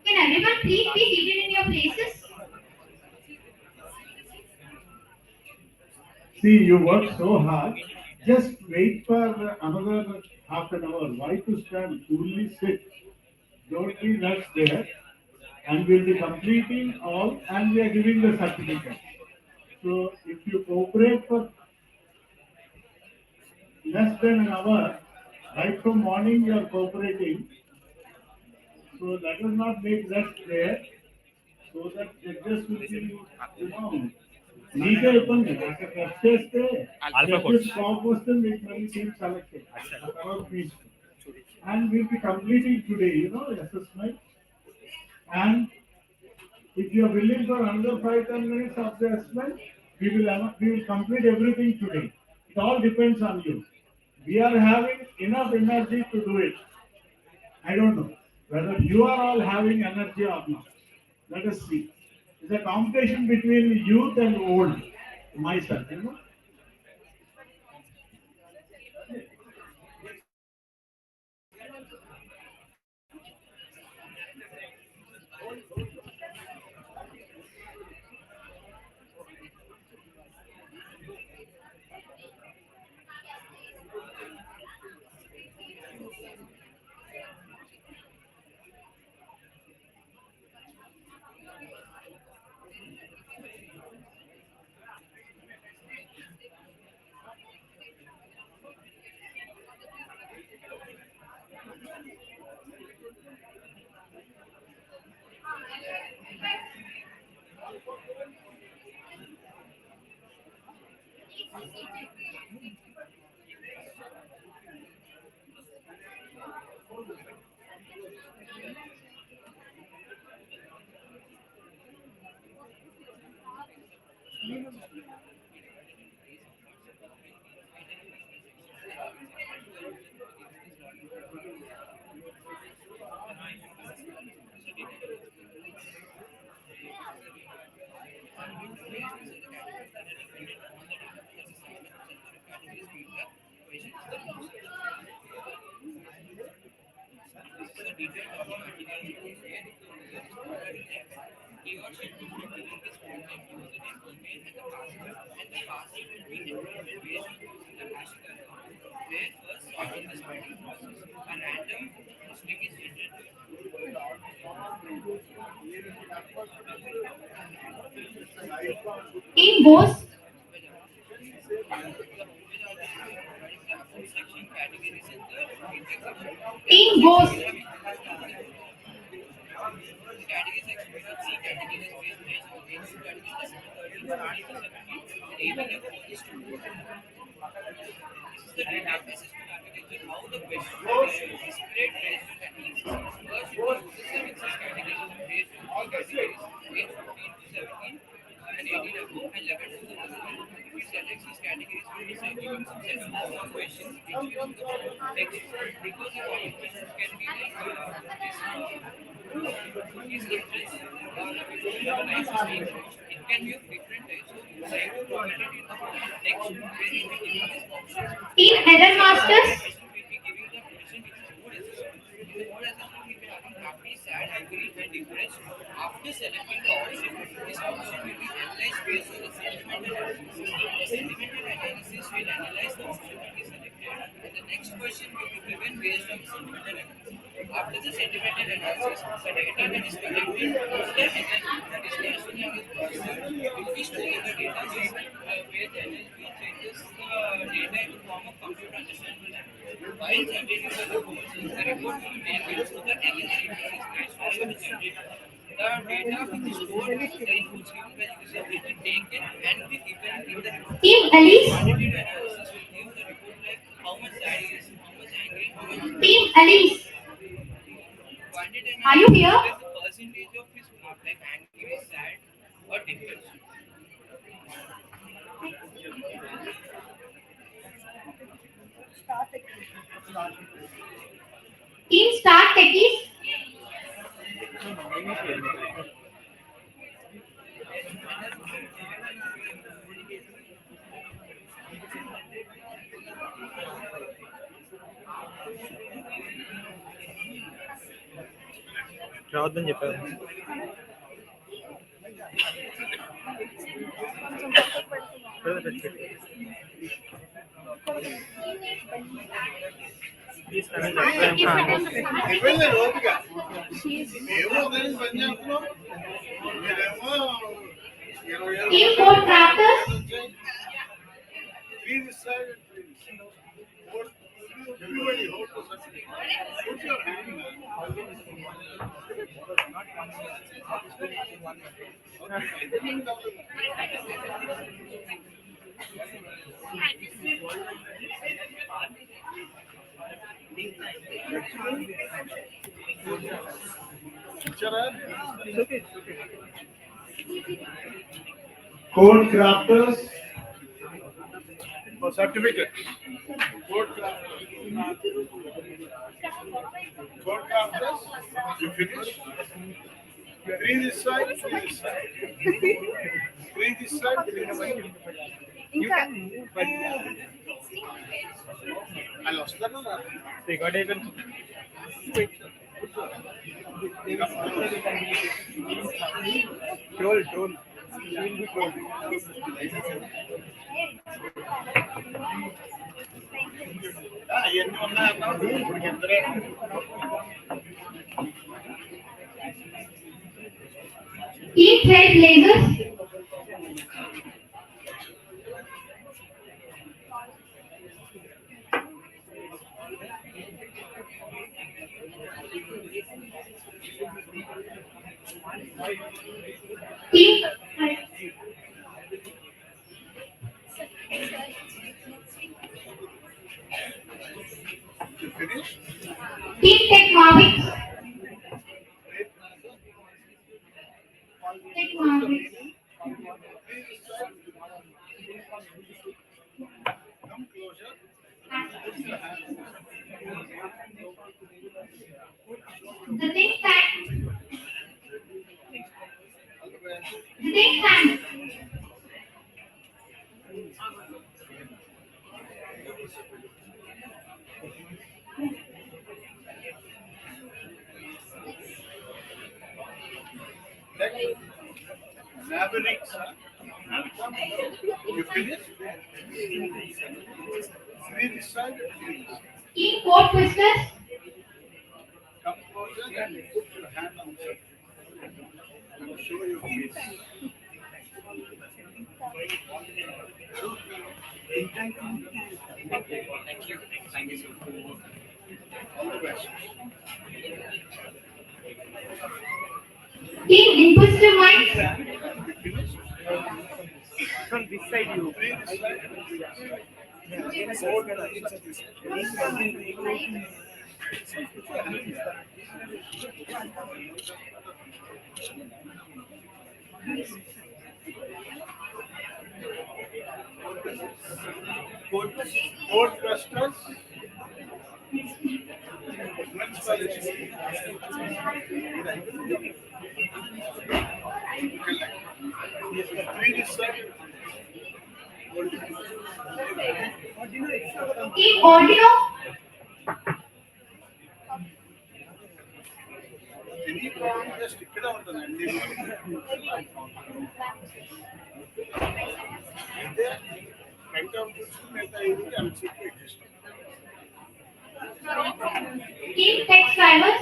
Can everyone please be seated in your places? See, you work so hard. Just wait for another half an hour. Why to stand? Coolly sit. Don't be nuts there. And we'll be completing all and we are giving the certificate. So if you cooperate for less than an hour, right from morning you are cooperating. So let us not make less there so that judges will be, నీకే ఇబ్బంది అక్కడ test చేస్తే judges top వస్తే మీకు మళ్ళీ team selected ఆ తర్వాత fee and we'll be completing today, assessment. And if you are willing for another 5-10 minutes of the assessment, we will complete everything today. It all depends on you. We are having enough energy to do it. I don't know whether you are all having energy or not. Let us see. It's a competition between youth and old. Myself. Team goes. Team goes. Team Error Masters. After selecting the option, this option will be analyzed based on the sentimental analysis. The sentimental analysis will analyze the option to be selected, and the next question will be given based on the sentimental analysis. After the sentimental analysis, the data that is collected after that is national is processed will be stored in the database where the NLP changes the data into form of computer understandable language. While generating the report will be taken to the LLC, which is national to generate the data which is stored, the inputs given by the user will be taken and be given in the report. Team Alice. Quantitative analysis will give the report like how much sad he is, how much angry, how much. Team Alice. Quantitative Are you here? analysis is the percentage of his mood, like angry, sad, or depressed. Team Start Techies. రావద్దని చెప్పారు. Team Code Crafters. Code crafters for certificate. Code crafters. Code crafters. You finish. Three this side, three this side. Three this side, three this side. You can move, but I lost that one. They got even. Troll. You will be trolled. Team Trailblazers. Team, Team Tech Mavic. Tech Mavic. The think tank. The think tank. Mavericks. You finished? Three this side, three this side. Team Port Twisters. Come closer and put your hand on the and show your face. Thank you. Thank you so much. All the best. Team Inquisitive Minds. From this side, you. Board clusters. Women's college. Three this side. Team Audio. Any problem, just stick it out the Team Tech Drivers.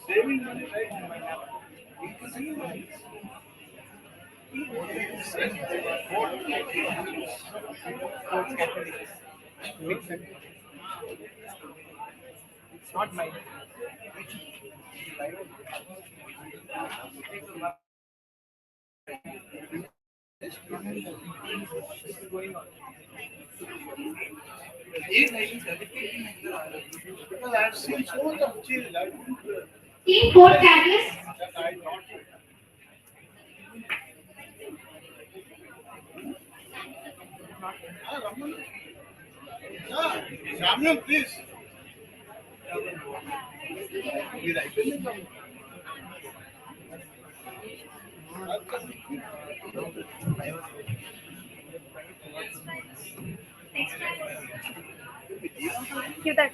Saving money, right? Increasing money. It's not mine. Because I've seen so much of change. I think Team Port Catalyst. that I thought Raman. Samuel, please. మీరు అయిపోయింది Give that.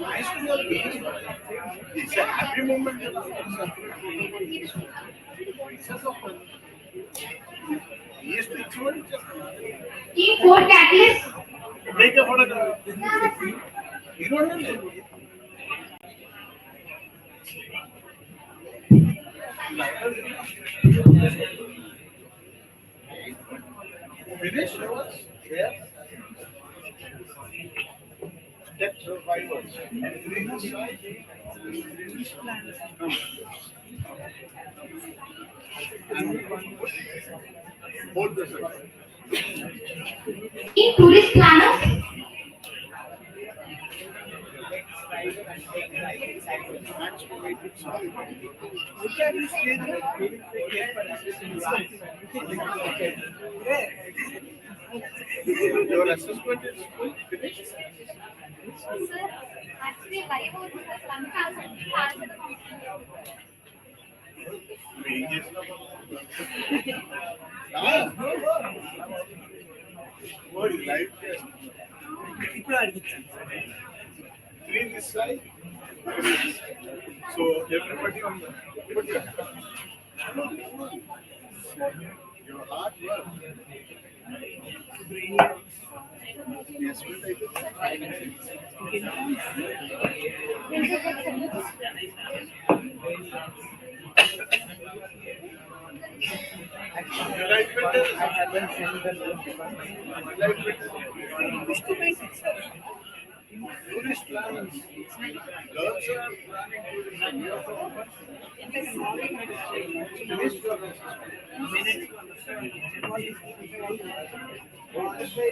Nice to know beach. It's a happy moment. Yes, it's one. Team Port Catalyst. Make a photograph. You don't know. Finish? Yeah. Step survivors. Hold this up. Team Tourist Planners. Your assessment is finished? Sir, actually, live was some What life test? Three this side. So everybody on the put your hand. Your hard work. Yes, we take I haven't sent the instruments itself. Tourist plans. Girls are planning tourism. You have to offer minutes to understand. Minutes to understand. What is the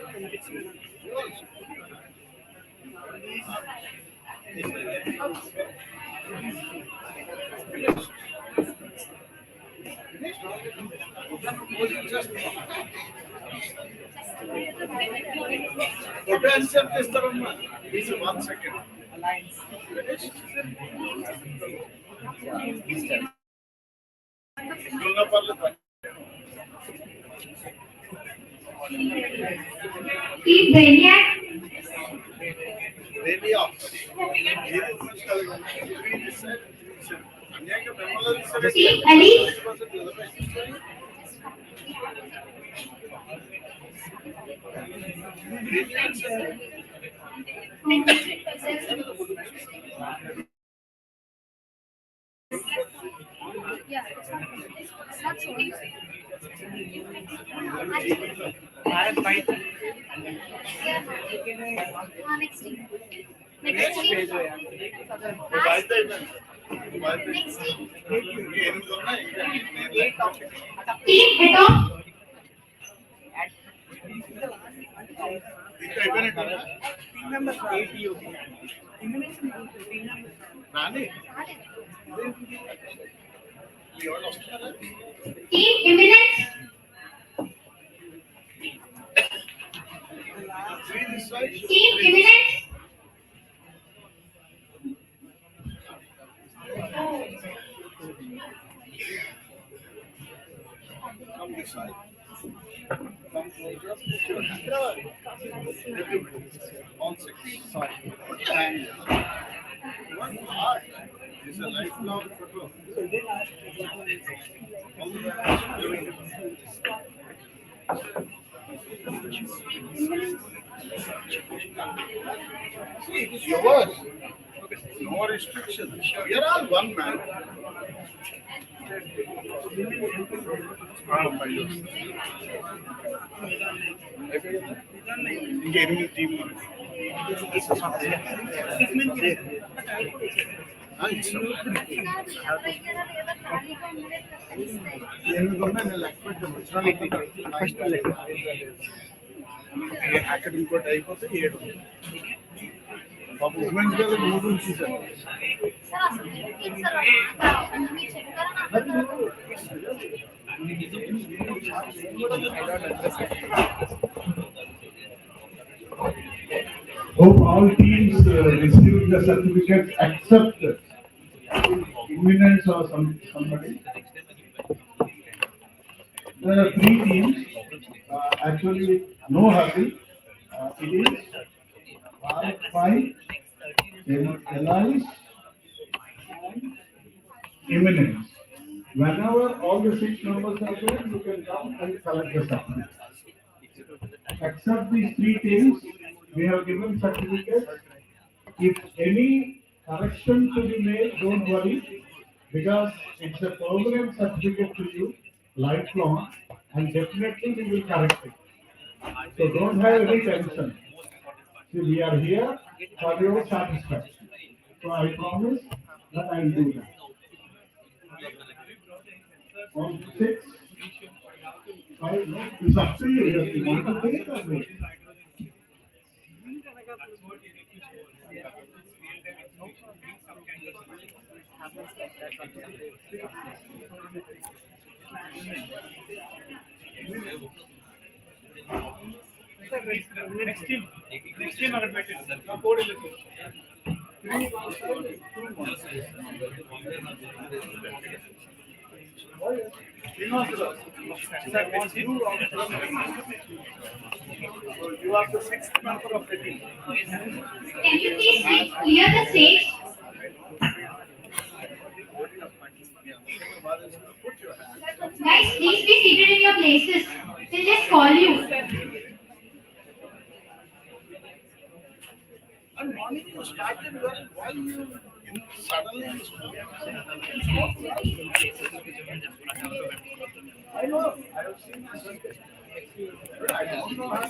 Potential ఇస్తారమ్మా please 1 second. Keep Brainiac. Keep Alice. Yeah, it's not showing. Next team. Next team. Next team. Team head off. Team members 80. Nani? Team imminent. Team imminent. Come this side. Come closer. Put your hand. On 6. Sorry. Put your hand. Work hard. It's a lifelong photo. All the See, it's yours. No restrictions. You're all one man. ఇంకెనిమిది టీంలు ఎనిమిది ఉన్నాయి నేను లెక్క పెట్టాను అక్కడ ఇంకోటి అయిపోతే 7 బాబు women's మీద 3 ఉంచేసాను Hope all teams receive the certificate except imminence or somebody. There are 3 teams. Actually, no hurry. It is R5, Elias, and imminence. Whenever all the 6 members are there, you can come and collect the certificate. Except these 3 teams, we have given certificates. If any correction to be made, don't worry, because it's a permanent certificate to you, lifelong, and definitely we will correct it. So don't have any tension. See, we are here for your satisfaction. So I promise that I will do that. On 6, 5, no, it's up to you. If you want to take it or wait. Next team agar పెట్టండి నా code ఇల్లు You are the 6th member of the team. Can you please clear the stage? Put your hand. places. They just call you. And morning you started well, why you suddenly I know, I have seen this. But I don't know how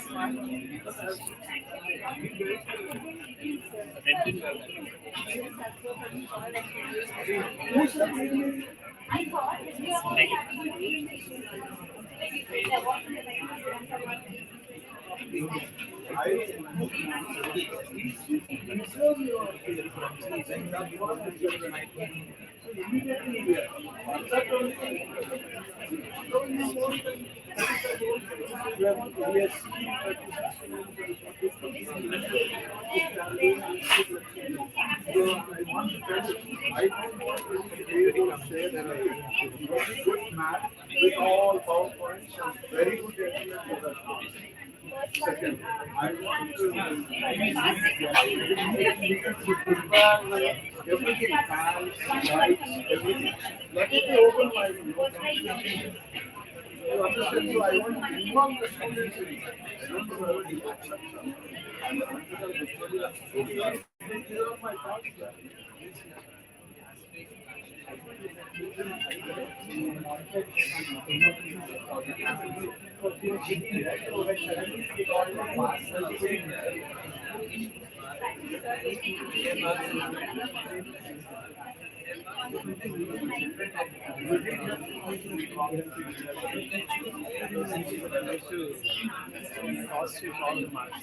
I don't want to be able to say that I was a good man with all PowerPoints and very good estimate for that. Second, I want to everything, fans, lights, everything. Let me open my you understand? So I want to involve the students in it. I don't know whether you accept these are my thoughts. Positive all the marks.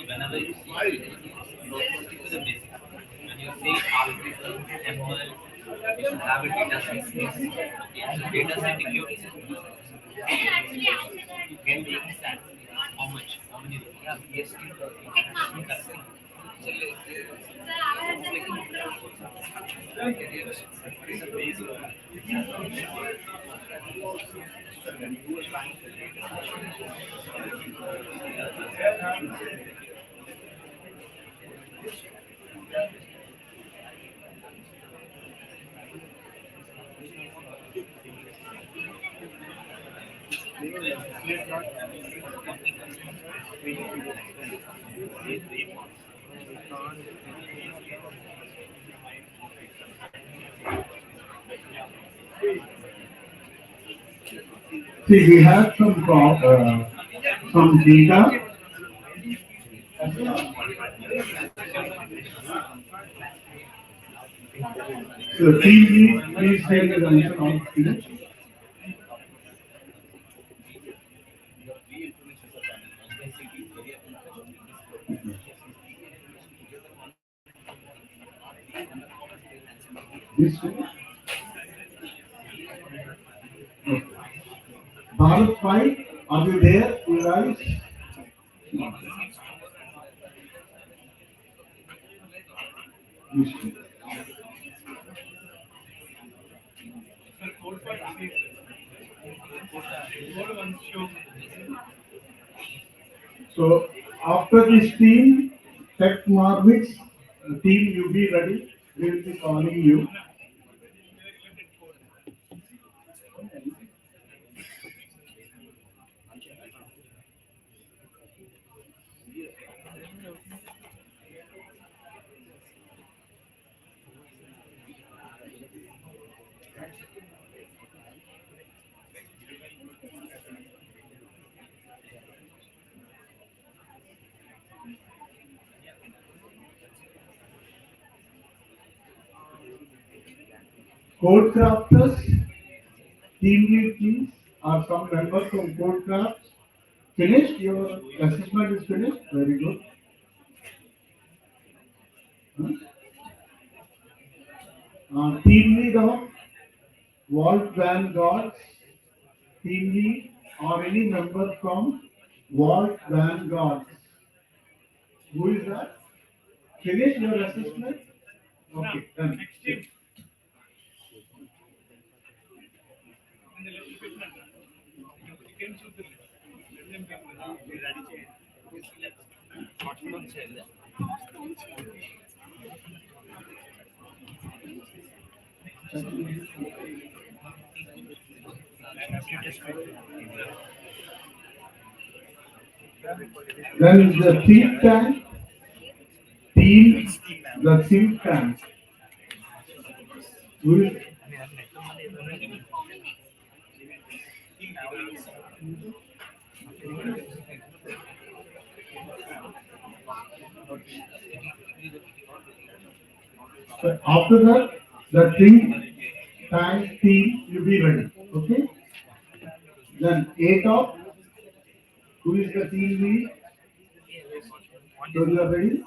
Whenever you see stick to the basics. When you say algorithm, ML, you should have a data science base. Okay, so data science security is you can take stats. How much? How many? Yeah, yes, See, we have some data. So, please take the attention of students. This Bharat 5, are you there, you guys? mystery. Sir, code for disease. Code one show. So after this team, Tech Marvix, team, you be ready. We will be calling you. Code crafters, team lead please, or some members from code crafts. Finished? Your assessment is finished? Very good. Huh? Team lead of Vault Vanguards, team lead or any member from Vault Vanguards. Who is that? Finish your assessment? Okay, done. Next team. In the left equipment. You can choose the Then the think tank, team, the think tank. Who is so after that, the think tank team, you be ready. Okay? Then A top, who is the team lead? So you are ready?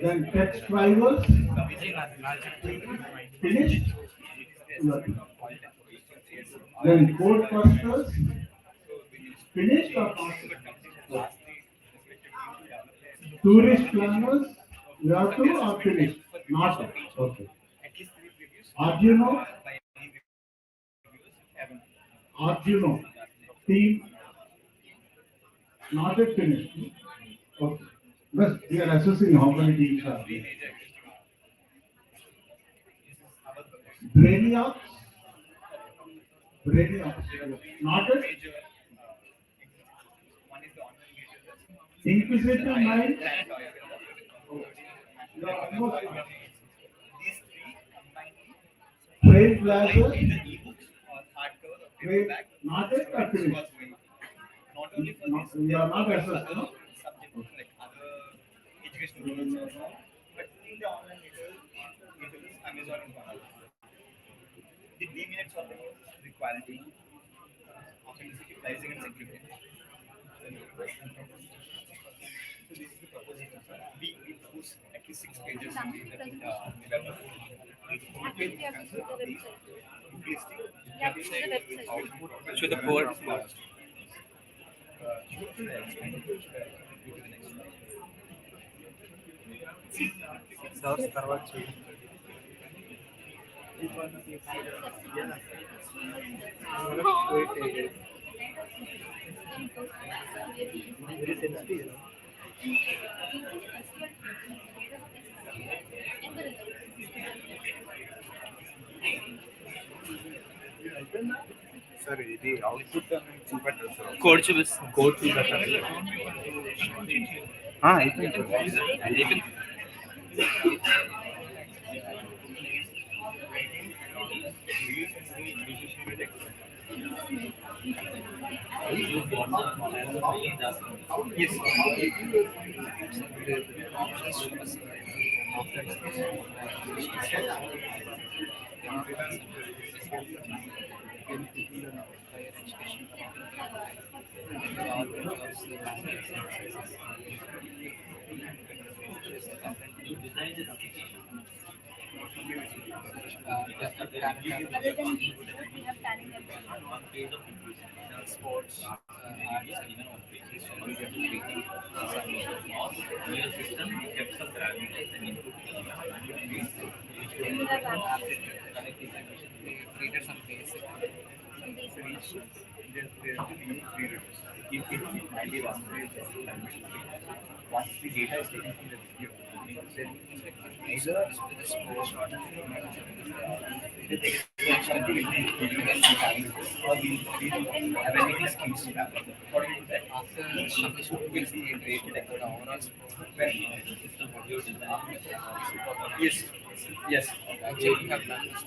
Then text drivers, finished? Then code clusters, finished or not? Tourist planners, you have to or finished? Not yet. Okay. Arduino, Arduino, team, not yet finished. Okay. But we are assessing how many teams are there. Brainiacs, Brainiacs, not yet. Inquisitive mind, you are almost done. Trailblazer, wait, not yet or finished? You are not assessed, no? To the code. Sir, ఇది output చూపెట్టారు sir code చూపిస్తుంది. Code చూపెట్టారు అయిపోయింది అయిపోయింది. Other than these, we have talent sports. created some basic once the data is taken from the video, then either the score the text and or we have any skills to have. What we do that after submission we rate it the overall yes, yes. Actually, we have done this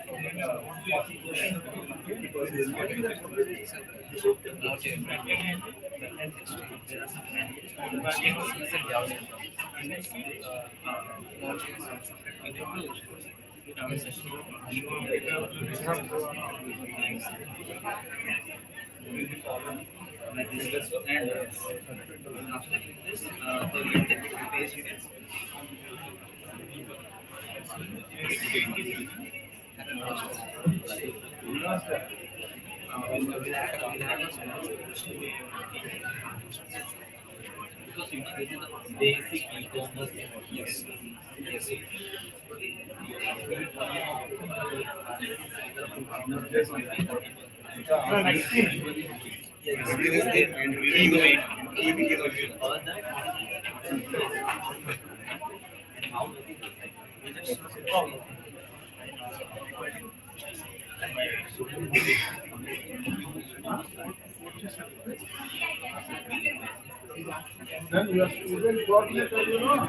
Because you know this is the basic e-commerce thing. Yes. Yes. Then your student coordinator, you know.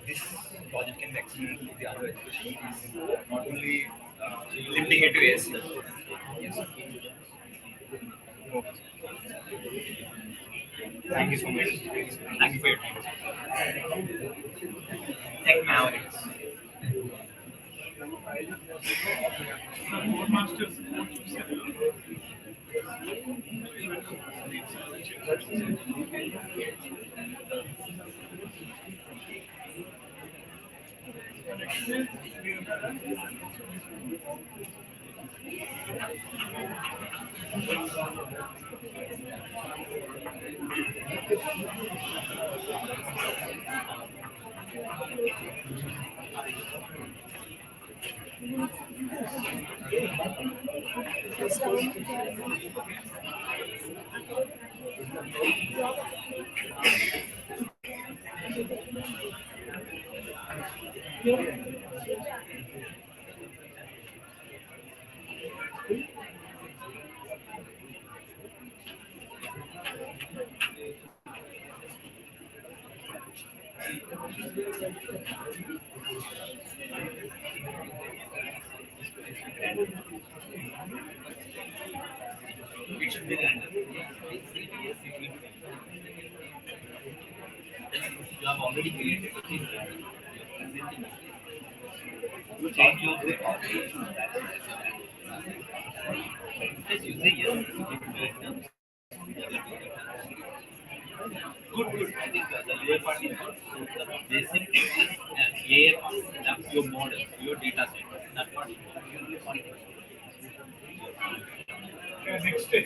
This project can extend to the other education, not only limiting it to ASC. Yes. Okay. Thank you so much. Thank you for your time. Tech Mavericks. It should be random. You have already created a thing. You change your yes, you say yes. Good, good. I think the lower part is good. The basic is AI part. That's your model, your data set. That's what Next step.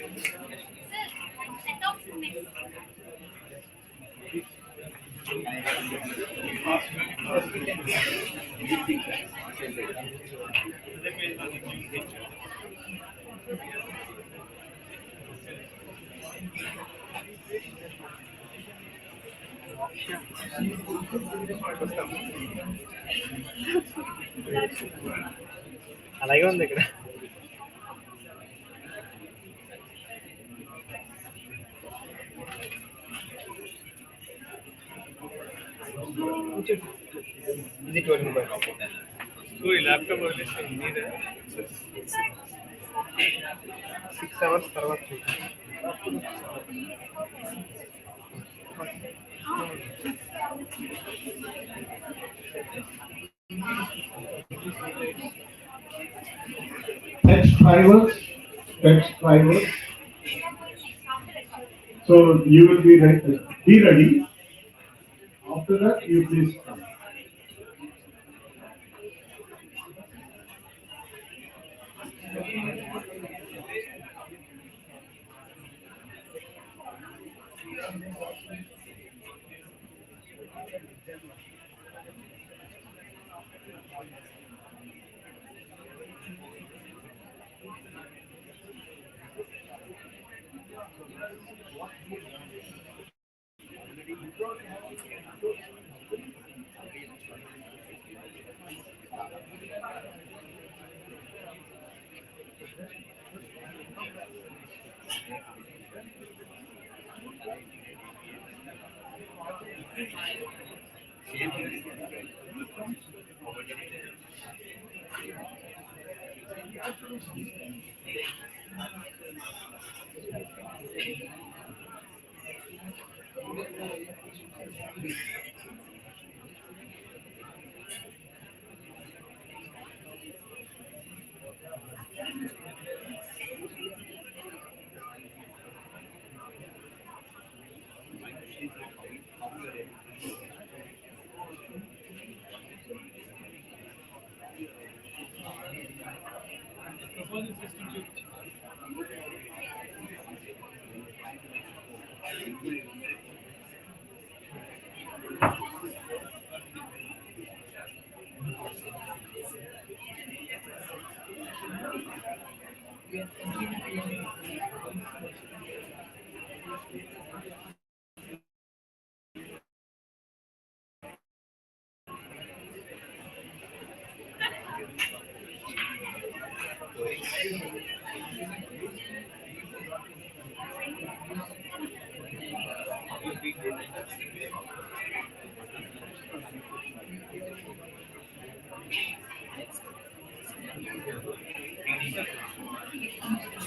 అలాగే ఉంది ఇక్కడ Is it working by ఓ ఈ laptop వదిలేసి మీదే 6 hours తర్వాత Text drivers, text drivers. So you will be ready. Be ready. After that, you please come.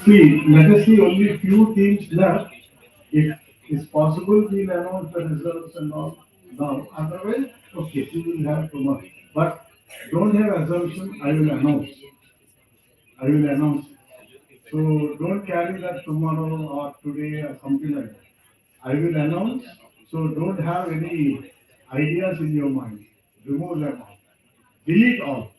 See, let us see only few teams left. If it's possible, we'll announce the results and all now. Otherwise, okay, we will have tomorrow. But don't have assumption, I will announce. I will announce. So don't carry that tomorrow or today or something like that. I will announce. So don't have any ideas in your mind. Remove them all. Delete all.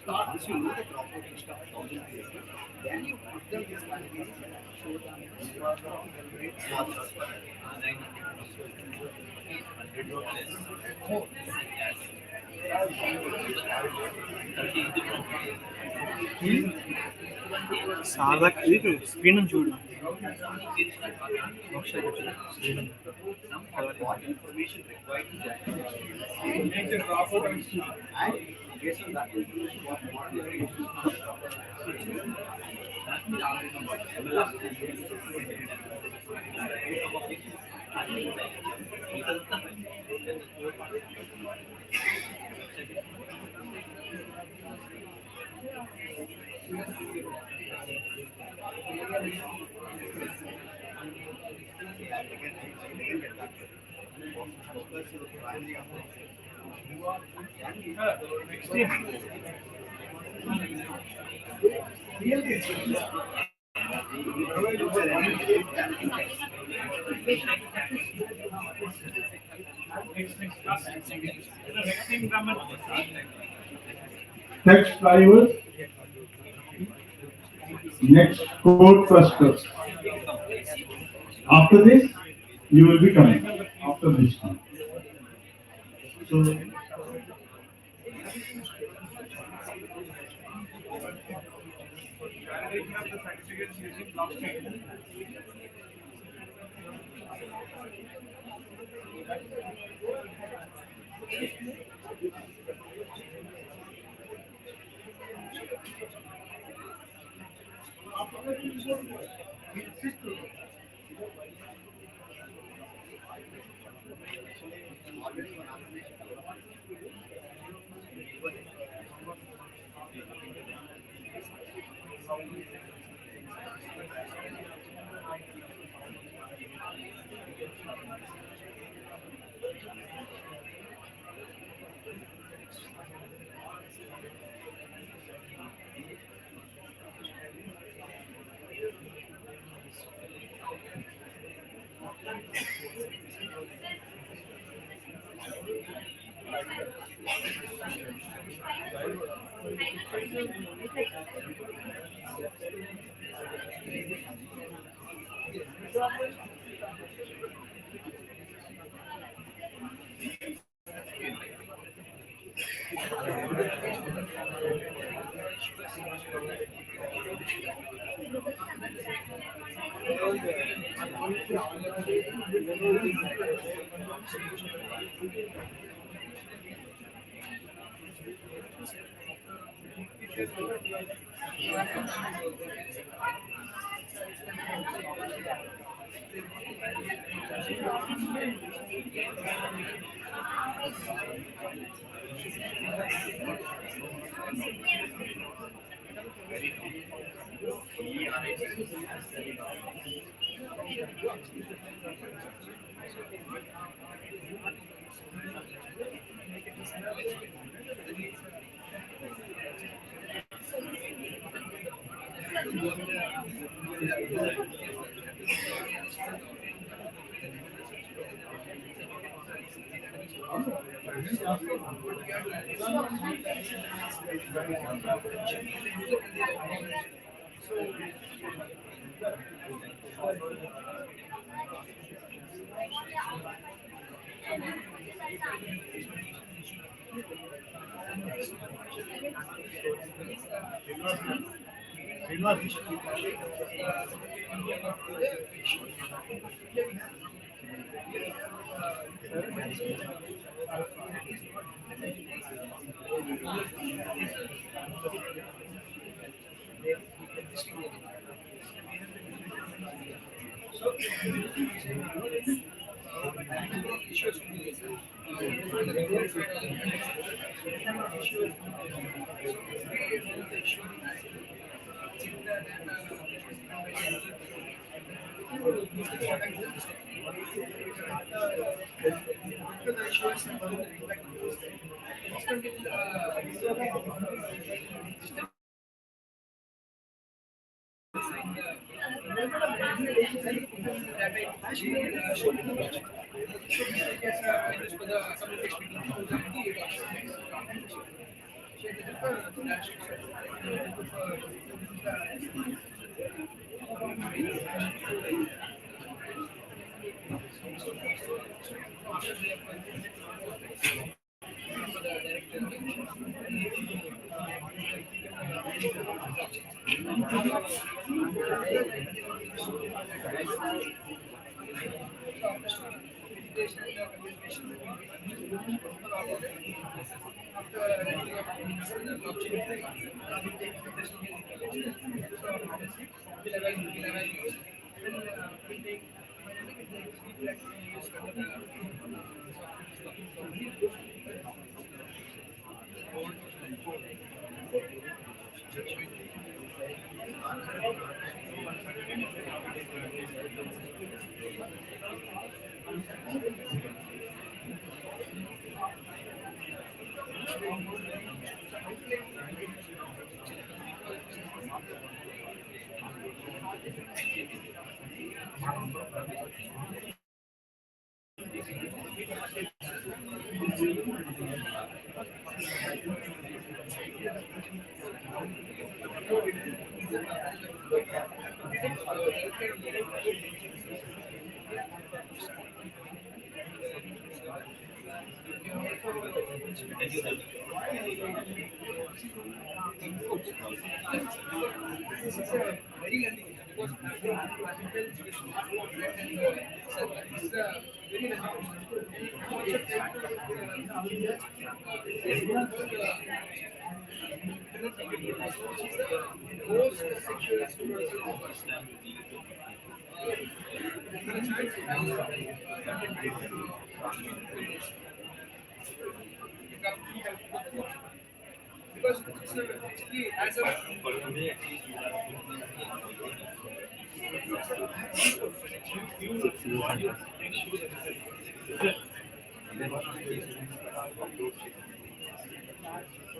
Once you know the property stuff, then you put them in countries and show them చాలా clear screen చూడు what information required to generate. Make the drop out and based on that information, what model are you Next drivers, next code clusters. After this, you will be coming after this one. So,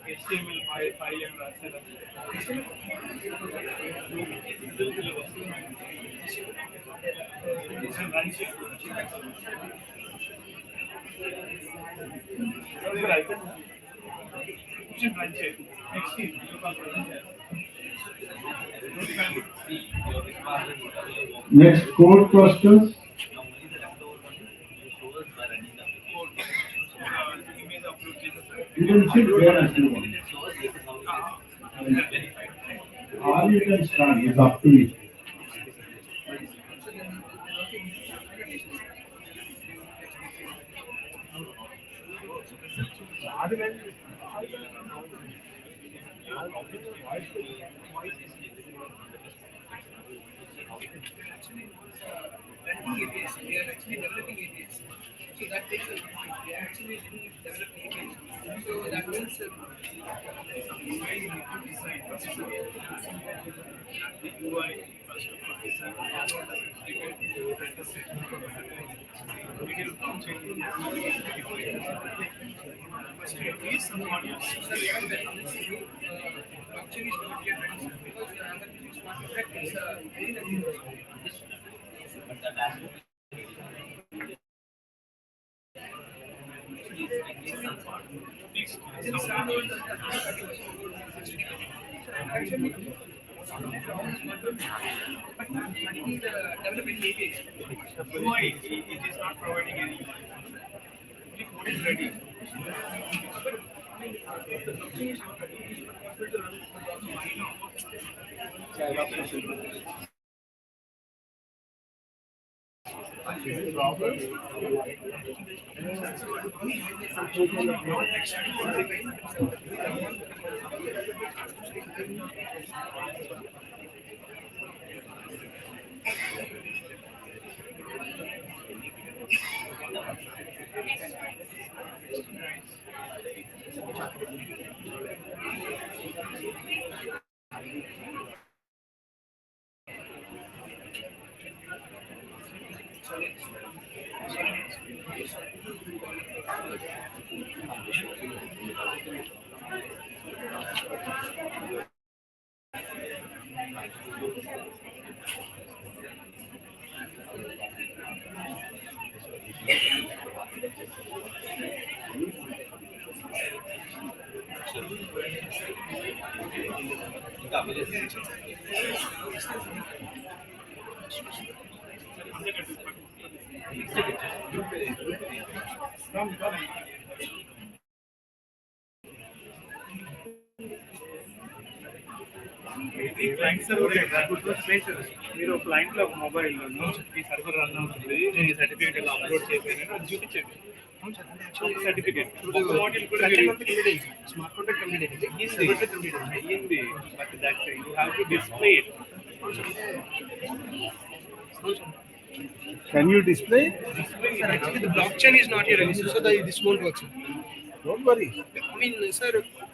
HTML file and raster. Next, code clusters. You can sit there if you want. Or you can stand, it's up to you. Learning APIs, we are actually developing APIs. So that takes a we are actually developing APIs. So that means why you need to design first of all. The UI first of all design. We can blockchain first you need some modules. So even then blockchain is not yet ready because other smart contract is very nothing. So Actually, but he developing API. No, it is not providing any. The code is ready. ఇది client server గుర్తుపెట్టుకోవచ్చు. మీరు client లో mobile ఈ server run అవుతుంది, ఈ certificate ఇలా upload చేశాను అది చూపించండి. సర్టిఫికేట్ మోడల్ కూడా స్మార్ట్ కాంట్రాక్ట్ కంప్లీట్ అయ్యింది, but that you have to display it. Can you display? Sir, actually the blockchain is not here, so this won't work, sir. Don't worry. I mean, sir,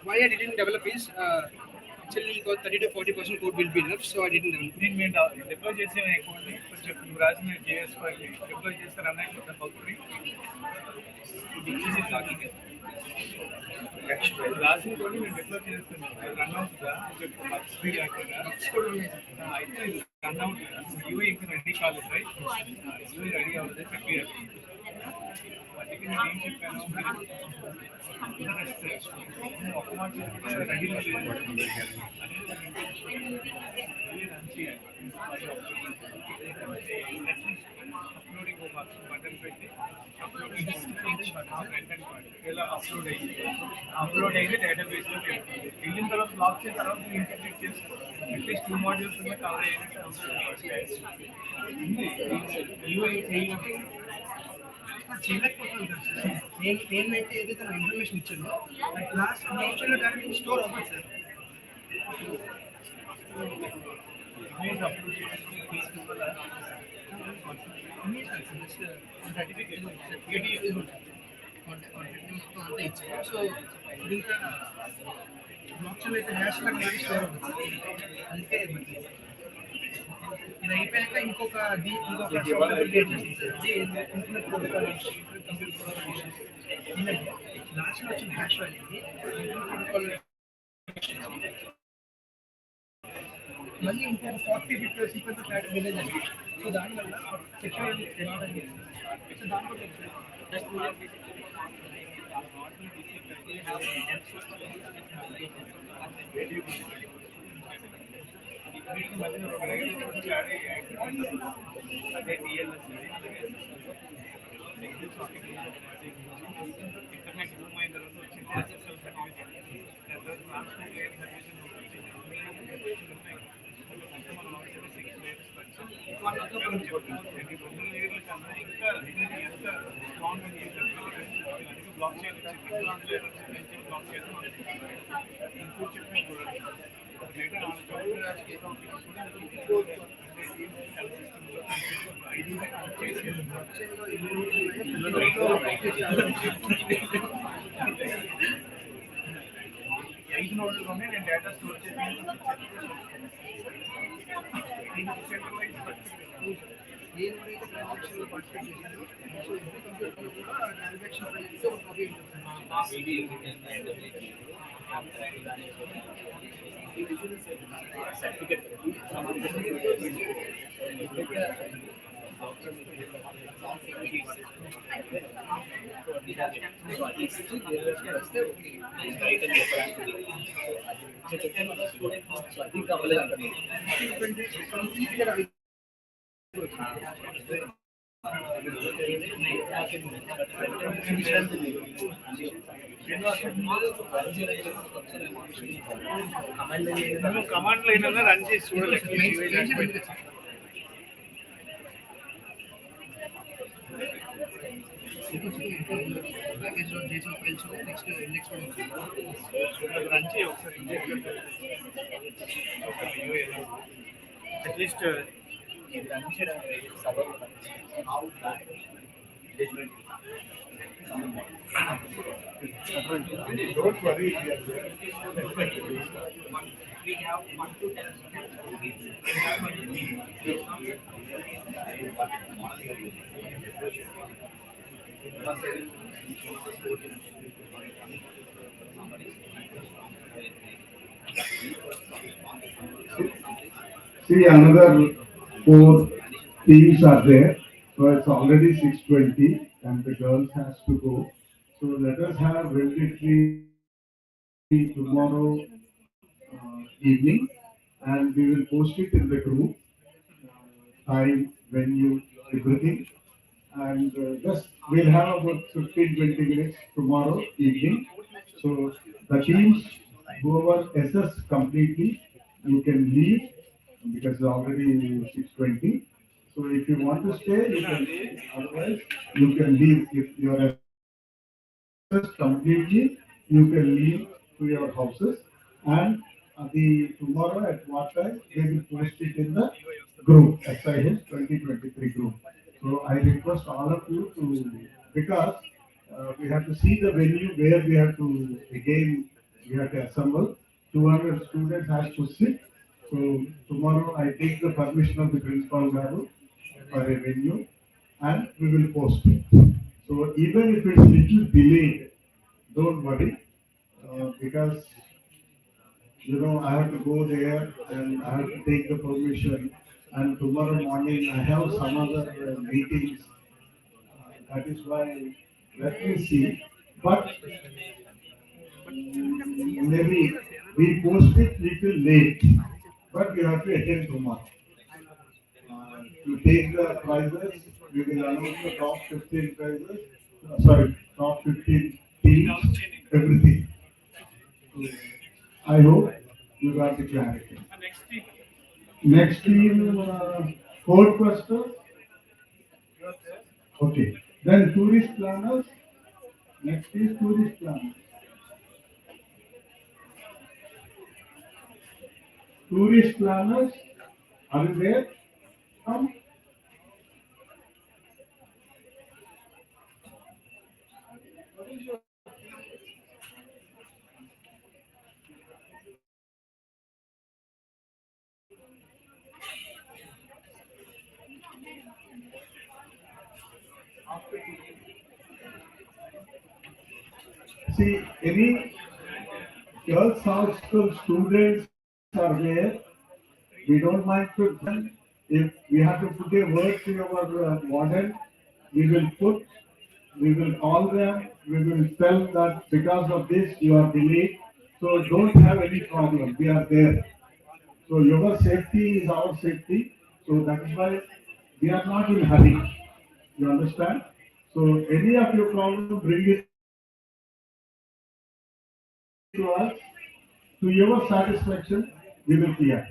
why I didn't develop is actually got 30 to 40% code will be enough, so I didn't develop. నేను మేము deploy చేసే కోడ్ని కొంచెం నువ్వు రాసిన JS file deploy చేస్తే run అయిపోతే హౌస్ని ఇది ఈజీ లాగింగ్ రాసిన కోడ్ని మేము డిప్లాయ్ చేస్తున్నాం, రన్ అవుతుందా స్పీడ్ లేకుండా అయితే రన్ అవుతుంది. యూఏ ఇంకా రెడీ కాలేదు, రైట్? యూఏ రెడీ అవ్వదు చెప్పారు. అందుకే నేను ఏం చెప్పాను, ఒక మాట రెడీలో లేదు అప్లోడింగ్ బటన్ పెట్టి ఇలా అప్లోడ్ అయ్యింది. అప్లోడ్ అయితే డేటాబేస్లో వెళ్ళిన తర్వాత బ్లాక్ చేసిన తర్వాత ఇంటిగ్రేట్ చేస్తాం. అట్లీస్ట్ 2 మాడ్యూల్స్ ఉన్నాయి కవర్ అయ్యేటట్టు నేనైతే ఏదైతే నా ఇన్ఫర్మేషన్ ఇచ్చానో లాస్ట్ బ్లాక్చైన్లో డైరెక్ట్ స్టోర్ అవ్వదు సార్. సో ఇంకా బ్లాక్చైన్ అయితే హ్యాష్ ట్యాగ్ కానీ స్టోర్ అవ్వదు. అందుకే ఇది అయిపోయాక ఇంకొక ఇంటర్నెట్ ప్రోటోకాల్ లాస్ట్ వచ్చిన హ్యాష్ వాల్యూ ప్రోటోకాల్ మళ్ళీ ఇంకొక 40 బిట్ సీక్వెన్స్ ప్యాటర్న్ రిలీజ్ అయింది. సో దానివల్ల సెక్యూరిటీ తెలియదు. సో దానివల్ల అదే డిఎల్ఎస్ ఇంటర్నెట్ రూమ్ అయిన తర్వాత వచ్చింది ఎస్ఎస్ఎల్ సర్టిఫికేట్ లాస్ట్ లేయర్ల కన్నా ఇంకా ఎంత స్ట్రాంగ్ బ్లాక్ చేయడం బ్లాక్ చేయడం ఇంకోటి చెప్పిన డేటా ఐదు నోడ్లోనే నేను డేటా స్టోర్ చేసి మేము కమాండ్ లైన్ అన్న రన్ చేసి చూడలేదు. రన్ చేయి ఒకసారి అట్లీస్ట్ రన్ చేయడం Sabar Don't worry. We have 1 to 10 See, another 4 teams are there. So it's already 6:20 and the girls has to go. So let us have regulatory tomorrow evening and we will post it in the group, time, venue, everything. And just we'll have about 15-20 minutes tomorrow evening. So the teams, whoever assess completely, you can leave because it's already 6:20. So if you want to stay, you can stay. Otherwise, you can leave. If you are assessed completely, you can leave to your houses. And the tomorrow at what time they will post it in the group, SIH 2023 group. So I request all of you to, because we have to see the venue where we have to, again, we have to assemble. 200 students has to sit. So tomorrow I take the permission of the principal level for a venue and we will post it. So even if it's little delayed, don't worry, because I have to go there and I have to take the permission. And tomorrow morning I have some other meetings. That is why, let me see. But maybe we post it little late, but we have to attend tomorrow. To take the prizes, we will announce the top 15 prizes. Sorry, top 15 teams, everything. I hope you got the clarity. Next team, Ford Cluster. Okay. Then tourist planners. Next is tourist planners. Tourist planners, are you there? Come. See, any girls' hostel students are there. We don't mind to them. If we have to put a word to our warden, we will put, we will call them, we will tell that because of this you are delayed. So don't have any problem. We are there. So your safety is our safety. So that is why we are not in hurry. You understand? So any of your problem, bring it to us. To your satisfaction, we will clear.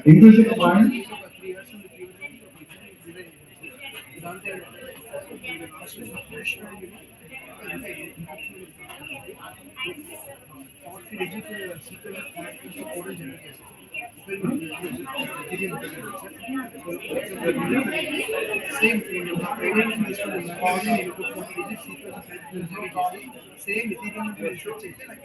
Inclusive combined. Same thing, you have Ethereum based on the login, you put 40 digit sequence of same Ethereum research like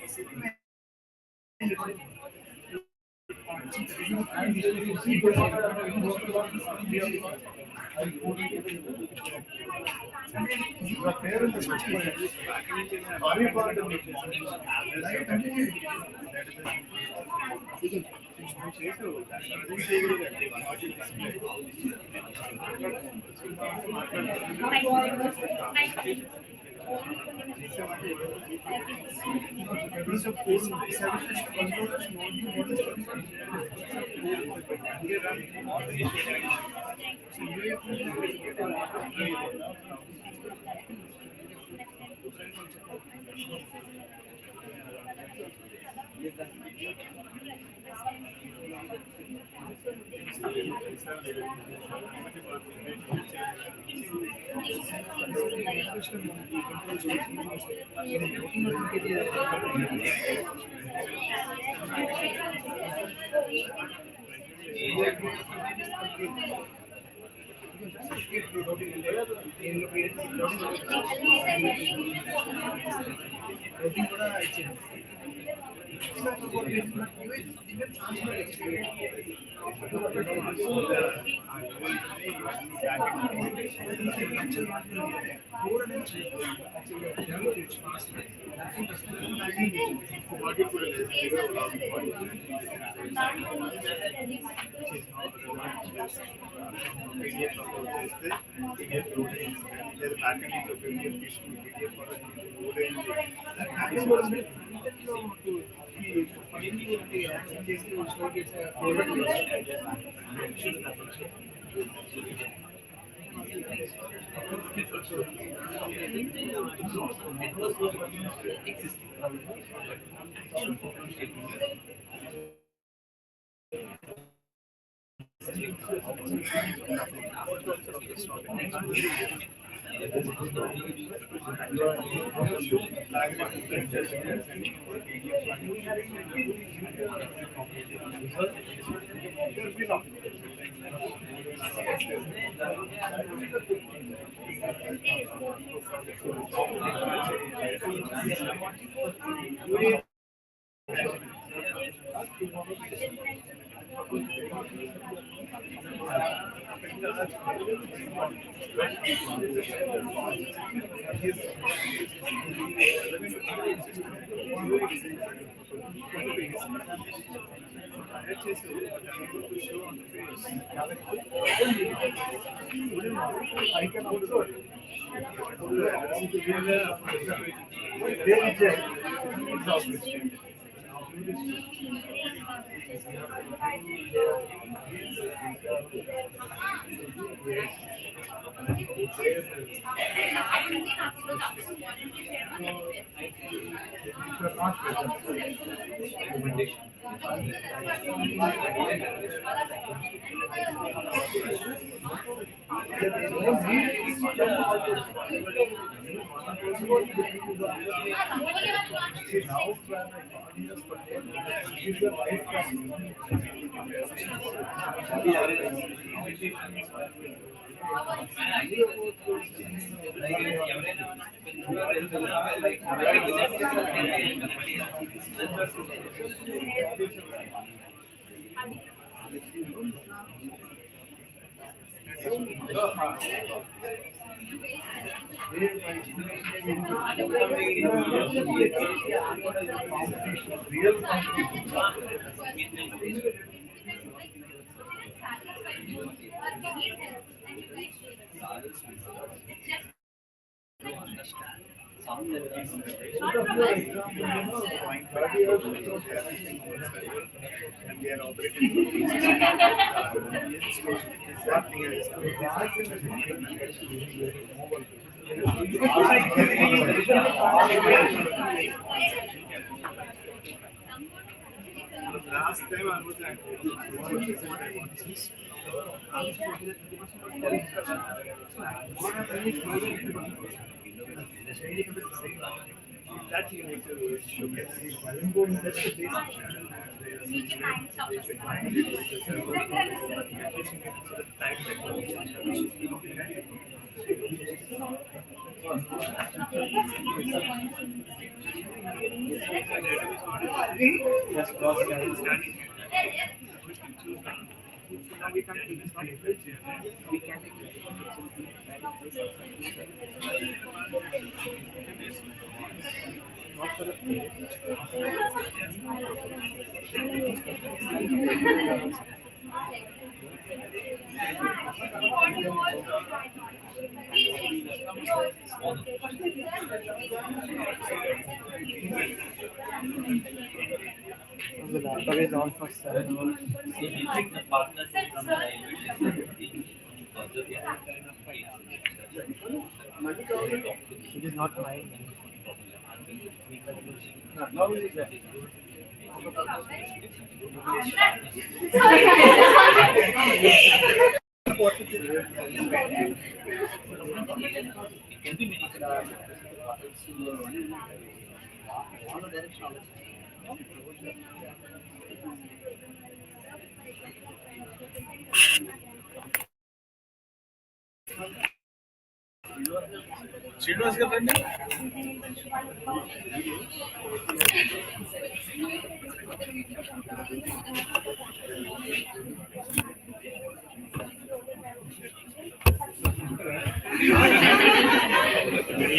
Last time I was at that you need to showcase. That's the The laptop is on for 7 It is not mine. Now is that. Srinivas కదండి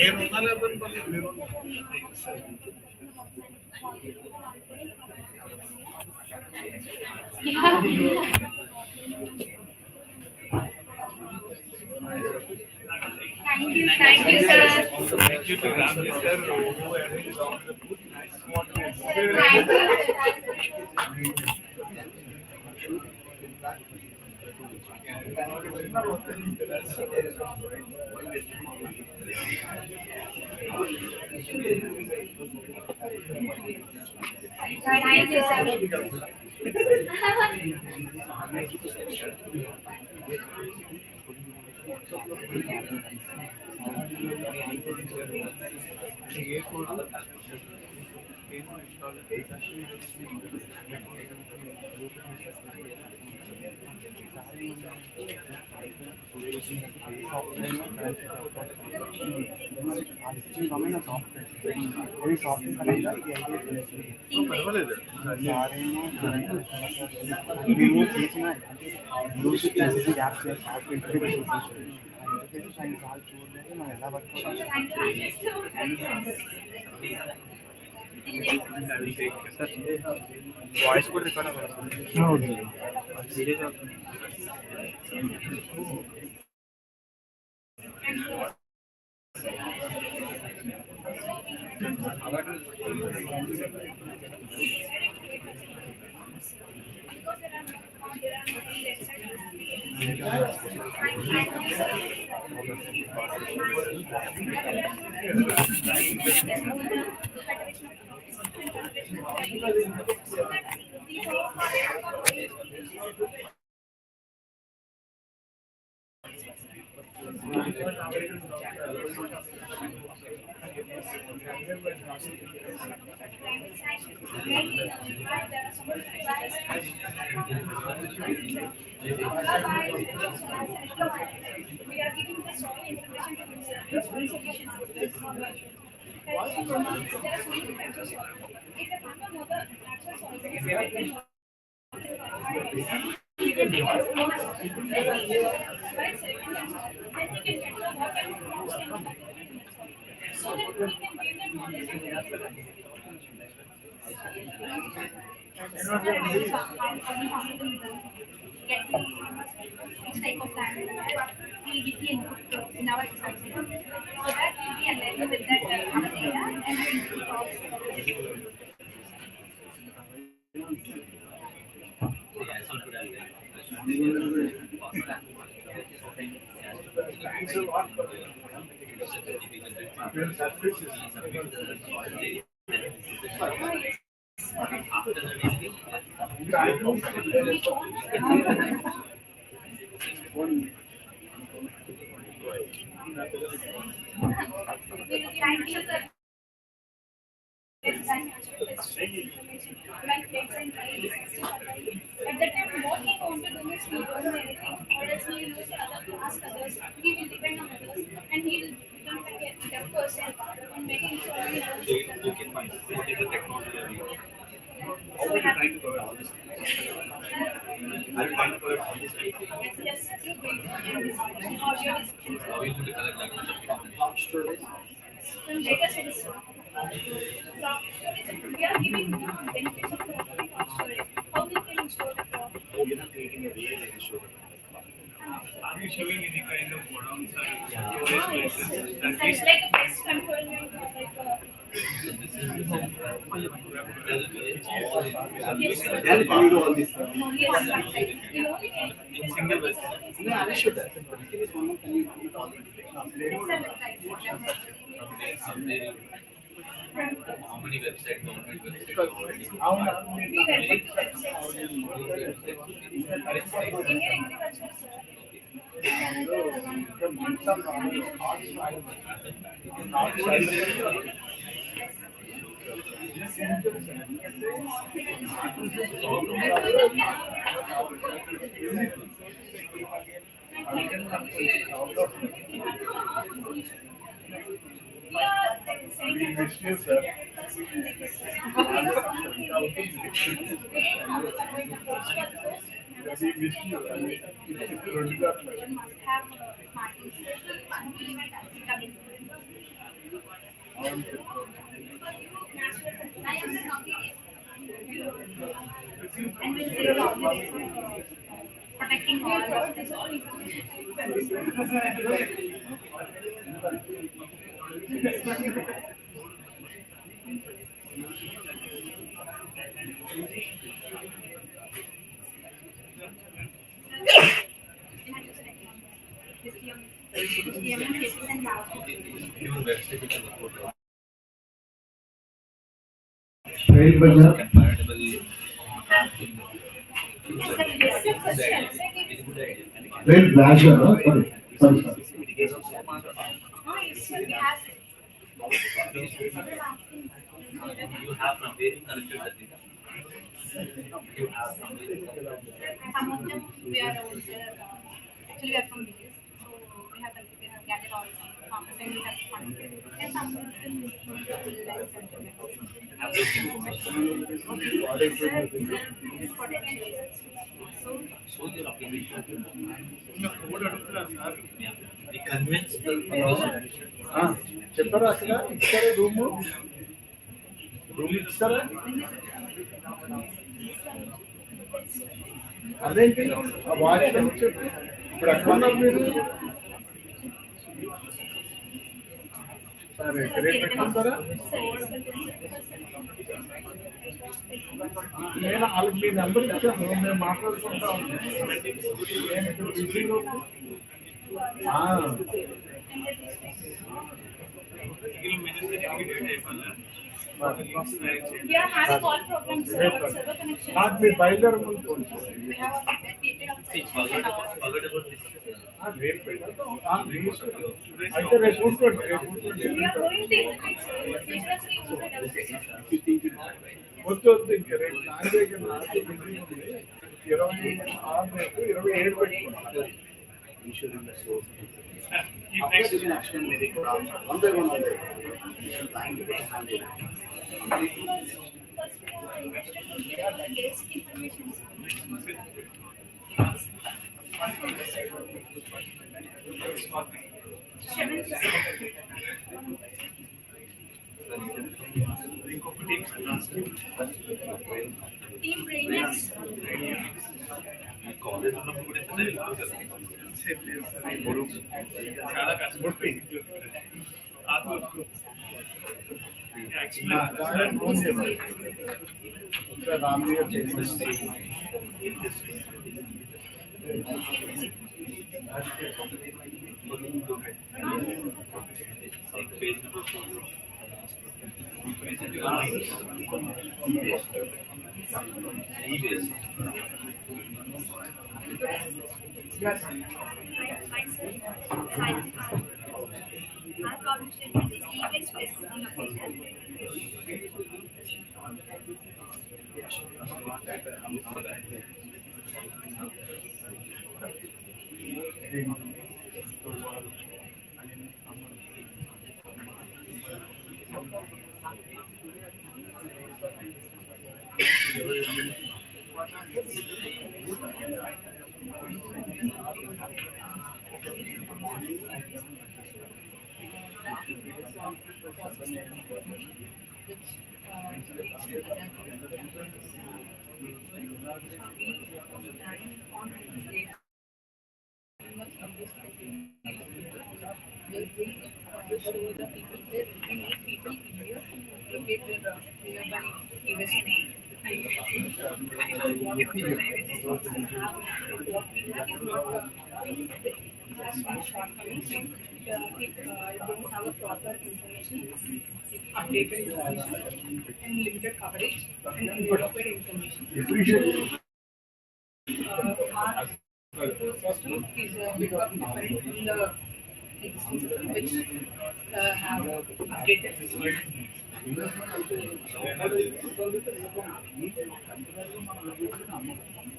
ఏమన్నా లేకపోతే Thank you, sir. Thank you to Ramji sir who arranged all the food. Thank you, పర్వాలేదు మేము చేసిన అంటే రోజు message app చేసి interview ఆయన వాళ్ళు చూడలేదు మనం ఎలా వర్క్ వాయిస్ కూడా రికార్డ్ అవ్వాలి we are giving the soil information to users. One solution to this problem. There are so many types of soil. If a farmer knows the natural soil, he can right selecting the soil, then he can get the what kind of crops can be so that he can gain that knowledge and get each type of plant we give the input in our exercise so that we'll be aligning with that data and we improve crops. Thanks a lot. At that time, what he want to do is he don't do anything, or else he will ask others. He will depend on others, and he will become like a deaf person on making sure he knows. Okay, fine. What is the technology? How are you trying to cover all this? Are you trying to cover all this? Yes, How are you going to collect that much of storage? from data sets. We are giving benefits of crop storage. How we can store the crop. Oh, you're not creating a real issue. Are you showing any kind of godowns or storage places? It's like a pest control, like yes, They'll give you all this. yes, In single verse. No, I should that. How many websites, government websites are already Indian We wish you, sir. We wish you. It's రెండు గంటలు. అవును sir. and we'll save all protecting all of this. your website you can upload Trail Bazaar. compatible Trail Bazaar. Sorry. Sorry. you have from where you collected the data. You have from where you collected the data. Some of them we are also actually we are from villages, so we have gathered all some farmers and we have contributed. And some of them So your application we convince the చెప్పారా అసలు ఇస్తారా room room ఇస్తారా అదేంటి ఆ watchman చెప్పి ఇప్పుడు ఎక్కడ ఉన్నారు మీరు సరే రేపు పెట్టుకుంటారా నేను వాళ్ళకి మీ నెంబర్ ఇచ్చాను మేము మాట్లాడుకుంటా ఉన్నాం నేను ఇక్కడ బిజీలో we are having all programs server connection. నాకు మీ బయలుదేరి ముందు phone We have created outside. forget about this. రేపు పెడతాం అయితే రేపు కూర్చోండి రేపు కూర్చోండి We are going to seriously వద్దు వద్దు ఇంకా రేపు నా దగ్గర నాకు బిజీ ఉంది 26 రేపు 27 పెట్టుకుంటాం Team Brainiacs. కాలేజ్ ఉన్నప్పుడు కూడా ఎంత తెలుసు కదా చాలా కష్టపడి Ramnagar Our problem statement is e-waste specific location. Show the people there, we need people here to locate their nearby investment. What we have is not has some shortcomings. If don't have a proper information, updated information, and limited coverage and inadequate information. Our system is a bit of different from the existing system which have updated system. Credit points, 100 points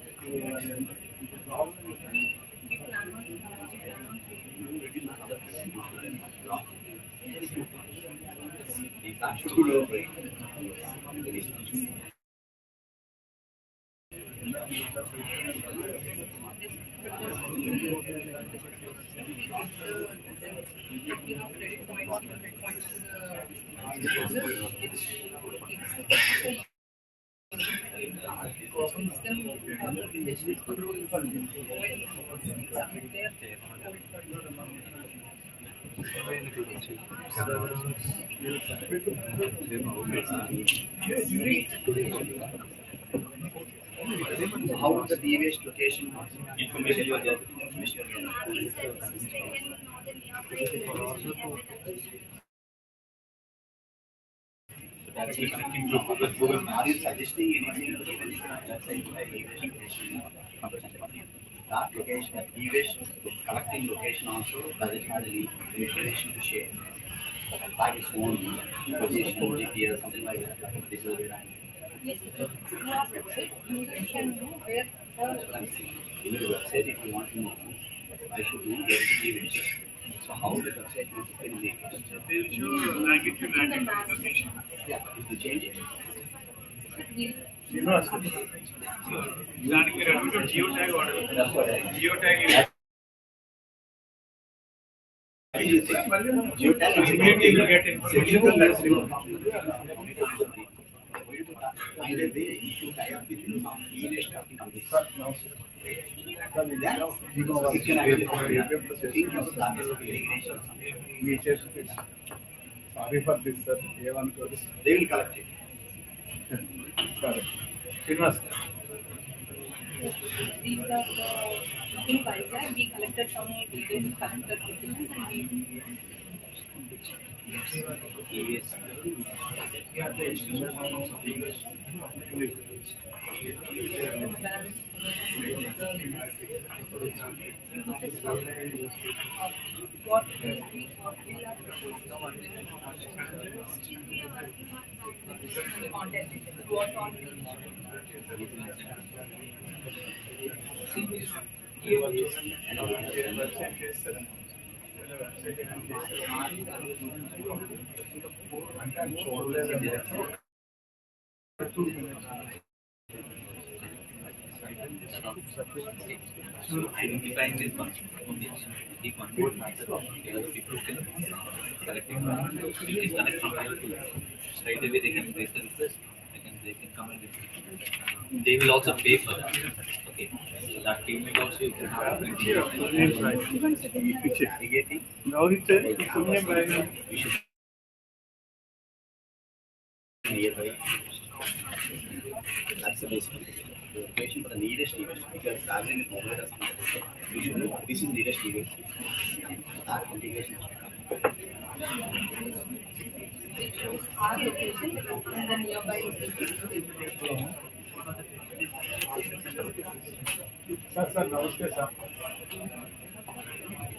to the users, So how is the deviation location information you are getting? Information you are directly connecting to Google. Are you suggesting anything even if website like deviation location, computer science department? That location, deviation, collecting location also doesn't have any information to share. Like its own position, GPS, something like that. This will be done. yes, in our website, users can know where That's what I'm saying. In the website, if you want to know, I should know where the deviation. So how the website will depend on the They will show longitude and location. Yeah, if you change it. దానికి మీరు అనుకుంటే geo tag వాడాలి. Geo tag Either way, you should tie up with some deviation of the company. It can actually think of that as a irrigation. Sorry for this, sir. They will collect it. Sorry. Srinivas. these are the in Vizag, we collected some details, collected documents, and we what we are content, what on So identifying this function, the convert method, people can collect it is connect from here to straight away they can raise the request, they can come and request. They will also pay for that. Okay. So that payment also you can have navigating. Now it's a You should nearby. That's the basic location for the nearest event because traveling is over or something. You should know this is nearest event. That integration. it shows our location and the nearby Sir, namaste, sir.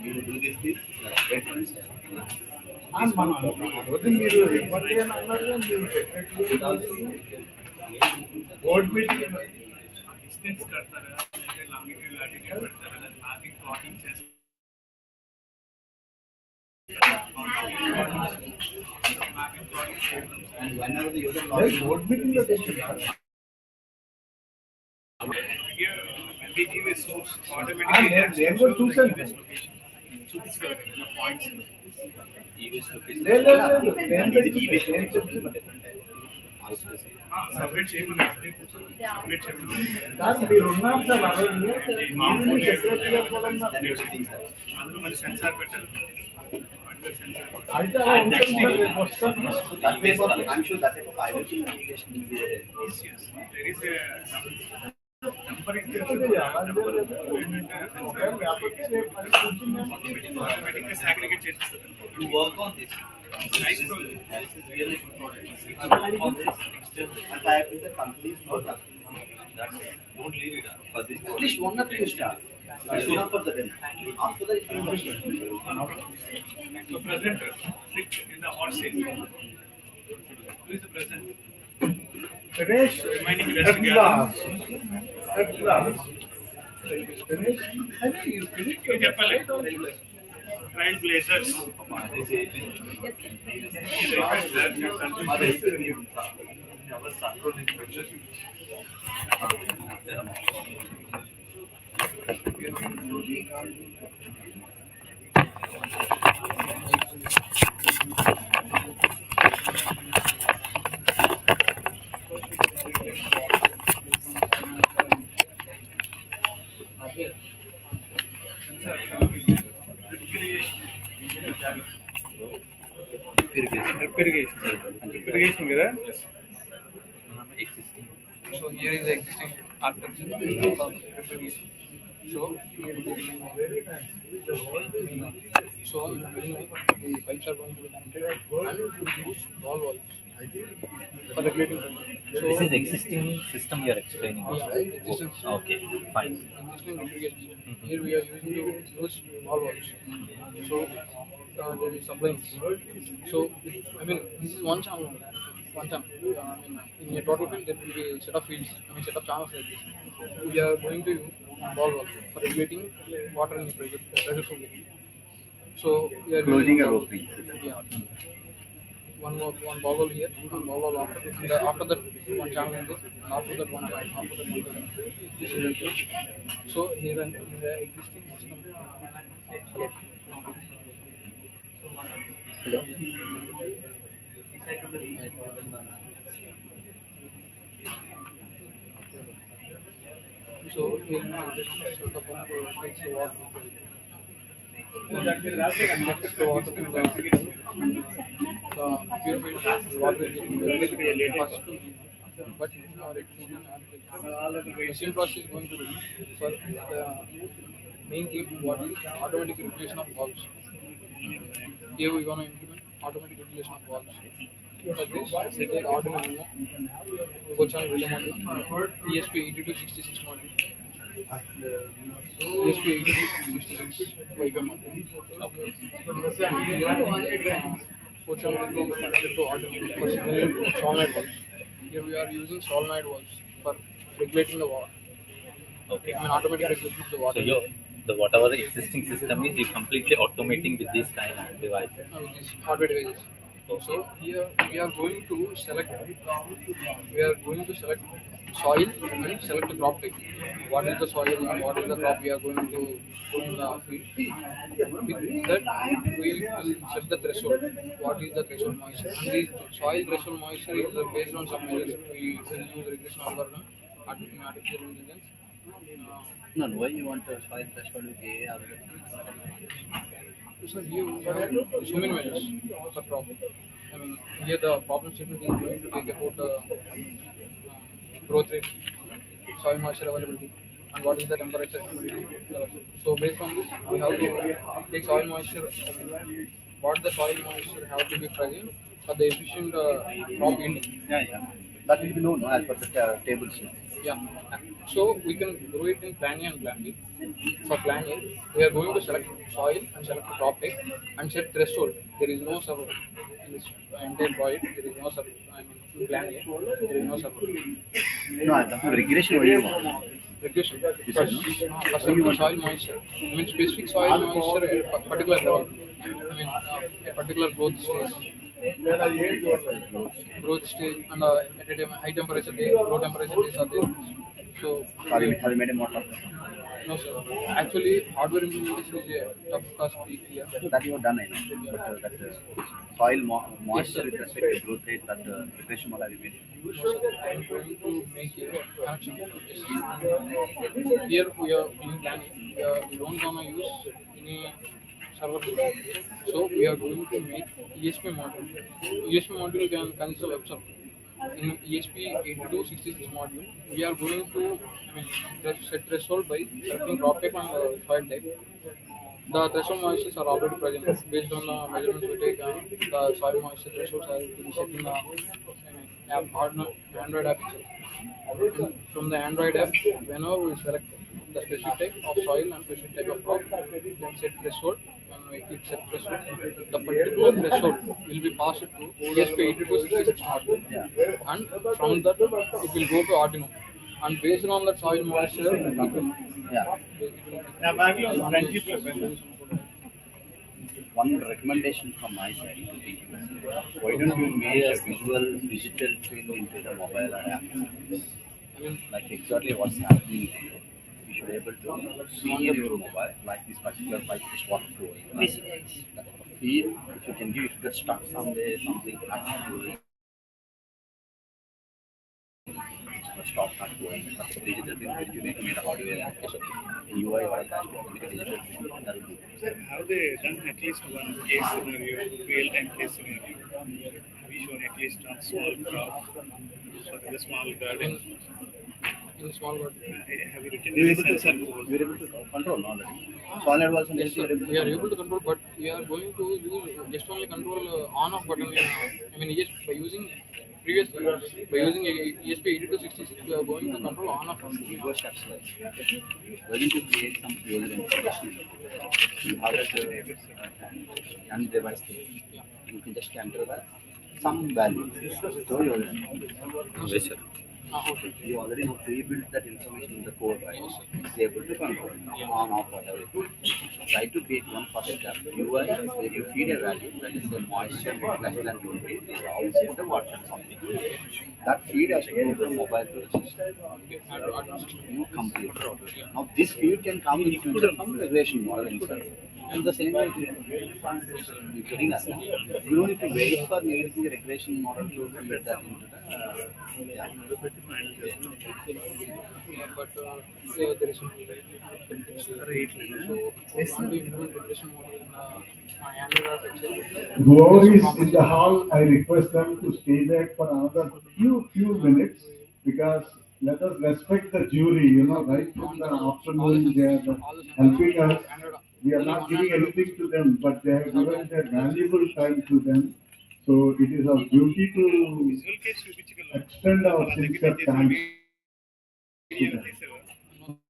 We will do this with reference. మీరు ఇబ్బంది అని అన్నారు board meeting distance కడతారా అంటే longitude latitude పెడతారా marking plotting చేస్తారు And whenever the user logs board meeting లో తీసుకున్నారు here when we give a source automatically నేను కూడా చూసాను చూపిస్తారు పాయింట్స్ లేదు నేను చెప్తున్నాను సపరేట్ చేయమని సపరేట్ చేయమని సార్ మీరు ఉన్నారు సార్ అలాగే సెక్రటరీ గారు కూడా ఉన్నారు అందులో మరి సెన్సార్ పెట్టాలి At that stage. So that way, I'm sure that type of IoT application will be there. Yes, yes. There is a number is there. Automatic aggregate చేసేస్తుంది. You work on this. Nice project. This is really good project. You work on this external. And I have the companies for that. That's it. Don't leave it for this. At least one or two stars. It's enough for the demo. After that, it will be So presenter, sit in the hot seat. Who is the presenter? Ganesh, Remaining at rest last. At last. Ganesh, ఇది చెప్పాలి trial blazers irrigation కదా. So here is the existing architecture of irrigation. So here is the the pipes are going to be connected and use wall valves for regulating pressure. So This is existing system you are explaining. yeah, existing Okay, fine. existing irrigation system. Here we are using to use wall valves. So there is sublimes. So I mean this is one channel. One channel. I mean in a total field there will be a set of fields. I mean set of channels like this. We are going to use wall valves for regulating water and pressure flow. So we are closing using or opening. yeah. One ball valve here, one ball valve after that one channel in this, and after that one channel, after that one channel. This is it. So here in the existing system. Hello. So here in the system, the pump takes the water. The water from the purified water is getting first, but our the same process is going to be for the main thing what is automatic regulation of valves. Here we want to implement automatic regulation of valves. For this, set an Arduino which on relay module, ESP8266 module. ESP8266 Wi-Fi module. Which one will be connected to Arduino for signaling solenoid valves. Here we are using solenoid valves for regulating the water. Okay. I mean automatic regulation of the water. So whatever the existing system is, you completely automating with this kind of devices. With these hardware devices. So here we are going to select soil and select the crop type. What is the soil and what is the crop we are going to put in the field. With that we will set the threshold. What is the threshold moisture? And the soil threshold moisture is based on some measures. We will use regression algorithm, artificial intelligence. No, why you want to soil threshold with AI algorithm? So here we have so many measures for problem. I mean, here the problem statement is going to take about growth rate, soil moisture availability, and what is the temperature level. So based on this, we have to take soil moisture. What the soil moisture have to be present for the efficient crop yielding. Yeah. That will be known as per the tables. Yeah. So we can grow it in plan A and plan B. For plan A, we are going to select soil and select the crop type and set threshold. There is no server in this entire project. There is no server. I mean, in plan A, there is no server. No, that's regression. What do you want? Regression. You said no? For certain soil moisture. I mean, specific soil moisture at a particular level. I mean, a particular growth stage. Growth stage and at a high temperature day, low temperature days are there. So Have you made a model of that? no sir. Actually, hardware implementation is a tough task here. That you have done, I know. But that soil moisture with respect to growth rate, that regression model you made. I'm going to make a connection. Here we are doing planning. We don't gonna use any server. So we we are going to make ESP module. ESP module can consist of web server. In ESP8266 module, we are going to set threshold by selecting drop type and soil type. The threshold moistures are already present based on the measurements we take. The soil moisture thresholds are to be set in the Android app itself. And from the Android app, whenever we select the specific type of soil and specific type of crop, then set threshold. When we click set threshold, the particular threshold will be passed to ESP8266 module, and from that it will go to Arduino. And based on that soil moisture, it will, Yeah. One recommendation from my side to the user, why don't you make a visual digital twin into the mobile app? Like exactly what's happening here. You should able to see in your mobile, like this particular pipe is water flowing. Like feel, if you can give, if you get stuck somewhere, something not flowing, stop not flowing. That's a digital twin which you need to make a hardware application. UI or dashboard, make a digital twin. That will do. Have they done at least one case scenario, real-time case scenario? Have you shown at least one small crop for the small garden? in small garden. Have you written We're any able to sensor code? we're able to control already. Solid was Yes, sir. We are able to control, but we are going to use just only control on-off button. Yes, by using previous by using ESP8266, we are going to control on-off. Go steps like we're going to create some user information. How does the and device thing? You can just enter the some value. So yes, sir. Okay. You already know pre-built that information in the code, right? It's able to control on off whatever. Try to create one first step. UI where you feed a value that is the moisture less than 20, also the water something. That feed has to go from mobile to the system. You complete. Now this feed can come in future from regulation model inside. And the same way you're getting us. You don't need to wait for the regulation model to feed that into the yeah. But there is no rate. So we want to implement regression model in Andhra itself. Whoever is in the hall, I request them to stay there for another few minutes because let us respect the jury, right from the afternoon they are helping us. We are not giving anything to them, but they have given their valuable time to them. So it is our duty to extend our sincere thanks to them.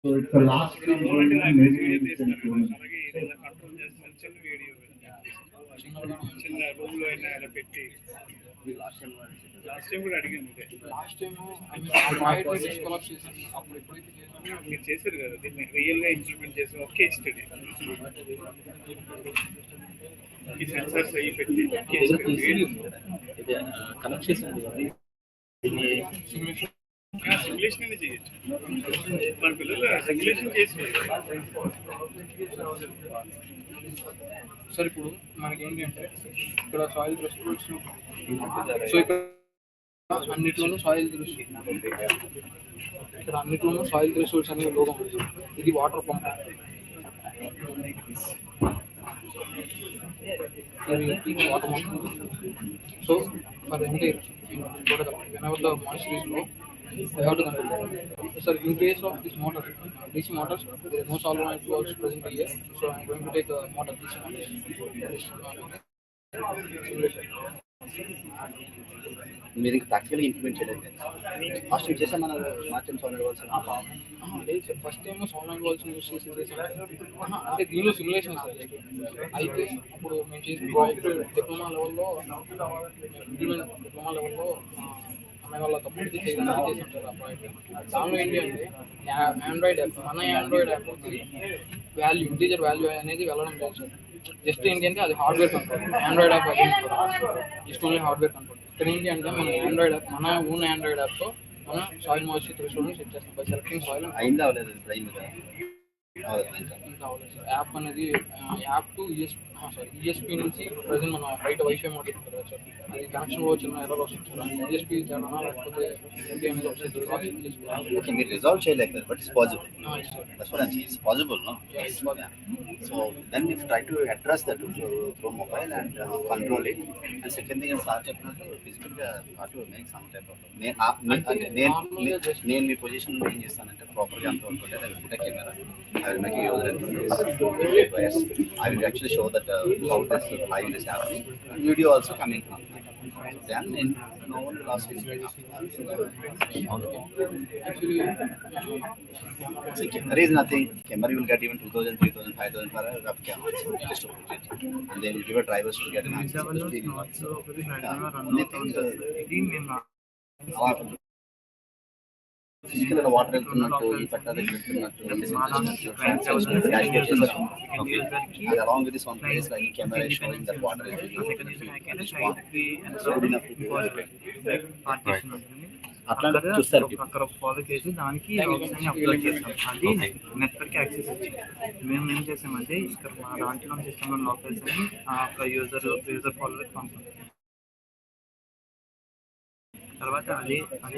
So it's the last thing going on, maybe we can do it. చిన్న room లో అయినా ఇలా పెట్టి last time కూడా అడిగాను ఇదే. Last time అప్పుడు ఎప్పుడైతే మీరు చేశారు కదా దీన్ని రియల్ గా ఇంప్లిమెంట్ చేసి ఒకే స్టడీ ఈ సెన్సార్స్ అయ్యి పెట్టి కనెక్ట్ చేసి సిమ్యులేషన్ అనేది చేయొచ్చు. మన పిల్లలు సిమ్యులేషన్ చేసి సార్ ఇప్పుడు మనకి ఏంటి అంటే ఇక్కడ సాయిల్ రెస్పాన్స్ సో ఇక్కడ అన్నిట్లోనూ సాయిల్ ఇక్కడ అన్నిట్లోనూ సాయిల్ రిసోర్స్ అనే లోగో ఉంది. ఇది వాటర్ పంప్. ఇది water pump. So for entire whenever the moisture is low, we have to control. Sir, in case of this motor, DC motors, there is no solenoid valves present here, so I am going to take a motor DC motor. మీరు ప్రాక్టికల్గా implement చేయలేదు first చేసాం మన మార్చం solid walls లేదు first time solenoid walls use చేసి అంటే దీనిలో సిమ్యులేషన్ సార్ అయితే అప్పుడు మేము చేసిన ప్రాజెక్ట్ డిప్లొమా లెవెల్లో అమ్మాయి వాళ్ళ తప్పుడు చేసాం సార్ ఆ ప్రాజెక్ట్. దానిలో ఏంటి అంటే ఆండ్రాయిడ్ యాప్ మన Android app value integer value అనేది వెళ్ళడం లేదు సార్. జస్ట్ ఏంటి అంటే అది hardware control. Android app just only hardware control. ఇక్కడ ఏంటి అంటే మన ఆండ్రాయిడ్ యాప్ మన ఓన్ ఆండ్రాయిడ్ యాప్తో మన సాయిల్ మాయిశ్చర్ థ్రెషోల్డ్ని సెట్ చేస్తాం బై సెలెక్టింగ్ సాయిల్. అయిందా అవ్వలేదు ఇంకా అవ్వలేదు సార్. యాప్ అనేది యాప్ టు సార్ ఈఎస్పీ నుంచి ప్రజెంట్ మన బయట వైఫై మోడల్ ఉంటుంది సార్ అది కనెక్షన్లో చిన్న ఎర్రర్ వస్తుంది సార్ ఈఎస్పీ తేడా లేకపోతే ఏంటి అనేది ఒకసారి Okay, we resolve చేయలేక but it's possible. That's what I'm saying. It's possible, no? Yes. Yeah. So then we try to address that through mobile and control it. And second thing is physically have to make some type of నేను మీ position ఏం చేస్తానంటే ప్రాపర్గా అంత work ఉంటే I will put a camera. I will make a user interface. I will actually show that how this live is happening. Video also coming from that. Then no one will ask anything Actually, see, there is nothing. Camera you will get even 2,000, 3,000, 5,000 for a web camera. Just to put it. And they will give a drivers to get an access to the streaming also. Only thing physical water వెళ్తున్నట్టు ఈ పట్టాలు వెళ్తున్నట్టు అది along with one place like camera showing that water అట్లా చూస్తారు అక్కడ follow చేసి దానికి అప్లోడ్ చేస్తాం అది నెట్వర్క్ యాక్సెస్ వచ్చింది మేము ఏం చేసామంటే ఇక్కడ మా దాంట్లో సిస్టంలో లోకల్స్ అని ఒక యూజర్ ఫాలోవర్కి పంపాం తర్వాత అదే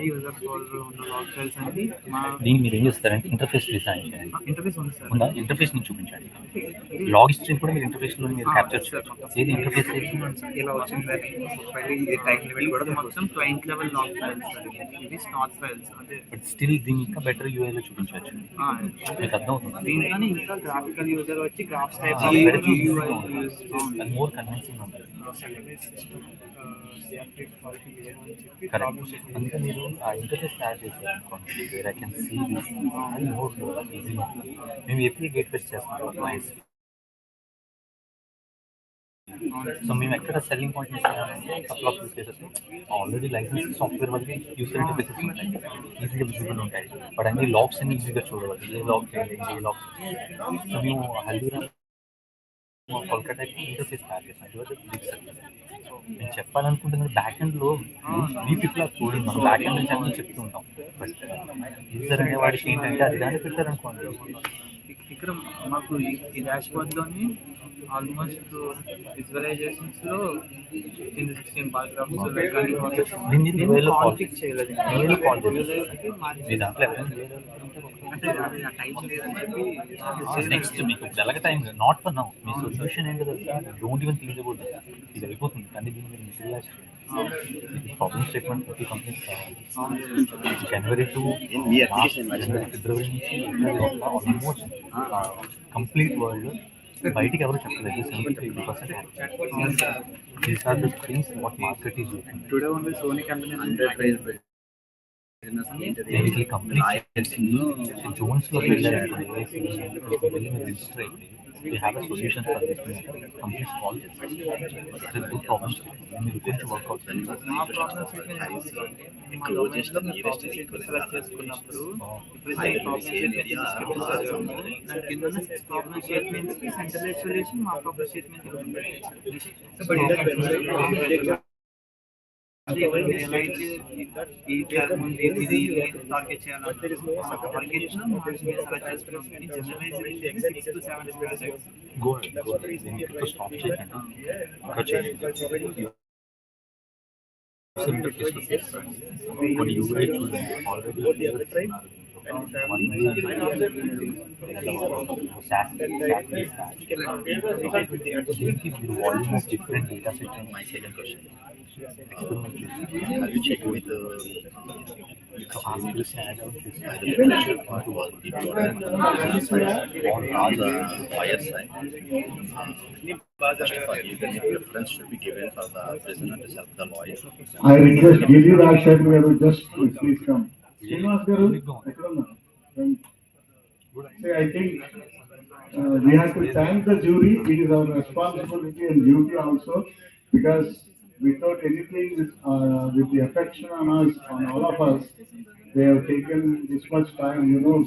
యూజర్ ఫోల్డర్ ఉన్న లాగ్ ఫైల్స్ అనేది మా దీన్ని మీరు ఏం చేస్తారంటే ఇంటర్ఫేస్ డిజైన్ చేయండి. ఇంటర్ఫేస్ ఉంది సార్. ఉందా? ఇంటర్ఫేస్ నుంచి చూపించండి. లాగ్ హిస్టరీ కూడా మీరు ఇంటర్ఫేస్లో మీరు క్యాప్చర్ చేస్తారు. ఏది ఇంటర్ఫేస్ ఇలా వచ్చింది ఫైల్ ఇది టైం లిమిట్ కూడా మొత్తం క్లయింట్ లెవెల్ లాగ్ ఫైల్స్ ఇవి స్టాక్ ఫైల్స్ అంటే బట్ స్టిల్ దీన్ని ఇంకా బెటర్ యూఐలో చూపించవచ్చు. మీకు అర్థం అవుతుంది. దీంట్లోనే ఇంకా గ్రాఫికల్ యూజర్ వచ్చి గ్రాఫ్స్ టైప్ అది మోర్ కన్విన్సింగ్ ఉంటుంది. కరెక్ట్. అందుకే మీరు ఆ ఇంటర్ఫేస్ తయారు చేశారు అనుకోండి where I can see this అది మోర్ ఈజీ. మేము ఎప్పుడు గేట్ ఫేస్ చేస్తాం క్లయింట్స్. సో మేము ఎక్కడ సెల్లింగ్ పాయింట్ ఇస్తామంటే couple of use cases already license software వల్ల యూసర్ ఇంటర్ఫేసెస్ ఉంటాయి, ఈజీగా విజిబుల్ ఉంటాయి. బట్ అన్ని లాక్స్ అన్ని ఈజీగా చూడవచ్చు. ఏ లాక్ చేయాలి, ఏ లాక్. సో మేము హల్దీరామ్ కోల్కతాకి ఇంటర్ఫేస్ తయారు చేస్తాం. It was big success. నేను చెప్పాలనుకుంటున్నాను బ్యాక్ ఎండ్లో వీ పీపుల్ ఆర్ కోడింగ్, మనం బ్యాక్ ఎండ్ నుంచి అన్నీ చెప్తూ ఉంటాం. బట్ యూజర్ అనేవాడికి ఏంటంటే అది దాన్ని పెట్టారనుకోండి. ఇక్కడ మాకు ఈ డాష్ బోర్డ్లోని ఆల్మోస్ట్ విజువలైజేషన్స్లో 16 పారాగ్రాఫ్స్ కాన్ఫిగ్ చేయలేదు. అంటే టైం లేదని చెప్పి నెక్స్ట్ మీకు ఎలాగ time not for now. Me solution ఏంటో డోంట్ ఈవెన్ థింక్ అబౌట్ ఇది అయిపోతుంది. కానీ దీన్ని మీరు మెటీరియలైజ్ చేయండి. ప్రాబ్లమ్ స్టేట్మెంట్ ప్రతి కంపెనీకి కావాలి. జనవరి టు ఫిబ్రవరి నుంచి ఆల్మోస్ట్ కంప్లీట్ వరల్డ్ బయటికి ఎవరు చెప్పలేదు. 70-80% these are the things what market is looking. Today only Sony company Basically complete zones-లో వెళ్ళారనుకోండి, వెళ్ళి మీరు రిజిస్టర్ అయితే they have a solution for this. Companies call this. It's a good problem statement. మీరు కొంచెం వర్కౌట్ చేయండి. మా ప్రాబ్లమ్ స్టేట్మెంట్ మా డొమైన్లో మేము ప్రాబ్లమ్ స్టేట్మెంట్ సెలెక్ట్ చేసుకున్నప్పుడు ఇప్పుడు ప్రాబ్లమ్ స్టేట్మెంట్ దాని కింద ప్రాబ్లమ్ స్టేట్మెంట్స్కి సెంట్రలైజ్ సొల్యూషన్ మా ప్రాబ్లమ్ స్టేట్మెంట్ ఇది టార్గెట్ చేయాలంటే టార్గెట్ సెలెక్ట్ చేసుకున్నాం కానీ generalize 6 to 7 specifics Go ahead. దీన్ని ఇక్కడ స్టాప్ చేయకండి. ఇంకా చేయండి. ఇంటర్ఫేస్ కొన్ని యూఐ చూడండి ఆల్రెడీ దీనికి మీరు volume of different data set and my second question Have you checked with the ask this ad out this to work with the on the buyer side? First of all, even if preference should be given for the prisoner to serve the lawyer. I request Giri Rajshekar garu just please come. Srinivas garu, ekkada unnaru? I think we have to thank the jury. It is our responsibility and duty also, because without anything with the affection on us, on all of us, they have taken this much time,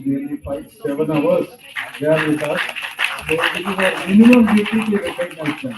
nearly 5-7 hours they are with us. So it is our minimum duty to recognize them.